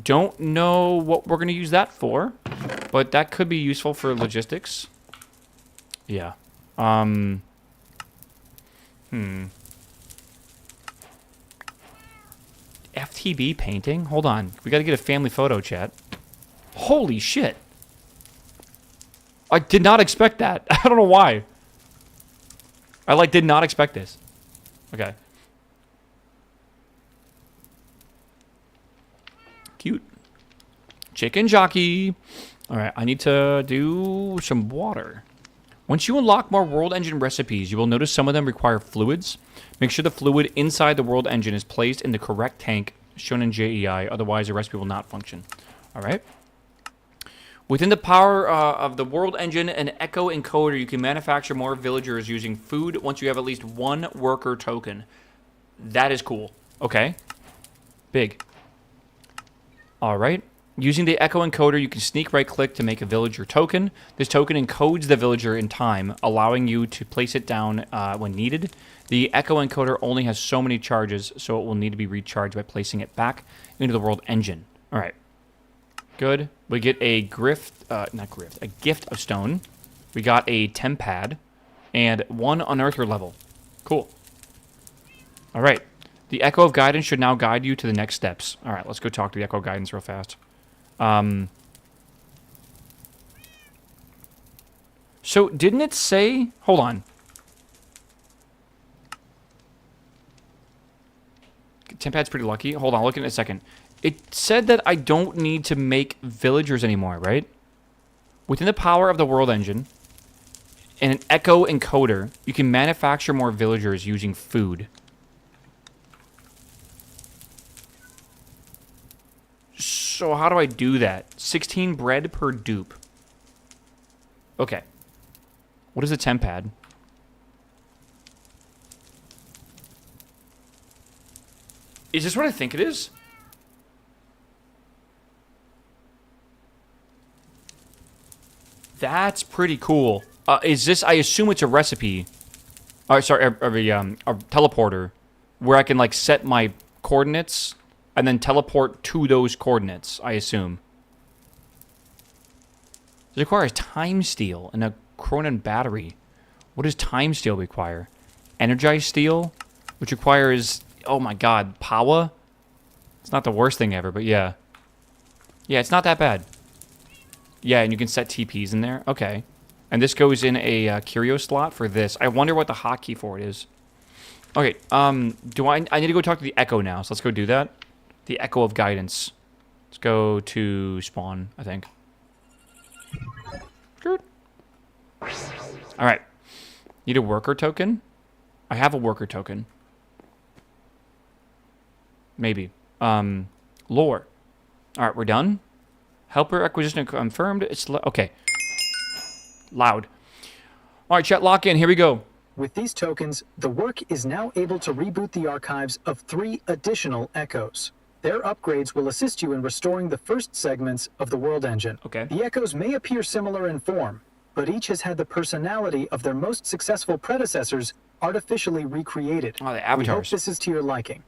Don't know what we're going to use that for, but that could be useful for logistics. Yeah. FTB painting? Hold on. We got to get a family photo, chat. Holy shit. I did not expect that. I don't know why. I, like, did not expect this. Okay. Cute. Chicken jockey. Alright, I need to do some water. Once you unlock more World Engine recipes, you will notice some of them require fluids. Make sure the fluid inside the World Engine is placed in the correct tank shown in JEI, otherwise the recipe will not function. Alright. Within the power of the World Engine and Echo Encoder, you can manufacture more villagers using food once you have at least one worker token. That is cool. Okay. Big. Alright. Using the echo encoder, you can sneak right-click to make a villager token. This token encodes the villager in time, allowing you to place it down when needed. The echo encoder only has so many charges, so it will need to be recharged by placing it back into the world engine. All right. Good. We get a a gift of stone. We got a temp pad and 1 unearther level. Cool. All right. The Echo of Guidance should now guide you to the next steps. All right, let's go talk to the Echo of Guidance real fast. So didn't it say... Hold on. Temp pad's pretty lucky. Hold on, look in a second. It said that I don't need to make villagers anymore, right? Within the power of the world engine and an echo encoder, you can manufacture more villagers using food. So how do I do that? 16 bread per dupe. Okay. What is a temp pad? Is this what I think it is? That's pretty cool. Is this... I assume it's a recipe. Sorry, a teleporter. Where I can, like, set my coordinates and then teleport to those coordinates, I assume. It requires time steel and a Cronin battery. What does time steel require? Energized steel, which requires... Oh my god, power? It's not the worst thing ever, but yeah. Yeah, it's not that bad. Yeah, and you can set TPs in there. Okay. And this goes in a curio slot for this. I wonder what the hotkey for it is. Okay, I need to go talk to the Echo now, so let's go do that. The Echo of Guidance. Let's go to spawn, I think. Good. Alright. Need a worker token? I have a worker token. Maybe. Lore. Alright, we're done. Helper acquisition confirmed. It's okay. Loud. Alright, chat, lock in. Here we go. With these tokens, the work is now able to reboot the archives of 3 additional echoes. Their upgrades will assist you in restoring the first segments of the world engine. Okay. The echoes may appear similar in form, but each has had the personality of their most successful predecessors artificially recreated. Oh, the We hope avatars. this is to your liking.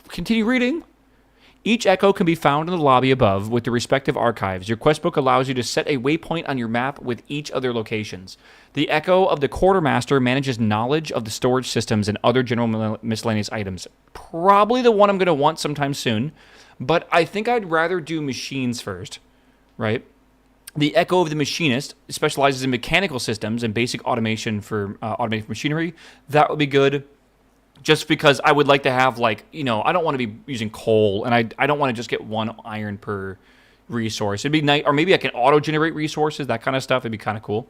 Continue reading. Each echo can be found in the lobby above with the respective archives. Your quest book allows you to set a waypoint on your map with each other locations. The Echo of the Quartermaster manages knowledge of the storage systems and other general miscellaneous items. Probably the one I'm going to want sometime soon, but I think I'd rather do machines first, right? The Echo of the Machinist specializes in mechanical systems and basic automation for automated machinery. That would be good. Just because I would like to have, like, you know, I don't want to be using coal, and I don't want to just get 1 iron per resource. It'd be nice, or maybe I can auto-generate resources, that kind of stuff. It'd be kind of cool.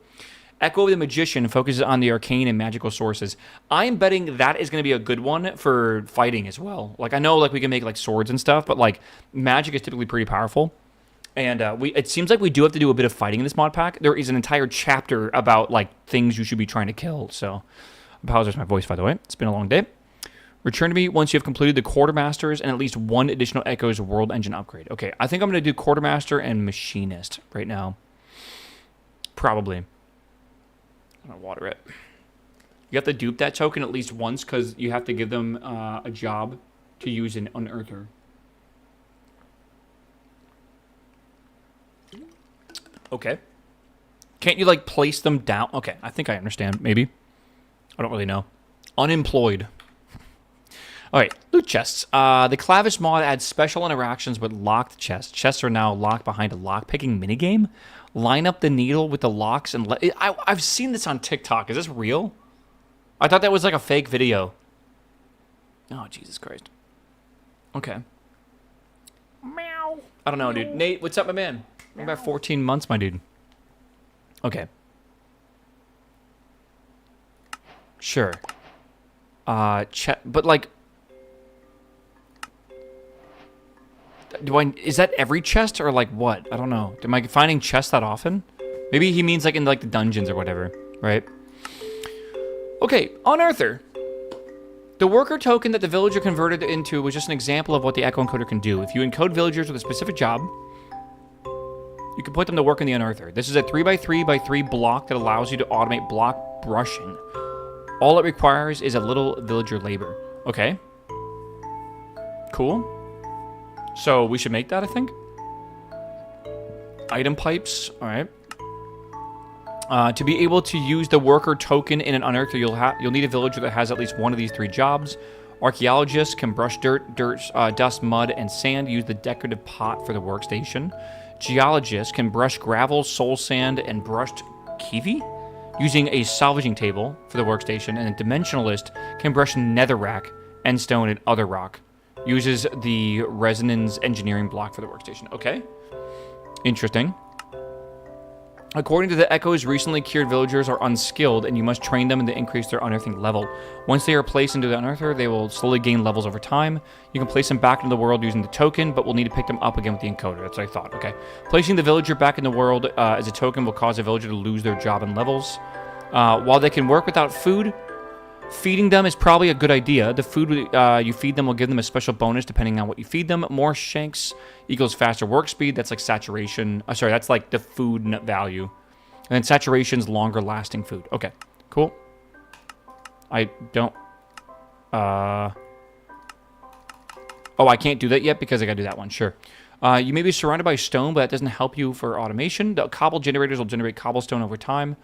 Echo of the Magician focuses on the arcane and magical sources. I'm betting that is going to be a good one for fighting as well. Like, I know, like, we can make, like, swords and stuff, but, like, magic is typically pretty powerful. And it seems like we do have to do a bit of fighting in this mod pack. There is an entire chapter about, like, things you should be trying to kill. So, I apologize for my voice, by the way. It's been a long day. Return to me once you have completed the Quartermasters and at least 1 additional Echo's World Engine upgrade. Okay, I think I'm going to do Quartermaster and Machinist right now. Probably. I'm going to water it. You have to dupe that token at least once because you have to give them a job to use an Unearther. Okay. Can't you, like, place them down? Okay, I think I understand, maybe. I don't really know. Unemployed. All right, loot chests. The Clavish mod adds special interactions with locked chests. Chests are now locked behind a lock-picking minigame. Line up the needle with the locks and... I've seen this on TikTok. Is this real? I thought that was like a fake video. Oh, Jesus Christ. Okay. Meow. I don't know, dude. Nate, what's up, my man? About 14 months, my dude. Okay. Sure. But, like... Is that every chest or like what? I don't know. Am I finding chests that often? Maybe he means like in like the dungeons or whatever, right? Okay, Unearther. The worker token that the villager converted into was just an example of what the Echo Encoder can do. If you encode villagers with a specific job, you can put them to work in the Unearther. This is a 3x3x3 block that allows you to automate block brushing. All it requires is a little villager labor. Okay. Cool. So we should make that, I think. Item pipes. All right. To be able to use the worker token in an Unearther, you'll need a villager that has at least one of these 3 jobs. Archaeologists can brush dirt, dust, mud, and sand. Use the decorative pot for the workstation. Geologists can brush gravel, soul sand, and brushed kiwi using a salvaging table for the workstation. And a dimensionalist can brush netherrack, end stone, and other rock. Uses the resonance engineering block for the workstation. Okay. Interesting. According to the Echoes, recently cured villagers are unskilled, and you must train them to increase their unearthing level. Once they are placed into the Unearther, they will slowly gain levels over time. You can place them back into the world using the token, but we'll need to pick them up again with the encoder. That's what I thought. Okay. Placing the villager back in the world as a token will cause a villager to lose their job and levels. While they can work without food, feeding them is probably a good idea. The food you feed them will give them a special bonus depending on what you feed them. More shanks equals faster work speed. That's like saturation. Sorry, that's like the food value. And then saturation's longer lasting food. Okay, cool. I don't... Oh, I can't do that yet because I gotta do that one. Sure. You may be surrounded by stone, but that doesn't help you for automation. The cobble generators will generate cobblestone over time,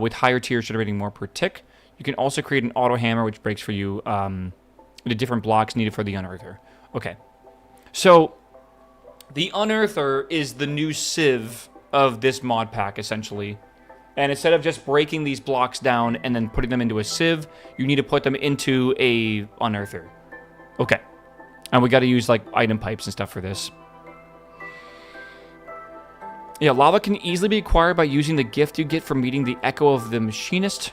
with higher tiers generating more per tick. You can also create an auto hammer, which breaks for you the different blocks needed for the Unearther. Okay. So, the Unearther is the new sieve of this mod pack, essentially. And instead of just breaking these blocks down and then putting them into a sieve, you need to put them into a Unearther. Okay. And we got to use, like, item pipes and stuff for this. Yeah, lava can easily be acquired by using the gift you get from meeting the Echo of the Machinist.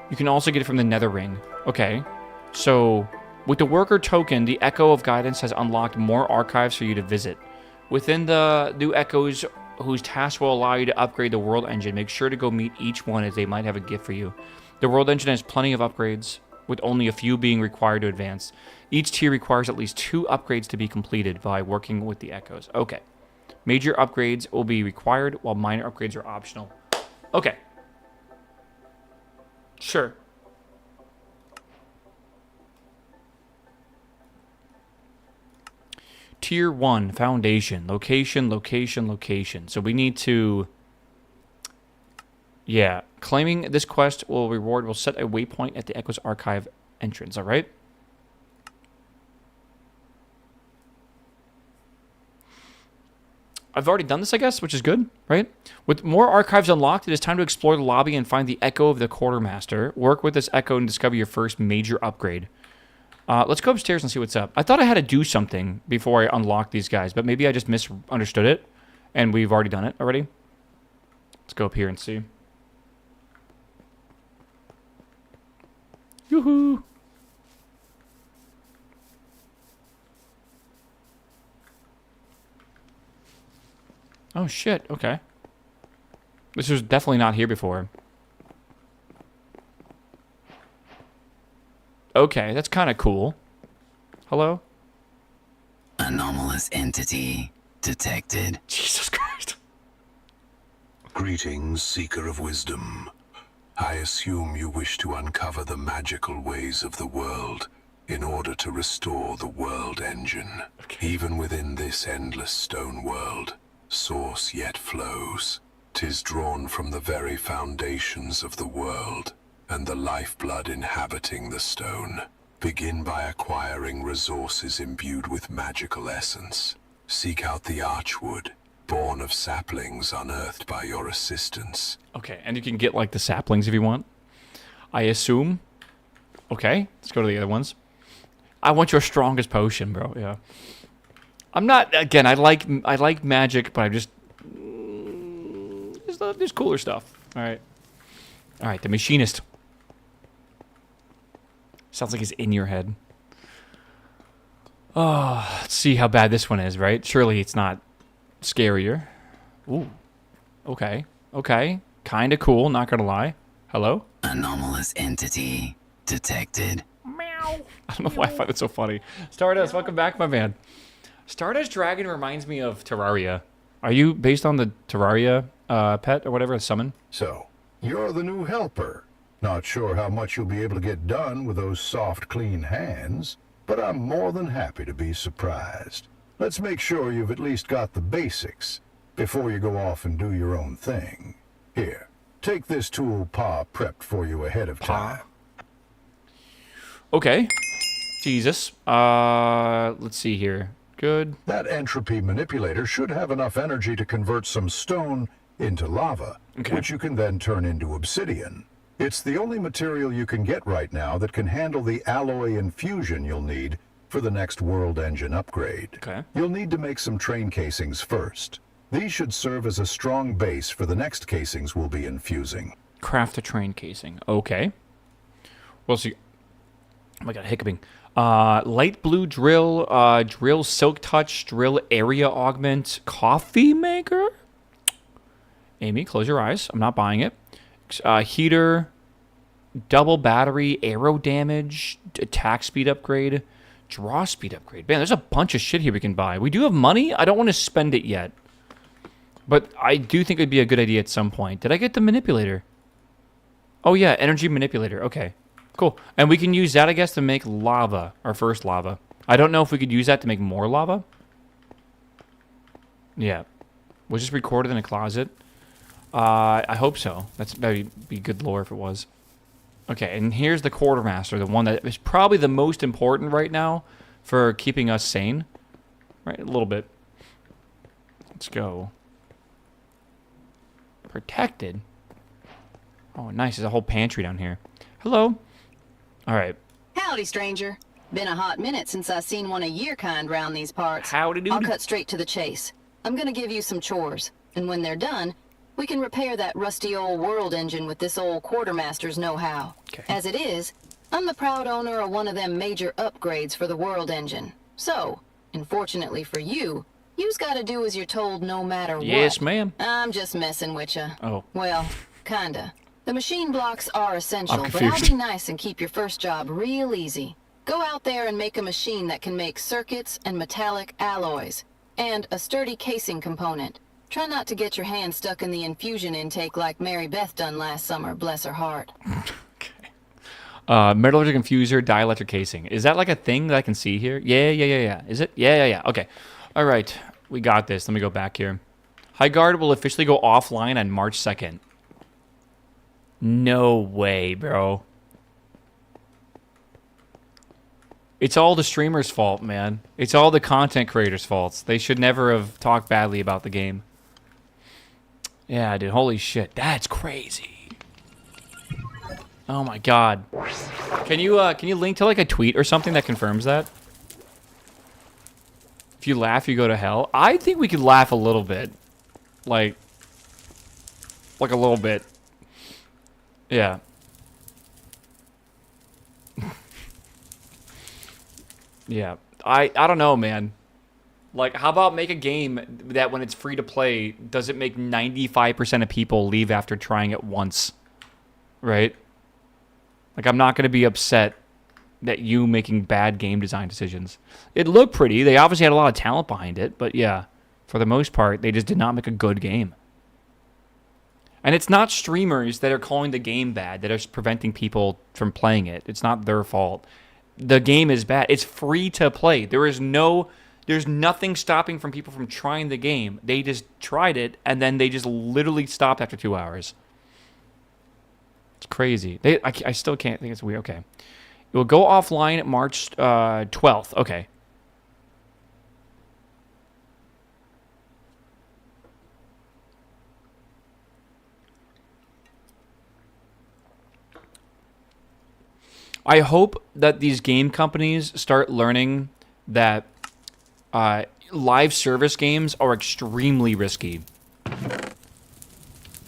You can also get it from the Nether Ring. Okay. So, with the worker token, the Echo of Guidance has unlocked more archives for you to visit. Within the new Echoes, whose tasks will allow you to upgrade the World Engine, make sure to go meet each one as they might have a gift for you. The World Engine has plenty of upgrades, with only a few being required to advance. Each tier requires at least 2 upgrades to be completed by working with the Echoes. Okay. Major upgrades will be required, while minor upgrades are optional. Okay. Sure. Tier 1, Foundation. Location, location, location. So we need to... Yeah. Claiming this quest will set a waypoint at the Echoes Archive entrance, alright? I've already done this, I guess, which is good, right? With more archives unlocked, it is time to explore the lobby and find the Echo of the Quartermaster. Work with this Echo and discover your first major upgrade. Let's go upstairs and see what's up. I thought I had to do something before I unlock these guys, but maybe I just misunderstood it, and we've already done it already. Let's go up here and see. Yoo-hoo! Oh, shit. Okay. This was definitely not here before. Okay, that's kind of cool. Hello? Anomalous entity detected. Jesus Christ. Greetings, seeker of wisdom. I assume you wish to uncover the magical ways of the world in order to restore the world engine. Okay. Even within this endless stone world, source yet flows. 'Tis drawn from the very foundations of the world, and the lifeblood inhabiting the stone. Begin by acquiring resources imbued with magical essence. Seek out the archwood, born of saplings unearthed by your assistance. Okay, and you can get, like, the saplings if you want. I assume. Okay, let's go to the other ones. I want your strongest potion, bro. Yeah. I'm not, again, I like magic, but I'm just... There's cooler stuff. Alright. Alright, the Machinist. Sounds like he's in your head. Oh, let's see how bad this one is, right? Surely it's not scarier. Ooh. Okay. Okay. Kinda cool, not gonna lie. Hello? Anomalous entity detected. Meow. Meow. I don't know why I find it so funny. Stardust, welcome back, my man. Stardust Dragon reminds me of Terraria. Are you based on the Terraria pet or whatever, summon? So, you're the new helper. Not sure how much you'll be able to get done with those soft, clean hands, but I'm more than happy to be surprised. Let's make sure you've at least got the basics before you go off and do your own thing. Here, take this tool Pa prepped for you ahead of time. Okay. Jesus. Let's see here. Good. That entropy manipulator should have enough energy to convert some stone into lava, which you can then turn into obsidian. It's the only material you can get right now that can handle the alloy infusion you'll need for the next world engine upgrade. Okay. You'll need to make some train casings first. These should serve as a strong base for the next casings we'll be infusing. Craft a train casing. Okay. We'll see. Oh my god, hiccuping. Light blue drill, drill silk touch, drill area augment, coffee maker? Amy, close your eyes. I'm not buying it. Heater, double battery, arrow damage, attack speed upgrade, draw speed upgrade. Man, there's a bunch of shit here we can buy. We do have money. I don't want to spend it yet. But I do think it'd be a good idea at some point. Did I get the manipulator? Oh yeah, energy manipulator. Okay, cool. And we can use that, I guess, to make lava. Our first lava. I don't know if we could use that to make more lava. Yeah. Was this recorded in a closet? I hope so. That'd be good lore if it was. Okay, and here's the quartermaster, the one that is probably the most important right now for keeping us sane. Right, a little bit. Let's go. Protected? Oh, nice. There's a whole pantry down here. Hello. All right. Howdy, stranger. Been a hot minute since I seen one of your kind round these parts. Howdy doody. I'll cut straight to the chase. I'm gonna give you some chores, and when they're done, we can repair that rusty old world engine with this old quartermaster's know-how. Okay. As it is, I'm the proud owner of one of them major upgrades for the world engine. So, unfortunately for you, you's gotta do as you're told no matter what. Yes, ma'am. I'm just messing with ya. Oh. Well, kinda. The machine blocks are essential, I'm but I'll confused. be nice and keep your first job real easy. Go out there and make a machine that can make circuits and metallic alloys, and a sturdy casing component. Try not to get your hand stuck in the infusion intake like Mary Beth done last summer, bless her heart. Metallurgic infuser, dielectric casing. Is that like a thing that I can see here? Yeah. Is it? Yeah. Okay. All right. We got this. Let me go back here. High Guard will officially go offline on March 2nd. No way, bro. It's all the streamers' fault, man. It's all the content creators' faults. They should never have talked badly about the game. Yeah, dude. Holy shit. That's crazy. Oh my god. Can you link to like a tweet or something that confirms that? If you laugh, you go to hell. I think we could laugh a little bit. Like a little bit. Yeah. Yeah. I don't know, man. Like, how about make a game that when it's free to play, does it make 95% of people leave after trying it once? Right? Like, I'm not going to be upset that you making bad game design decisions. It looked pretty. They obviously had a lot of talent behind it, but yeah, for the most part, they just did not make a good game. And it's not streamers that are calling the game bad, that are preventing people from playing it. It's not their fault. The game is bad. It's free to play. There's nothing stopping from people from trying the game. They just tried it, and then they just literally stopped after 2 hours. It's crazy. I still can't think it's weird. Okay. It will go offline March 12th. Okay. I hope that these game companies start learning that live service games are extremely risky.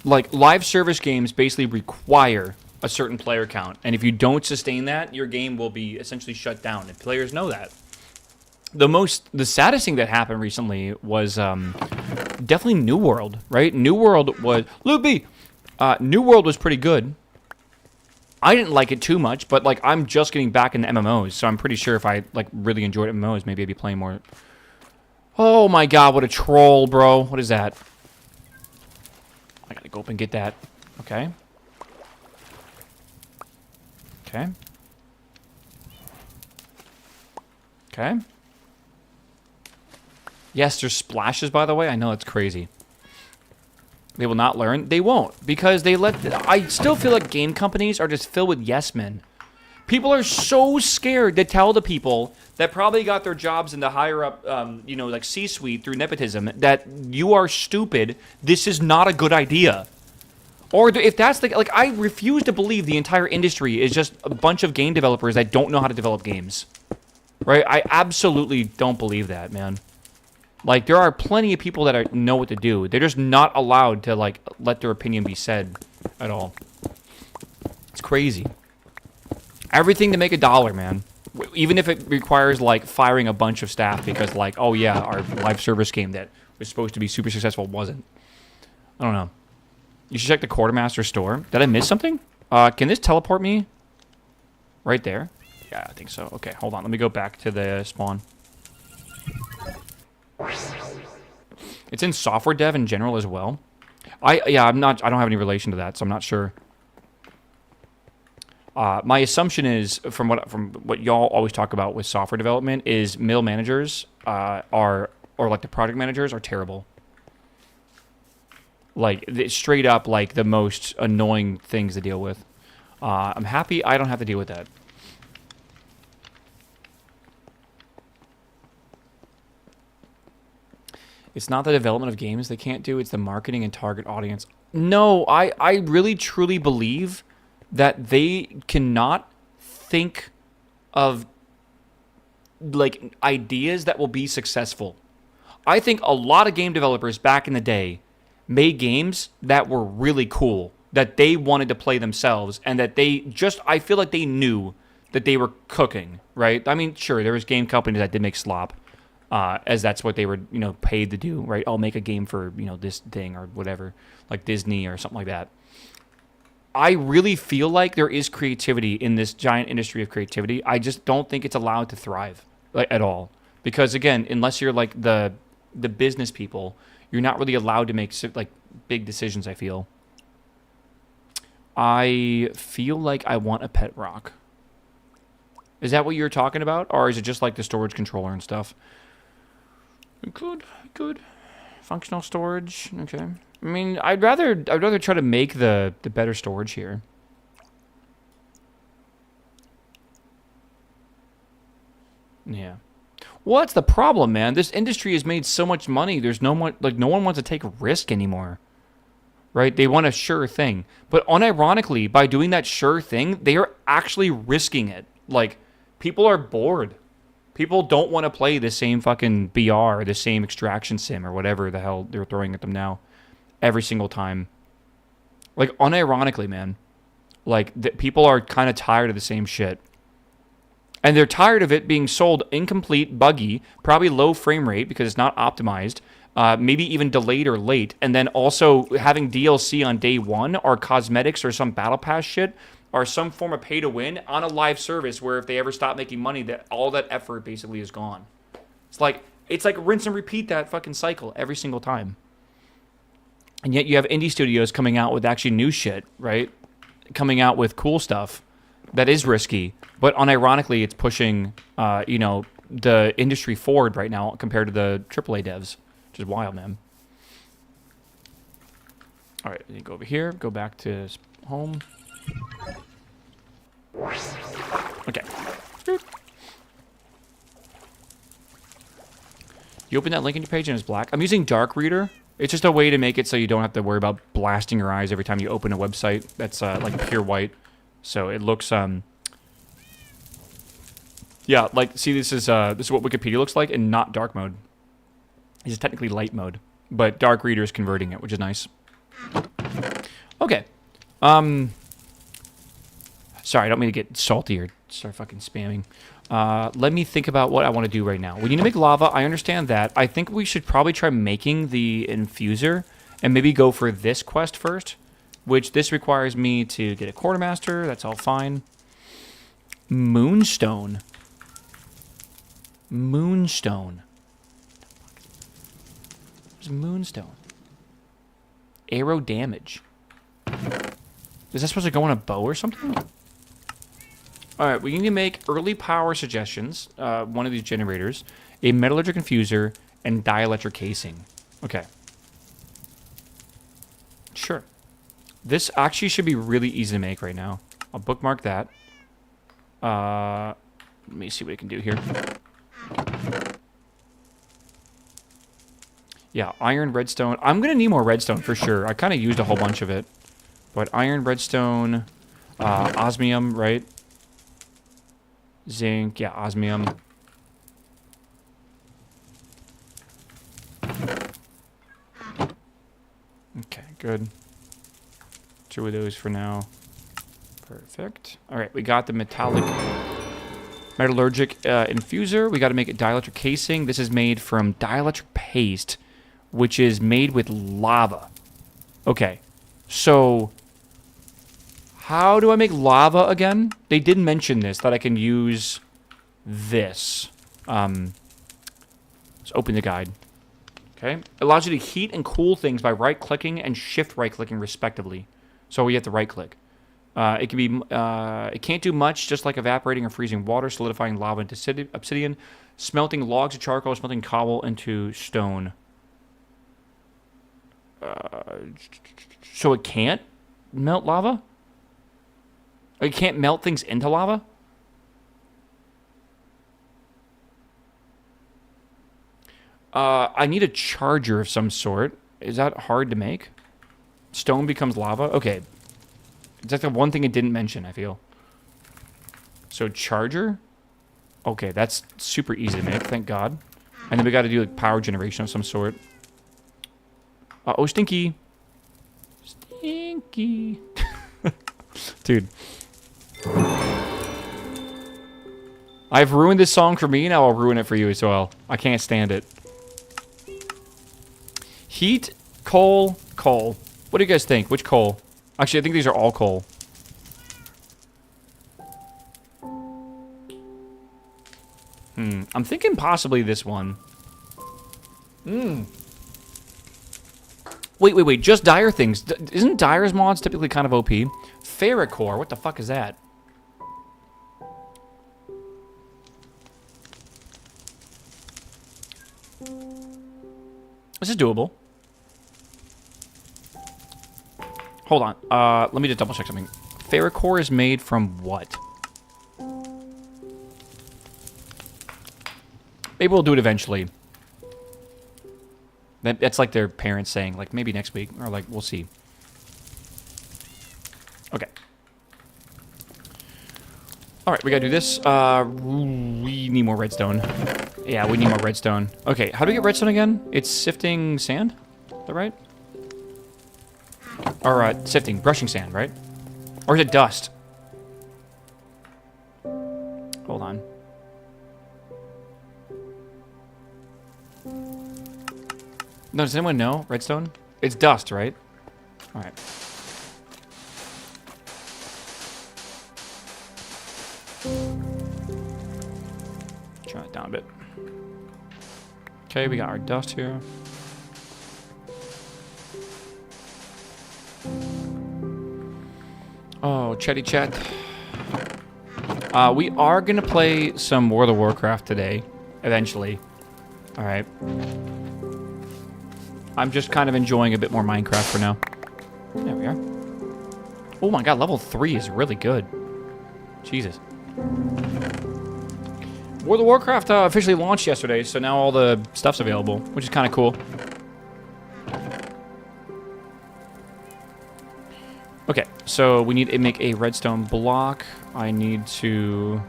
Like, live service games basically require a certain player count, and if you don't sustain that, your game will be essentially shut down, and players know that. The saddest thing that happened recently was definitely New World, right? New World was... Luke B! New World was pretty good. I didn't like it too much, but like I'm just getting back into MMOs, so I'm pretty sure if I like really enjoyed MMOs, maybe I'd be playing more. Oh my god, what a troll, bro. What is that? I gotta go up and get that. Okay. Okay. Okay. Yes, there's splashes, by the way. I know it's crazy. They will not learn. They won't, because they let... I still feel like game companies are just filled with yes men. People are so scared to tell the people that probably got their jobs in the higher up, you know, like C-suite through nepotism, that you are stupid. This is not a good idea. Or if that's the... Like, I refuse to believe the entire industry is just a bunch of game developers that don't know how to develop games. Right? I absolutely don't believe that, man. Like, there are plenty of people that know what to do. They're just not allowed to, like, let their opinion be said at all. It's crazy. Everything to make $1, man. Even if it requires, like, firing a bunch of staff because, like, oh, yeah, our live service game that was supposed to be super successful wasn't. I don't know. You should check the Quartermaster store. Did I miss something? Can this teleport me? Right there? Yeah, I think so. Okay, hold on. Let me go back to the spawn. It's in software dev in general as well. I don't have any relation to that, so I'm not sure. My assumption is from what y'all always talk about with software development is middle managers or like the project managers are terrible. Like straight up like the most annoying things to deal with. I'm happy I don't have to deal with that. It's not the development of games they can't do, it's the marketing and target audience. No, I really truly believe that they cannot think of like ideas that will be successful. I think a lot of game developers back in the day made games that were really cool, that they wanted to play themselves, and that they just, I feel like they knew that they were cooking, right? I mean, sure, there was game companies that did make slop. As that's what they were, you know, paid to do, right? I'll make a game for, you know, this thing or whatever, like Disney or something like that. I really feel like there is creativity in this giant industry of creativity. I just don't think it's allowed to thrive like, at all. Because, again, unless you're like the business people, you're not really allowed to make like big decisions, I feel. I feel like I want a pet rock. Is that what you're talking about? Or is it just like the storage controller and stuff? Good. Functional storage. Okay. I mean, I'd rather try to make the better storage here. Yeah. Well, that's the problem, man. This industry has made so much money. There's no one wants to take a risk anymore. Right? They want a sure thing. But unironically, by doing that sure thing, they are actually risking it. Like, people are bored. People don't want to play the same fucking BR or the same extraction sim or whatever the hell they're throwing at them now every single time. Like, unironically, man. Like, people are kind of tired of the same shit. And they're tired of it being sold incomplete, buggy, probably low frame rate because it's not optimized, maybe even delayed or late, and then also having DLC on day one or cosmetics or some battle pass shit or some form of pay to win on a live service where if they ever stop making money, that all that effort basically is gone. It's like rinse and repeat that fucking cycle every single time. And yet you have indie studios coming out with actually new shit, right? Coming out with cool stuff that is risky, but unironically it's pushing, you know, the industry forward right now compared to the AAA devs, which is wild, man. All right, you go over here, go back to home. Okay. You open that link in your page and it's black. I'm using Dark Reader. It's just a way to make it so you don't have to worry about blasting your eyes every time you open a website that's like pure white. So it looks yeah, like see this is what Wikipedia looks like in not dark mode. This is technically light mode, but Dark Reader is converting it, which is nice. Okay. Sorry, I don't mean to get salty or start fucking spamming. Let me think about what I want to do right now. We need to make lava. I understand that. I think we should probably try making the infuser and maybe go for this quest first which this requires me to get a quartermaster. That's all fine. Moonstone. Moonstone. What's moonstone? Arrow damage. Is that supposed to go on a bow or something? Alright, we need to make early power suggestions. One of these generators. A metallurgic infuser and dielectric casing. Okay. Sure. This actually should be really easy to make right now. I'll bookmark that. Let me see what I can do here. Yeah, iron, redstone. I'm going to need more redstone for sure. I kind of used a whole bunch of it. But iron, redstone, osmium, right? Zinc, yeah, osmium. Okay, good. 2 of those for now. Perfect. All right, we got the metallurgic infuser. We got to make a dielectric casing. This is made from dielectric paste, which is made with lava. Okay, so how do I make lava again? They did mention this, that I can use this. Let's open the guide. Okay, it allows you to heat and cool things by right-clicking and shift right-clicking respectively. So we have to right-click. It can be. It can't do much, just like evaporating or freezing water, solidifying lava into obsidian, smelting logs of charcoal, smelting cobble into stone. So it can't melt lava? It can't melt things into lava? I need a charger of some sort. Is that hard to make? Stone becomes lava? Okay. That's the one thing it didn't mention, I feel. So charger? Okay, that's super easy to make, thank God. And then we got to do like power generation of some sort. Oh, stinky. Stinky. Dude. I've ruined this song for me, now I'll ruin it for you as well. I can't stand it. Heat, coal, coal. What do you guys think? Which coal? Actually, I think these are all coal. I'm thinking possibly this one. Wait. Just dire things. Isn't Dire's mods typically kind of OP? Ferrocore. What the fuck is that? This is doable. Hold on. Let me just double check something. Ferrocore is made from what? Maybe we'll do it eventually. That's like their parents saying, like, maybe next week. Or, like, we'll see. Okay. Alright, we gotta do this. We need more redstone. Yeah, we need more redstone. Okay, how do we get redstone again? It's sifting sand? Is that right? Or, sifting, brushing sand, right? Or is it dust? Hold on. No, does anyone know? Redstone? It's dust, right? Alright. Turn it down a bit. Okay, we got our dust here. Oh, chatty chat. We are gonna play some World of Warcraft today, eventually. Alright. I'm just kind of enjoying a bit more Minecraft for now. There we are. Oh my god, level 3 is really good. Jesus. World of Warcraft officially launched yesterday, so now all the stuff's available, which is kind of cool. Okay, so we need to make a redstone block. I need to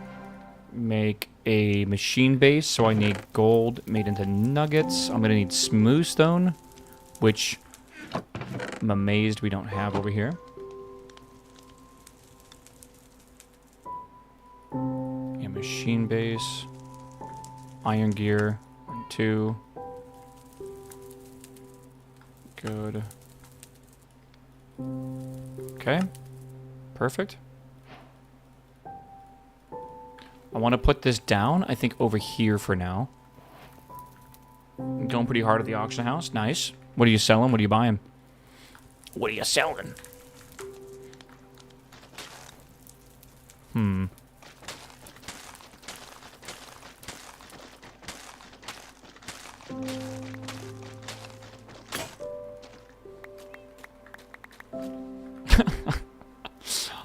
make a machine base, so I need gold made into nuggets. I'm going to need smooth stone, which I'm amazed we don't have over here. A machine base. Iron gear. 1, 2. Good. Okay. Perfect. I want to put this down, I think, over here for now. I'm going pretty hard at the auction house. Nice. What are you selling? What are you buying? What are you selling?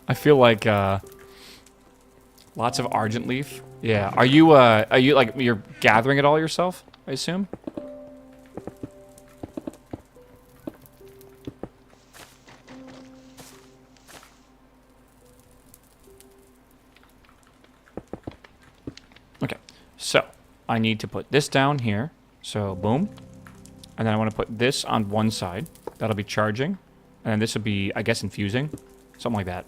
I feel like lots of Argent Leaf. Yeah. Are you like you're gathering it all yourself, I assume? Okay. So, I need to put this down here. So, boom. And then I want to put this on one side. That'll be charging. And then this would be, I guess, infusing. Something like that.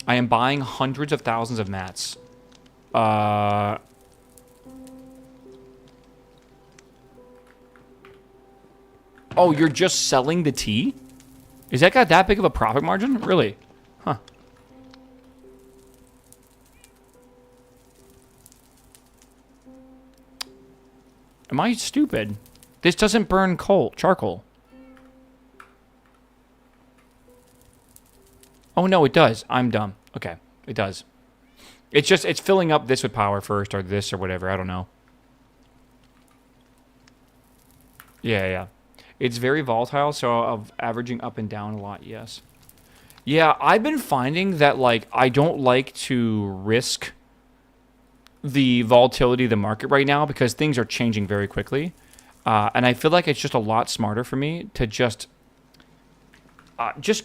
I am buying hundreds of thousands of mats. Oh, you're just selling the tea? Is that got that big of a profit margin? Really? Huh. Am I stupid? This doesn't burn charcoal. Oh, no, it does. I'm dumb. Okay, it does. It's just, it's filling up this with power first, or this, or whatever. I don't know. Yeah. It's very volatile, so of averaging up and down a lot, yes. Yeah, I've been finding that, like, I don't like to risk the volatility of the market right now because things are changing very quickly. And I feel like it's just a lot smarter for me to just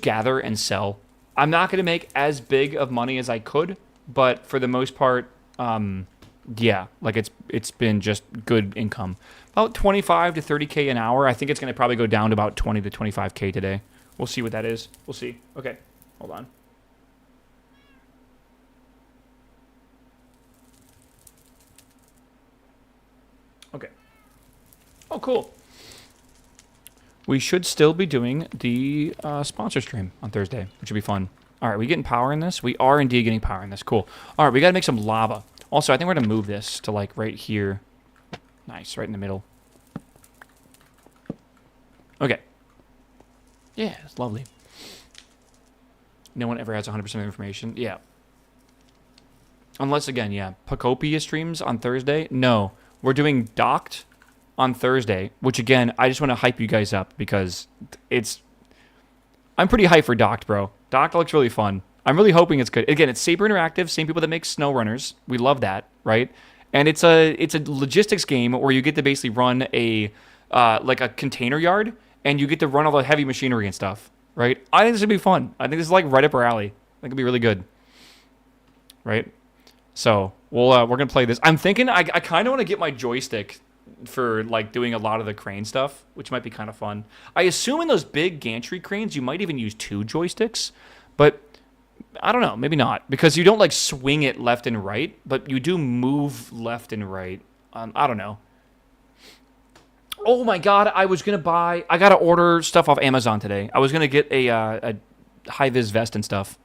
gather and sell. I'm not going to make as big of money as I could, but for the most part, yeah, like it's been just good income. About 25 to 30K an hour. I think it's going to probably go down to about 20 to 25K today. We'll see what that is. We'll see. Okay, hold on. Okay. Oh, cool. We should still be doing the sponsor stream on Thursday, which would be fun. All right, we getting power in this? We are indeed getting power in this. Cool. All right, we got to make some lava. Also, I think we're going to move this to, like, right here. Nice, right in the middle. Okay. Yeah, it's lovely. No one ever has 100% of information. Yeah. Unless, again, yeah. Pacopia streams on Thursday? No. We're doing Docked on Thursday, which, again, I just want to hype you guys up because it's... I'm pretty hyped for Docked, bro. Docked looks really fun. I'm really hoping it's good. Again, it's Saber Interactive, same people that make SnowRunners. We love that, right? And it's a logistics game where you get to basically run a like a container yard, and you get to run all the heavy machinery and stuff, right? I think this would be fun. I think this is like right up our alley. I think it'd be really good, right? So we're gonna play this. I'm thinking I kind of want to get my joystick for like doing a lot of the crane stuff, which might be kind of fun. I assume in those big gantry cranes you might even use 2 joysticks, but I don't know, maybe not, because you don't like swing it left and right, but you do move left and right. I don't know. Oh my god, I gotta order stuff off Amazon today. I was gonna get a high-vis vest and stuff,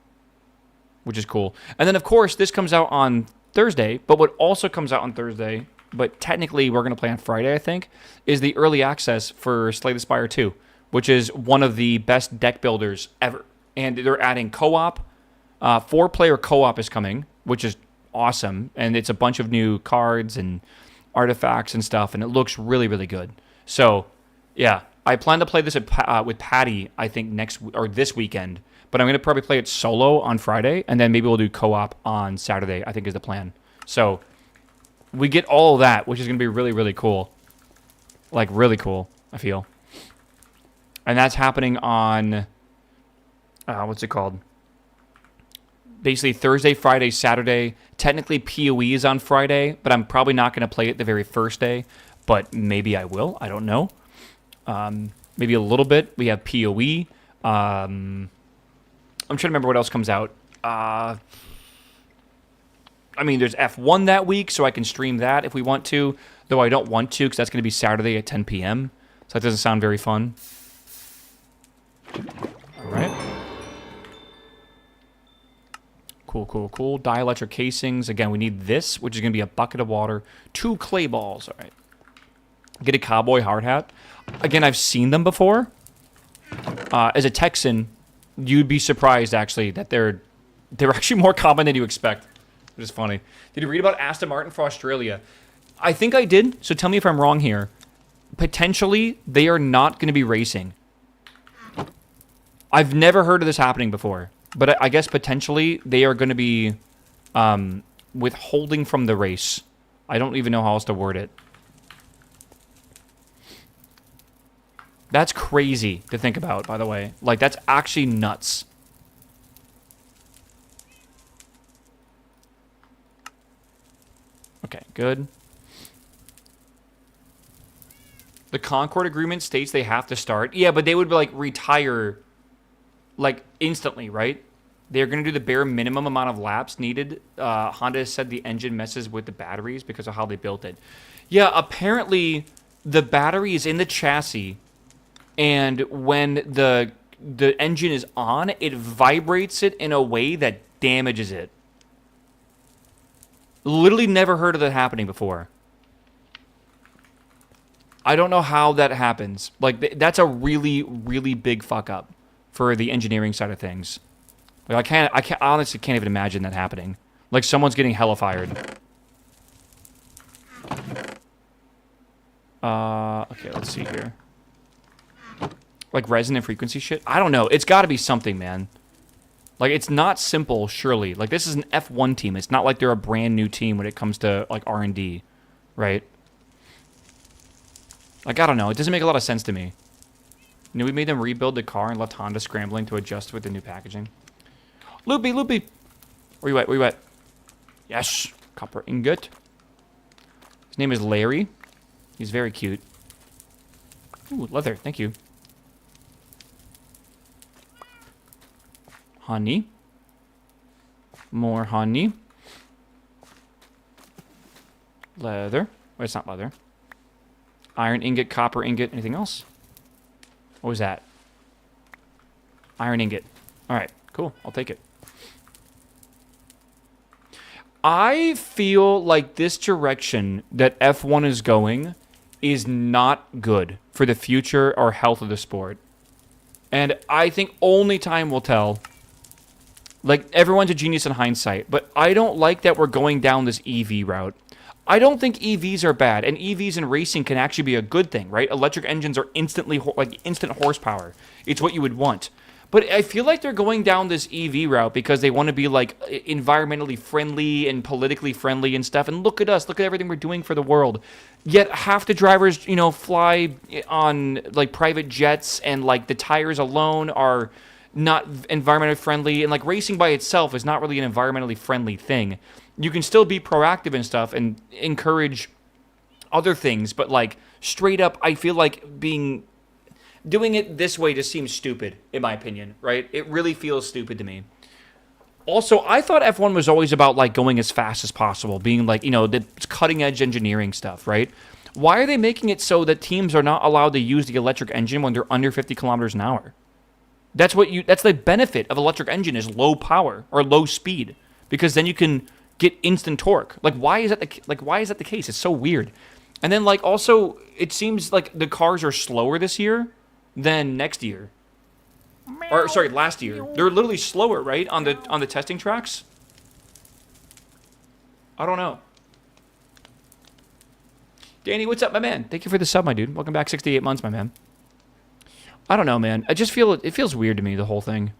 which is cool. And then of course this comes out on Thursday, but what also comes out on Thursday, but technically we're gonna play on Friday, I think, is the early access for Slay the Spire 2, which is one of the best deck builders ever. And they're adding co-op. 4-player co-op is coming, which is awesome. And it's a bunch of new cards and artifacts and stuff, and it looks really, really good. So, yeah, I plan to play this with Patty, I think, this weekend. But I'm going to probably play it solo on Friday, and then maybe we'll do co-op on Saturday, I think is the plan. So, we get all of that, which is going to be really, really cool. Like, really cool, I feel. And that's happening on... what's it called? Basically Thursday, Friday, Saturday. Technically PoE is on Friday, but I'm probably not going to play it the very first day. But maybe I will. I don't know. Maybe a little bit. We have PoE. I'm trying to remember what else comes out. I mean, there's F1 that week, so I can stream that if we want to. Though I don't want to, because that's going to be Saturday at 10 p.m. So that doesn't sound very fun. Cool. Dielectric casings. Again, we need this, which is going to be a bucket of water. 2 clay balls. All right. Get a cowboy hard hat. Again, I've seen them before. As a Texan, you'd be surprised, actually, that they're actually more common than you expect. Which is funny. Did you read about Aston Martin for Australia? I think I did, so tell me if I'm wrong here. Potentially, they are not going to be racing. I've never heard of this happening before. But I guess potentially they are going to be withholding from the race. I don't even know how else to word it. That's crazy to think about, by the way. Like, that's actually nuts. Okay, good. The Concord Agreement states they have to start. Yeah, but they would, like, retire, like, instantly, right? They're going to do the bare minimum amount of laps needed. Honda said the engine messes with the batteries because of how they built it. Yeah, apparently the battery is in the chassis, and when the engine is on, it vibrates it in a way that damages it. Literally never heard of that happening before. I don't know how that happens. Like, that's a really, really big fuck up for the engineering side of things. Like, I honestly can't even imagine that happening. Like, someone's getting hella fired. Okay, let's see here. Like, resonant frequency shit? I don't know. It's got to be something, man. Like, it's not simple, surely. Like, this is an F1 team. It's not like they're a brand new team when it comes to, like, R&D, right? Like, I don't know. It doesn't make a lot of sense to me. You know, we made them rebuild the car and left Honda scrambling to adjust with the new packaging. Loopy! Where you at? Yes! Copper ingot. His name is Larry. He's very cute. Ooh, leather. Thank you. Honey. More honey. Leather. Wait, it's not leather. Iron ingot, copper ingot. Anything else? What was that? Iron ingot. Alright, cool. I'll take it. I feel like this direction that F1 is going is not good for the future or health of the sport. And I think only time will tell. Like, everyone's a genius in hindsight, but I don't like that we're going down this EV route. I don't think EVs are bad, and EVs in racing can actually be a good thing, right? Electric engines are instant horsepower. It's what you would want. But I feel like they're going down this EV route because they want to be, like, environmentally friendly and politically friendly and stuff. And look at us. Look at everything we're doing for the world. Yet half the drivers, you know, fly on, like, private jets, and, like, the tires alone are not environmentally friendly. And, like, racing by itself is not really an environmentally friendly thing. You can still be proactive and stuff and encourage other things. But, like, straight up, I feel like doing it this way just seems stupid, in my opinion, right? It really feels stupid to me. Also, I thought F1 was always about, like, going as fast as possible, being, like, you know, the cutting-edge engineering stuff, right? Why are they making it so that teams are not allowed to use the electric engine when they're under 50 kilometers an hour? That's the benefit of electric engine is low power or low speed, because then you can get instant torque. Like, why is that the case? It's so weird. And then, like, also, it seems like the cars are slower this year than next year. Or sorry, last year. They're literally slower, right? On the testing tracks. I don't know. Danny, what's up, my man? Thank you for the sub, my dude. Welcome back, 68 months, my man. I don't know, man. I just feel it feels weird to me, the whole thing.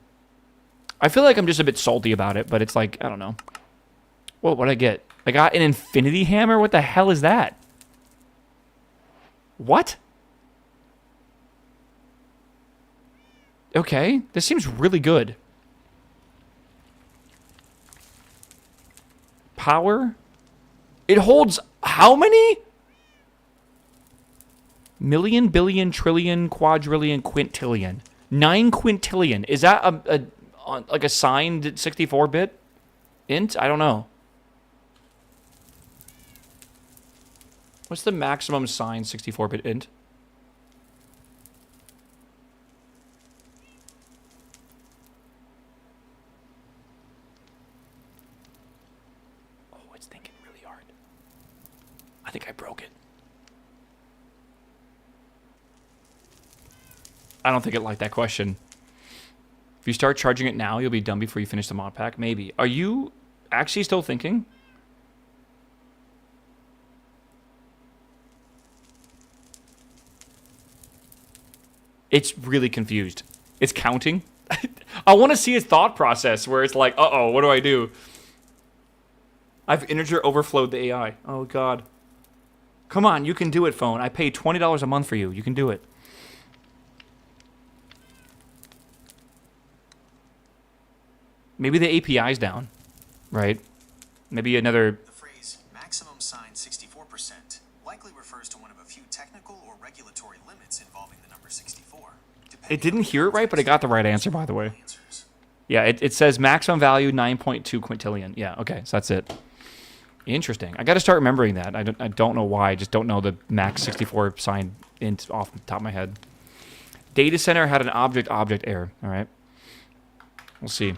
I feel like I'm just a bit salty about it, but it's like, I don't know. Whoa, what'd I get? I got an infinity hammer? What the hell is that? What? Okay, this seems really good. Power? It holds how many? Million, billion, trillion, quadrillion, quintillion. 9 quintillion. Is that like a signed 64-bit int? I don't know. What's the maximum signed 64-bit int? broke it? I don't think it liked that question. If you start charging it now, you'll be done before you finish the mod pack. Maybe. Are you actually still thinking? It's really confused. It's counting. I want to see his thought process where it's like, uh-oh, what do I do? I've integer overflowed the AI. Oh, God. Come on, you can do it, phone. I pay $20 a month for you. You can do it. Maybe the API's down, right? Maybe another... The phrase maximum sign 64% likely refers to one of a few technical or regulatory limits involving the number 64. It didn't hear it right, but it got the right answer, by the way. Answers. Yeah, it says maximum value 9.2 quintillion. Yeah, okay, so that's it. Interesting. I got to start remembering that. I don't know why. I just don't know the max 64 sign off the top of my head. Data center had an object error. All right. We'll see.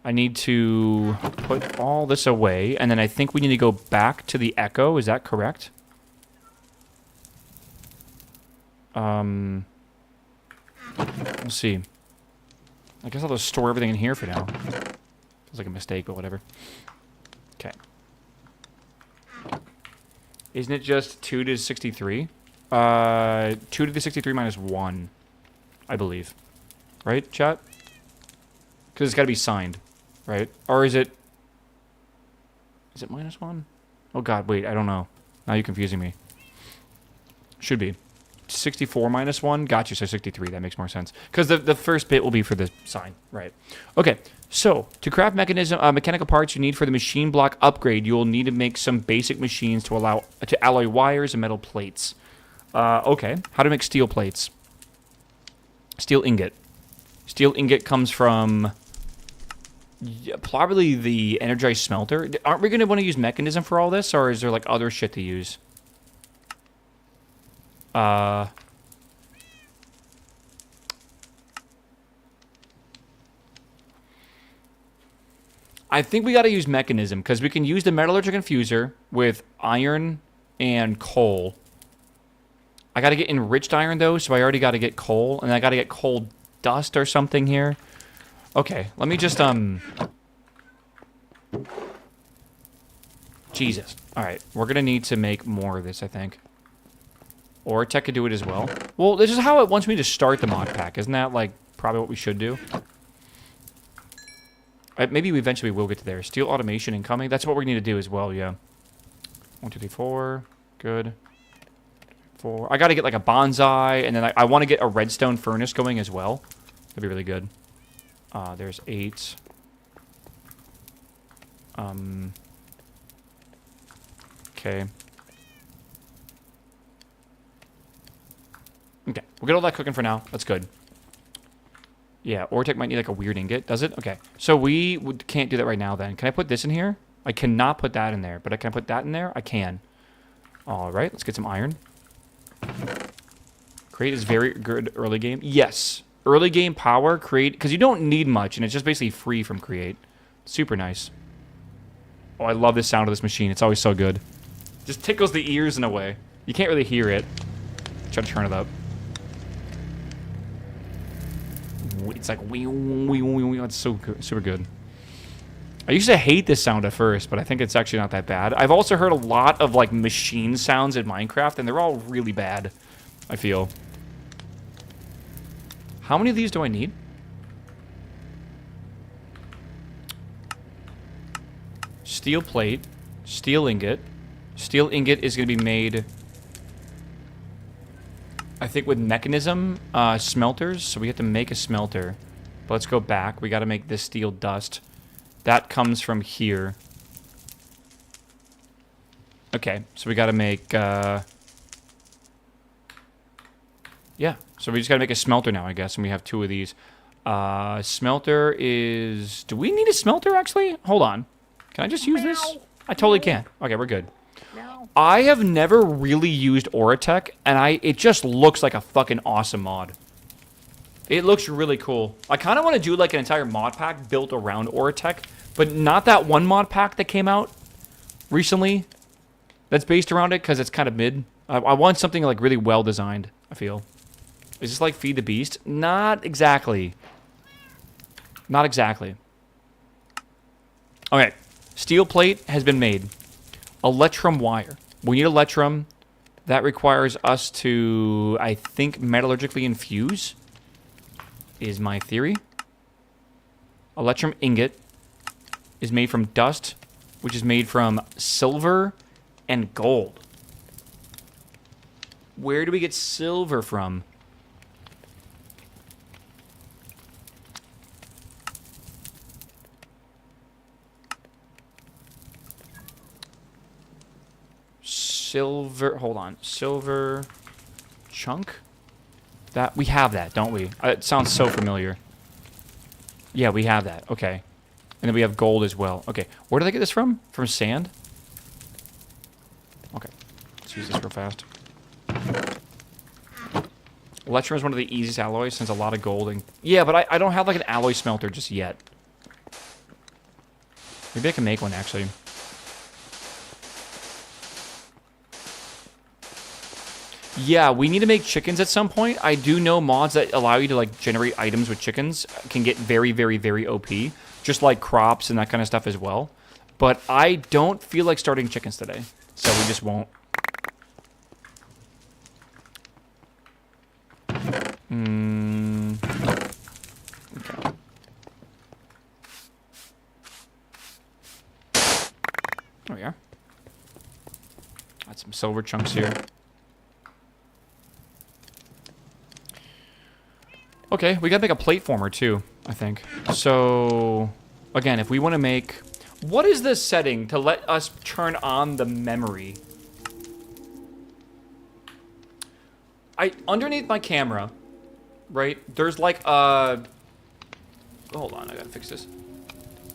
I need to put all this away, and then I think we need to go back to the echo. Is that correct? We'll see. I guess I'll just store everything in here for now. Feels like a mistake, but whatever. Okay. Isn't it just 2 to 63? 2 to the 63 minus 1, I believe. Right, chat? Because it's got to be signed, right? Or is it... Is it minus 1? Oh, God, wait, I don't know. Now you're confusing me. Should be. 64 minus 1? Got you, so 63. That makes more sense. Because the first bit will be for the sign, right? Okay, so to craft mechanical parts you need for the machine block upgrade, you will need to make some basic machines to allow to alloy wires and metal plates. Okay, how to make steel plates? Steel ingot. Steel ingot comes from probably the energized smelter. Aren't we going to want to use mechanism for all this, or is there like other shit to use? I think we got to use mechanism because we can use the metallurgic infuser with iron and coal. I got to get enriched iron though, so I already got to get coal, and I got to get coal dust or something here. Okay, let me just Jesus. All right, we're gonna need to make more of this, I think. Or tech could do it as well. Well, this is how it wants me to start the mod pack. Isn't that, like, probably what we should do? Maybe we eventually will get to there. Steel automation incoming. That's what we need to do as well, yeah. 1, 2, 3, 4. Good. 4. I got to get, like, a bonsai. And then I want to get a redstone furnace going as well. That'd be really good. There's 8. Okay. Okay, we'll get all that cooking for now. That's good. Yeah, Ortec might need like a weird ingot. Does it? Okay. So we can't do that right now then. Can I put this in here? I cannot put that in there, but can I put that in there? I can. All right, let's get some iron. Create is very good early game. Yes. Early game power, create, because you don't need much, and it's just basically free from create. Super nice. Oh, I love the sound of this machine. It's always so good. Just tickles the ears in a way. You can't really hear it. Try to turn it up. It's like wee, wee, wee, wee. It's so good, super good. I used to hate this sound at first, but I think it's actually not that bad. I've also heard a lot of like machine sounds in Minecraft, and they're all really bad, I feel. How many of these do I need? Steel plate, steel ingot. Steel ingot is going to be made, I think, with mechanism smelters. So we have to make a smelter. But let's go back. We got to make this steel dust. That comes from here. Okay, so we got to make... yeah, so we just got to make a smelter now, I guess, and we have 2 of these. Smelter is... Do we need a smelter, actually? Hold on. Can I just use this? I totally can. Okay, we're good. I have never really used Oratech, and it just looks like a fucking awesome mod. It looks really cool. I kind of want to do like an entire mod pack built around Oratech, but not that one mod pack that came out recently. that's based around it because it's kind of mid. I want something like really well designed, I feel. Is this like Feed the Beast? Not exactly. Not exactly. Okay. Steel plate has been made. Electrum wire. We need electrum. That requires us to, I think, metallurgically infuse, is my theory. Electrum ingot is made from dust, which is made from silver and gold. Where do we get silver from? Silver, hold on. Silver chunk? That, we have that, don't we? It sounds so familiar. Yeah, we have that. Okay. And then we have gold as well. Okay. Where did I get this from? From sand? Okay. Let's use this real fast. Electrum is one of the easiest alloys since a lot of gold and... Yeah, but I don't have like an alloy smelter just yet. Maybe I can make one actually. Yeah, we need to make chickens at some point. I do know mods that allow you to like generate items with chickens can get very, very, very OP. Just like crops and that kind of stuff as well. But I don't feel like starting chickens today. So we just won't. Okay. There we are. Got some silver chunks here. Okay, we gotta make a plate former too, I think. So, again, if we want to make... What is the setting to let us turn on the memory? Underneath my camera, right, there's like a... Hold on, I gotta fix this.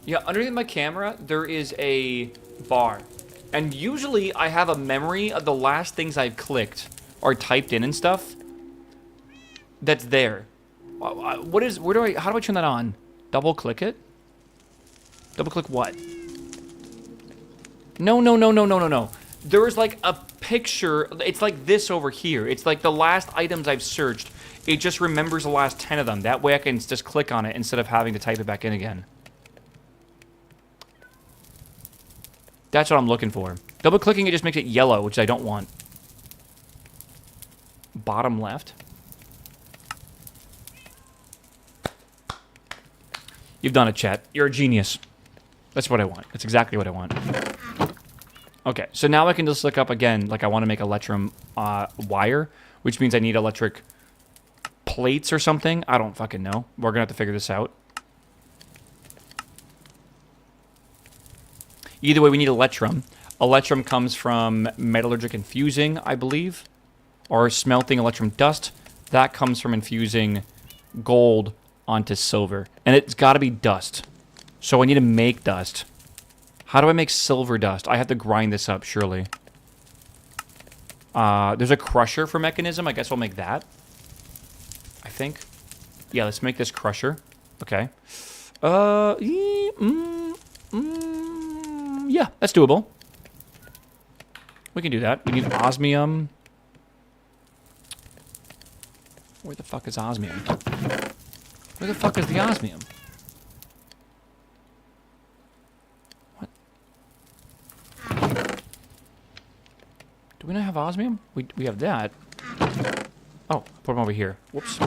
Yeah, underneath my camera, there is a bar. And usually I have a memory of the last things I've clicked or typed in and stuff that's there. How do I turn that on? Double click it? Double click what? No. There's like a picture. It's like this over here. It's like the last items I've searched. It just remembers the last 10 of them. That way I can just click on it instead of having to type it back in again. That's what I'm looking for. Double clicking it just makes it yellow, which I don't want. Bottom left. You've done it, chat. You're a genius. That's what I want. That's exactly what I want. Okay, so now I can just look up again, like I want to make electrum wire, which means I need electric plates or something. I don't fucking know. We're going to have to figure this out. Either way, we need electrum. Electrum comes from metallurgic infusing, I believe, or smelting electrum dust. That comes from infusing gold onto silver. And it's got to be dust. So I need to make dust. How do I make silver dust? I have to grind this up, surely. There's a crusher for mechanism. I guess I'll make that. I think. Yeah, let's make this crusher. Okay. Yeah, that's doable. We can do that. We need osmium. Where the fuck is osmium? Where the fuck is the osmium? What? Do we not have osmium? We have that. Oh, put them over here. Whoops.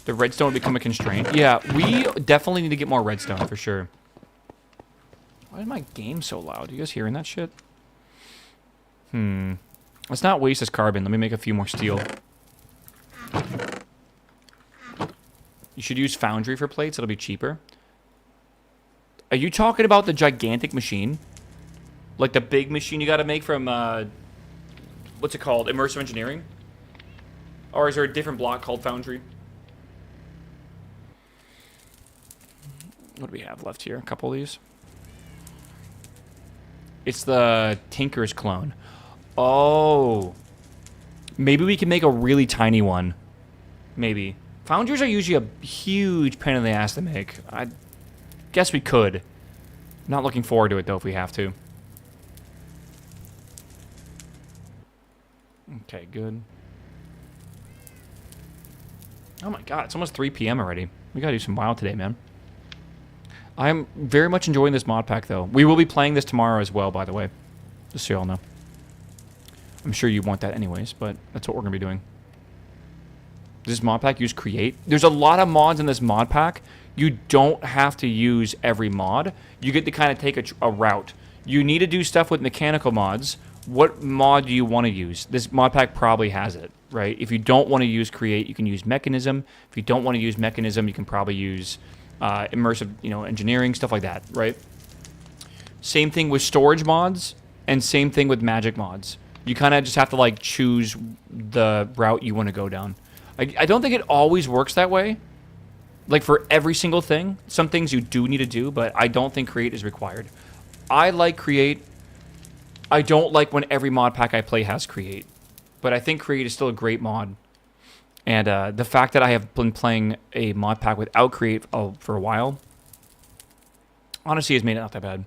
The redstone would become a constraint. Yeah, we definitely need to get more redstone for sure. Why is my game so loud? You guys hearing that shit? Let's not waste this carbon. Let me make a few more steel. You should use foundry for plates. It'll be cheaper. Are you talking about the gigantic machine? Like the big machine you gotta make from, what's it called? Immersive engineering? Or is there a different block called foundry? What do we have left here? A couple of these. It's the Tinker's clone. Oh. Maybe we can make a really tiny one. Maybe. Foundries are usually a huge pain in the ass to make. I guess we could. Not looking forward to it, though, if we have to. Okay, good. Oh my god, it's almost 3 p.m. already. We gotta do some WoW today, man. I'm very much enjoying this mod pack, though. We will be playing this tomorrow as well, by the way. Just so y'all know. I'm sure you want that anyways, but that's what we're gonna be doing. Does this mod pack use create? There's a lot of mods in this mod pack. You don't have to use every mod. You get to kind of take a route. You need to do stuff with mechanical mods. What mod do you want to use? This mod pack probably has it, right? If you don't want to use create, you can use mechanism. If you don't want to use mechanism, you can probably use immersive, engineering, stuff like that, right? Same thing with storage mods, and same thing with magic mods. You kind of just have to like choose the route you want to go down. I don't think it always works that way. Like for every single thing, some things you do need to do, but I don't think create is required. I like create. I don't like when every mod pack I play has create, but I think create is still a great mod. And the fact that I have been playing a mod pack without create for a while, honestly, has made it not that bad.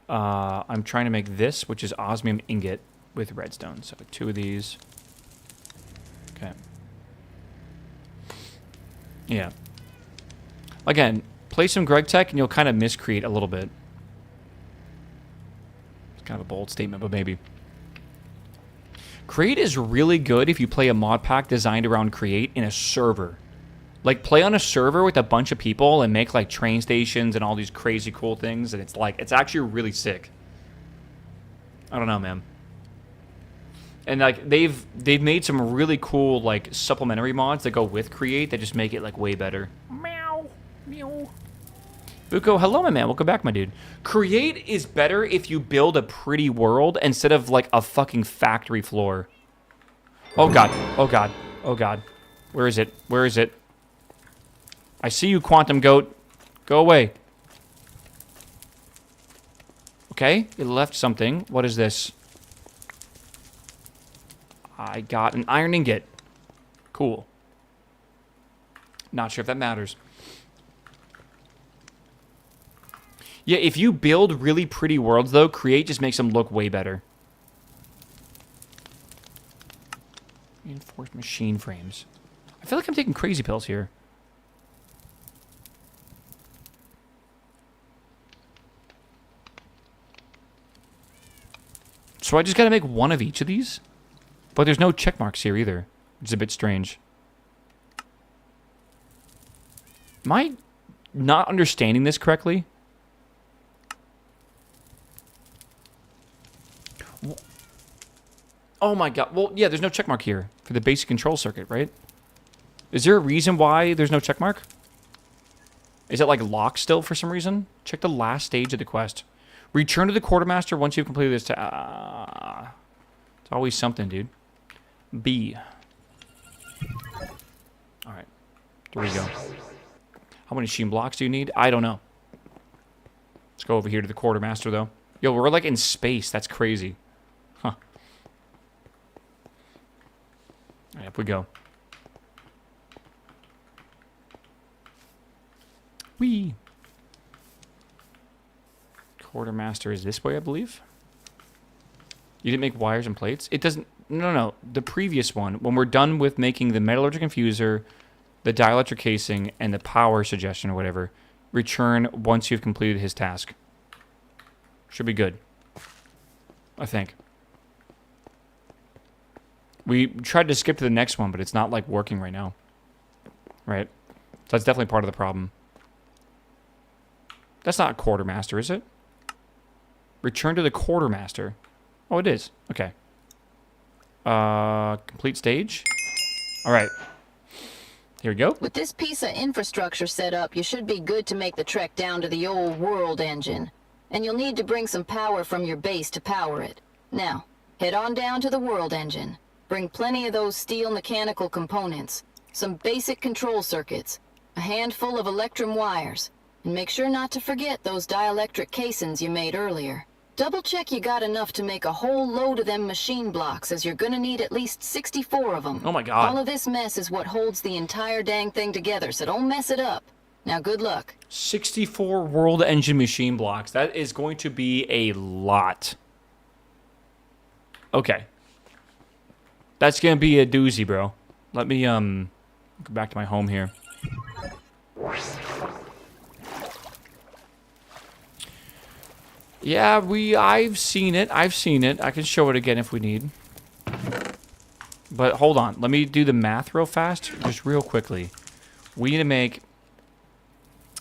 I'm trying to make this, which is osmium ingot with redstone. So 2 of these. Okay. Yeah. Again, play some Greg Tech and you'll kind of miscreate a little bit. It's kind of a bold statement, but maybe. Create is really good if you play a mod pack designed around create in a server. Like, play on a server with a bunch of people and make, like, train stations and all these crazy cool things, and it's actually really sick. I don't know, man. And, like, they've made some really cool, like, supplementary mods that go with create that just make it, like, way better. Meow. Meow. Buko, hello, my man. Welcome back, my dude. Create is better if you build a pretty world instead of, like, a fucking factory floor. Oh, God. Oh, God. Oh, God. Where is it? Where is it? I see you, Quantum Goat. Go away. Okay, it left something. What is this? I got an iron ingot. Cool. Not sure if that matters. Yeah, if you build really pretty worlds, though, create just makes them look way better. Reinforced machine frames. I feel like I'm taking crazy pills here. So I just gotta make one of each of these? But there's no check marks here either, which is a bit strange. Am I not understanding this correctly? Oh my god. Well, yeah, there's no check mark here for the basic control circuit, right? Is there a reason why there's no check mark? Is it like locked still for some reason? Check the last stage of the quest. Return to the quartermaster once you've completed this. It's always something, dude. B. All right. There we go. How many machine blocks do you need? I don't know. Let's go over here to the quartermaster, though. Yo, we're like in space. That's crazy. Huh. All right, up we go. Whee! Quartermaster is this way, I believe. You didn't make wires and plates? It doesn't... No. The previous one, when we're done with making the metallurgic infuser, the dielectric casing, and the power suggestion or whatever, return once you've completed his task. Should be good. I think. We tried to skip to the next one, but it's not, like, working right now. Right? So that's definitely part of the problem. That's not a quartermaster, is it? Return to the quartermaster. Oh, it is. Okay. Complete stage. All right. Here we go. With this piece of infrastructure set up, you should be good to make the trek down to the old world engine. And you'll need to bring some power from your base to power it. Now, head on down to the world engine. Bring plenty of those steel mechanical components, some basic control circuits, a handful of electrum wires, and make sure not to forget those dielectric casings you made earlier. Double check you got enough to make a whole load of them machine blocks, as you're gonna need at least 64 of them. Oh my god. All of this mess is what holds the entire dang thing together, so don't mess it up. Now good luck. 64 world engine machine blocks. That is going to be a lot. Okay. That's gonna be a doozy, bro. Let me go back to my home here. Yeah, I've seen it. I've seen it. I can show it again if we need. But hold on. Let me do the math real fast, just real quickly. We need to make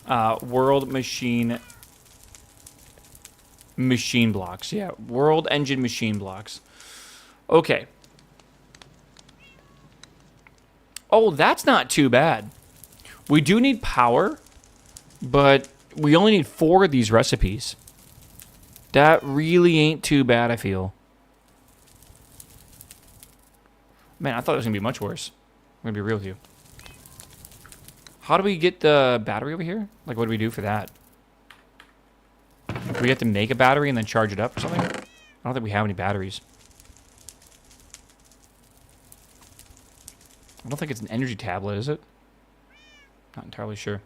world machine blocks. Yeah, world engine machine blocks. Okay. Oh, that's not too bad. We do need power, but we only need 4 of these recipes. That really ain't too bad, I feel. Man, I thought it was going to be much worse. I'm going to be real with you. How do we get the battery over here? Like, what do we do for that? Do we have to make a battery and then charge it up or something? I don't think we have any batteries. I don't think it's an energy tablet, is it? Not entirely sure.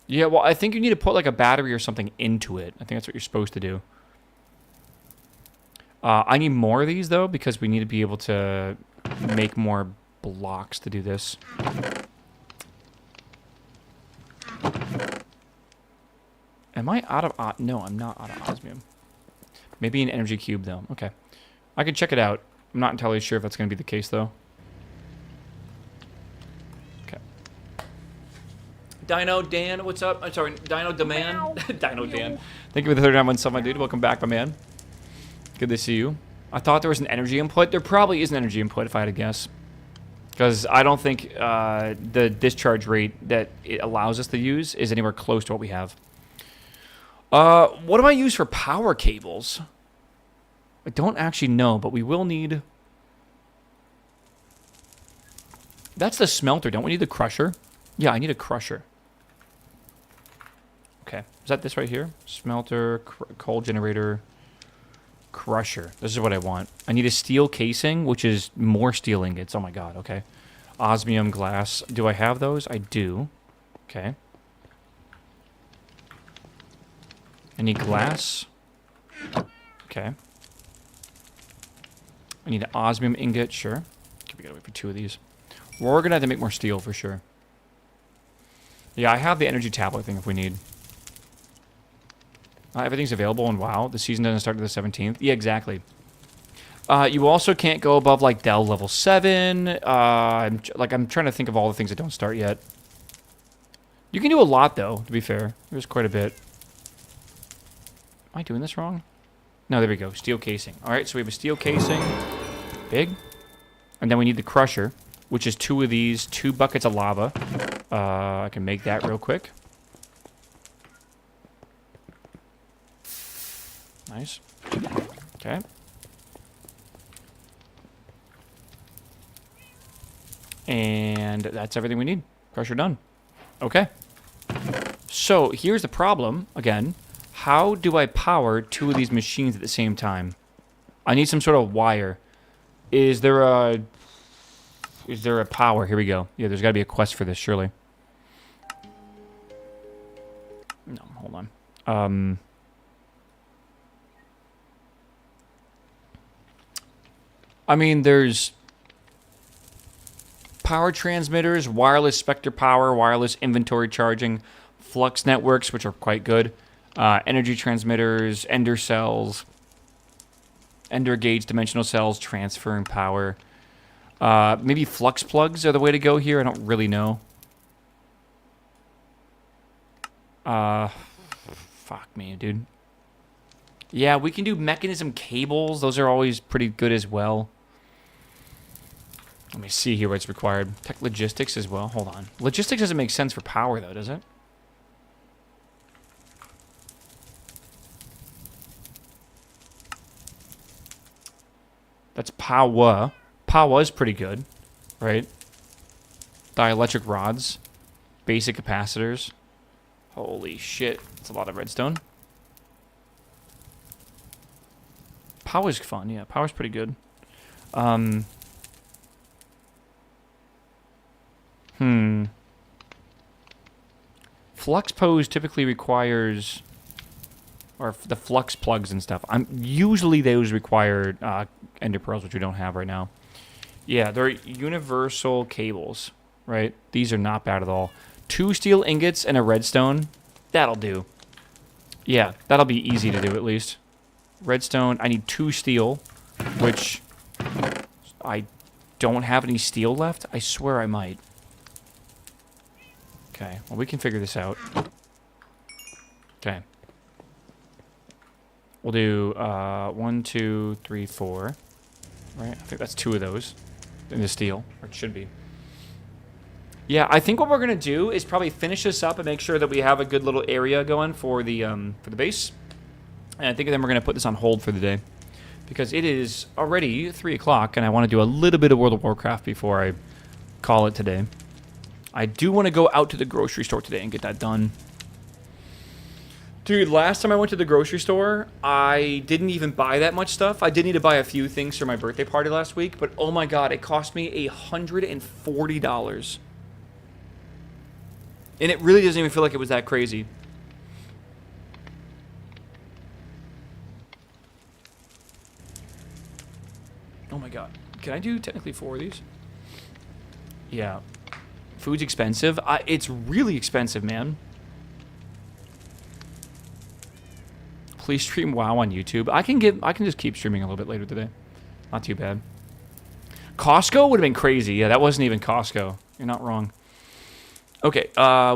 Yeah, well, I think you need to put like a battery or something into it. I think that's what you're supposed to do. I need more of these, though, because we need to be able to make more blocks to do this. Am I out of... no, I'm not out of osmium. Maybe an energy cube, though. Okay. I can check it out. I'm not entirely sure if that's going to be the case, though. Okay. Dino Dan, what's up? I'm sorry, Dino Demand. Dino Dan. Thank you for the 39 sub, my dude. Welcome back, my man. Good to see you. I thought there was an energy input. There probably is an energy input, if I had to guess. Because I don't think the discharge rate that it allows us to use is anywhere close to what we have. What do I use for power cables? I don't actually know, but we will need... That's the smelter. Don't we need the crusher? Yeah, I need a crusher. Okay. Is that this right here? Smelter, coal generator, crusher. This is what I want. I need a steel casing, which is more steel ingots. Oh my god, okay. Osmium glass. Do I have those? I do. Okay. I need glass. Okay. I need an osmium ingot, sure. We gotta wait for 2 of these. We're gonna have to make more steel for sure. Yeah, I have the energy tablet thing if we need. Everything's available and WoW. The season doesn't start until the 17th. Yeah, exactly. You also can't go above like Dell level 7. I'm trying to think of all the things that don't start yet. You can do a lot though, to be fair. There's quite a bit. Am I doing this wrong? No, there we go. Steel casing. Alright, so we have a steel casing. Big. And then we need the crusher, which is 2 of these, 2 buckets of lava. I can make that real quick. Nice. Okay. And that's everything we need. Crusher done. Okay. So, here's the problem, again. How do I power 2 of these machines at the same time? I need some sort of wire. Is there a power? Here we go. Yeah, there's got to be a quest for this, surely. No, hold on. I mean, there's power transmitters, wireless Spectre power, wireless inventory charging, flux networks, which are quite good. Energy transmitters, ender cells, ender gauge dimensional cells, transferring power. Maybe flux plugs are the way to go here. I don't really know. Fuck me, dude. Yeah, we can do mechanism cables. Those are always pretty good as well. Let me see here what's required. Tech logistics as well. Hold on. Logistics doesn't make sense for power, though, does it? That's power. Power is pretty good, right? Dielectric rods. Basic capacitors. Holy shit. That's a lot of redstone. Power's fun, yeah. Power's pretty good. Flux pose typically requires... or the flux plugs and stuff. Usually those require ender pearls, which we don't have right now. Yeah, they're universal cables, right? These are not bad at all. 2 steel ingots and a redstone. That'll do. Yeah, that'll be easy to do at least. Redstone, I need 2 steel, which I don't have any steel left. I swear I might. Okay, well, we can figure this out. Okay. We'll do 1, 2, 3, 4. Right? I think that's 2 of those in the steel, or it should be. Yeah, I think what we're gonna do is probably finish this up and make sure that we have a good little area going for the base. And I think then we're gonna put this on hold for the day because it is already 3 o'clock, and I want to do a little bit of World of Warcraft before I call it today. I do want to go out to the grocery store today and get that done. Dude, last time I went to the grocery store, I didn't even buy that much stuff. I did need to buy a few things for my birthday party last week, but oh my god, it cost me $140. And it really doesn't even feel like it was that crazy. Oh my god. Can I do technically 4 of these? Yeah. Food's expensive. It's really expensive, man. Please stream WoW on YouTube. I can just keep streaming a little bit later today. Not too bad. Costco would have been crazy. Yeah, that wasn't even Costco. You're not wrong. Okay,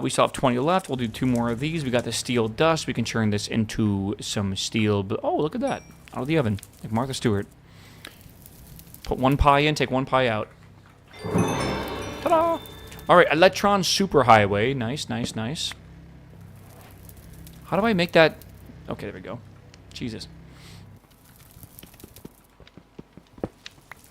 we still have 20 left. We'll do 2 more of these. We got the steel dust. We can turn this into some steel. Oh, look at that. Out of the oven. Like Martha Stewart. Put 1 pie in, take 1 pie out. Ta-da! Alright, Electron Superhighway. Nice, nice, nice. How do I make that... Okay, there we go. Jesus.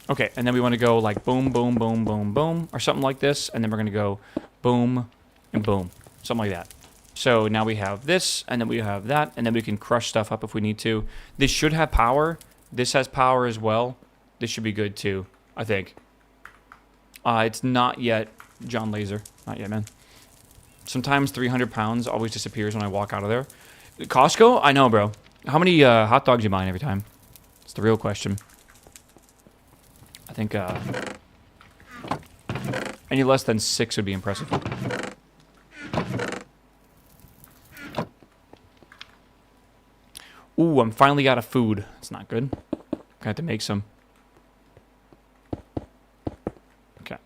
Okay, and then we want to go like boom, boom, boom, boom, boom, or something like this, and then we're going to go boom and boom, something like that. So now we have this, and then we have that, and then we can crush stuff up if we need to. This should have power. This has power as well. This should be good too, I think. It's not yet John Laser. Not yet, man. Sometimes 300 pounds always disappears when I walk out of there. Costco? I know, bro. How many hot dogs you buying every time? It's the real question. I think any less than 6 would be impressive. Ooh, I'm finally out of food. It's not good. Gonna have to make some. Okay.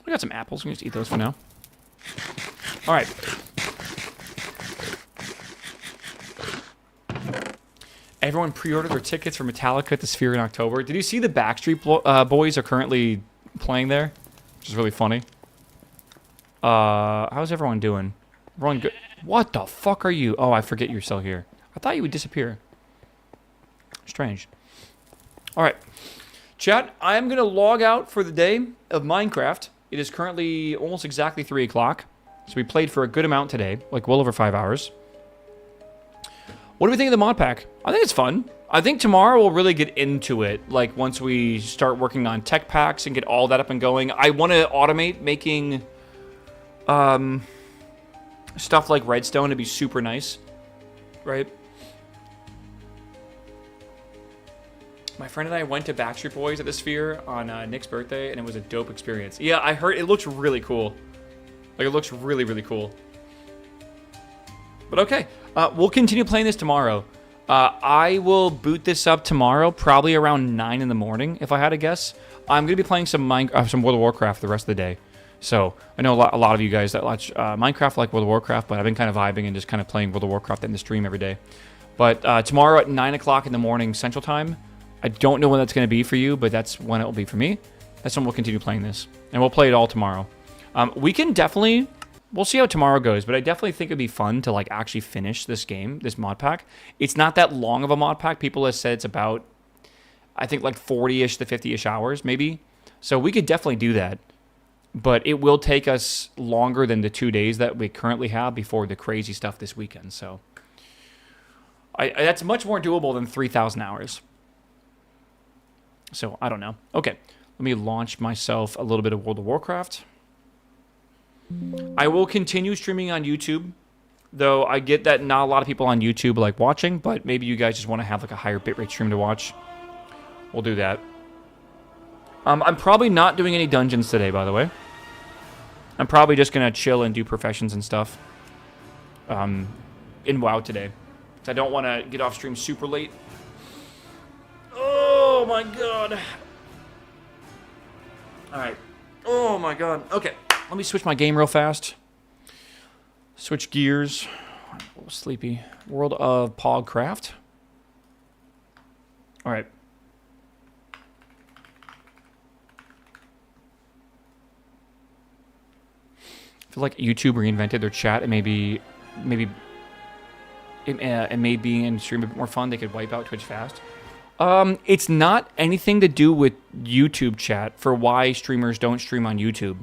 We got some apples. We can just eat those for now. All right. Everyone pre-ordered their tickets for Metallica at the Sphere in October. Did you see the Backstreet Boys are currently playing there? Which is really funny. How's everyone doing? Everyone good? What the fuck are you? Oh, I forget you're still here. I thought you would disappear. Strange. All right. Chat, I am going to log out for the day of Minecraft. It is currently almost exactly 3 o'clock. So we played for a good amount today, like well over 5 hours. What do we think of the mod pack? I think it's fun. I think tomorrow we'll really get into it, like once we start working on tech packs and get all that up and going. I want to automate making stuff like redstone. It'd be super nice, right? My friend and I went to Backstreet Boys at the Sphere on Nick's birthday, and it was a dope experience. Yeah, I heard it looks really cool. Like, it looks really, really cool. But okay, we'll continue playing this tomorrow. I will boot this up tomorrow, probably around 9 in the morning, if I had to guess. I'm going to be playing some World of Warcraft the rest of the day. So, I know a lot of you guys that watch Minecraft like World of Warcraft, but I've been kind of vibing and just kind of playing World of Warcraft in the stream every day. But tomorrow at 9 o'clock in the morning Central Time, I don't know when that's going to be for you, but that's when it will be for me. That's when we'll continue playing this. And we'll play it all tomorrow. We can definitely... We'll see how tomorrow goes, but I definitely think it'd be fun to like actually finish this game, this mod pack. It's not that long of a mod pack. People have said it's about, I think, like 40-ish to 50-ish hours, maybe. So we could definitely do that. But it will take us longer than the 2 days that we currently have before the crazy stuff this weekend. So that's much more doable than 3,000 hours. So I don't know. Okay, let me launch myself a little bit of World of Warcraft. I will continue streaming on YouTube Though I get that not a lot of people on YouTube like watching, but maybe you guys just want to have like a higher bitrate stream to watch. We'll do that. I'm probably not doing any dungeons today, by the way. I'm probably just going to chill and do professions and stuff in WoW today. I don't want to get off stream super late. Oh my god. Alright. Oh my god. Okay. Let me switch my game real fast. Switch gears. I'm a little sleepy. World of Pogcraft. Alright. I feel like YouTube reinvented their chat and maybe it made being in stream a bit more fun. They could wipe out Twitch fast. It's not anything to do with YouTube chat for why streamers don't stream on YouTube.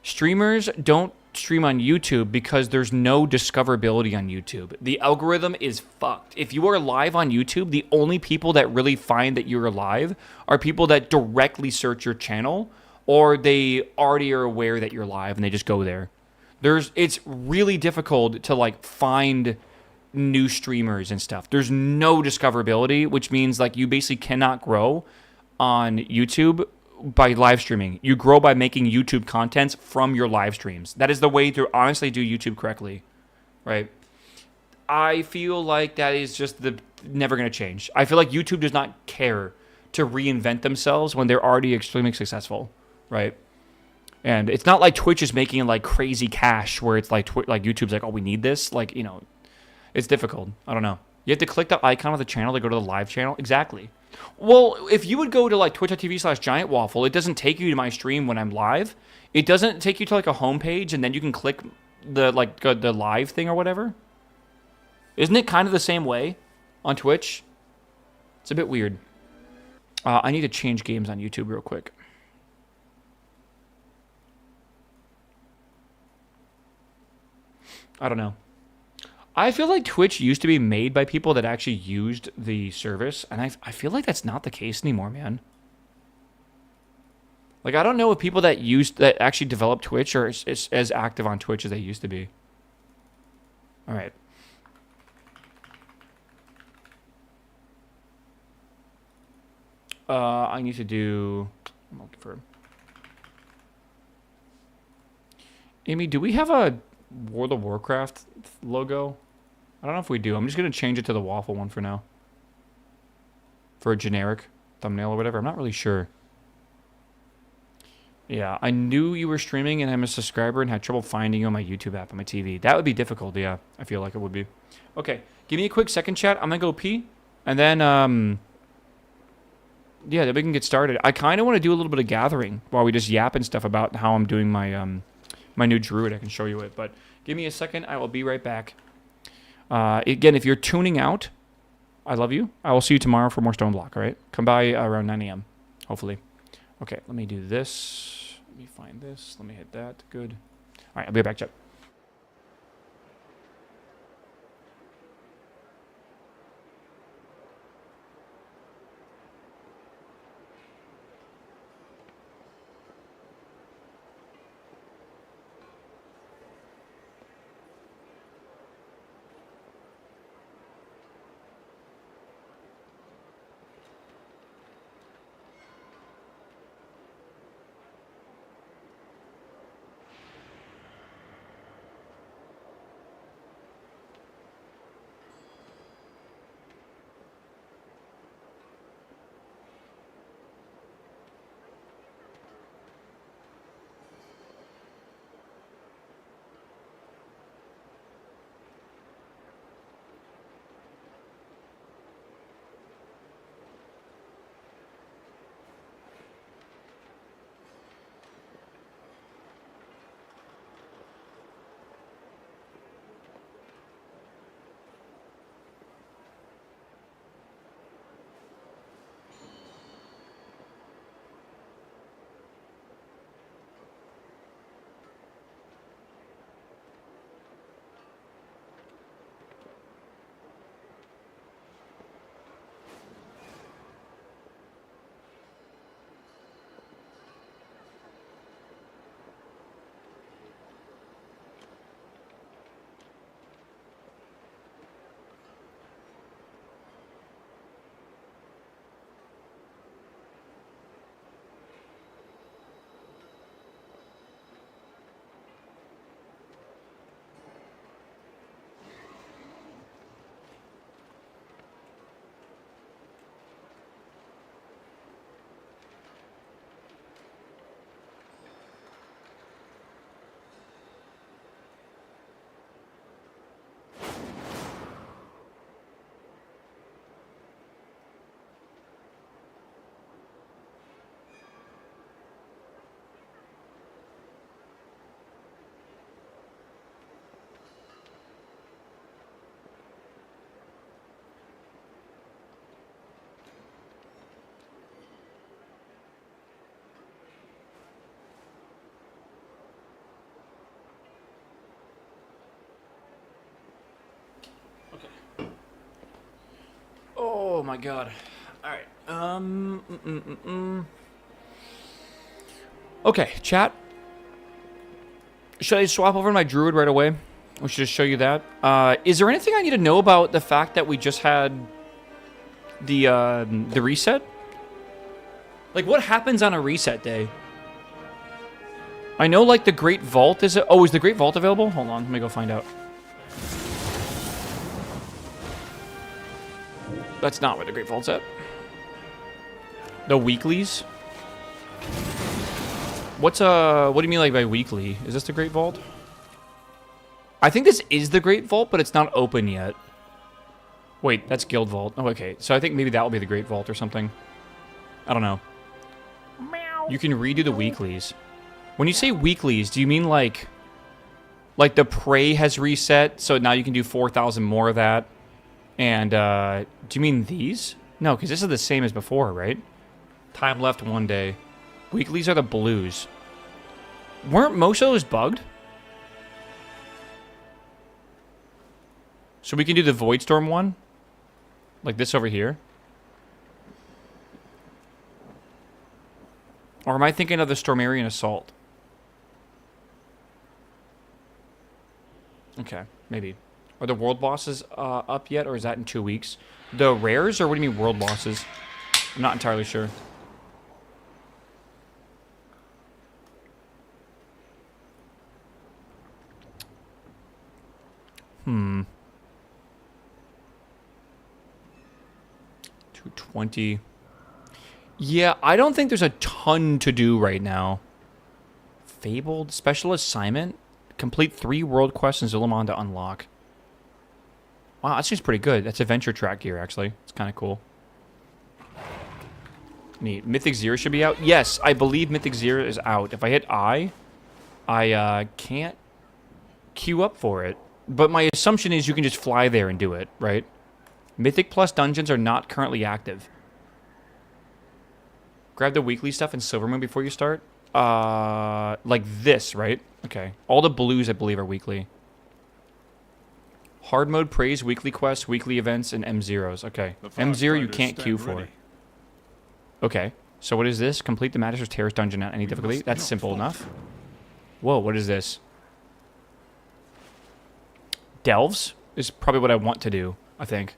Streamers don't stream on YouTube because there's no discoverability on YouTube. The algorithm is fucked. If you are live on YouTube, the only people that really find that you're live are people that directly search your channel, or they already are aware that you're live and they just go there. It's really difficult to like find new streamers and stuff. There's no discoverability, which means like you basically cannot grow on YouTube by live streaming. You grow by making YouTube contents from your live streams. That is the way to honestly do YouTube correctly, right? I feel like that is just never going to change. I feel like YouTube does not care to reinvent themselves when they're already extremely successful, right? And it's not like Twitch is making like crazy cash where it's like YouTube's like, oh, we need this. Like, you know, it's difficult. I don't know. You have to click the icon of the channel to go to the live channel. Exactly. Well, if you would go to like twitch.tv/GiantWaffle, it doesn't take you to my stream when I'm live. It doesn't take you to like a homepage and then you can click the live thing or whatever. Isn't it kind of the same way on Twitch? It's a bit weird. I need to change games on YouTube real quick. I don't know. I feel like Twitch used to be made by people that actually used the service, and I feel like that's not the case anymore, man. Like, I don't know if people that actually developed Twitch are as active on Twitch as they used to be. All right. I need to do... I'm looking for... Amy, do we have a World of Warcraft logo? I don't know if we do. I'm just going to change it to the waffle one for now. For a generic thumbnail or whatever. I'm not really sure. Yeah, I knew you were streaming and I'm a subscriber and had trouble finding you on my YouTube app on my TV. That would be difficult, yeah. I feel like it would be. Okay, give me a quick second, chat. I'm going to go pee. And then, yeah, then we can get started. I kind of want to do a little bit of gathering while we just yap and stuff about how I'm doing my my new druid. I can show you it, but give me a second. I will be right back. Again, if you're tuning out, I love you. I will see you tomorrow for more Stone Block, all right? Come by around 9 a.m., hopefully. Okay, let me do this. Let me find this. Let me hit that. Good. All right, I'll be right back, chat. my god. All right. Okay, chat. Should I swap over to my druid right away? We should just show you that. Is there anything I need to know about the fact that we just had the reset? Like, what happens on a reset day? I know, like, the Great Vault is... Oh, is the Great Vault available? Hold on, let me go find out. That's not where the Great Vault's at. The weeklies? What do you mean, like, by weekly? Is this the Great Vault? I think this is the Great Vault, but it's not open yet. Wait, that's Guild Vault. Oh, okay. So I think maybe that will be the Great Vault or something. I don't know. Meow. You can redo the weeklies. When you say weeklies, do you mean like the prey has reset, so now you can do 4,000 more of that? And do you mean these? No, because this is the same as before, right? Time left 1 day. Weeklies are the blues. Weren't most of those bugged? So we can do the Voidstorm one? Like this over here? Or am I thinking of the Stormarian Assault? Okay, maybe. Are the world bosses up yet, or is that in 2 weeks? The rares, or what do you mean world bosses? I'm not entirely sure. Hmm. 220. Yeah, I don't think there's a ton to do right now. Fabled special assignment. Complete 3 world quests in Zul'Aman to unlock. Wow, that seems pretty good. That's adventure track gear, actually. It's kind of cool. Neat. Mythic Zero should be out. Yes, I believe Mythic Zero is out. If I hit I can't queue up for it. But my assumption is you can just fly there and do it, right? Mythic Plus dungeons are not currently active. Grab the weekly stuff in Silvermoon before you start. Like this, right? Okay. All the blues, I believe, are weekly. Hard mode praise, weekly quests, weekly events, and M0s. Okay. M0 you can't queue for. Okay. So what is this? Complete the Magister's Terrace dungeon at any difficulty. That's simple enough. Whoa, what is this? Delves is probably what I want to do, I think.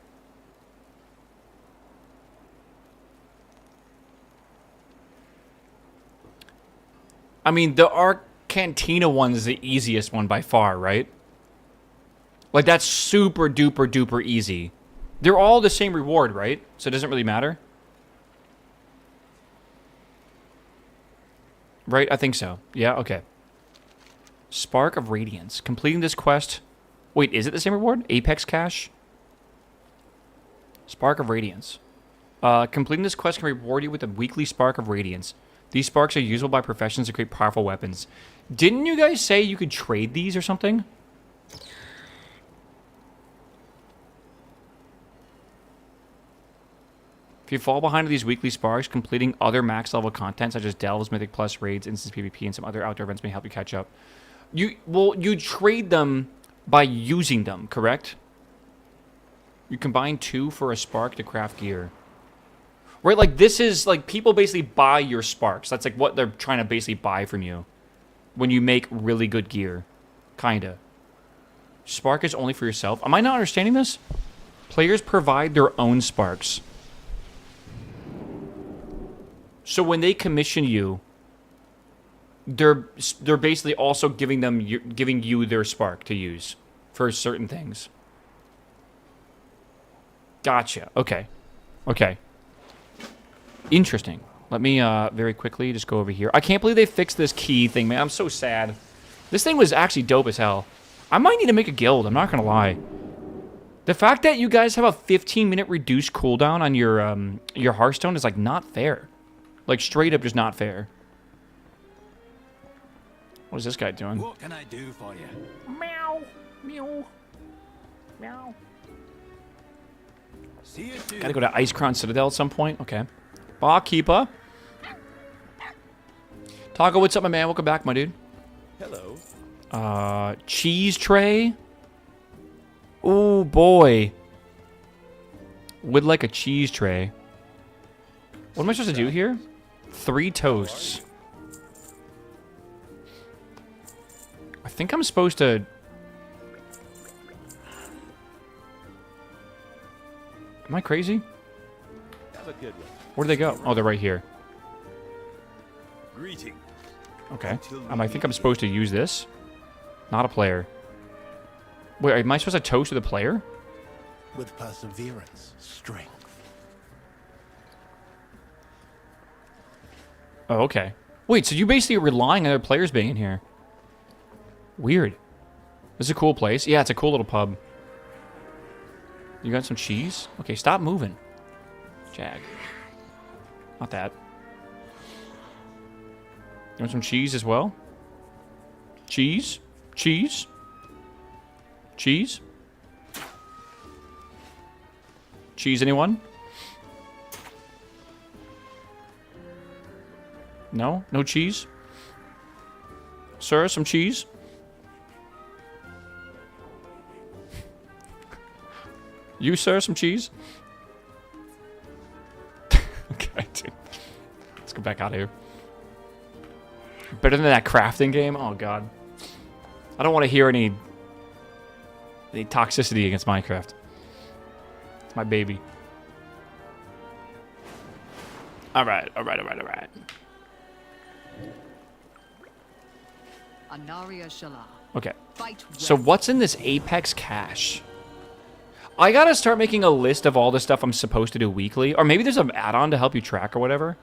I mean, the Arc Cantina one is the easiest one by far, right? Like, that's super duper duper easy. They're all the same reward, right? So it doesn't really matter. Right? I think so. Yeah, okay. Spark of Radiance. Completing this quest... Wait, is it the same reward? Apex Cash? Spark of Radiance. Completing this quest can reward you with a weekly Spark of Radiance. These sparks are usable by professions to create powerful weapons. Didn't you guys say you could trade these or something? If you fall behind these weekly sparks, completing other max level content such as Delves, Mythic Plus, Raids, Instance PvP, and some other outdoor events may help you catch up. You trade them by using them, correct? You combine 2 for a spark to craft gear. Right, like this is like people basically buy your sparks. That's like what they're trying to basically buy from you when you make really good gear. Kinda. Spark is only for yourself. Am I not understanding this? Players provide their own sparks. So when they commission you, they're basically also giving you their spark to use for certain things. Gotcha. Okay. Okay. Interesting. Let me very quickly just go over here. I can't believe they fixed this key thing, man. I'm so sad. This thing was actually dope as hell. I might need to make a guild. I'm not gonna lie. The fact that you guys have a 15-minute reduced cooldown on your Hearthstone is like not fair. Like straight up just not fair. What is this guy doing? What can I do for you? Meow. Meow. Meow. See you soon. Gotta go to Icecrown Citadel at some point. Okay. Barkeeper. Taco, what's up, my man? Welcome back, my dude. Hello. Cheese tray. Oh boy. Would like a cheese tray. What am I supposed to do here? 3 toasts. I think I'm supposed to... Am I crazy? Have a good one. Where do they go? Oh, they're right here. Greeting. Okay. I think I'm supposed to use this. Not a player. Wait, am I supposed to toast to the player? With perseverance, strength. Oh, okay. Wait, so you basically are relying on other players being in here. Weird. This is a cool place. Yeah, it's a cool little pub. You got some cheese? Okay, stop moving. Jag. Not that. You want some cheese as well? Cheese? Cheese? Cheese? Cheese, anyone? No? No cheese? Sir, some cheese? You, sir, some cheese? Okay, dude. Let's go back out of here. Better than that crafting game? Oh, God. I don't want to hear any toxicity against Minecraft. It's my baby. Alright, alright, alright, alright. Anaria Shala. Okay. Fight So well. what's in this Apex cache? I gotta start making a list of all the stuff I'm supposed to do weekly. Or maybe there's an add-on to help you track or whatever.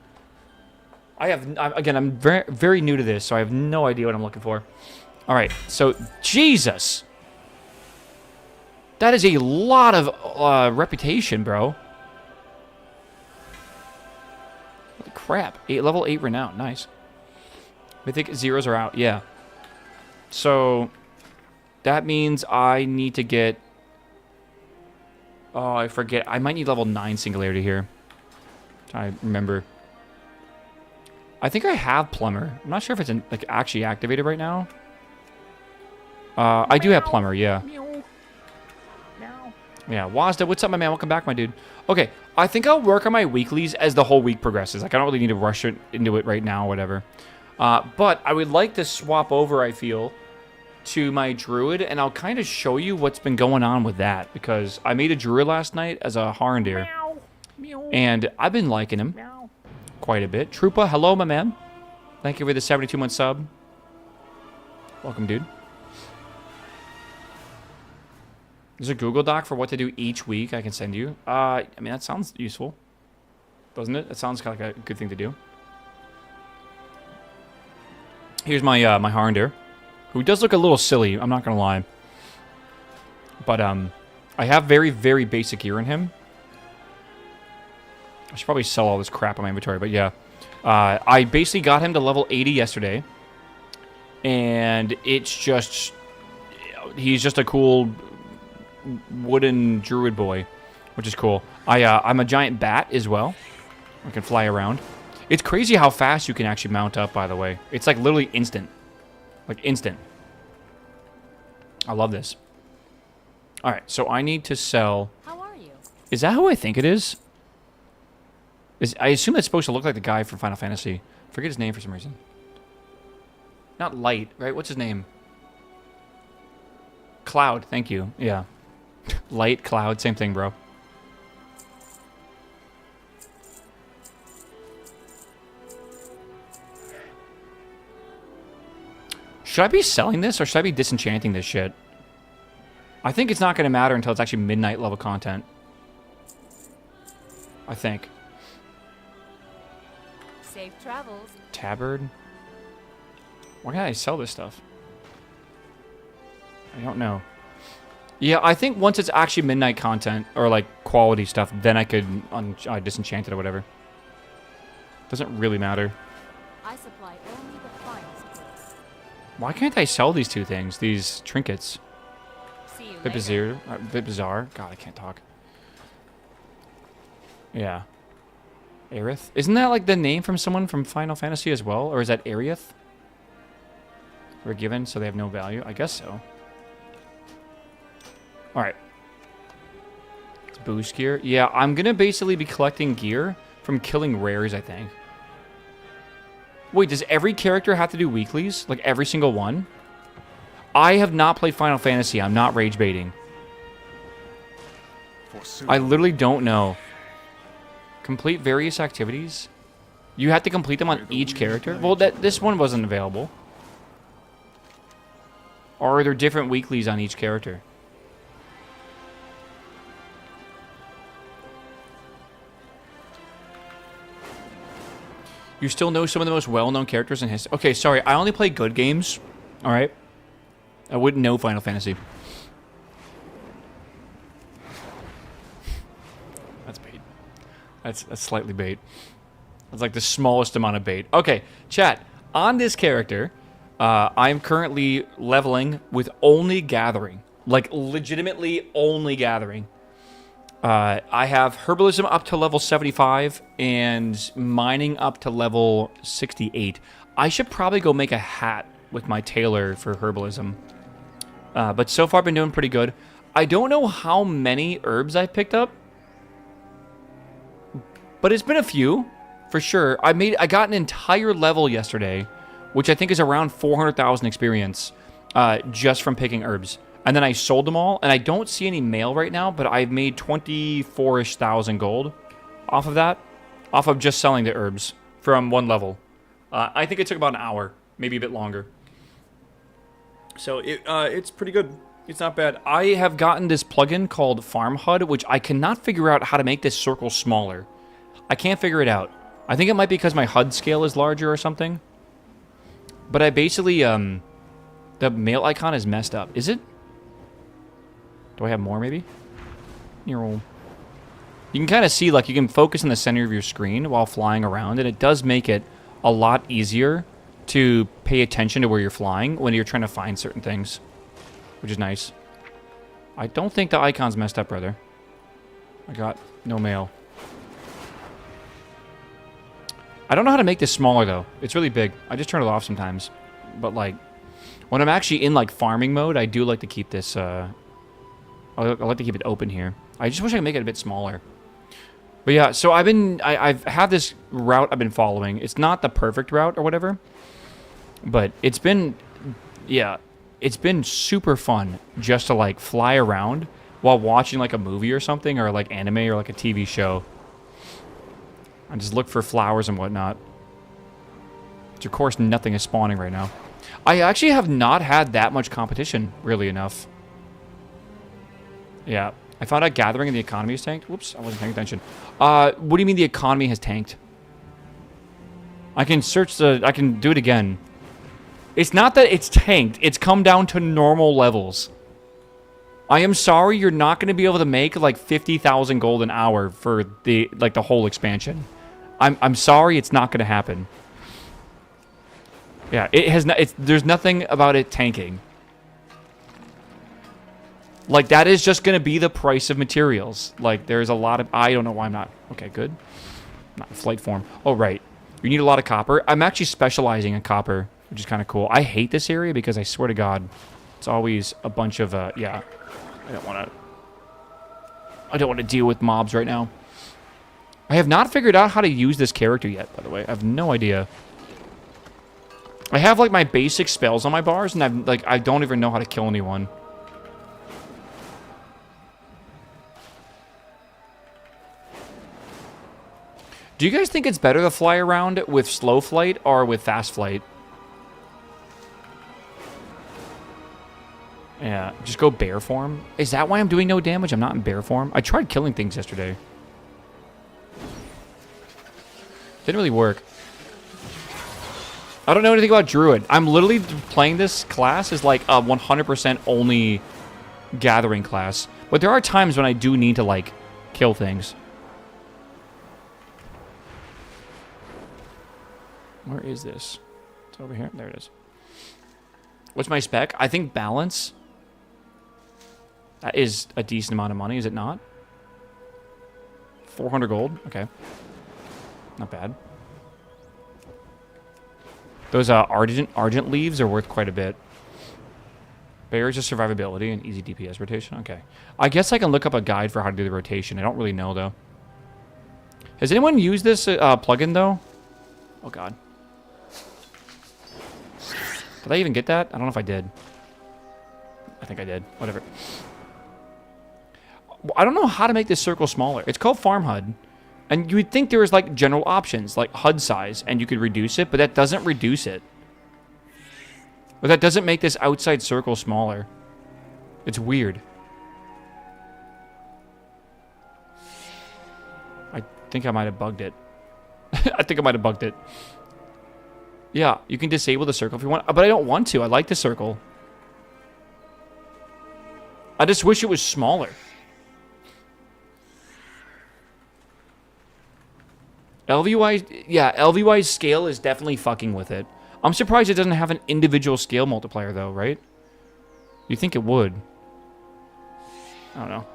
I'm very, very new to this, so I have no idea what I'm looking for. Alright, so, Jesus! That is a lot of reputation, bro. Holy crap. Level 8 renown, nice. Mythic zeros are out, yeah. So, that means I need to get... Oh, I forget. I might need level 9 singularity here. I remember. I think I have plumber. I'm not sure if it's like actually activated right now. I do have plumber, yeah. Meow. Meow. Yeah, Wazda, what's up, my man? Welcome back, my dude. Okay, I think I'll work on my weeklies as the whole week progresses. Like, I don't really need to rush into it right now or whatever. But I would like to swap over, I feel, to my druid, and I'll kind of show you what's been going on with that, because I made a druid last night as a Harandir, Meow. Meow. and I've been liking him Meow. quite a bit. Troopa, hello, my man. Thank you for the 72-month sub. Welcome, dude. There's a Google Doc for what to do each week I can send you. I mean, that sounds useful, doesn't it? That sounds kind of like a good thing to do. Here's my my Harandir, who does look a little silly, I'm not gonna lie. But I have very, very basic gear in him. I should probably sell all this crap in my inventory, but yeah. I basically got him to level 80 yesterday. And it's just... He's just a cool wooden druid boy, which is cool. I'm a giant bat as well. I can fly around. It's crazy how fast you can actually mount up, by the way. It's like literally instant. Like instant. I love this. Alright, so I need to sell... How are you? Is that who I think it is? I assume that's supposed to look like the guy from Final Fantasy. Forget his name for some reason. Not Light, right? What's his name? Cloud, thank you. Yeah. Light, Cloud, same thing, bro. Should I be selling this, or should I be disenchanting this shit? I think it's not going to matter until it's actually midnight level content. I think. Safe travels. Tabard? Why can't I sell this stuff? I don't know. Yeah, I think once it's actually midnight content, or like quality stuff, then I could disenchant it or whatever. Doesn't really matter. I supply only the finest goods. Why can't I sell these two things? These trinkets. See you Bit later. bizarre. Bit bizarre. God, I can't talk. Yeah. Aerith? Isn't that like the name from someone from Final Fantasy as well? Or is that Arieth? We're given, so they have no value? I guess so. Alright. Let's Boost gear. Yeah, I'm going to basically be collecting gear from killing rares, I think. Wait, does every character have to do weeklies? Like every single one? I have not played Final Fantasy. I'm not rage baiting. I literally don't know. Complete various activities? You have to complete them on each character? Well, this one wasn't available. Or are there different weeklies on each character? You still know some of the most well-known characters in history. Okay, sorry. I only play good games. All right? I wouldn't know Final Fantasy. That's bait. That's slightly bait. That's like the smallest amount of bait. Okay, chat. On this character, I'm currently leveling with only gathering. Like, legitimately only gathering. I have herbalism up to level 75 and mining up to level 68. I should probably go make a hat with my tailor for herbalism. But so far I've been doing pretty good. I don't know how many herbs I've picked up, but it's been a few for sure. I got an entire level yesterday, which I think is around 400,000 experience just from picking herbs. And then I sold them all, and I don't see any mail right now, but I've made 24-ish thousand gold off of that, off of just selling the herbs from one level. I think it took about an hour, maybe a bit longer. So it's pretty good. It's not bad. I have gotten this plugin called Farm HUD, which I cannot figure out how to make this circle smaller. I can't figure it out. I think it might be because my HUD scale is larger or something. But I basically, the mail icon is messed up. Is it? Do I have more, maybe? You can kind of see, like, you can focus in the center of your screen while flying around, and it does make it a lot easier to pay attention to where you're flying when you're trying to find certain things, which is nice. I don't think the icon's messed up, brother. I got no mail. I don't know how to make this smaller, though. It's really big. I just turn it off sometimes. But, like, when I'm actually in, like, farming mode, I do like to keep this, I like to keep it open here. I just wish I could make it a bit smaller. But yeah, so I've had this route I've been following. It's not the perfect route or whatever, but it's been, yeah, it's been super fun just to like fly around while watching like a movie or something, or like anime or like a TV show. I just look for flowers and whatnot. Which of course nothing is spawning right now. I actually have not had that much competition, really enough. Yeah, I found out gathering in the economy is tanked. Whoops, I wasn't paying attention. What do you mean the economy has tanked? I can I can do it again. It's not that it's tanked. It's come down to normal levels. I am sorry you're not going to be able to make like 50,000 gold an hour for the whole expansion. I'm sorry it's not going to happen. Yeah, it has not. There's nothing about it tanking. Like, that is just going to be the price of materials. Like, there's a lot of... I don't know why I'm not... Okay, good. Not in flight form. Oh, right. You need a lot of copper. I'm actually specializing in copper, which is kind of cool. I hate this area because I swear to God, it's always a bunch of... yeah. I don't want to deal with mobs right now. I have not figured out how to use this character yet, by the way. I have no idea. I have, like, my basic spells on my bars, and I don't even know how to kill anyone. Do you guys think it's better to fly around with slow flight or with fast flight? Yeah, just go bear form. Is that why I'm doing no damage? I'm not in bear form. I tried killing things yesterday. Didn't really work. I don't know anything about Druid. I'm literally playing this class as like a 100% only gathering class. But there are times when I do need to like kill things. Where is this? It's over here. There it is. What's my spec? I think balance. That is a decent amount of money, is it not? 400 gold. Okay. Not bad. Those argent leaves are worth quite a bit. Barriers of survivability and easy DPS rotation. Okay. I guess I can look up a guide for how to do the rotation. I don't really know, though. Has anyone used this plugin, though? Oh, God. Did I even get that? I don't know if I did. I think I did. Whatever. I don't know how to make this circle smaller. It's called Farm HUD. And you would think there was, like, general options, like HUD size, and you could reduce it, but that doesn't reduce it. But that doesn't make this outside circle smaller. It's weird. I think I might have bugged it. I think I might have bugged it. Yeah, you can disable the circle if you want, but I don't want to. I like the circle. I just wish it was smaller. LVY, yeah, LVY's scale is definitely fucking with it. I'm surprised it doesn't have an individual scale multiplier, though, right? You'd think it would. I don't know.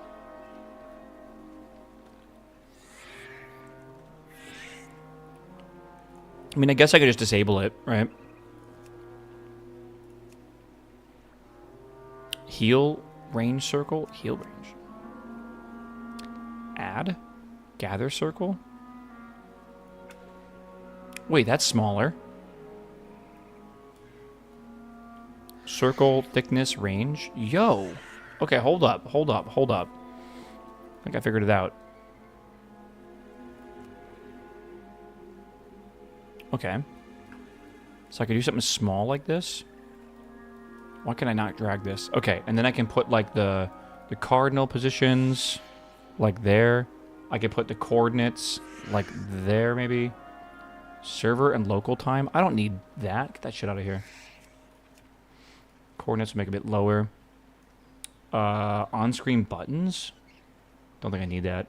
I mean, I guess I could just disable it, right? Heal range circle? Heal range. Add? Gather circle? Wait, that's smaller. Circle, thickness, range. Yo. Okay, hold up. I think I figured it out. Okay. So I could do something small like this. Why can I not drag this? Okay, and then I can put like the cardinal positions like there. I could put the coordinates like there maybe. Server and local time. I don't need that. Get that shit out of here. Coordinates make a bit lower. On-screen buttons. Don't think I need that.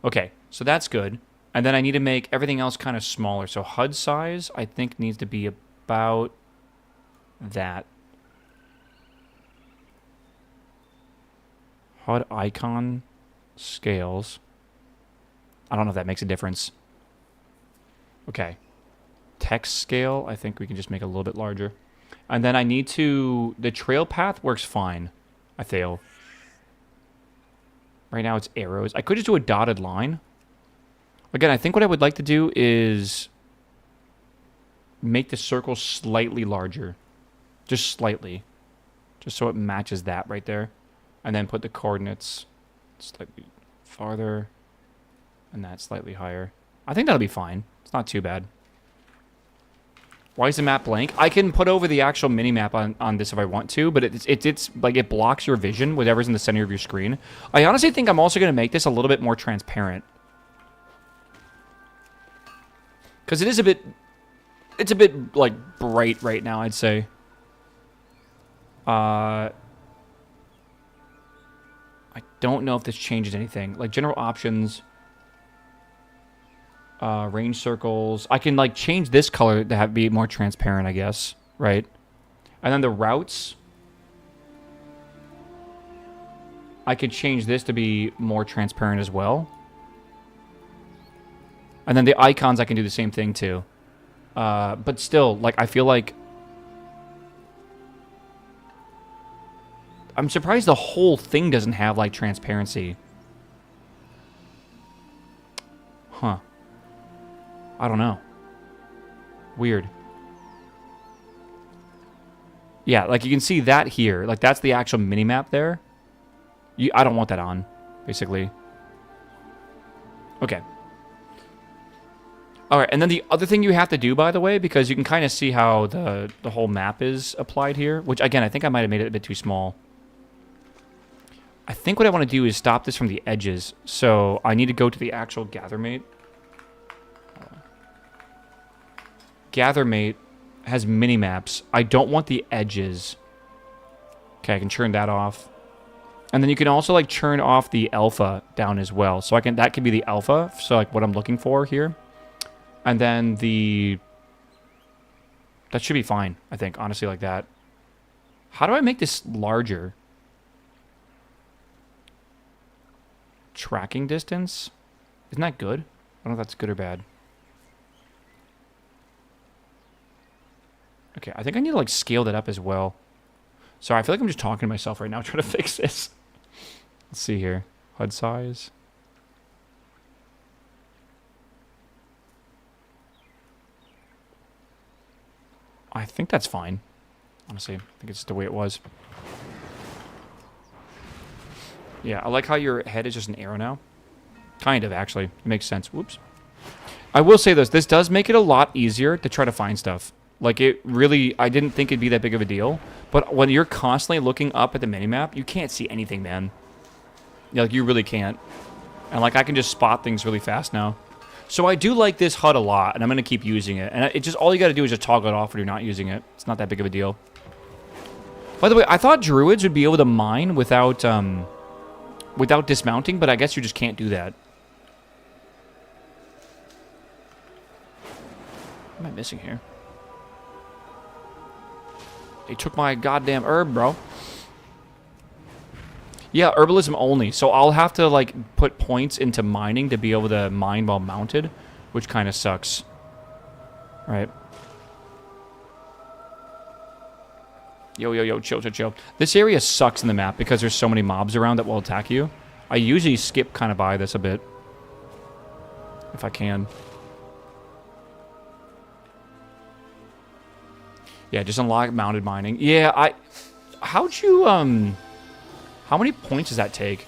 Okay, so that's good. And then I need to make everything else kind of smaller. So HUD size, I think, needs to be about that. HUD icon scales. I don't know if that makes a difference. Okay. Text scale, I think we can just make a little bit larger. And then I need to... The trail path works fine, I feel. Right now it's arrows. I could just do a dotted line. Again, I think what I would like to do is make the circle slightly larger. Just slightly. Just so it matches that right there. And then put the coordinates slightly farther. And that slightly higher. I think that'll be fine. It's not too bad. Why is the map blank? I can put over the actual mini-map on this if I want to, but it's like it blocks your vision, whatever's in the center of your screen. I honestly think I'm also going to make this a little bit more transparent. Because it is a bit... It's a bit, like, bright right now, I'd say. I don't know if this changes anything. Like, general options... range circles. I can like change this color to have be more transparent, I guess, right? And then the routes, I could change this to be more transparent as well. And then the icons, I can do the same thing too. But still, like I feel like I'm surprised the whole thing doesn't have like transparency. Huh. I don't know. Weird. Yeah, like you can see that here. Like that's the actual mini-map there. I don't want that on, basically. Okay. Alright, and then the other thing you have to do, by the way, because you can kind of see how the whole map is applied here, which, again, I think I might have made it a bit too small. I think what I want to do is stop this from the edges, so I need to go to the actual gathermate. Gathermate has mini-maps. I don't want the edges. Okay, I can turn that off. And then you can also like turn off the alpha down as well. So that could be the alpha, so like what I'm looking for here. And then that should be fine, I think, honestly, like that. How do I make this larger? Tracking distance? Isn't that good? I don't know if that's good or bad. Okay, I think I need to like scale that up as well. Sorry, I feel like I'm just talking to myself right now trying to fix this. Let's see here. HUD size. I think that's fine. Honestly, I think it's the way it was. Yeah, I like how your head is just an arrow now. Kind of, actually. It makes sense. Whoops. I will say this. This does make it a lot easier to try to find stuff. Like, it really... I didn't think it'd be that big of a deal. But when you're constantly looking up at the minimap, you can't see anything, man. Yeah, like, you really can't. And, like, I can just spot things really fast now. So I do like this HUD a lot, and I'm going to keep using it. And it just... All you got to do is just toggle it off when you're not using it. It's not that big of a deal. By the way, I thought druids would be able to mine without dismounting, but I guess you just can't do that. What am I missing here? They took my goddamn herb, bro. Yeah, herbalism only. So I'll have to, like, put points into mining to be able to mine while mounted, which kind of sucks. Right. Yo, chill. This area sucks in the map because there's so many mobs around that will attack you. I usually skip kind of by this a bit. If I can. Yeah, just unlock mounted mining. Yeah, how'd you, how many points does that take?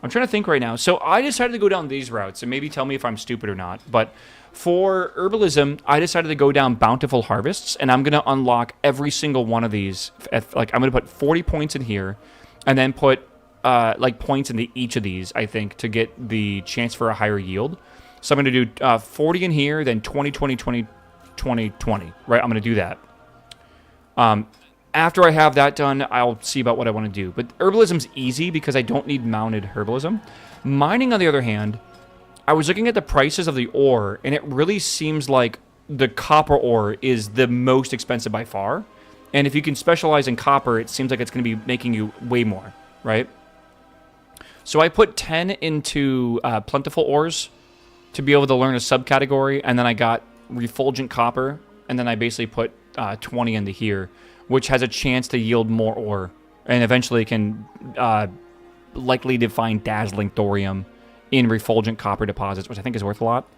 I'm trying to think right now. So I decided to go down these routes, and maybe tell me if I'm stupid or not. But for herbalism, I decided to go down bountiful harvests, and I'm going to unlock every single one of these. Like, I'm going to put 40 points in here, and then put, like, points into each of these, I think, to get the chance for a higher yield. So I'm going to do 40 in here, then 20, 20, 20, 20, 20. Right, I'm going to do that. After I have that done, I'll see about what I want to do. But herbalism's easy because I don't need mounted herbalism. Mining, on the other hand, I was looking at the prices of the ore, and it really seems like the copper ore is the most expensive by far. And if you can specialize in copper, it seems like it's going to be making you way more, right? So I put 10 into plentiful ores to be able to learn a subcategory, and then I got refulgent copper, and then I basically put 20 into here, which has a chance to yield more ore, and eventually can likely define dazzling thorium in refulgent copper deposits, which I think is worth a lot.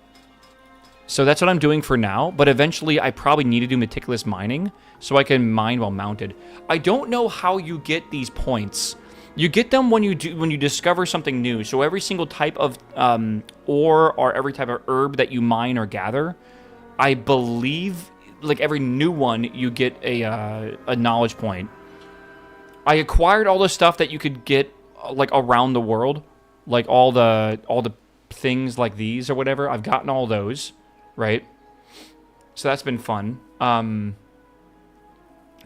So that's what I'm doing for now, but eventually I probably need to do meticulous mining so I can mine while mounted. I don't know how you get these points. You get them when you discover something new. So every single type of ore or every type of herb that you mine or gather, I believe, like every new one, you get a knowledge point. I acquired all the stuff that you could get like around the world, like all the things like these or whatever. I've gotten all those, right? So that's been fun.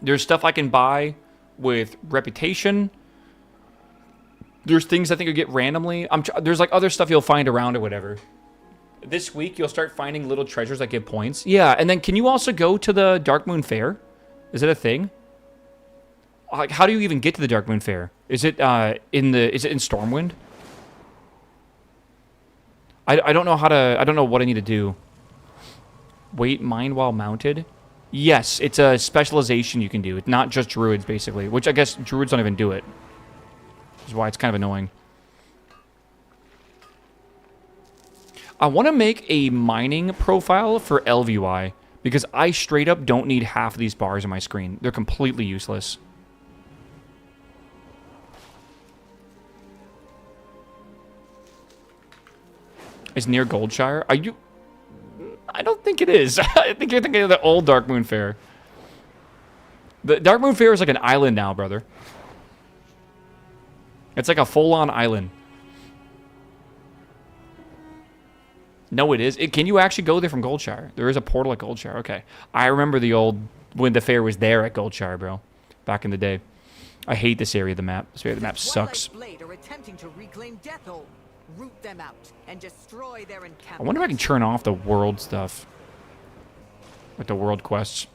There's stuff I can buy with reputation. There's things I think you get randomly. There's like other stuff you'll find around or whatever. This week, you'll start finding little treasures that give points. Yeah, and then can you also go to the Dark Moon Fair? Is it a thing? Like, how do you even get to the Dark Moon Fair? Is it is it in Stormwind? I don't know how to... I don't know what I need to do. Wait, mine while mounted? Yes, it's a specialization you can do. It's not just druids, basically. Which I guess druids don't even do it. Which is why it's kind of annoying. I want to make a mining profile for LVY because I straight up don't need half of these bars on my screen. They're completely useless. Is near Goldshire? Are you... I don't think it is. I think you're thinking of the old Dark Moon Fair. The Dark Moon Fair is like an island now, brother. It's like a full-on island. No, it is. Can you actually go there from Goldshire? There is a portal at Goldshire. Okay. I remember the old... when the fair was there at Goldshire, bro. Back in the day. I hate this area of the map. This area of the map sucks. Are attempting to reclaim Deathhold. Root them out and destroy their encampment. I wonder if I can turn off the world stuff. Like the world quests.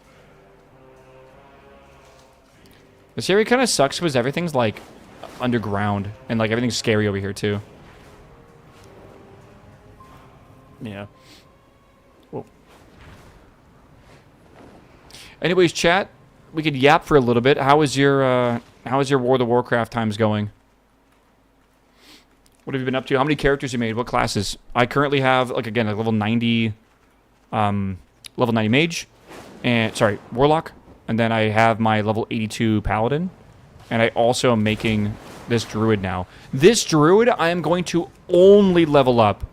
This area kind of sucks because everything's like underground. And like everything's scary over here too. Yeah. Whoa. Anyways, chat. we could yap for a little bit. How is your World of Warcraft times going? What have you been up to? How many characters you made? What classes? I currently have, like, again, a level 90 mage, and sorry, warlock, and then I have my level 82 paladin, and I also am making this druid now. This druid I am going to only level up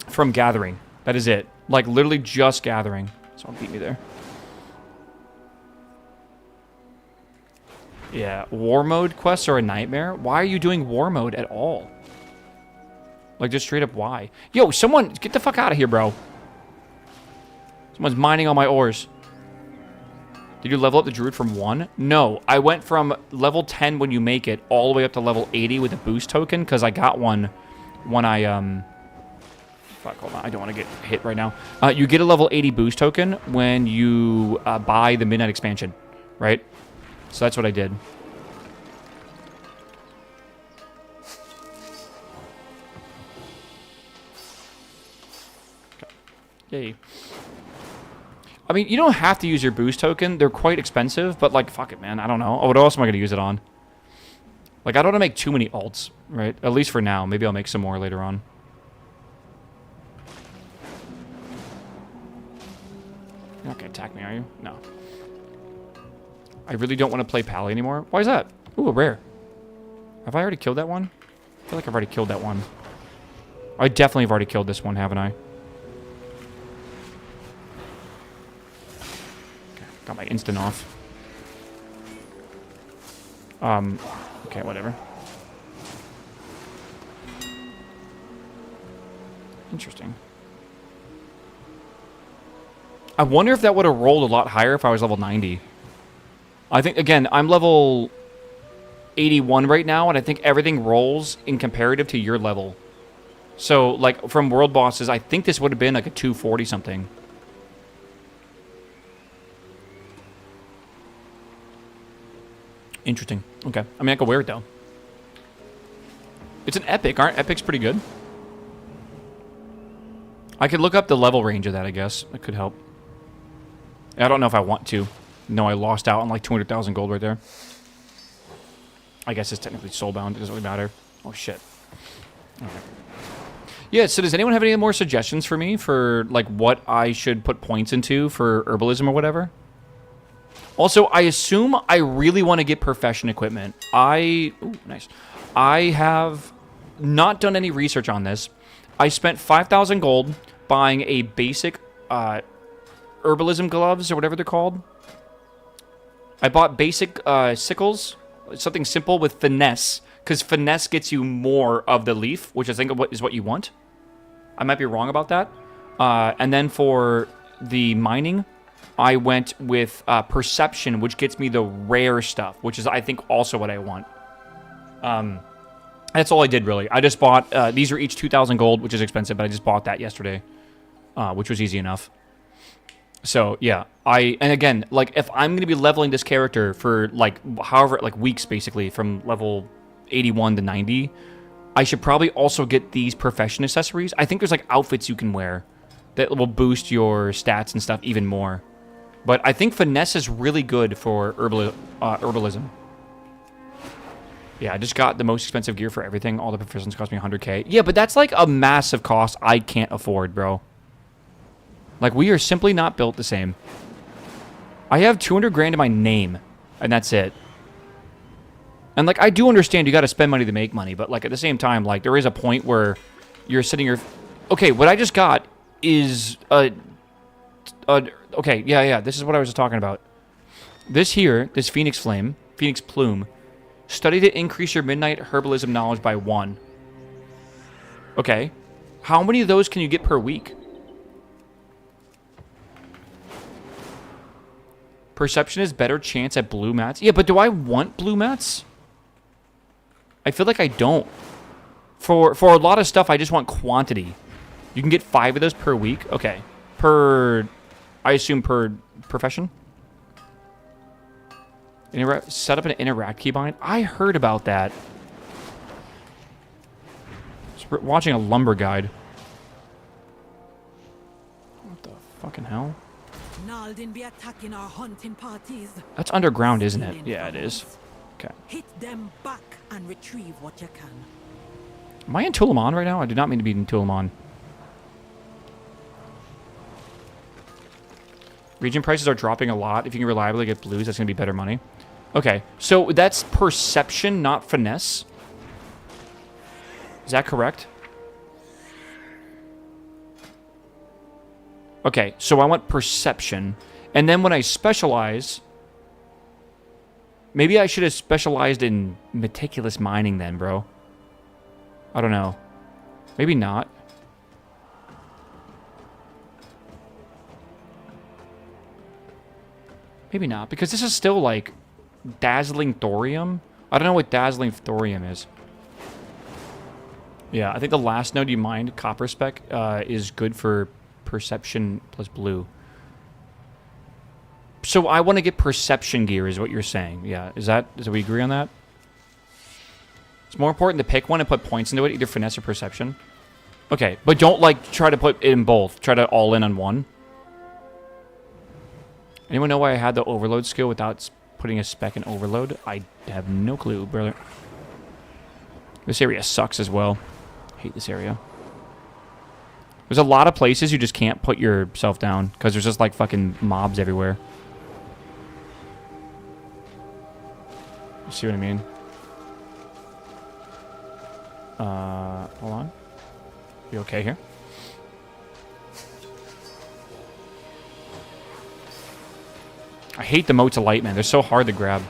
from gathering. That is it. Like, literally just gathering. Someone beat me there. Yeah, war mode quests are a nightmare. Why are you doing war mode at all? Like, just straight up why? Yo, someone, get the fuck out of here, bro. Someone's mining on my ores. Did you level up the druid from 1? No, I went from level 10 when you make it all the way up to level 80 with a boost token because I got one when I, fuck, hold on, I don't want to get hit right now. You get a level 80 boost token when you buy the Midnight expansion, right? So that's what I did. Yay. I mean, you don't have to use your boost token. They're quite expensive, but, like, fuck it, man. I don't know. Oh, what else am I going to use it on? Like, I don't want to make too many alts, right? At least for now. Maybe I'll make some more later on. You're not going to attack me, are you? No. I really don't want to play Pally anymore. Why is that? Ooh, a rare. Have I already killed that one? I feel like I've already killed that one. I definitely have already killed this one, haven't I? Got my instant off. Okay, whatever. Interesting. I wonder if that would have rolled a lot higher if I was level 90. I think, again, I'm level 81 right now, and I think everything rolls in comparative to your level. So, like, from world bosses, I think this would have been like a 240 something. Interesting. Okay. I mean, I could wear it, though. It's an epic. Aren't epics pretty good? I could look up the level range of that, I guess. That could help. I don't know if I want to. No, I lost out on like 200,000 gold right there. I guess it's technically soulbound. It doesn't really matter. Oh, shit. Okay. Yeah, so does anyone have any more suggestions for me for, like, what I should put points into for herbalism or whatever? Also, I assume I really want to get profession equipment. Ooh, nice. I have not done any research on this. I spent 5,000 gold buying a basic herbalism gloves or whatever they're called. I bought basic sickles, something simple with finesse, because finesse gets you more of the leaf, which I think is what you want. I might be wrong about that. And then for the mining, I went with perception, which gets me the rare stuff, which is, I think, also what I want. That's all I did, really. I just bought... these are each 2,000 gold, which is expensive, but I just bought that yesterday, which was easy enough. So, yeah. And again, like, if I'm going to be leveling this character for, like, however, like, weeks, basically, from level 81 to 90, I should probably also get these profession accessories. I think there's, like, outfits you can wear that will boost your stats and stuff even more. But I think finesse is really good for herbalism. Yeah, I just got the most expensive gear for everything. All the professions cost me 100k. Yeah, but that's like a massive cost I can't afford, bro. Like, we are simply not built the same. I have 200 grand in my name, and that's it. And, like, I do understand you got to spend money to make money, but, like, at the same time, like, there is a point where you're sitting here... Okay, what I just got is okay, yeah, this is what I was talking about. This here, this Phoenix Flame, Phoenix Plume, study to increase your Midnight Herbalism knowledge by 1. Okay. How many of those can you get per week? Perception is better chance at blue mats. Yeah, but do I want blue mats? I feel like I don't. For a lot of stuff, I just want quantity. You can get 5 of those per week? Okay. I assume per profession? Set up an interact keybind? I heard about that. Just watching a lumber guide. What the fucking hell? Knowledge Seldom be attacking our hunting parties. That's underground, isn't it? Yeah, it is. Okay. Hit them back and retrieve what you can. Am I in Tulamon right now? I do not mean to be in Tulamon. Region prices are dropping a lot. If you can reliably get blues, that's going to be better money. Okay, so that's perception, not finesse. Is that correct? Okay, so I want perception. And then when I specialize... Maybe I should have specialized in meticulous mining then, bro. I don't know. Maybe not. Maybe not, because this is still, like, dazzling thorium. I don't know what dazzling thorium is. Yeah, I think the last node you mined, copper spec, is good for perception plus blue. So I want to get perception gear, is what you're saying. Yeah, is we agree on that? It's more important to pick one and put points into it, either finesse or perception. Okay, but don't, like, try to put it in both. Try to all in on one. Anyone know why I had the overload skill without putting a spec in overload? I have no clue, brother. This area sucks as well. Hate this area. There's a lot of places you just can't put yourself down because there's just like fucking mobs everywhere. You see what I mean? Hold on. You okay here? I hate the motes of light, man. They're so hard to grab.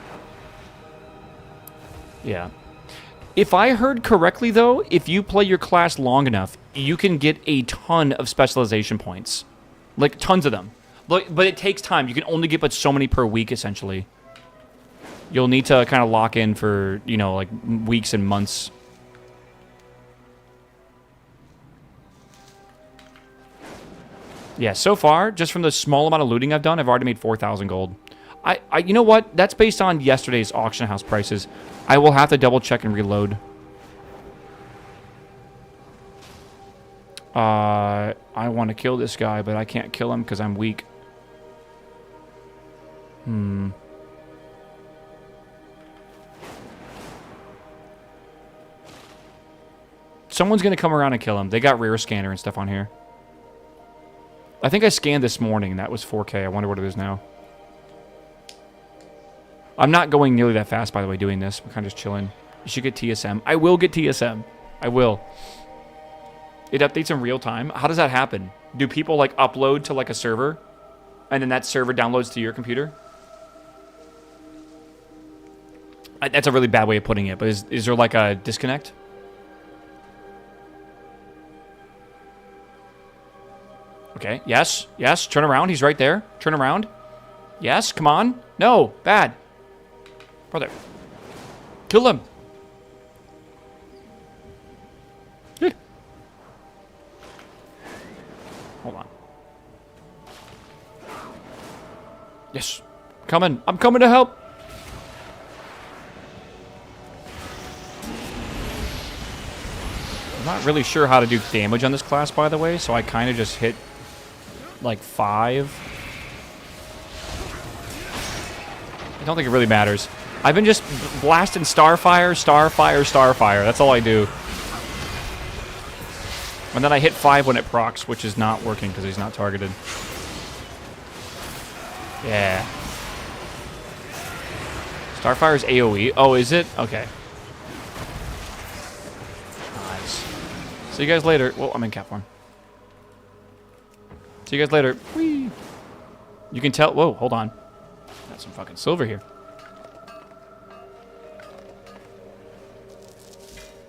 Yeah. If I heard correctly, though, if you play your class long enough, you can get a ton of specialization points. Like, tons of them. But it takes time. You can only get but so many per week, essentially. You'll need to kind of lock in for, you know, like, weeks and months. Yeah, so far, just from the small amount of looting I've done, I've already made 4,000 gold. You know what? That's based on yesterday's auction house prices. I will have to double check and reload. I want to kill this guy, but I can't kill him because I'm weak. Someone's going to come around and kill him. They got rear scanner and stuff on here. I think I scanned this morning, and that was 4K. I wonder what it is now. I'm not going nearly that fast, by the way, doing this. I'm kind of just chilling. You should get TSM. I will get TSM. I will. It updates in real time. How does that happen? Do people, like, upload to, like, a server, and then that server downloads to your computer? That's a really bad way of putting it, but is there, like, a disconnect? Okay, yes, yes, turn around, he's right there. Turn around. Yes, come on. No, bad. Brother. Kill him. Good. Hold on. Yes, coming. I'm coming to help. I'm not really sure how to do damage on this class, by the way, so I kind of just hit like 5. I don't think it really matters. I've been just blasting Starfire, Starfire, Starfire. That's all I do. And then I hit 5 when it procs, which is not working because he's not targeted. Yeah. Starfire's AoE. Oh, is it? Okay. Nice. See you guys later. Well, I'm in cap form. See you guys later. Whee! You can tell. Whoa, hold on. Got some fucking silver here.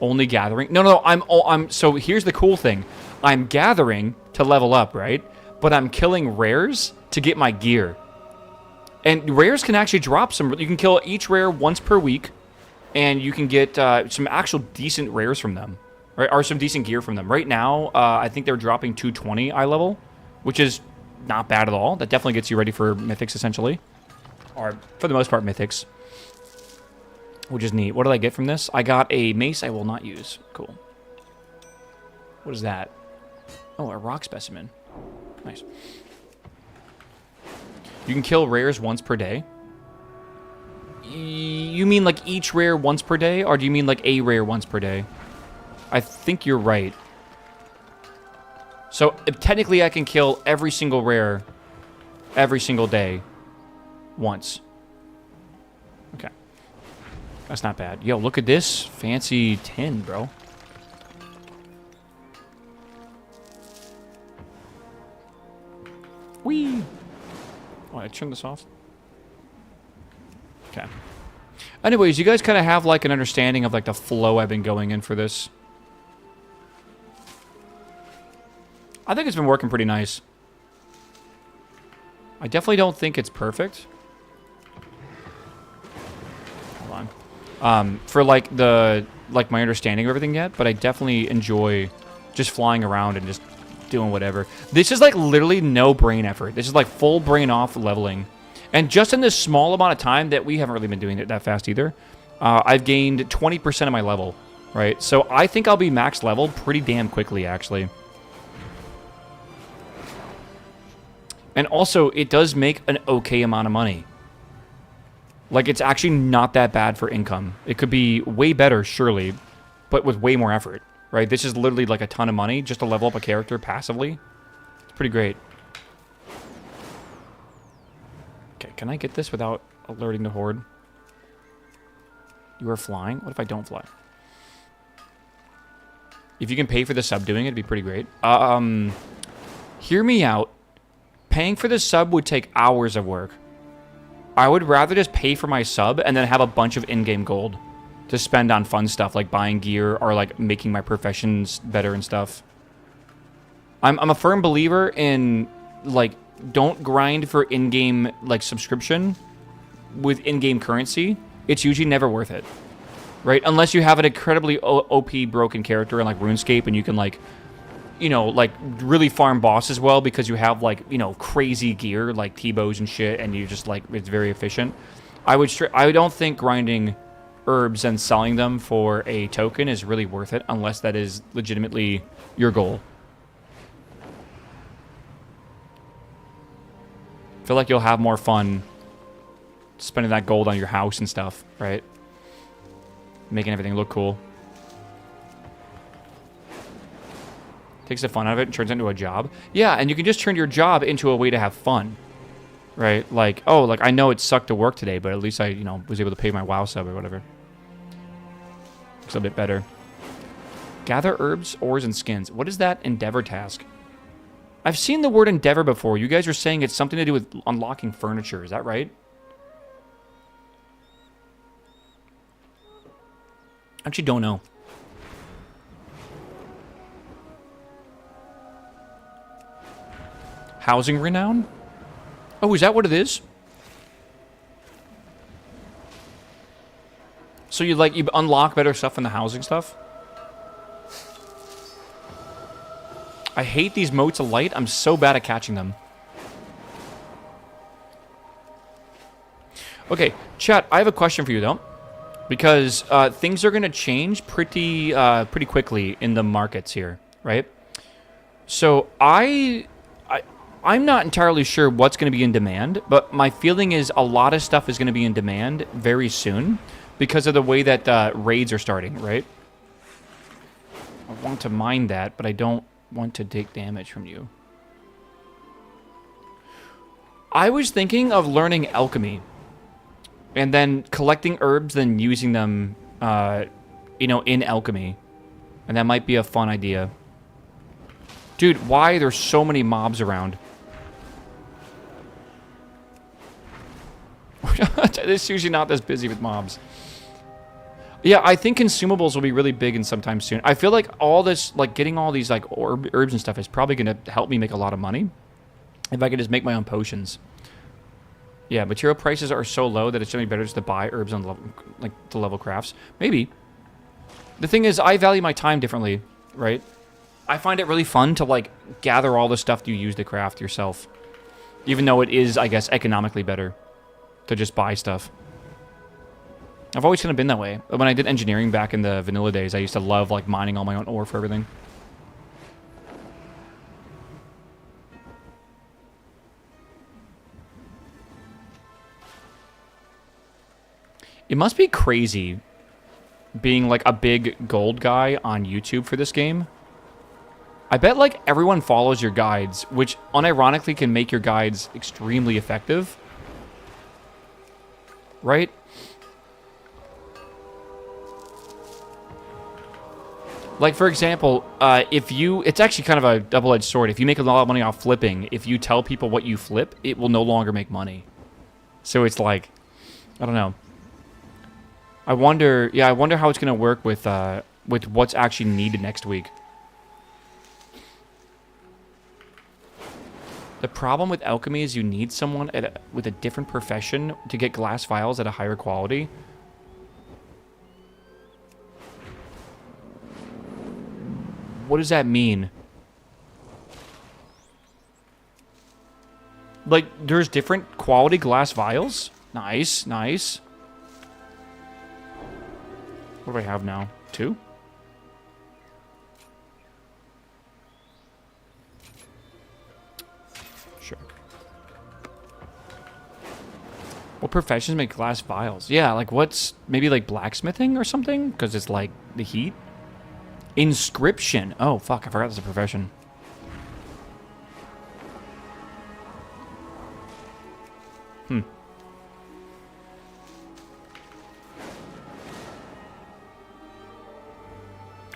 Only gathering? No, I'm. So here's the cool thing. I'm gathering to level up, right? But I'm killing rares to get my gear. And rares can actually drop some. You can kill each rare once per week, and you can get some actual decent rares from them, right? Or some decent gear from them. Right now, I think they're dropping 220 eye level, which is not bad at all. That definitely gets you ready for mythics, essentially. Or, for the most part, mythics. Which is neat. What did I get from this? I got a mace I will not use. Cool. What is that? Oh, a rock specimen. Nice. You can kill rares once per day. You mean like each rare once per day, or do you mean like a rare once per day? I think you're right. So technically I can kill every single rare every single day once. Okay. That's not bad. Yo, look at this fancy tin, bro. Whee! Oh, I turned this off. Okay. Anyways, you guys kind of have like an understanding of like the flow I've been going in for this. I think it's been working pretty nice. I definitely don't think it's perfect. Hold on. For like my understanding of everything yet, but I definitely enjoy just flying around and just doing whatever. This is like literally no brain effort. This is like full brain off leveling. And just in this small amount of time that we haven't really been doing it that fast either, I've gained 20% of my level, right? So I think I'll be max level pretty damn quickly, actually. And also, it does make an okay amount of money. Like, it's actually not that bad for income. It could be way better, surely, but with way more effort, right? This is literally like a ton of money just to level up a character passively. It's pretty great. Okay, can I get this without alerting the horde? You are flying? What if I don't fly? If you can pay for the sub doing it, it'd be pretty great. Hear me out. Paying for the sub would take hours of work. I would rather just pay for my sub and then have a bunch of in-game gold to spend on fun stuff like buying gear or like making my professions better and stuff. I'm a firm believer in like don't grind for in-game like subscription with in-game currency. It's usually never worth it, right? Unless you have an incredibly OP broken character in like RuneScape and you can like, you know, like really farm bosses well because you have like, you know, crazy gear like T-bows and shit and you just like, it's very efficient. I don't think grinding herbs and selling them for a token is really worth it unless that is legitimately your goal. I feel like you'll have more fun spending that gold on your house and stuff, right? Making everything look cool. Takes the fun out of it and turns it into a job. Yeah, and you can just turn your job into a way to have fun, right? Like, oh, like I know it sucked to work today, but at least I, you know, was able to pay my WoW sub or whatever. Looks a bit better. Gather herbs, ores, and skins. What is that endeavor task? I've seen the word endeavor before. You guys are saying it's something to do with unlocking furniture. Is that right? I actually don't know. Housing renown? Oh, is that what it is? So you unlock better stuff in the housing stuff? I hate these motes of light. I'm so bad at catching them. Okay, chat, I have a question for you though. Because things are going to change pretty quickly in the markets here, right? So I'm not entirely sure what's going to be in demand, but my feeling is a lot of stuff is going to be in demand very soon because of the way that raids are starting, right? I want to mine that, but I don't want to take damage from you. I was thinking of learning alchemy and then collecting herbs, then using them, you know, in alchemy. And that might be a fun idea. Dude, why there's so many mobs around? It's usually not this busy with mobs. Yeah, I think consumables will be really big and sometime soon. I feel like all this, like getting all these like herbs and stuff is probably going to help me make a lot of money. If I could just make my own potions. Yeah, material prices are so low that it's generally better just to buy herbs on level, like to level crafts. Maybe. The thing is, I value my time differently, right? I find it really fun to like gather all the stuff you use to craft yourself. Even though it is, I guess, economically better to just buy stuff. I've always kind of been that way. When I did engineering back in the vanilla days, I used to love like mining all my own ore for everything. It must be crazy being like a big gold guy on YouTube for this game. I bet like everyone follows your guides, which unironically can make your guides extremely effective. Right? Like, for example, if you... It's actually kind of a double-edged sword. If you make a lot of money off flipping, if you tell people what you flip, it will no longer make money. So it's like... I don't know. I wonder... Yeah, I wonder how it's going to work with what's actually needed next week. The problem with alchemy is you need someone with a different profession to get glass vials at a higher quality. What does that mean? Like, there's different quality glass vials? Nice, nice. What do I have now? 2? Sure. What professions make glass vials? Yeah, like what's... Maybe like blacksmithing or something? Because it's like the heat? Inscription. Oh, fuck. I forgot there's a profession.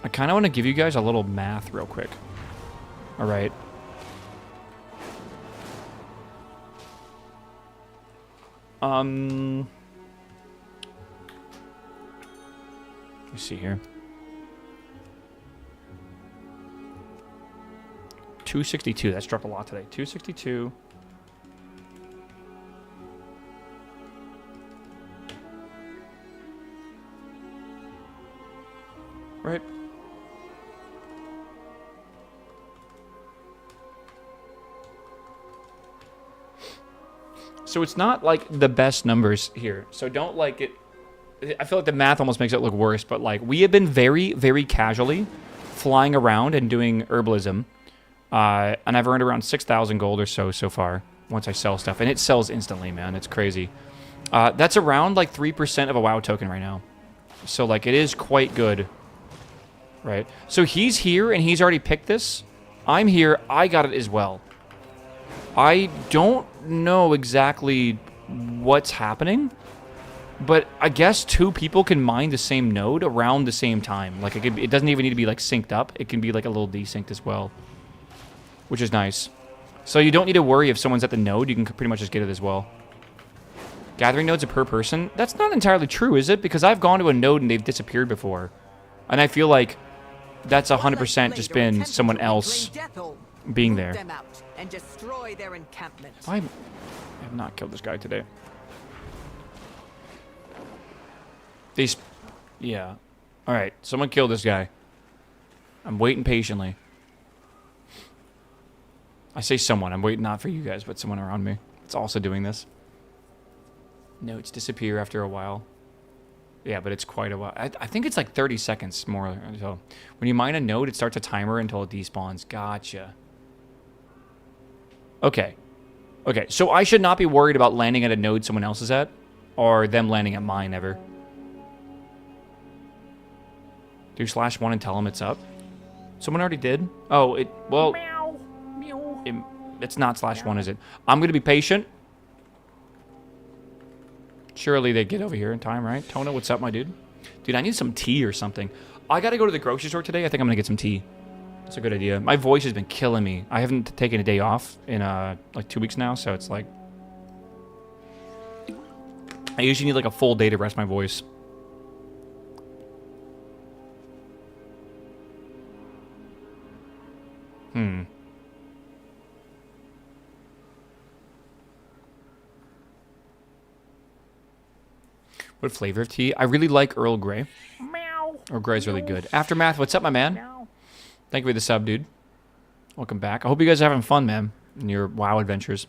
I kind of want to give you guys a little math real quick. All right. Let me see here. 262. That's dropped a lot today. 262. Right. So it's not like the best numbers here. So don't like it. I feel like the math almost makes it look worse, but like we have been very, very casually flying around and doing herbalism. And I've earned around 6,000 gold or so far once I sell stuff. And it sells instantly, man. It's crazy. That's around like 3% of a WoW token right now. So like it is quite good. Right? So he's here and he's already picked this. I'm here. I got it as well. I don't know exactly what's happening. But I guess 2 people can mine the same node around the same time. Like it doesn't even need to be like synced up. It can be like a little desynced as well. Which is nice. So you don't need to worry if someone's at the node. You can pretty much just get it as well. Gathering nodes are per person. That's not entirely true, is it? Because I've gone to a node and they've disappeared before. And I feel like that's 100% just been someone else being there. And destroy their encampment. I have not killed this guy today. Yeah. Alright, someone killed this guy. I'm waiting patiently. I say someone. I'm waiting not for you guys, but someone around me. It's also doing this. Notes disappear after a while. Yeah, but it's quite a while. I think it's like 30 seconds more. So when you mine a node, it starts a timer until it despawns. Gotcha. Okay. Okay, so I should not be worried about landing at a node someone else is at, or them landing at mine ever. Do /1 and tell them it's up. Someone already did. Oh, well, it's not /1, is it? I'm gonna be patient. Surely they get over here in time, right? Tona, what's up, my dude? Dude, I need some tea or something. I gotta go to the grocery store today. I think I'm gonna get some tea. That's a good idea. My voice has been killing me. I haven't taken a day off in like 2 weeks now, so it's like I usually need like a full day to rest my voice. What flavor of tea? I really like Earl Grey. Earl Grey is really good. Aftermath, what's up, my man? Thank you for the sub, dude. Welcome back. I hope you guys are having fun, man, in your WoW adventures.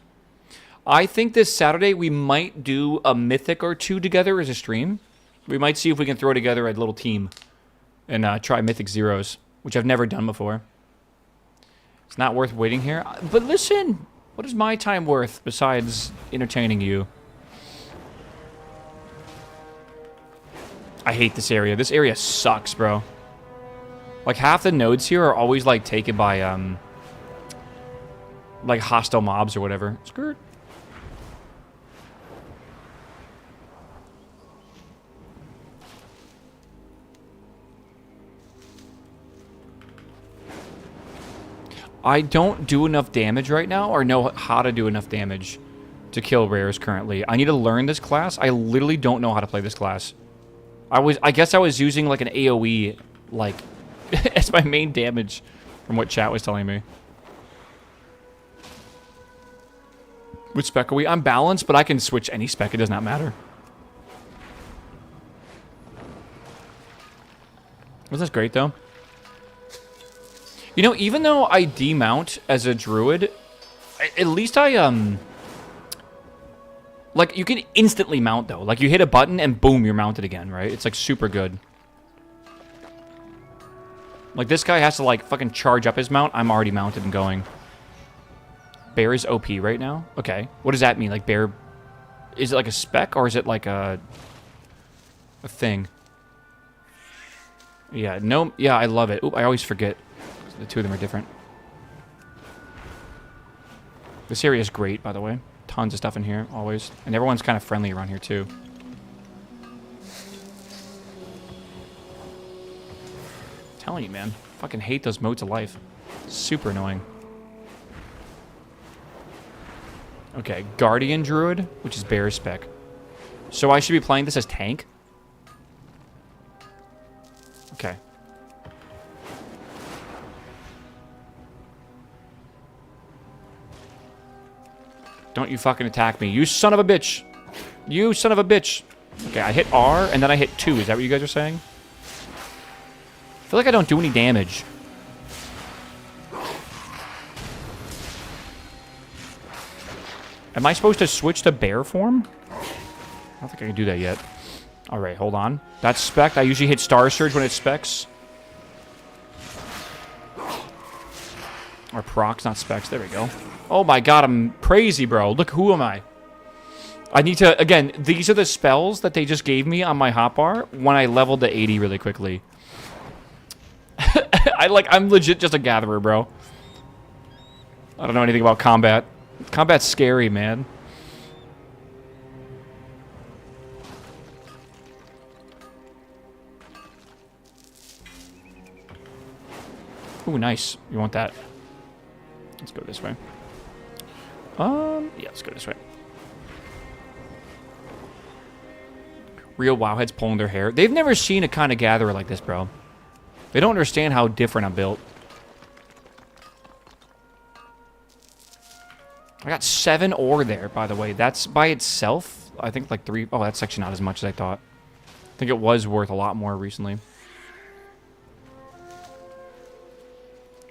I think this Saturday we might do a mythic or 2 together as a stream. We might see if we can throw together a little team and try Mythic Zeros, which I've never done before. It's not worth waiting here. But listen, what is my time worth besides entertaining you? I hate this area. This area sucks, bro. Like, half the nodes here are always, like, taken by, like, hostile mobs or whatever. Skirt. I don't do enough damage right now, or know how to do enough damage to kill rares currently. I need to learn this class. I literally don't know how to play this class. I guess I was using like an AoE, like, as my main damage from what chat was telling me. Which spec are we? I'm balanced, but I can switch any spec. It does not matter. Was this great, though? You know, even though I demount as a druid, at least I, like, you can instantly mount, though. Like, you hit a button and boom, you're mounted again, right? It's, like, super good. Like, this guy has to, like, fucking charge up his mount. I'm already mounted and going. Bear is OP right now? Okay. What does that mean? Like, bear... Is it, like, a spec, or is it, like, a thing? Yeah, no... Yeah, I love it. Oop, I always forget. The two of them are different. This area is great, by the way. Tons of stuff in here, always. And everyone's kind of friendly around here, too. I'm telling you, man. Fucking hate those modes of life. Super annoying. Okay, Guardian Druid, which is bear spec. So I should be playing this as tank? Okay. Don't you fucking attack me. You son of a bitch. You son of a bitch. Okay, I hit R, and then I hit 2. Is that what you guys are saying? I feel like I don't do any damage. Am I supposed to switch to bear form? I don't think I can do that yet. Alright, hold on. That's spec. I usually hit Star Surge when it specs. Or procs, not specs. There we go. Oh my god, I'm crazy, bro. Look, who am I? I need to... Again, these are the spells that they just gave me on my hotbar when I leveled to 80 really quickly. I'm legit just a gatherer, bro. I don't know anything about combat. Combat's scary, man. Ooh, nice. You want that? Let's go this way. Yeah, let's go this way. Real wowheads pulling their hair. They've never seen a kind of gatherer like this, bro. They don't understand how different I'm built. I got 7 ore there, by the way. That's by itself, I think, like 3... Oh, that's actually not as much as I thought. I think it was worth a lot more recently.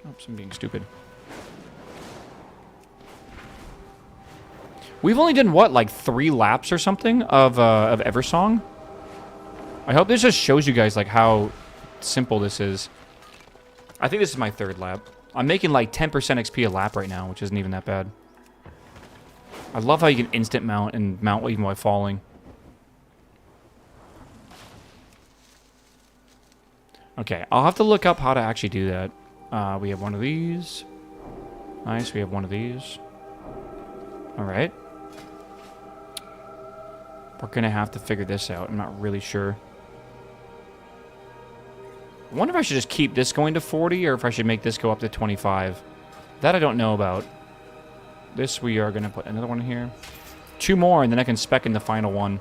Oops, I'm being stupid. We've only done, what, like 3 laps or something of Eversong? I hope this just shows you guys, like, how simple this is. I think this is my 3rd lap. I'm making, like, 10% XP a lap right now, which isn't even that bad. I love how you can instant mount and mount even while falling. Okay, I'll have to look up how to actually do that. We have one of these. Nice, we have one of these. Alright. We're gonna have to figure this out. I'm not really sure. I wonder if I should just keep this going to 40 or if I should make this go up to 25. That I don't know about. This we are gonna put another one here. 2 more and then I can spec in the final one.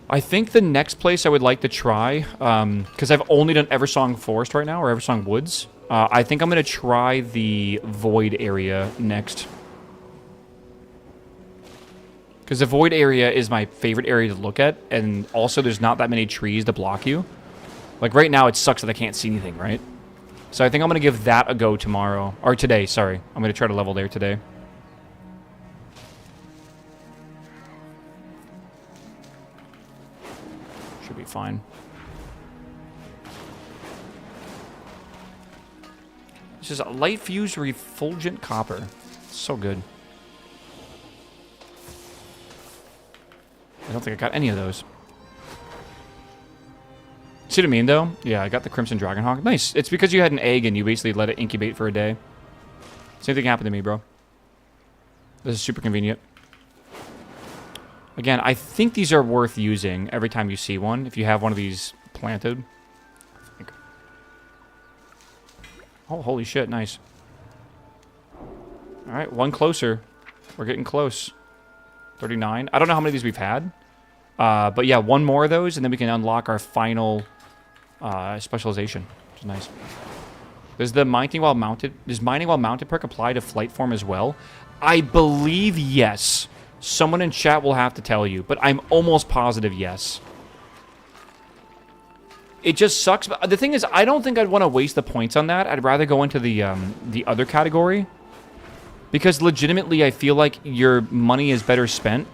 I think the next place I would like to try, because I've only done Eversong Forest right now, or Eversong Woods. I think I'm going to try the Void area next. Because the Void area is my favorite area to look at, and also there's not that many trees to block you. Like right now it sucks that I can't see anything, right? So I think I'm going to give that a go tomorrow. Or today, sorry. I'm going to try to level there today. fine. This is a light fused refulgent copper. So good. I don't think I got any of those. See what I mean, though? Yeah, I got the Crimson Dragonhawk. Nice. It's because you had an egg and you basically let it incubate for a day. Same thing happened to me, bro. This is super convenient. Again, I think these are worth using every time you see one. If you have one of these planted. Oh, holy shit. Nice. Alright, one closer. We're getting close. 39. I don't know how many of these we've had. But yeah, one more of those, and then we can unlock our final specialization, which is nice. Does the mining while mounted perk apply to flight form as well? I believe yes. Someone in chat will have to tell you, but I'm almost positive yes. It just sucks. But the thing is, I don't think I'd want to waste the points on that. I'd rather go into the other category, because legitimately, I feel like your money is better spent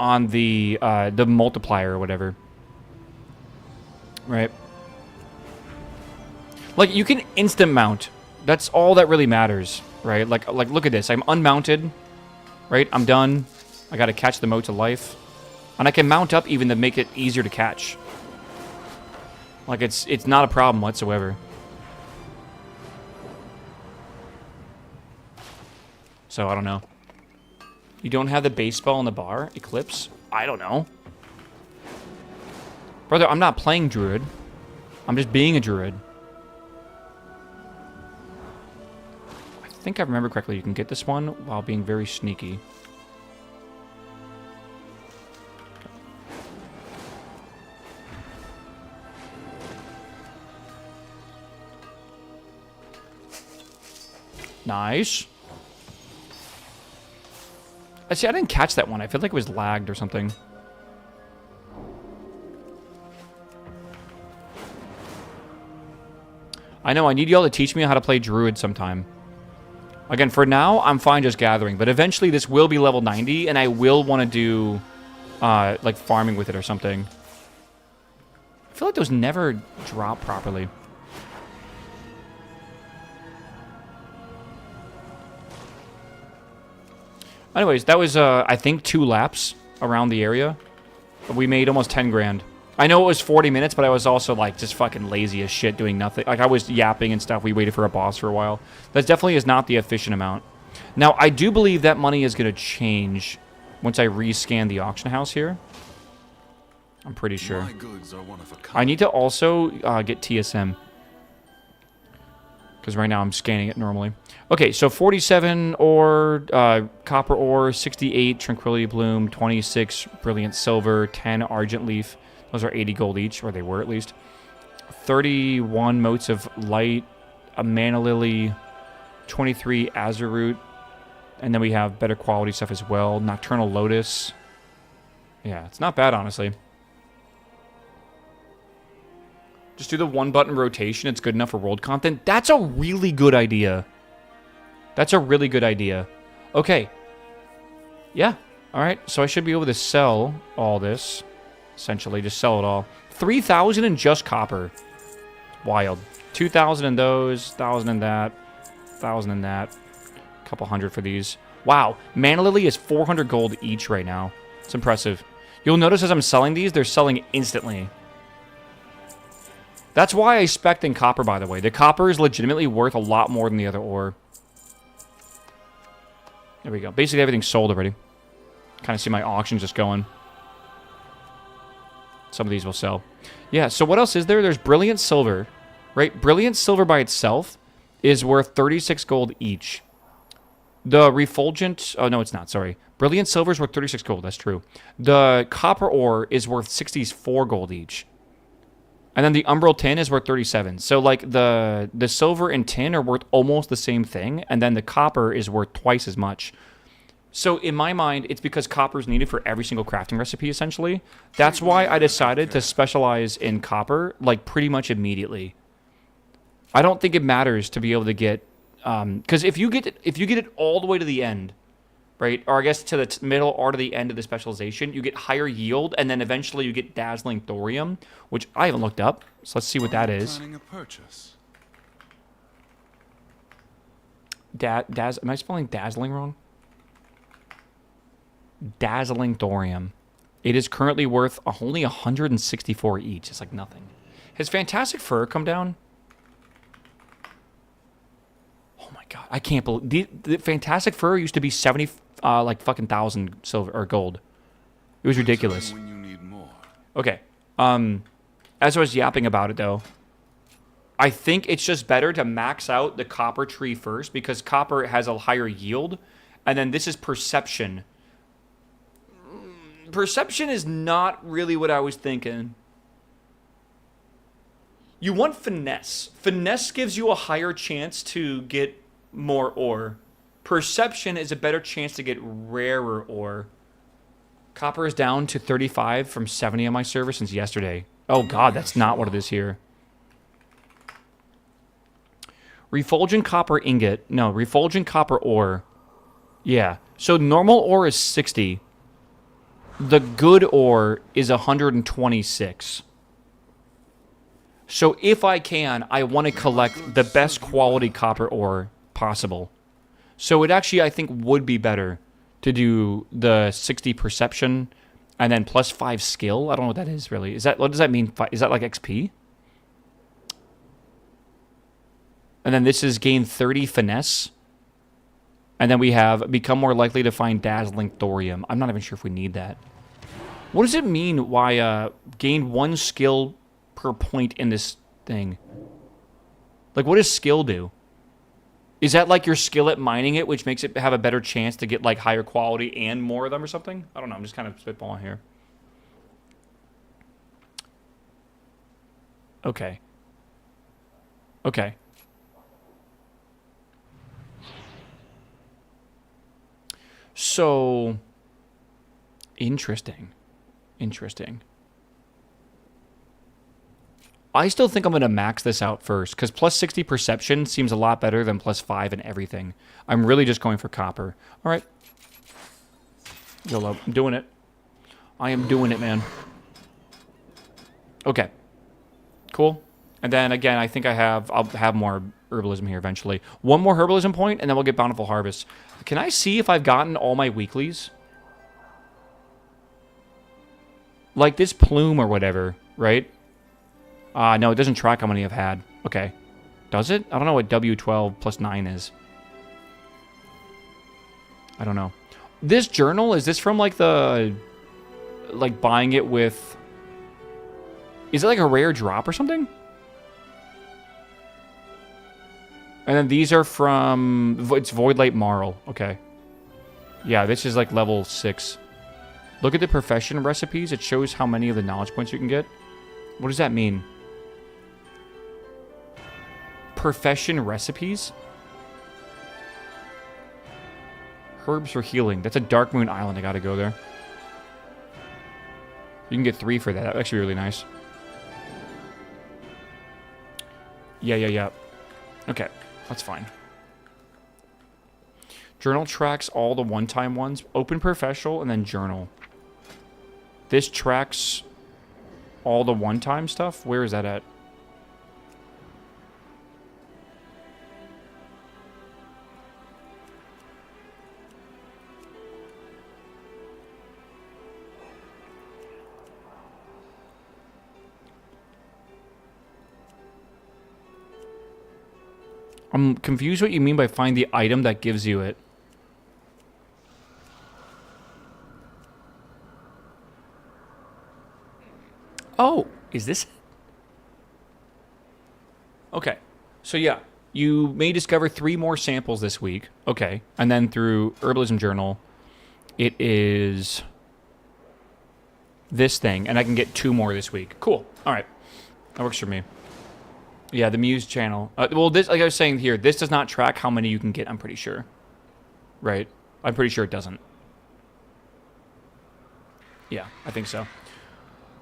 on the multiplier or whatever. Right. Like, you can instant mount. That's all that really matters, right? Like look at this. I'm unmounted, right? I'm done. I got to catch the mote to life. And I can mount up even to make it easier to catch. Like, it's not a problem whatsoever. So, I don't know. You don't have the base spell on the bar? Eclipse? I don't know. Brother, I'm not playing Druid. I'm just being a Druid. I think I remember correctly. You can get this one while being very sneaky. Nice. See, I didn't catch that one. I feel like it was lagged or something. I know, I need y'all to teach me how to play Druid sometime. Again, for now, I'm fine just gathering. But eventually, this will be level 90, and I will want to do, like, farming with it or something. I feel like those never drop properly. Anyways, that was, I think, 2 laps around the area. We made almost 10 grand. I know it was 40 minutes, but I was also, like, just fucking lazy as shit doing nothing. Like, I was yapping and stuff. We waited for a boss for a while. That definitely is not the efficient amount. Now, I do believe that money is going to change once I rescan the auction house here. I'm pretty sure. My goods are one of a kind. I need to also get TSM. Because right now I'm scanning it normally. Okay, so 47 ore, copper ore, 68 tranquility bloom, 26 brilliant silver, 10 argent leaf. Those are 80 gold each, or they were at least. 31 motes of light, a mana lily, 23 azure root, and then we have better quality stuff as well. Nocturnal lotus. Yeah, it's not bad, honestly. Just do the 1-button rotation. It's good enough for world content. That's a really good idea. That's a really good idea. Okay. Yeah. All right. So I should be able to sell all this. Essentially, just sell it all. 3,000 in just copper. Wild. 2,000 in those. 1,000 in that. 1,000 in that. A couple hundred for these. Wow. Mana Lily is 400 gold each right now. It's impressive. You'll notice as I'm selling these, they're selling instantly. That's why I spec'd in copper, by the way. The copper is legitimately worth a lot more than the other ore. There we go. Basically, everything's sold already. Kind of see my auction just going. Some of these will sell. Yeah, so what else is there? There's Brilliant Silver, right? Brilliant Silver by itself is worth 36 gold each. The Refulgent... Oh, no, it's not. Sorry. Brilliant Silver is worth 36 gold. That's true. The Copper Ore is worth 64 gold each. And then the Umbral Tin is worth 37. So, like, the silver and tin are worth almost the same thing, and then the copper is worth twice as much. So, in my mind, it's because copper is needed for every single crafting recipe, essentially. That's why I decided to specialize in copper, like, pretty much immediately. I don't think it matters to be able to get... Because if you get it all the way to the end, right? Or I guess to the middle or to the end of the specialization, you get higher yield, and then eventually you get dazzling thorium, which I haven't looked up. So let's see what that is. Planning a purchase. Am I spelling dazzling wrong? Dazzling thorium. It is currently worth only 164 each. It's like nothing. Has Fantastic Fur come down? Oh my god, I can't believe the Fantastic Fur used to be 70 like fucking thousand silver or gold. It was ridiculous. When you need more. Okay. As I was yapping about it though, I think it's just better to max out the copper tree first because copper has a higher yield, and then this is perception. Perception is not really what I was thinking. You want finesse. Finesse gives you a higher chance to get more ore. Perception is a better chance to get rarer ore. Copper is down to 35 from 70 on my server since yesterday. Oh god, that's not what it is here. Refulgent copper ingot. No, refulgent copper ore. Yeah. So normal ore is 60. The good ore is 126. So if I can, I want to collect the best quality copper ore possible. So it actually, I think, would be better to do the 60 perception and then plus 5 skill. I don't know what that is, really. What does that mean? Is that like XP? And then this is gain 30 finesse. And then we have become more likely to find dazzling thorium. I'm not even sure if we need that. What does it mean why gain 1 skill per point in this thing? Like, what does skill do? Is that like your skill at mining it, which makes it have a better chance to get like higher quality and more of them or something? I don't know. I'm just kind of spitballing here. Okay. Okay. So, interesting. Interesting. I still think I'm going to max this out first, because plus 60 perception seems a lot better than plus 5 in everything. I'm really just going for copper. All right. YOLO. I'm doing it. I am doing it, man. Okay. Cool. And then, again, I think I'll have more herbalism here eventually. One more herbalism point, and then we'll get Bountiful Harvest. Can I see if I've gotten all my weeklies? Like this plume or whatever, right? No, it doesn't track how many I've had. Okay. Does it? I don't know what W12 plus 9 is. I don't know. This journal, is this from like the... Like buying it with... Is it like a rare drop or something? And then these are from... It's Voidlight Marl. Okay. Yeah, this is like level 6. Look at the profession recipes. It shows how many of the knowledge points you can get. What does that mean? Profession recipes? Herbs for healing. That's a Dark Moon Island. I gotta go there. You can get 3 for that. That's actually really nice. Yeah. Okay. That's fine. Journal tracks all the one-time ones. Open professional and then journal. This tracks all the one-time stuff? Where is that at? I'm confused what you mean by find the item that gives you it. Oh, is this? Okay. So yeah, you may discover 3 more samples this week. Okay. And then through Herbalism Journal, it is this thing. And I can get 2 more this week. Cool. All right. That works for me. Yeah, the Muse channel. Well, this, like I was saying here, this does not track how many you can get, I'm pretty sure. Right? I'm pretty sure it doesn't. Yeah, I think so.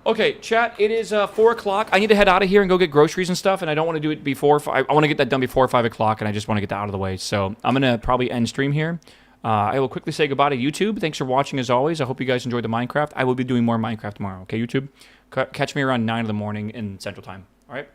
Okay, chat, it is 4 o'clock. I need to head out of here and go get groceries and stuff, and I don't want to do it before... I want to get that done before 5 o'clock, and I just want to get that out of the way. So I'm going to probably end stream here. I will quickly say goodbye to YouTube. Thanks for watching as always. I hope you guys enjoyed the Minecraft. I will be doing more Minecraft tomorrow. Okay, YouTube? Catch me around 9 in the morning in Central Time. All right?